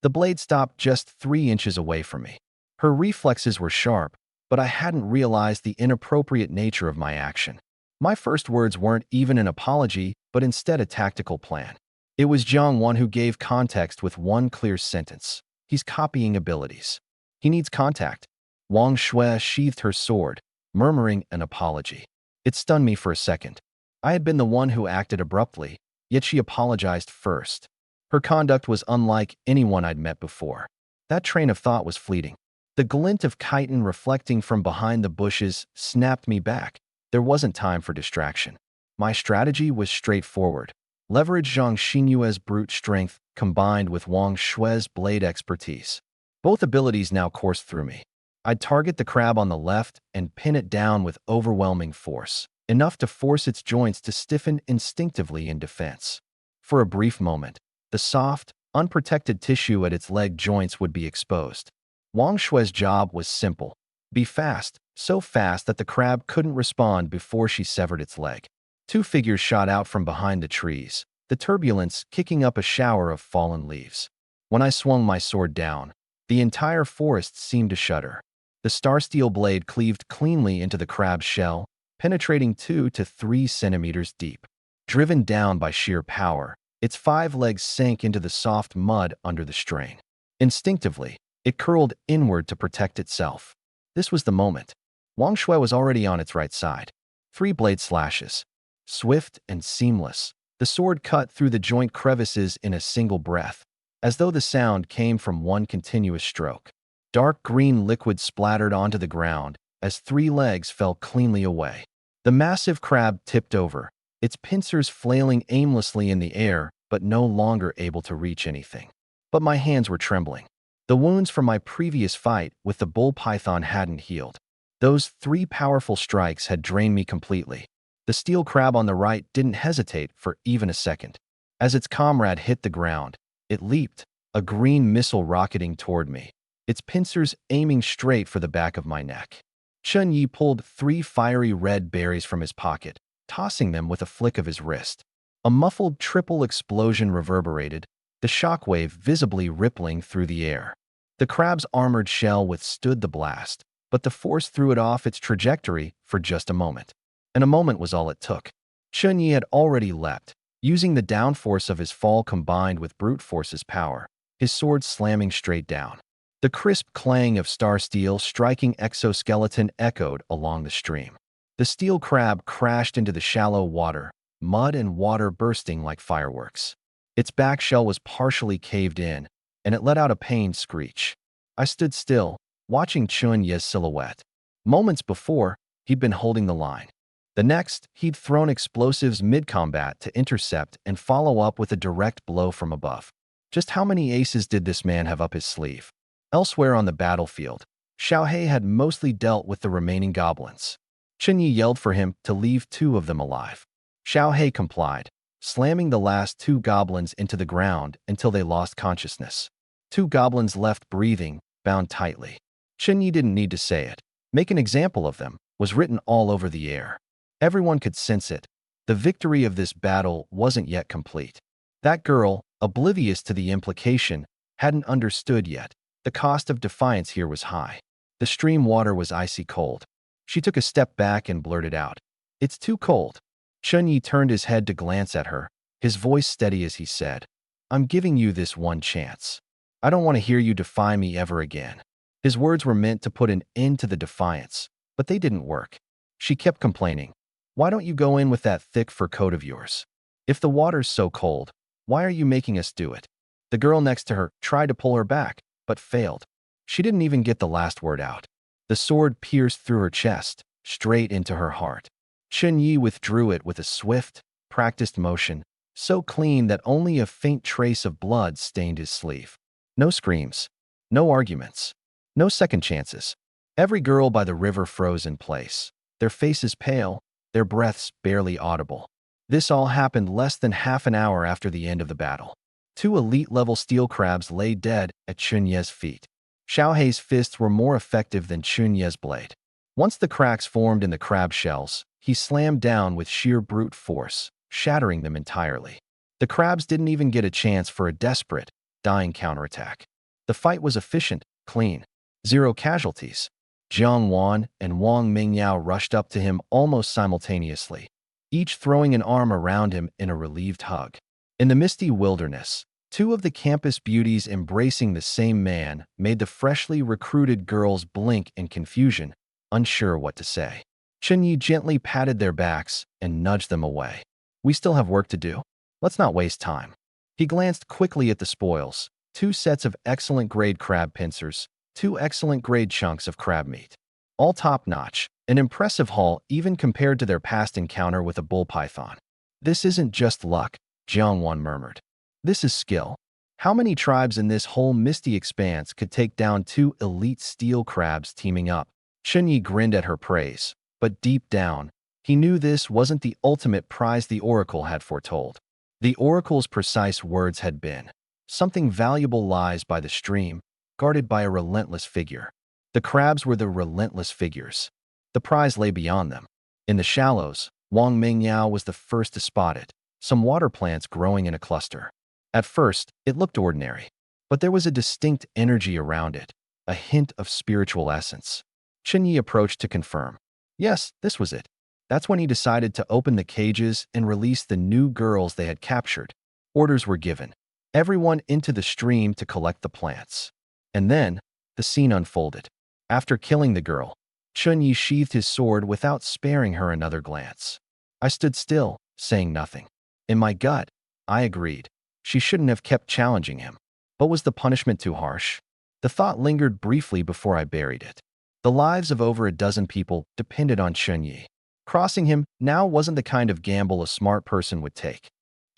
The blade stopped just 3 inches away from me. Her reflexes were sharp, but I hadn't realized the inappropriate nature of my action. My first words weren't even an apology, but instead a tactical plan. It was Jiang Wan who gave context with one clear sentence. He's copying abilities. He needs contact. Wang Shui sheathed her sword, murmuring an apology. It stunned me for a second. I had been the one who acted abruptly, yet she apologized first. Her conduct was unlike anyone I'd met before. That train of thought was fleeting. The glint of chitin reflecting from behind the bushes snapped me back. There wasn't time for distraction. My strategy was straightforward. Leverage Zhang Xinyue's brute strength combined with Wang Shue's blade expertise. Both abilities now coursed through me. I'd target the crab on the left and pin it down with overwhelming force, enough to force its joints to stiffen instinctively in defense. For a brief moment, the soft, unprotected tissue at its leg joints would be exposed. Wang Shue's job was simple. Be fast, so fast that the crab couldn't respond before she severed its leg. 2 figures shot out from behind the trees, the turbulence kicking up a shower of fallen leaves. When I swung my sword down, the entire forest seemed to shudder. The star steel blade cleaved cleanly into the crab's shell, penetrating 2 to 3 centimeters deep. Driven down by sheer power, its 5 legs sank into the soft mud under the strain. Instinctively, it curled inward to protect itself. This was the moment. Wang Shui was already on its right side. 3 blade slashes. Swift and seamless, the sword cut through the joint crevices in a single breath, as though the sound came from one continuous stroke. Dark green liquid splattered onto the ground as 3 legs fell cleanly away. The massive crab tipped over, its pincers flailing aimlessly in the air but no longer able to reach anything. But my hands were trembling. The wounds from my previous fight with the bull python hadn't healed. Those 3 powerful strikes had drained me completely. The steel crab on the right didn't hesitate for even a second. As its comrade hit the ground, it leaped, a green missile rocketing toward me, its pincers aiming straight for the back of my neck. Chun Yi pulled 3 fiery red berries from his pocket, tossing them with a flick of his wrist. A muffled triple explosion reverberated, the shockwave visibly rippling through the air. The crab's armored shell withstood the blast, but the force threw it off its trajectory for just a moment. And a moment was all it took. Chun Yi had already leapt, using the downforce of his fall combined with brute force's power, his sword slamming straight down. The crisp clang of star steel striking exoskeleton echoed along the stream. The steel crab crashed into the shallow water, mud and water bursting like fireworks. Its back shell was partially caved in, and it let out a pained screech. I stood still, watching Chun Yi's silhouette. Moments before, he'd been holding the line. The next, he'd thrown explosives mid-combat to intercept and follow up with a direct blow from above. Just how many aces did this man have up his sleeve? Elsewhere on the battlefield, Xiaohei had mostly dealt with the remaining goblins. Chen Yi yelled for him to leave 2 of them alive. Xiao He complied, slamming the last 2 goblins into the ground until they lost consciousness. 2 goblins left breathing, bound tightly. Chen Yi didn't need to say it. Make an example of them was written all over the air. Everyone could sense it. The victory of this battle wasn't yet complete. That girl, oblivious to the implication, hadn't understood yet. The cost of defiance here was high. The stream water was icy cold. She took a step back and blurted out, "It's too cold." Chen Yi turned his head to glance at her, his voice steady as he said, "I'm giving you this one chance. I don't want to hear you defy me ever again." His words were meant to put an end to the defiance, but they didn't work. She kept complaining, "Why don't you go in with that thick fur coat of yours? If the water's so cold, why are you making us do it?" The girl next to her tried to pull her back, but failed. She didn't even get the last word out. The sword pierced through her chest, straight into her heart. Chen Yi withdrew it with a swift, practiced motion, so clean that only a faint trace of blood stained his sleeve. No screams, no arguments, no second chances. Every girl by the river froze in place, their faces pale, their breaths barely audible. This all happened less than half an hour after the end of the battle. 2 elite-level steel crabs lay dead at Chen Ye's feet. Xiao Hei's fists were more effective than Chen Ye's blade. Once the cracks formed in the crab shells, he slammed down with sheer brute force, shattering them entirely. The crabs didn't even get a chance for a desperate, dying counterattack. The fight was efficient, clean. 0 casualties. Jiang Wan and Wong Mingao rushed up to him almost simultaneously, each throwing an arm around him in a relieved hug. In the misty wilderness, 2 of the campus beauties embracing the same man made the freshly recruited girls blink in confusion, unsure what to say. Chen Yi gently patted their backs and nudged them away. "We still have work to do. Let's not waste time." He glanced quickly at the spoils, 2 sets of excellent-grade crab pincers, 2 excellent-grade chunks of crab meat. All top-notch, an impressive haul even compared to their past encounter with a bull python. "This isn't just luck," Jiang Wan murmured. "This is skill. How many tribes in this whole misty expanse could take down 2 elite steel crabs teaming up?" Chen Yi grinned at her praise, but deep down, he knew this wasn't the ultimate prize the Oracle had foretold. The Oracle's precise words had been, "Something valuable lies by the stream, guarded by a relentless figure." The crabs were the relentless figures. The prize lay beyond them. In the shallows, Wong Mingyao was the first to spot it, some water plants growing in a cluster. At first, it looked ordinary, but there was a distinct energy around it, a hint of spiritual essence. Chen Yi approached to confirm. Yes, this was it. That's when he decided to open the cages and release the new girls they had captured. Orders were given. Everyone into the stream to collect the plants. And then, the scene unfolded. After killing the girl, Chen Yi sheathed his sword without sparing her another glance. I stood still, saying nothing. In my gut, I agreed. She shouldn't have kept challenging him. But was the punishment too harsh? The thought lingered briefly before I buried it. The lives of over a dozen people depended on Chen Yi. Crossing him now wasn't the kind of gamble a smart person would take.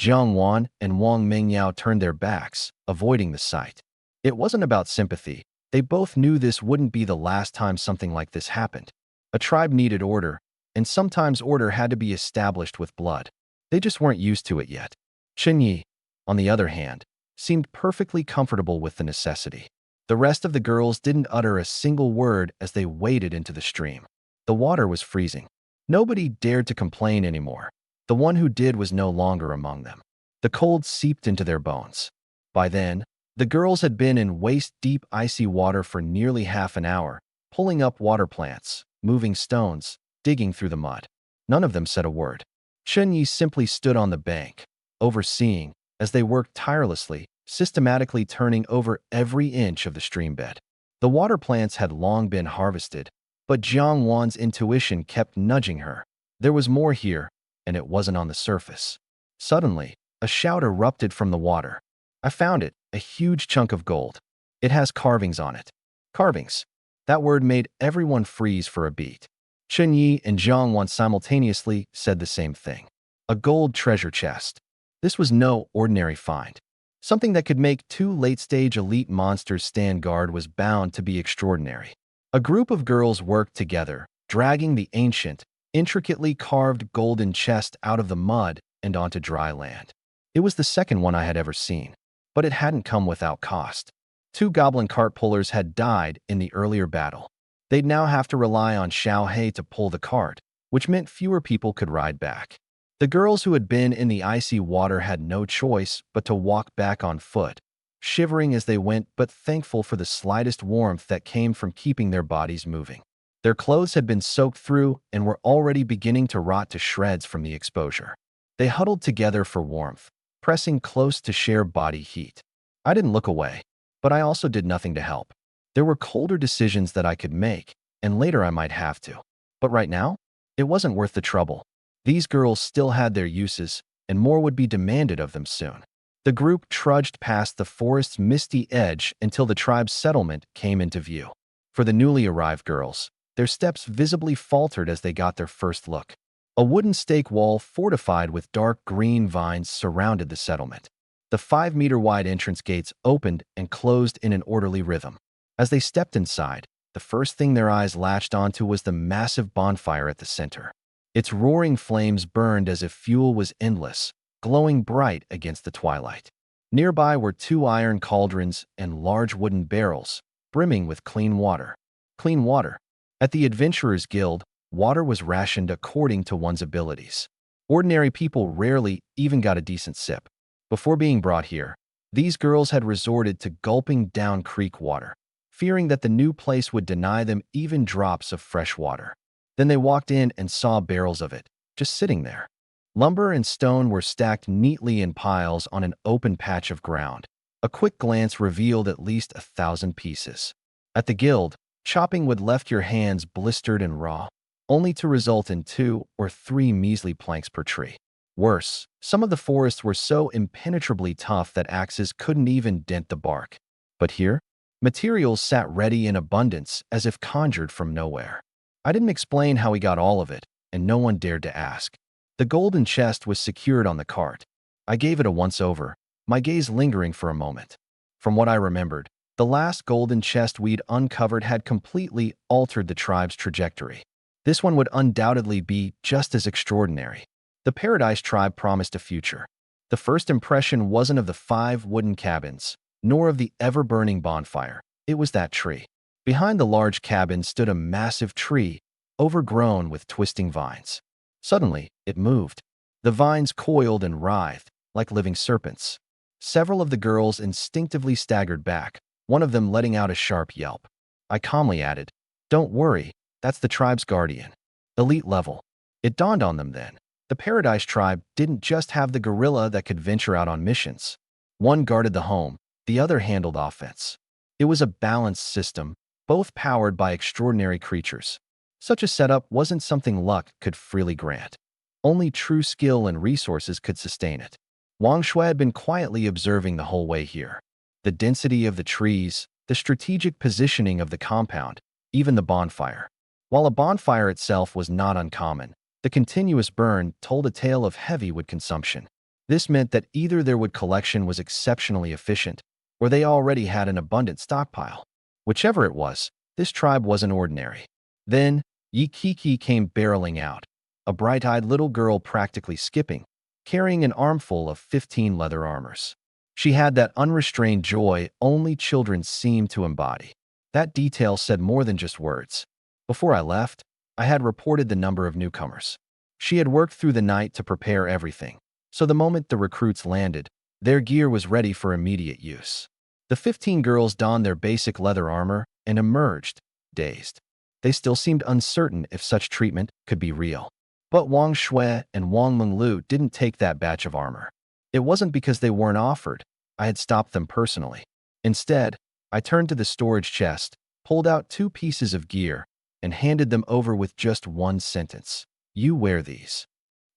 Jiang Wan and Wong Mingyao turned their backs, avoiding the sight. It wasn't about sympathy. They both knew this wouldn't be the last time something like this happened. A tribe needed order, and sometimes order had to be established with blood. They just weren't used to it yet. Chen Yi, on the other hand, seemed perfectly comfortable with the necessity. The rest of the girls didn't utter a single word as they waded into the stream. The water was freezing. Nobody dared to complain anymore. The one who did was no longer among them. The cold seeped into their bones. By then, the girls had been in waist-deep icy water for nearly half an hour, pulling up water plants, moving stones, digging through the mud. None of them said a word. Chen Yi simply stood on the bank, overseeing, as they worked tirelessly, systematically turning over every inch of the stream bed. The water plants had long been harvested, but Jiang Wan's intuition kept nudging her. There was more here, and it wasn't on the surface. Suddenly, a shout erupted from the water. I found it, a huge chunk of gold. It has carvings on it. Carvings. That word made everyone freeze for a beat. Chen Yi and Jiang Wan simultaneously said the same thing. A gold treasure chest. This was no ordinary find. Something that could make 2 late-stage elite monsters stand guard was bound to be extraordinary. A group of girls worked together, dragging the ancient, intricately carved golden chest out of the mud and onto dry land. It was the second one I had ever seen, but it hadn't come without cost. 2 goblin cart pullers had died in the earlier battle. They'd now have to rely on Xiao He to pull the cart, which meant fewer people could ride back. The girls who had been in the icy water had no choice but to walk back on foot, shivering as they went but thankful for the slightest warmth that came from keeping their bodies moving. Their clothes had been soaked through and were already beginning to rot to shreds from the exposure. They huddled together for warmth, pressing close to share body heat. I didn't look away, but I also did nothing to help. There were colder decisions that I could make, and later I might have to. But right now, it wasn't worth the trouble. These girls still had their uses, and more would be demanded of them soon. The group trudged past the forest's misty edge until the tribe's settlement came into view. For the newly arrived girls, their steps visibly faltered as they got their first look. A wooden stake wall fortified with dark green vines surrounded the settlement. The 5-meter-wide entrance gates opened and closed in an orderly rhythm. As they stepped inside, the first thing their eyes latched onto was the massive bonfire at the center. Its roaring flames burned as if fuel was endless, glowing bright against the twilight. Nearby were 2 iron cauldrons and large wooden barrels, brimming with clean water. Clean water. At the Adventurers Guild, water was rationed according to one's abilities. Ordinary people rarely even got a decent sip. Before being brought here, these girls had resorted to gulping down creek water, fearing that the new place would deny them even drops of fresh water. Then they walked in and saw barrels of it, just sitting there. Lumber and stone were stacked neatly in piles on an open patch of ground. A quick glance revealed at least 1,000 pieces. At the guild, chopping wood left your hands blistered and raw, only to result in 2 or 3 measly planks per tree. Worse, some of the forests were so impenetrably tough that axes couldn't even dent the bark. But here, materials sat ready in abundance as if conjured from nowhere. I didn't explain how we got all of it, and no one dared to ask. The golden chest was secured on the cart. I gave it a once-over, my gaze lingering for a moment. From what I remembered, the last golden chest we'd uncovered had completely altered the tribe's trajectory. This one would undoubtedly be just as extraordinary. The Paradise tribe promised a future. The first impression wasn't of the 5 wooden cabins, nor of the ever-burning bonfire. It was that tree. Behind the large cabin stood a massive tree, overgrown with twisting vines. Suddenly, it moved. The vines coiled and writhed, like living serpents. Several of the girls instinctively staggered back, one of them letting out a sharp yelp. I calmly added, "Don't worry, that's the tribe's guardian. Elite level." It dawned on them then. The Paradise tribe didn't just have the gorilla that could venture out on missions. One guarded the home, the other handled offense. It was a balanced system, both powered by extraordinary creatures. Such a setup wasn't something luck could freely grant. Only true skill and resources could sustain it. Wang Shui had been quietly observing the whole way here. The density of the trees, the strategic positioning of the compound, even the bonfire. While a bonfire itself was not uncommon, the continuous burn told a tale of heavy wood consumption. This meant that either their wood collection was exceptionally efficient, or they already had an abundant stockpile. Whichever it was, this tribe wasn't ordinary. Then, Yi Kiki came barreling out, a bright-eyed little girl practically skipping, carrying an armful of 15 leather armors. She had that unrestrained joy only children seem to embody. That detail said more than just words. Before I left, I had reported the number of newcomers. She had worked through the night to prepare everything, so the moment the recruits landed, their gear was ready for immediate use. The 15 girls donned their basic leather armor and emerged, dazed. They still seemed uncertain if such treatment could be real. But Wang Shui and Wang Menglu didn't take that batch of armor. It wasn't because they weren't offered. I had stopped them personally. Instead, I turned to the storage chest, pulled out 2 pieces of gear, and handed them over with just one sentence. "You wear these."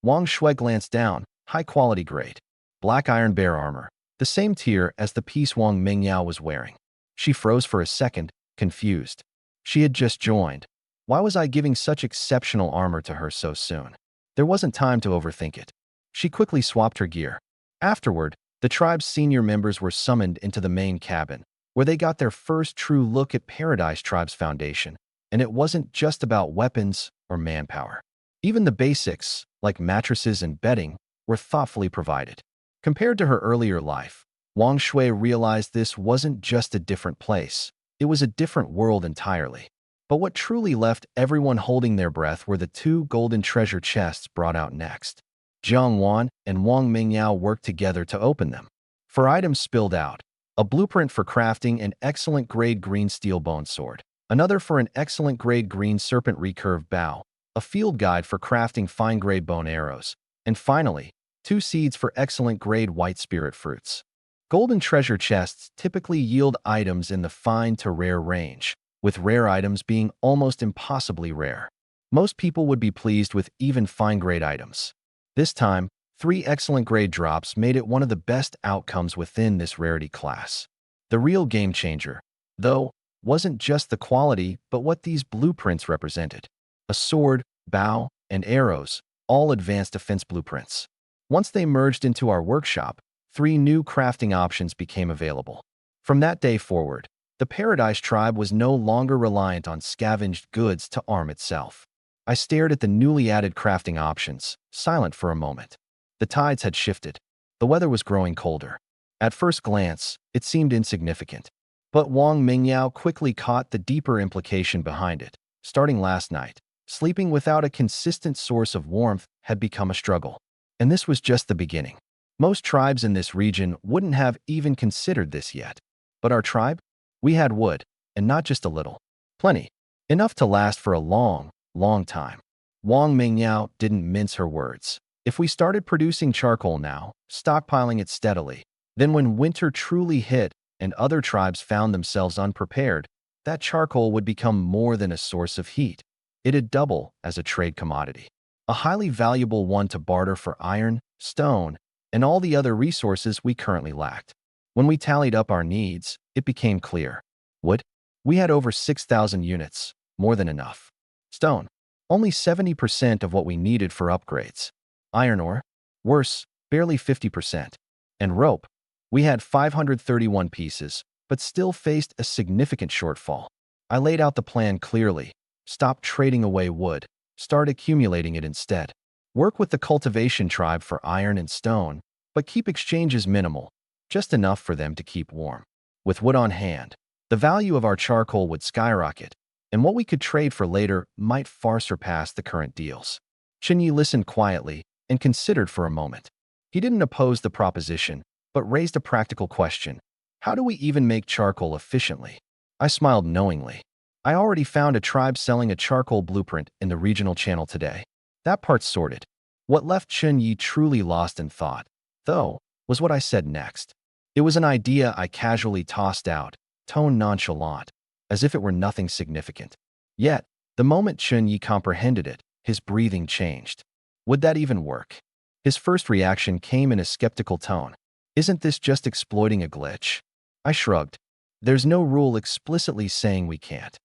Wang Shui glanced down, high-quality grade. Black iron bear armor, the same tier as the piece Wang Mingao was wearing. She froze for a second, confused. She had just joined. Why was I giving such exceptional armor to her so soon? There wasn't time to overthink it. She quickly swapped her gear. Afterward, the tribe's senior members were summoned into the main cabin, where they got their first true look at Paradise Tribe's foundation. And it wasn't just about weapons or manpower. Even the basics, like mattresses and bedding, were thoughtfully provided. Compared to her earlier life, Wang Shui realized this wasn't just a different place. It was a different world entirely. But what truly left everyone holding their breath were the two golden treasure chests brought out next. Jiang Wan and Wang Mingao worked together to open them. For items spilled out, a blueprint for crafting an excellent grade green steel bone sword, another for an excellent grade green serpent recurve bow, a field guide for crafting fine grade bone arrows, and finally, 2 seeds for excellent grade white spirit fruits. Golden treasure chests typically yield items in the fine to rare range, with rare items being almost impossibly rare. Most people would be pleased with even fine-grade items. This time, 3 excellent grade drops made it one of the best outcomes within this rarity class. The real game changer, though, wasn't just the quality but what these blueprints represented. A sword, bow, and arrows, all advanced defense blueprints. Once they merged into our workshop, 3 new crafting options became available. From that day forward, the Paradise tribe was no longer reliant on scavenged goods to arm itself. I stared at the newly added crafting options, silent for a moment. The tides had shifted. The weather was growing colder. At first glance, it seemed insignificant. But Wang Mingyao quickly caught the deeper implication behind it. Starting last night, sleeping without a consistent source of warmth had become a struggle. And this was just the beginning. Most tribes in this region wouldn't have even considered this yet. But our tribe? We had wood, and not just a little. Plenty. Enough to last for a long, long time. Wang Mingyao didn't mince her words. If we started producing charcoal now, stockpiling it steadily, then when winter truly hit and other tribes found themselves unprepared, that charcoal would become more than a source of heat. It'd double as a trade commodity. A highly valuable one to barter for iron, stone, and all the other resources we currently lacked. When we tallied up our needs, it became clear. Wood? We had over 6,000 units, more than enough. Stone? Only 70% of what we needed for upgrades. Iron ore? Worse, barely 50%. And rope? We had 531 pieces, but still faced a significant shortfall. I laid out the plan clearly. Stop trading away wood. Start accumulating it instead. Work with the cultivation tribe for iron and stone, but keep exchanges minimal, just enough for them to keep warm. With wood on hand, the value of our charcoal would skyrocket, and what we could trade for later might far surpass the current deals. Chenyi listened quietly and considered for a moment. He didn't oppose the proposition, but raised a practical question. How do we even make charcoal efficiently? I smiled knowingly. I already found a tribe selling a charcoal blueprint in the regional channel today. That part's sorted. What left Chenyi truly lost in thought, though, was what I said next. It was an idea I casually tossed out, tone nonchalant, as if it were nothing significant. Yet, the moment Chenyi comprehended it, his breathing changed. Would that even work? His first reaction came in a skeptical tone. Isn't this just exploiting a glitch? I shrugged. There's no rule explicitly saying we can't.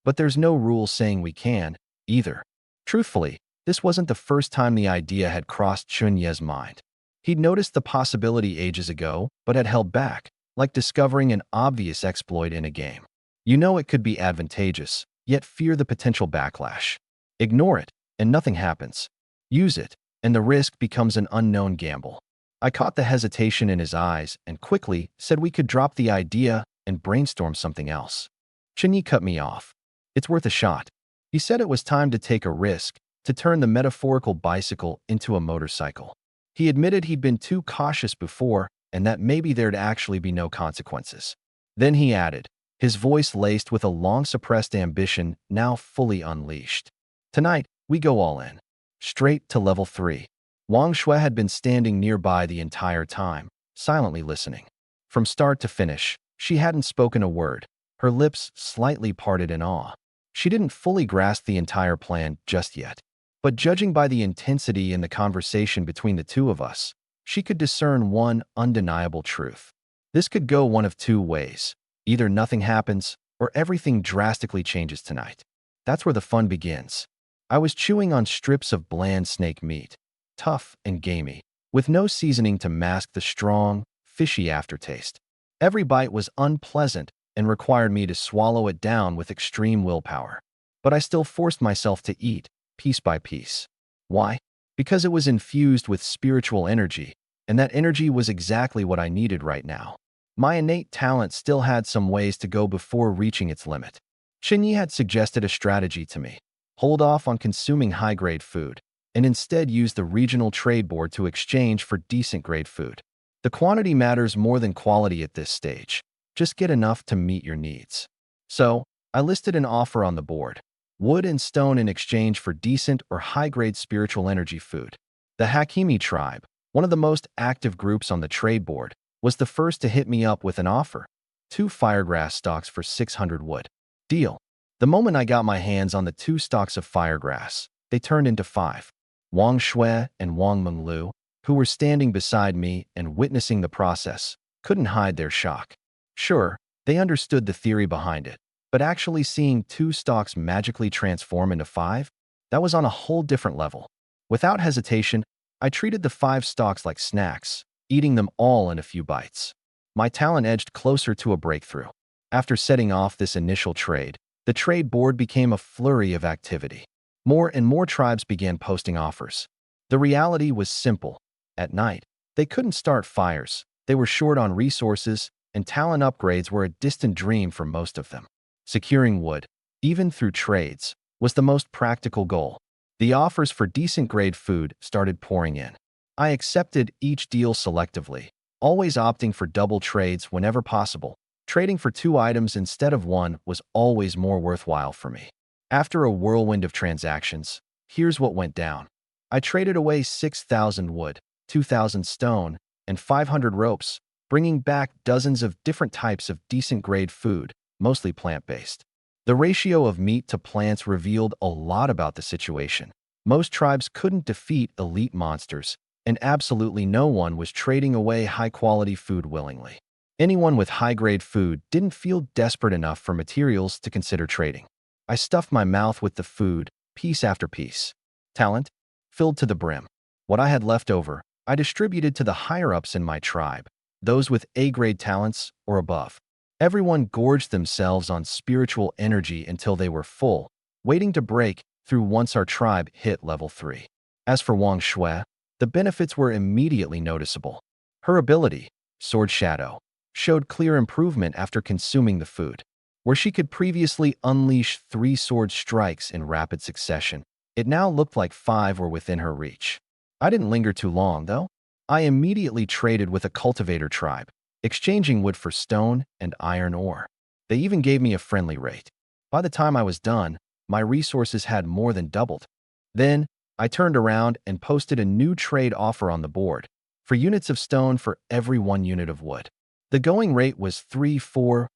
But there's no rule saying we can, either. Truthfully, this wasn't the first time the idea had crossed Chunye's mind. He'd noticed the possibility ages ago, but had held back, like discovering an obvious exploit in a game. You know it could be advantageous, yet fear the potential backlash. Ignore it, and nothing happens. Use it, and the risk becomes an unknown gamble. I caught the hesitation in his eyes and quickly said we could drop the idea and brainstorm something else. Chenyi cut me off. It's worth a shot. He said it was time to take a risk, to turn the metaphorical bicycle into a motorcycle. He admitted he'd been too cautious before and that maybe there'd actually be no consequences. Then he added, his voice laced with a long-suppressed ambition now fully unleashed. Tonight, we go all in. Straight to level 3. Wang Shui had been standing nearby the entire time, silently listening. From start to finish, she hadn't spoken a word, her lips slightly parted in awe. She didn't fully grasp the entire plan just yet. But judging by the intensity in the conversation between the two of us, she could discern one undeniable truth. This could go one of 2 ways. Either nothing happens, or everything drastically changes tonight. That's where the fun begins. I was chewing on strips of bland snake meat, tough and gamey, with no seasoning to mask the strong, fishy aftertaste. Every bite was unpleasant and required me to swallow it down with extreme willpower. But I still forced myself to eat, piece by piece. Why? Because it was infused with spiritual energy, and that energy was exactly what I needed right now. My innate talent still had some ways to go before reaching its limit. Shinyi had suggested a strategy to me. Hold off on consuming high-grade food, and instead use the regional trade board to exchange for decent-grade food. The quantity matters more than quality at this stage. Just get enough to meet your needs. So, I listed an offer on the board: wood and stone in exchange for decent or high-grade spiritual energy food. The Hakimi tribe, one of the most active groups on the trade board, was the first to hit me up with an offer: 2 firegrass stalks for 600 wood. Deal. The moment I got my hands on the 2 stalks of firegrass, they turned into 5. Wang Shui and Wang Menglu, who were standing beside me and witnessing the process, couldn't hide their shock. Sure, they understood the theory behind it, but actually seeing 2 stalks magically transform into 5? That was on a whole different level. Without hesitation, I treated the 5 stalks like snacks, eating them all in a few bites. My talent edged closer to a breakthrough. After setting off this initial trade, the trade board became a flurry of activity. More and more tribes began posting offers. The reality was simple. At night, they couldn't start fires, they were short on resources, and talent upgrades were a distant dream for most of them. Securing wood, even through trades, was the most practical goal. The offers for decent-grade food started pouring in. I accepted each deal selectively, always opting for double trades whenever possible. Trading for 2 items instead of 1 was always more worthwhile for me. After a whirlwind of transactions, here's what went down. I traded away 6,000 wood, 2,000 stone, and 500 ropes, bringing back dozens of different types of decent-grade food, mostly plant-based. The ratio of meat to plants revealed a lot about the situation. Most tribes couldn't defeat elite monsters, and absolutely no one was trading away high-quality food willingly. Anyone with high-grade food didn't feel desperate enough for materials to consider trading. I stuffed my mouth with the food, piece after piece. Talent? Filled to the brim. What I had left over, I distributed to the higher-ups in my tribe, those with A-grade talents or above. Everyone gorged themselves on spiritual energy until they were full, waiting to break through once our tribe hit level 3. As for Wang Shui, the benefits were immediately noticeable. Her ability, Sword Shadow, showed clear improvement after consuming the food. Where she could previously unleash 3 sword strikes in rapid succession, it now looked like 5 were within her reach. I didn't linger too long, though. I immediately traded with a cultivator tribe, exchanging wood for stone and iron ore. They even gave me a friendly rate. By the time I was done, my resources had more than doubled. Then, I turned around and posted a new trade offer on the board: for units of stone for every 1 unit of wood. The going rate was 3-4-1,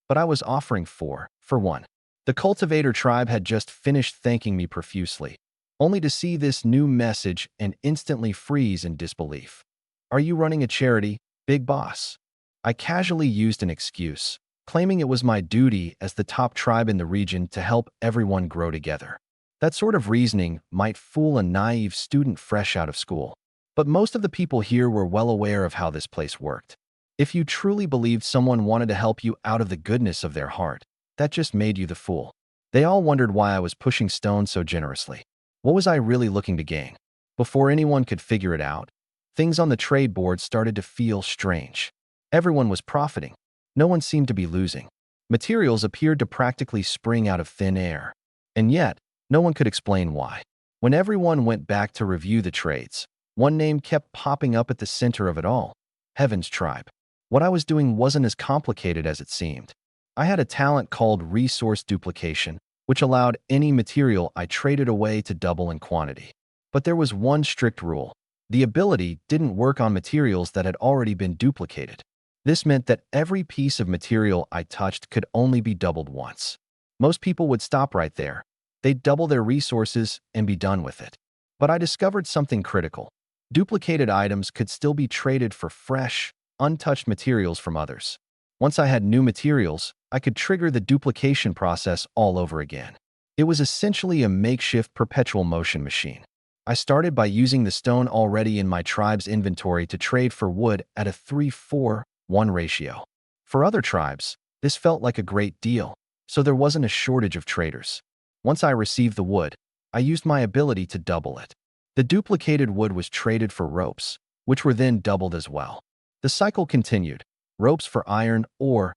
but I was offering 4 for 1. The cultivator tribe had just finished thanking me profusely, only to see this new message and instantly freeze in disbelief. "Are you running a charity, big boss?" I casually used an excuse, claiming it was my duty as the top tribe in the region to help everyone grow together. That sort of reasoning might fool a naive student fresh out of school, but most of the people here were well aware of how this place worked. If you truly believed someone wanted to help you out of the goodness of their heart, that just made you the fool. They all wondered why I was pushing stone so generously. What was I really looking to gain? Before anyone could figure it out, things on the trade board started to feel strange. Everyone was profiting. No one seemed to be losing. Materials appeared to practically spring out of thin air. And yet, no one could explain why. When everyone went back to review the trades, one name kept popping up at the center of it all: Heaven's Tribe. What I was doing wasn't as complicated as it seemed. I had a talent called resource duplication, which allowed any material I traded away to double in quantity. But there was one strict rule: the ability didn't work on materials that had already been duplicated. This meant that every piece of material I touched could only be doubled once. Most people would stop right there. They'd double their resources and be done with it. But I discovered something critical. Duplicated items could still be traded for fresh, untouched materials from others. Once I had new materials, I could trigger the duplication process all over again. It was essentially a makeshift perpetual motion machine. I started by using the stone already in my tribe's inventory to trade for wood at a 3-4-1 ratio. For other tribes, this felt like a great deal, so there wasn't a shortage of traders. Once I received the wood, I used my ability to double it. The duplicated wood was traded for ropes, which were then doubled as well. The cycle continued, ropes for iron or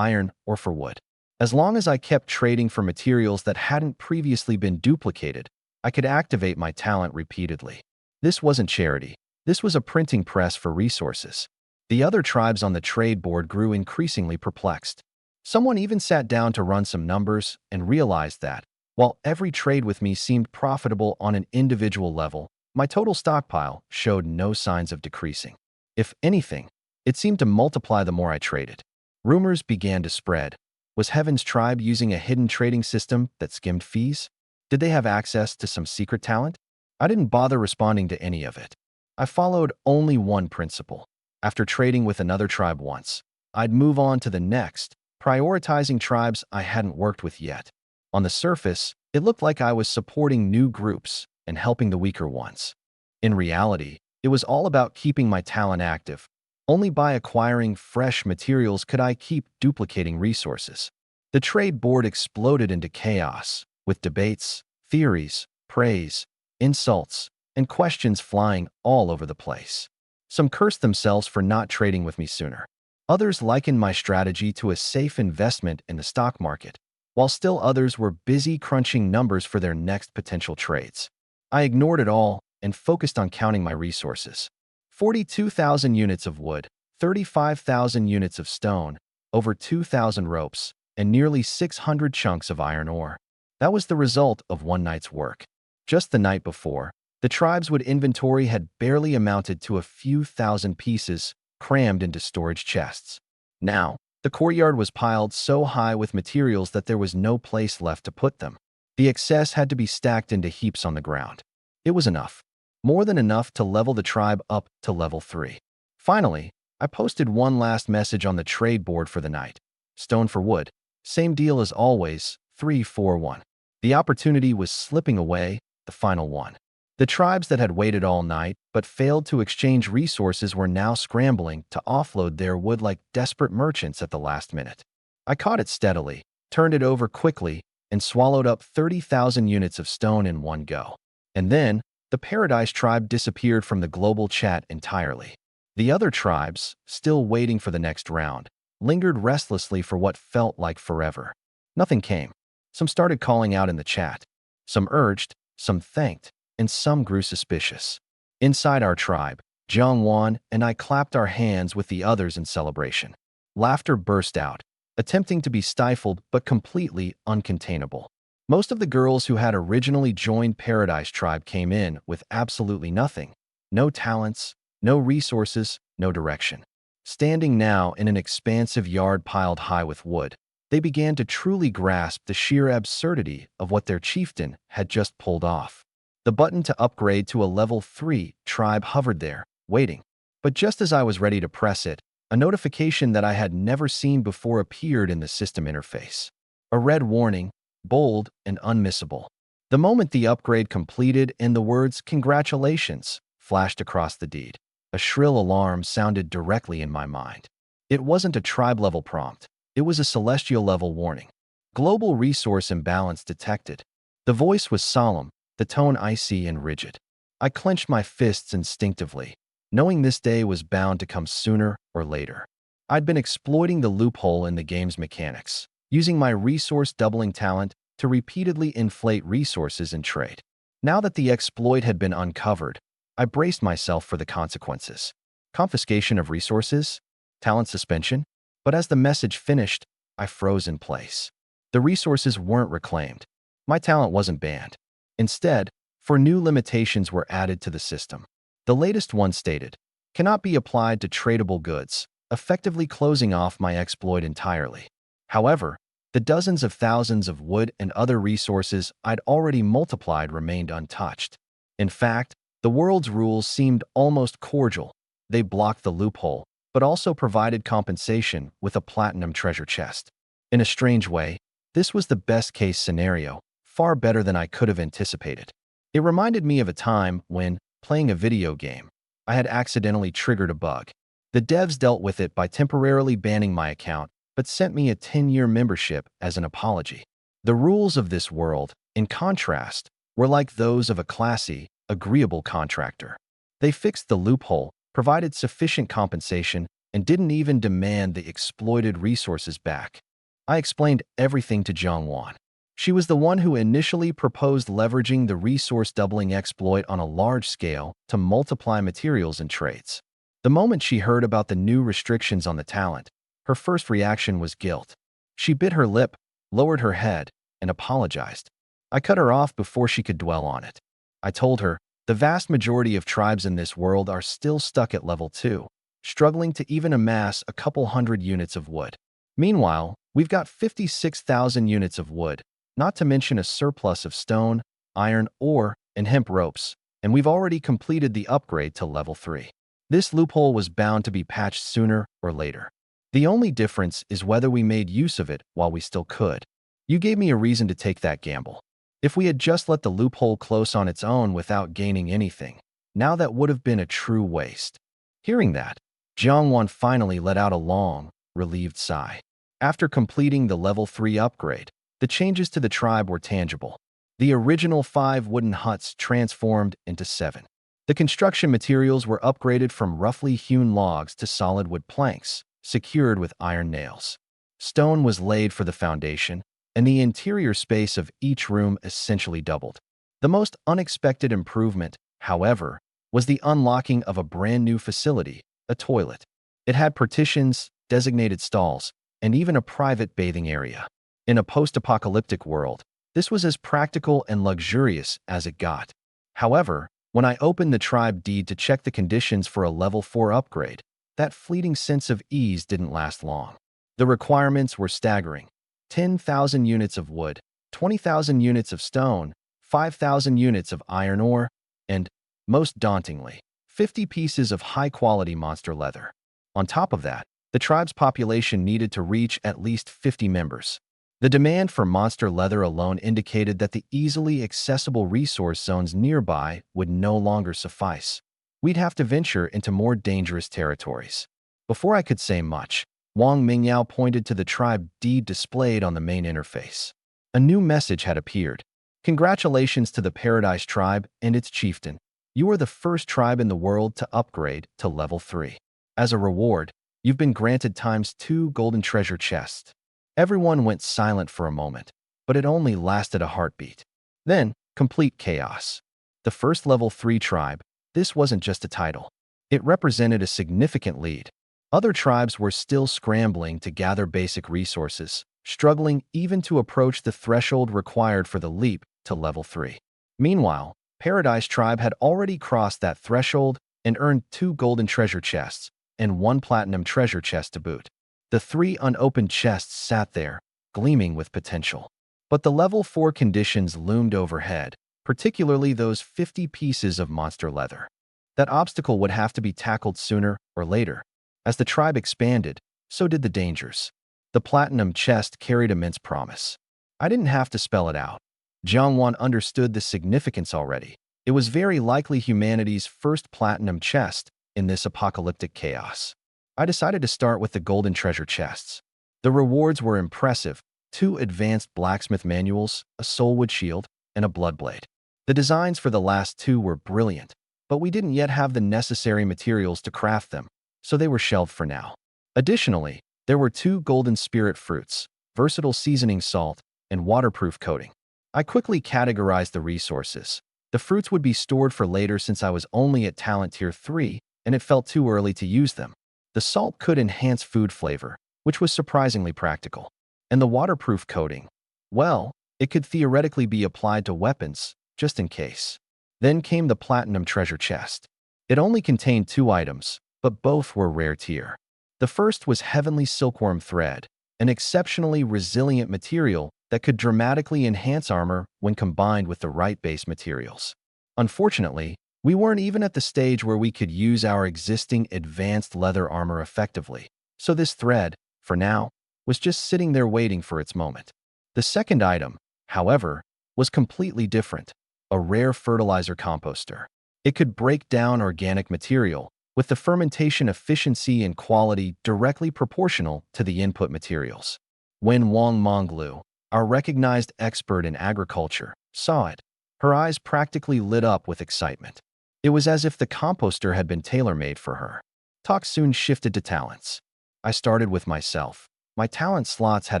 for wood. As long as I kept trading for materials that hadn't previously been duplicated, I could activate my talent repeatedly. This wasn't charity. This was a printing press for resources. The other tribes on the trade board grew increasingly perplexed. Someone even sat down to run some numbers and realized that, while every trade with me seemed profitable on an individual level, my total stockpile showed no signs of decreasing. If anything, it seemed to multiply the more I traded. Rumors began to spread. Was Heaven's tribe using a hidden trading system that skimmed fees? Did they have access to some secret talent? I didn't bother responding to any of it. I followed only one principle. After trading with another tribe once, I'd move on to the next, prioritizing tribes I hadn't worked with yet. On the surface, it looked like I was supporting new groups and helping the weaker ones. In reality, it was all about keeping my talent active. Only by acquiring fresh materials could I keep duplicating resources. The trade board exploded into chaos, with debates, theories, praise, insults, and questions flying all over the place. Some cursed themselves for not trading with me sooner. Others likened my strategy to a safe investment in the stock market, while still others were busy crunching numbers for their next potential trades. I ignored it all and focused on counting my resources. 42,000 units of wood, 35,000 units of stone, over 2,000 ropes, and nearly 600 chunks of iron ore. That was the result of one night's work. Just the night before, the tribe's wood inventory had barely amounted to a few thousand pieces crammed into storage chests. Now, the courtyard was piled so high with materials that there was no place left to put them. The excess had to be stacked into heaps on the ground. It was enough. More than enough to level the tribe up to level 3. Finally, I posted one last message on the trade board for the night. Stone for wood. Same deal as always, 341. The opportunity was slipping away, the final one. The tribes that had waited all night but failed to exchange resources were now scrambling to offload their wood like desperate merchants at the last minute. I caught it steadily, turned it over quickly, and swallowed up 30,000 units of stone in one go. And then, the Paradise tribe disappeared from the global chat entirely. The other tribes, still waiting for the next round, lingered restlessly for what felt like forever. Nothing came. Some started calling out in the chat. Some urged, some thanked, and some grew suspicious. Inside our tribe, Jiangwan and I clapped our hands with the others in celebration. Laughter burst out, attempting to be stifled but completely uncontainable. Most of the girls who had originally joined Paradise Tribe came in with absolutely nothing. No talents, no resources, no direction. Standing now in an expansive yard piled high with wood, they began to truly grasp the sheer absurdity of what their chieftain had just pulled off. The button to upgrade to a level 3 tribe hovered there, waiting. But just as I was ready to press it, a notification that I had never seen before appeared in the system interface. A red warning, bold and unmissable. The moment the upgrade completed and the words "Congratulations" flashed across the deed, a shrill alarm sounded directly in my mind. It wasn't a tribe-level prompt. It was a celestial-level warning. Global resource imbalance detected. The voice was solemn, the tone icy and rigid. I clenched my fists instinctively, knowing this day was bound to come sooner or later. I'd been exploiting the loophole in the game's mechanics, using my resource-doubling talent to repeatedly inflate resources in trade. Now that the exploit had been uncovered, I braced myself for the consequences. Confiscation of resources? Talent suspension? But as the message finished, I froze in place. The resources weren't reclaimed. My talent wasn't banned. Instead, 4 new limitations were added to the system. The latest one stated, "Cannot be applied to tradable goods," effectively closing off my exploit entirely. However, the dozens of thousands of wood and other resources I'd already multiplied remained untouched. In fact, the world's rules seemed almost cordial. They blocked the loophole, but also provided compensation with a platinum treasure chest. In a strange way, this was the best-case scenario, far better than I could have anticipated. It reminded me of a time when, playing a video game, I had accidentally triggered a bug. The devs dealt with it by temporarily banning my account, but sent me a 10-year membership as an apology. The rules of this world, in contrast, were like those of a classy, agreeable contractor. They fixed the loophole, provided sufficient compensation, and didn't even demand the exploited resources back. I explained everything to Jiangwan. She was the one who initially proposed leveraging the resource doubling exploit on a large scale to multiply materials and trades. The moment she heard about the new restrictions on the talent, her first reaction was guilt. She bit her lip, lowered her head, and apologized. I cut her off before she could dwell on it. I told her, the vast majority of tribes in this world are still stuck at level 2, struggling to even amass a couple hundred units of wood. Meanwhile, we've got 56,000 units of wood, not to mention a surplus of stone, iron ore, and hemp ropes, and we've already completed the upgrade to level 3. This loophole was bound to be patched sooner or later. The only difference is whether we made use of it while we still could. You gave me a reason to take that gamble. If we had just let the loophole close on its own without gaining anything, now that would have been a true waste. Hearing that, Jiangwan finally let out a long, relieved sigh. After completing the level 3 upgrade, the changes to the tribe were tangible. The original 5 wooden huts transformed into 7. The construction materials were upgraded from roughly hewn logs to solid wood planks, secured with iron nails. Stone was laid for the foundation, and the interior space of each room essentially doubled. The most unexpected improvement, however, was the unlocking of a brand new facility, a toilet. It had partitions, designated stalls, and even a private bathing area. In a post-apocalyptic world, this was as practical and luxurious as it got. However, when I opened the tribe deed to check the conditions for a level 4 upgrade, that fleeting sense of ease didn't last long. The requirements were staggering. 10,000 units of wood, 20,000 units of stone, 5,000 units of iron ore, and, most dauntingly, 50 pieces of high-quality monster leather. On top of that, the tribe's population needed to reach at least 50 members. The demand for monster leather alone indicated that the easily accessible resource zones nearby would no longer suffice. We'd have to venture into more dangerous territories. Before I could say much, Wong Mingao pointed to the tribe deed displayed on the main interface. A new message had appeared. Congratulations to the Paradise tribe and its chieftain. You are the first tribe in the world to upgrade to level 3. As a reward, you've been granted ×2 golden treasure chests. Everyone went silent for a moment, but it only lasted a heartbeat. Then, complete chaos. The first level 3 tribe, this wasn't just a title. It represented a significant lead. Other tribes were still scrambling to gather basic resources, struggling even to approach the threshold required for the leap to level 3. Meanwhile, Paradise tribe had already crossed that threshold and earned 2 golden treasure chests and 1 platinum treasure chest to boot. The 3 unopened chests sat there, gleaming with potential. But the level 4 conditions loomed overhead, particularly those 50 pieces of monster leather. That obstacle would have to be tackled sooner or later. As the tribe expanded, so did the dangers. The platinum chest carried immense promise. I didn't have to spell it out. Jiangwan understood the significance already. It was very likely humanity's first platinum chest in this apocalyptic chaos. I decided to start with the golden treasure chests. The rewards were impressive: 2 advanced blacksmith manuals, a soulwood shield, and a bloodblade. The designs for the last 2 were brilliant, but we didn't yet have the necessary materials to craft them, so they were shelved for now. Additionally, there were 2 golden spirit fruits, versatile seasoning salt, and waterproof coating. I quickly categorized the resources. The fruits would be stored for later since I was only at talent tier 3, and it felt too early to use them. The salt could enhance food flavor, which was surprisingly practical. And the waterproof coating, well, it could theoretically be applied to weapons, just in case. Then came the platinum treasure chest. It only contained 2 items, but both were rare tier. The first was heavenly silkworm thread, an exceptionally resilient material that could dramatically enhance armor when combined with the right base materials. Unfortunately, we weren't even at the stage where we could use our existing advanced leather armor effectively, so this thread, for now, was just sitting there waiting for its moment. The second item, however, was completely different: a rare fertilizer composter. It could break down organic material, with the fermentation efficiency and quality directly proportional to the input materials. When Wong Monglu, our recognized expert in agriculture, saw it, Her eyes practically lit up with excitement. It was as if the composter had been tailor-made for her. Talk soon shifted to talents. I started with myself. My talent slots had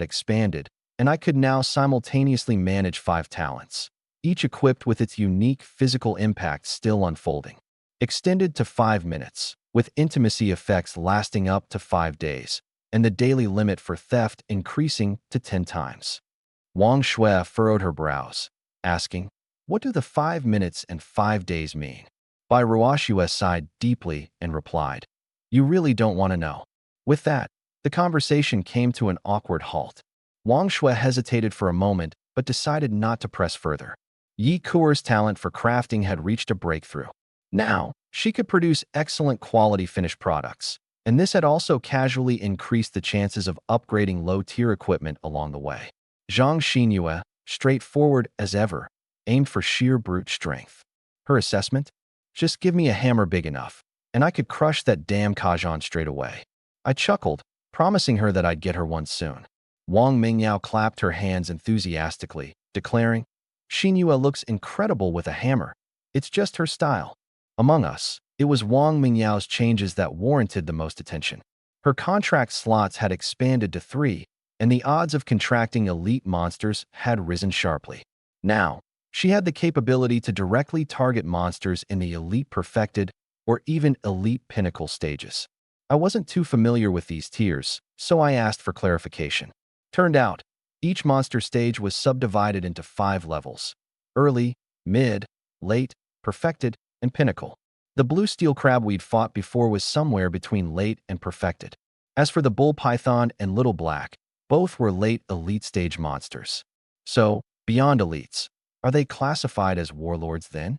expanded, and I could now simultaneously manage 5 talents, each equipped with its unique physical impact still unfolding. Extended to 5 minutes, with intimacy effects lasting up to 5 days, and the daily limit for theft increasing to 10 times. Wong Shui furrowed her brows, asking, "What do the 5 minutes and 5 days mean?" Bai Ruoxue sighed deeply and replied, "You really don't want to know." With that, the conversation came to an awkward halt. Wang Shui hesitated for a moment, but decided not to press further. Yi Kuer's talent for crafting had reached a breakthrough. Now, she could produce excellent quality finished products, and this had also casually increased the chances of upgrading low-tier equipment along the way. Zhang Xinyue, straightforward as ever, aimed for sheer brute strength. Her assessment? Just give me a hammer big enough, and I could crush that damn Kajan straight away. I chuckled, promising her that I'd get her one soon. Wang Mingao clapped her hands enthusiastically, declaring, "Xinyue looks incredible with a hammer. It's just her style." Among us, it was Wang Mingyao's changes that warranted the most attention. Her contract slots had expanded to 3, and the odds of contracting elite monsters had risen sharply. Now, she had the capability to directly target monsters in the elite perfected or even elite pinnacle stages. I wasn't too familiar with these tiers, so I asked for clarification. Turned out, each monster stage was subdivided into 5 levels: early, mid, late, perfected, and pinnacle. The blue steel crab we'd fought before was somewhere between late and perfected. As for the bull python and little black, both were late elite stage monsters. So, beyond elites, are they classified as warlords then?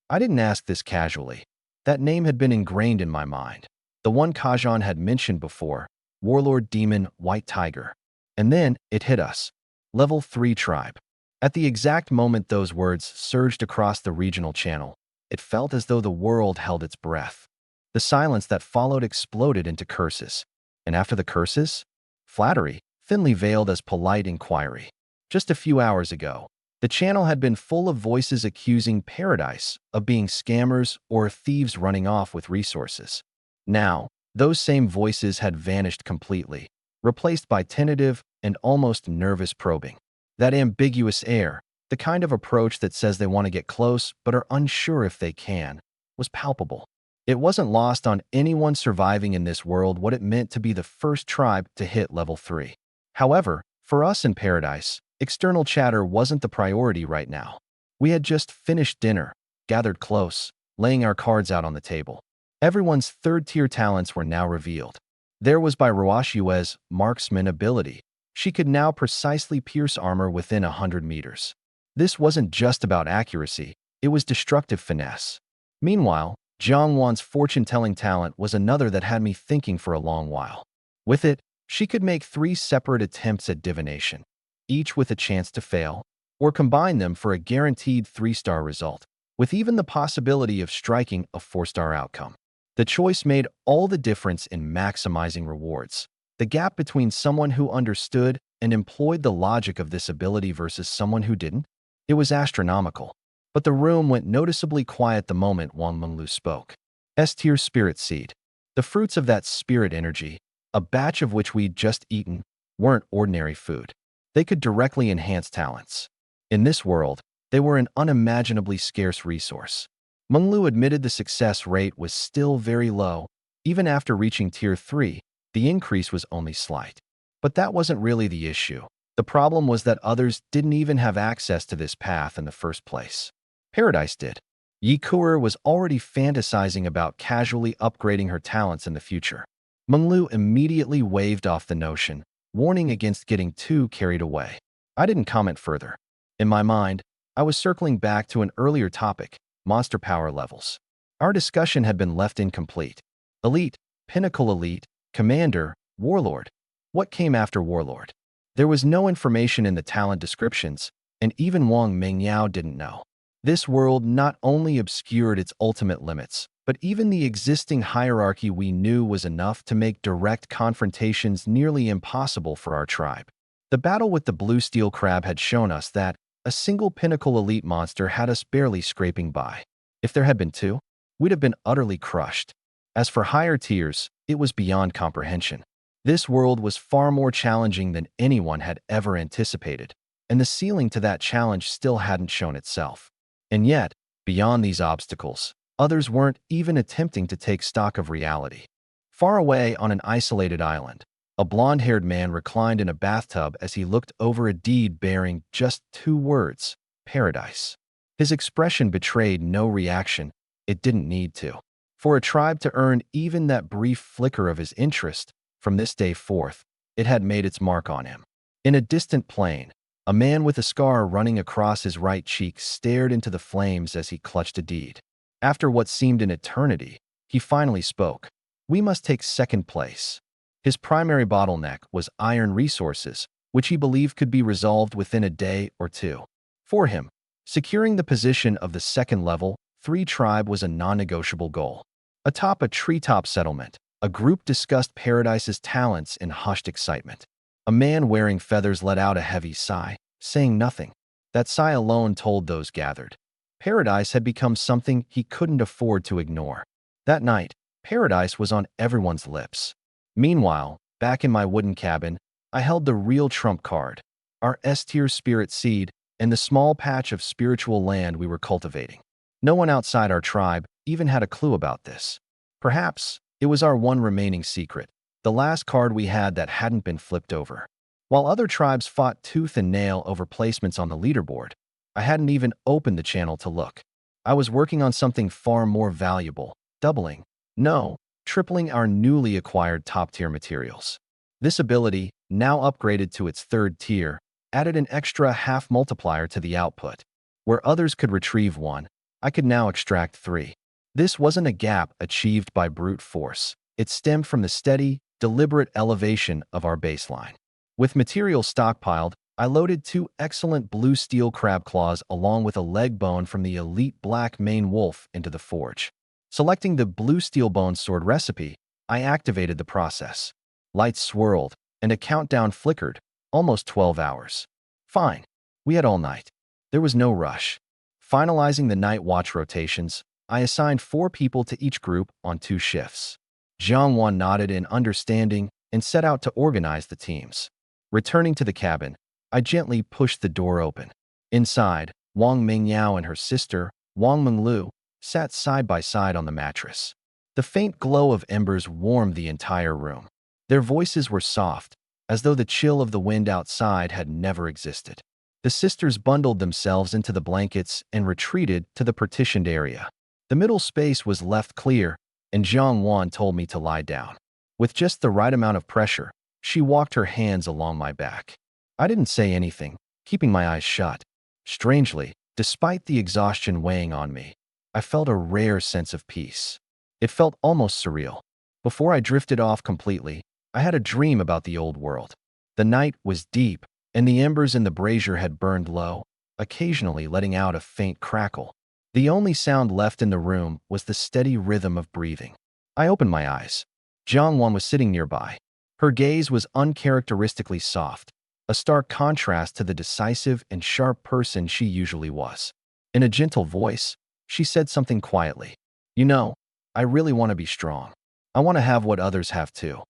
I didn't ask this casually. That name had been ingrained in my mind. The one Kajan had mentioned before, Warlord Demon White Tiger. And then it hit us. Level 3 tribe. At the exact moment those words surged across the regional channel, it felt as though the world held its breath. The silence that followed exploded into curses. And after the curses? Flattery, thinly veiled as polite inquiry. Just a few hours ago, the channel had been full of voices accusing Paradise of being scammers or thieves running off with resources. Now, those same voices had vanished completely, replaced by tentative and almost nervous probing. That ambiguous air, the kind of approach that says they want to get close but are unsure if they can, was palpable. It wasn't lost on anyone surviving in this world what it meant to be the first tribe to hit level 3. However, for us in Paradise, external chatter wasn't the priority right now. We had just finished dinner, gathered close, laying our cards out on the table. Everyone's third-tier talents were now revealed. There was Bai Ruoxue's marksman ability. She could now precisely pierce armor within 100 meters. This wasn't just about accuracy, it was destructive finesse. Meanwhile, Jiang Wan's fortune-telling talent was another that had me thinking for a long while. With it, she could make 3 separate attempts at divination, each with a chance to fail, or combine them for a guaranteed 3-star result, with even the possibility of striking a 4-star outcome. The choice made all the difference in maximizing rewards. The gap between someone who understood and employed the logic of this ability versus someone who didn't, it was astronomical. But the room went noticeably quiet the moment Wang Menglu spoke. S-tier spirit seed. The fruits of that spirit energy, a batch of which we'd just eaten, weren't ordinary food. They could directly enhance talents. In this world, they were an unimaginably scarce resource. Menglu admitted the success rate was still very low. Even after reaching Tier 3, the increase was only slight. But that wasn't really the issue. The problem was that others didn't even have access to this path in the first place. Paradise did. Yi Kuer was already fantasizing about casually upgrading her talents in the future. Menglu immediately waved off the notion, warning against getting too carried away. I didn't comment further. In my mind, I was circling back to an earlier topic, monster power levels. Our discussion had been left incomplete. Elite, Pinnacle Elite, Commander, Warlord. What came after Warlord? There was no information in the talent descriptions, and even Wang Mingyao didn't know. This world not only obscured its ultimate limits, but even the existing hierarchy we knew was enough to make direct confrontations nearly impossible for our tribe. The battle with the blue steel crab had shown us that, A single pinnacle elite monster had us barely scraping by. If there had been two, we'd have been utterly crushed. As for higher tiers, it was beyond comprehension. This world was far more challenging than anyone had ever anticipated, and the ceiling to that challenge still hadn't shown itself. And yet, beyond these obstacles, others weren't even attempting to take stock of reality. Far away on an isolated island, a blonde-haired man reclined in a bathtub as he looked over a deed bearing just two words: paradise. His expression betrayed no reaction. It didn't need to. For a tribe to earn even that brief flicker of his interest, from this day forth, it had made its mark on him. In a distant plain, a man with a scar running across his right cheek stared into the flames as he clutched a deed. After what seemed an eternity, he finally spoke. "We must take second place." His primary bottleneck was iron resources, which he believed could be resolved within a day or two. For him, securing the position of the second level 3 tribe was a non-negotiable goal. Atop a treetop settlement, a group discussed Paradise's talents in hushed excitement. A man wearing feathers let out a heavy sigh, saying nothing. That sigh alone told those gathered. Paradise had become something he couldn't afford to ignore. That night, Paradise was on everyone's lips. Meanwhile, back in my wooden cabin, I held the real trump card, our S-tier spirit seed, and the small patch of spiritual land we were cultivating. No one outside our tribe even had a clue about this. Perhaps it was our one remaining secret, the last card we had that hadn't been flipped over. While other tribes fought tooth and nail over placements on the leaderboard, I hadn't even opened the channel to look. I was working on something far more valuable, doubling, no, tripling our newly acquired top-tier materials. This ability, now upgraded to its 3rd tier, added an extra half multiplier to the output. Where others could retrieve 1, I could now extract 3. This wasn't a gap achieved by brute force. It stemmed from the steady, deliberate elevation of our baseline. With materials stockpiled, I loaded 2 excellent blue steel crab claws along with a leg bone from the elite black mane wolf into the forge. Selecting the blue steel bone sword recipe, I activated the process. Lights swirled, and a countdown flickered, almost 12 hours. Fine. We had all night. There was no rush. Finalizing the night watch rotations, I assigned 4 people to each group on 2 shifts. Jiangwan nodded in understanding and set out to organize the teams. Returning to the cabin, I gently pushed the door open. Inside, Wong Mingao and her sister, Wong Menglu, sat side by side on the mattress. The faint glow of embers warmed the entire room. Their voices were soft, as though the chill of the wind outside had never existed. The sisters bundled themselves into the blankets and retreated to the partitioned area. The middle space was left clear, and Jiang Wan told me to lie down. With just the right amount of pressure, she walked her hands along my back. I didn't say anything, keeping my eyes shut. Strangely, despite the exhaustion weighing on me, I felt a rare sense of peace. It felt almost surreal. Before I drifted off completely, I had a dream about the old world. The night was deep, and the embers in the brazier had burned low, occasionally letting out a faint crackle. The only sound left in the room was the steady rhythm of breathing. I opened my eyes. Jiang Wan was sitting nearby. Her gaze was uncharacteristically soft, a stark contrast to the decisive and sharp person she usually was. In a gentle voice, she said something quietly. "You know, I really want to be strong. I want to have what others have too."